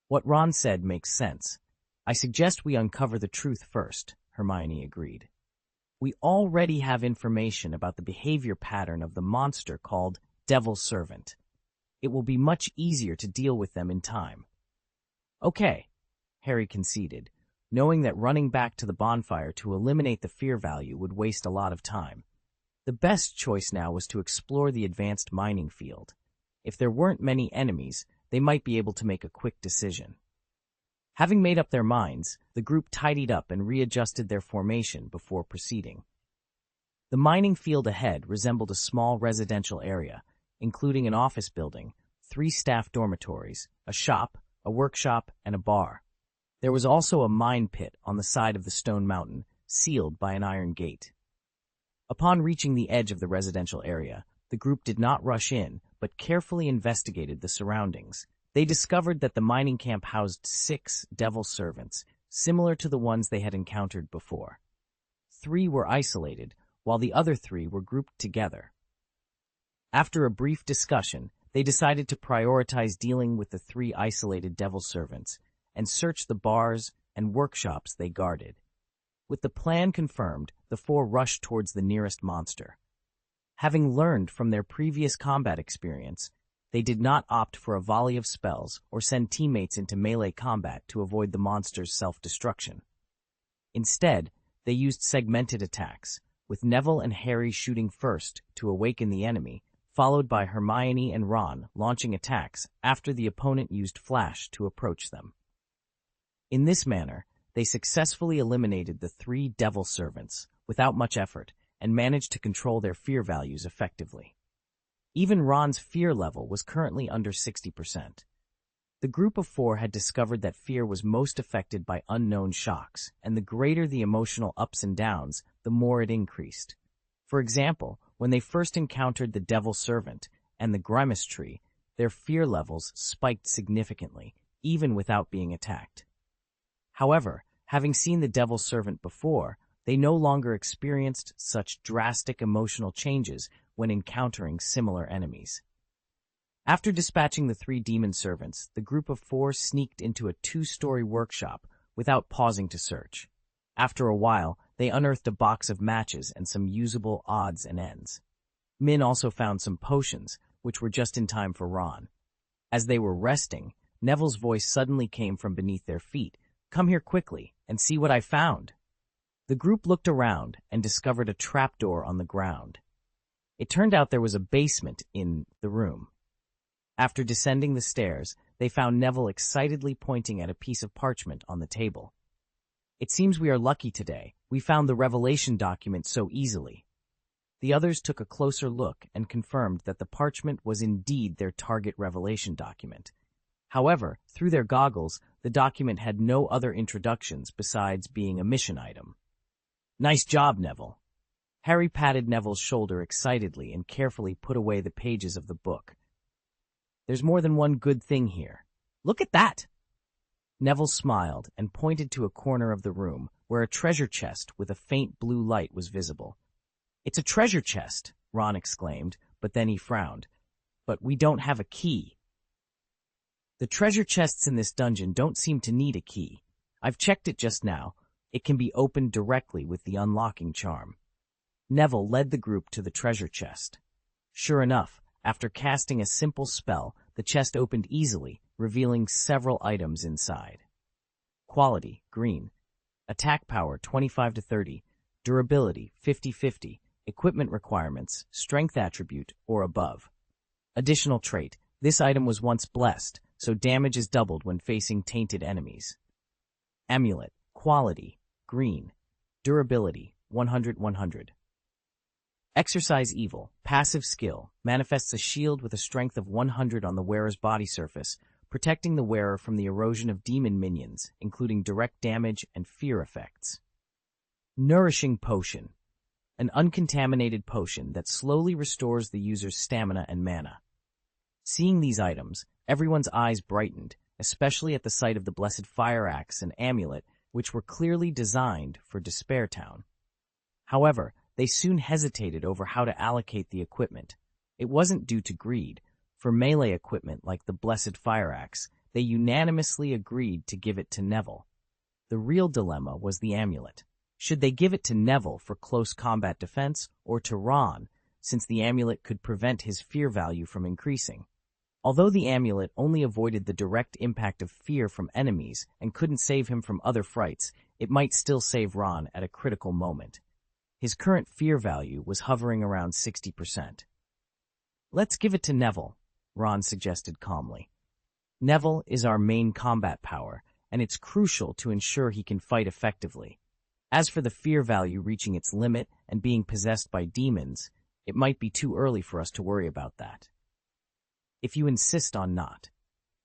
What Ron said makes sense. I suggest we uncover the truth first, Hermione agreed. We already have information about the behavior pattern of the monster called Devil's Servant. It will be much easier to deal with them in time. Okay, Harry conceded, knowing that running back to the bonfire to eliminate the fear value would waste a lot of time. The best choice now was to explore the advanced mining field. If there weren't many enemies, they might be able to make a quick decision. Having made up their minds, the group tidied up and readjusted their formation before proceeding. The mining field ahead resembled a small residential area, including an office building, 3 staff dormitories, a shop, a workshop, and a bar. There was also a mine pit on the side of the stone mountain, sealed by an iron gate. Upon reaching the edge of the residential area, the group did not rush in, but carefully investigated the surroundings. They discovered that the mining camp housed 6 devil servants, similar to the ones they had encountered before. 3 were isolated, while the other 3 were grouped together. After a brief discussion, they decided to prioritize dealing with the 3 isolated devil servants and search the bars and workshops they guarded. With the plan confirmed, the 4 rushed towards the nearest monster. Having learned from their previous combat experience, they did not opt for a volley of spells or send teammates into melee combat to avoid the monster's self-destruction. Instead, they used segmented attacks, with Neville and Harry shooting first to awaken the enemy, followed by Hermione and Ron launching attacks after the opponent used Flash to approach them. In this manner, they successfully eliminated the 3 devil servants without much effort and managed to control their fear values effectively. Even Ron's fear level was currently under 60%. The group of 4 had discovered that fear was most affected by unknown shocks, and the greater the emotional ups and downs, the more it increased. For example, when they first encountered the Devil Servant and the Grimace Tree, their fear levels spiked significantly, even without being attacked. However, having seen the Devil Servant before, they no longer experienced such drastic emotional changes when encountering similar enemies. After dispatching the 3 demon servants, the group of 4 sneaked into a 2-story workshop without pausing to search. After a while, they unearthed a box of matches and some usable odds and ends. Min also found some potions, which were just in time for Ron. As they were resting, Neville's voice suddenly came from beneath their feet. "Come here quickly and see what I found." The group looked around and discovered a trapdoor on the ground. It turned out there was a basement in the room. After descending the stairs, they found Neville excitedly pointing at a piece of parchment on the table. "It seems we are lucky today. We found the revelation document so easily." The others took a closer look and confirmed that the parchment was indeed their target revelation document. However, through their goggles, the document had no other introductions besides being a mission item. "Nice job, Neville." Harry patted Neville's shoulder excitedly and carefully put away the pages of the book. "There's more than one good thing here. Look at that!" Neville smiled and pointed to a corner of the room where a treasure chest with a faint blue light was visible. "It's a treasure chest," Ron exclaimed, but then he frowned. "But we don't have a key." "The treasure chests in this dungeon don't seem to need a key. I've checked it just now. It can be opened directly with the unlocking charm." Neville led the group to the treasure chest. Sure enough, after casting a simple spell, the chest opened easily, revealing several items inside. Quality, green. Attack power, 25 to 30. Durability, 50-50. Equipment requirements, strength attribute, or above. Additional trait, this item was once blessed, so damage is doubled when facing tainted enemies. Amulet, quality, green. Durability, 100-100. Exercise Evil, passive skill, manifests a shield with a strength of 100 on the wearer's body surface, protecting the wearer from the erosion of demon minions, including direct damage and fear effects. Nourishing Potion, an uncontaminated potion that slowly restores the user's stamina and mana. Seeing these items, everyone's eyes brightened, especially at the sight of the Blessed Fire Axe and Amulet, which were clearly designed for Despair Town. However, they soon hesitated over how to allocate the equipment. It wasn't due to greed. For melee equipment like the Blessed Fire Axe, they unanimously agreed to give it to Neville. The real dilemma was the amulet. Should they give it to Neville for close combat defense, or to Ron, since the amulet could prevent his fear value from increasing? Although the amulet only avoided the direct impact of fear from enemies and couldn't save him from other frights, it might still save Ron at a critical moment. His current fear value was hovering around 60%. "Let's give it to Neville," Ron suggested calmly. "Neville is our main combat power, and it's crucial to ensure he can fight effectively. As for the fear value reaching its limit and being possessed by demons, it might be too early for us to worry about that." "If you insist on not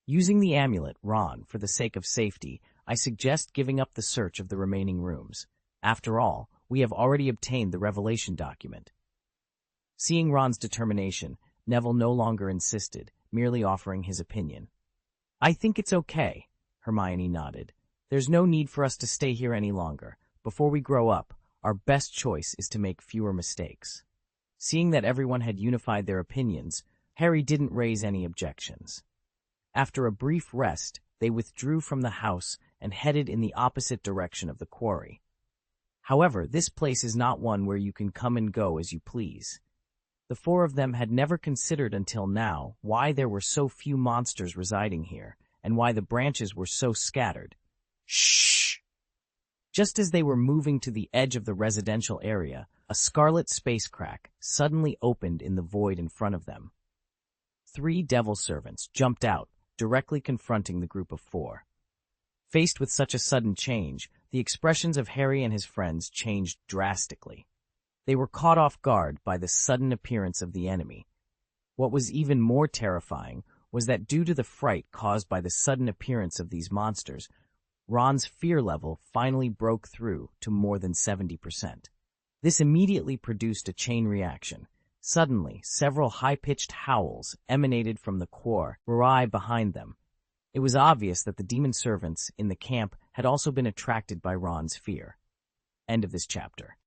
using the amulet, Ron, for the sake of safety, I suggest giving up the search of the remaining rooms. After all, we have already obtained the revelation document." Seeing Ron's determination, Neville no longer insisted, merely offering his opinion. "I think it's okay," Hermione nodded. "There's no need for us to stay here any longer. Before we grow up, our best choice is to make fewer mistakes." Seeing that everyone had unified their opinions, Harry didn't raise any objections. After a brief rest, they withdrew from the house and headed in the opposite direction of the quarry. However, this place is not one where you can come and go as you please. The four of them had never considered until now why there were so few monsters residing here, and why the branches were so scattered. Shh! Just as they were moving to the edge of the residential area, a scarlet space crack suddenly opened in the void in front of them. 3 devil servants jumped out, directly confronting the group of 4. Faced with such a sudden change, the expressions of Harry and his friends changed drastically. They were caught off guard by the sudden appearance of the enemy. What was even more terrifying was that due to the fright caused by the sudden appearance of these monsters, Ron's fear level finally broke through to more than 70%. This immediately produced a chain reaction. Suddenly, several high-pitched howls emanated from the quarry behind them. It was obvious that the demon servants in the camp had also been attracted by Ron's fear. End of this chapter.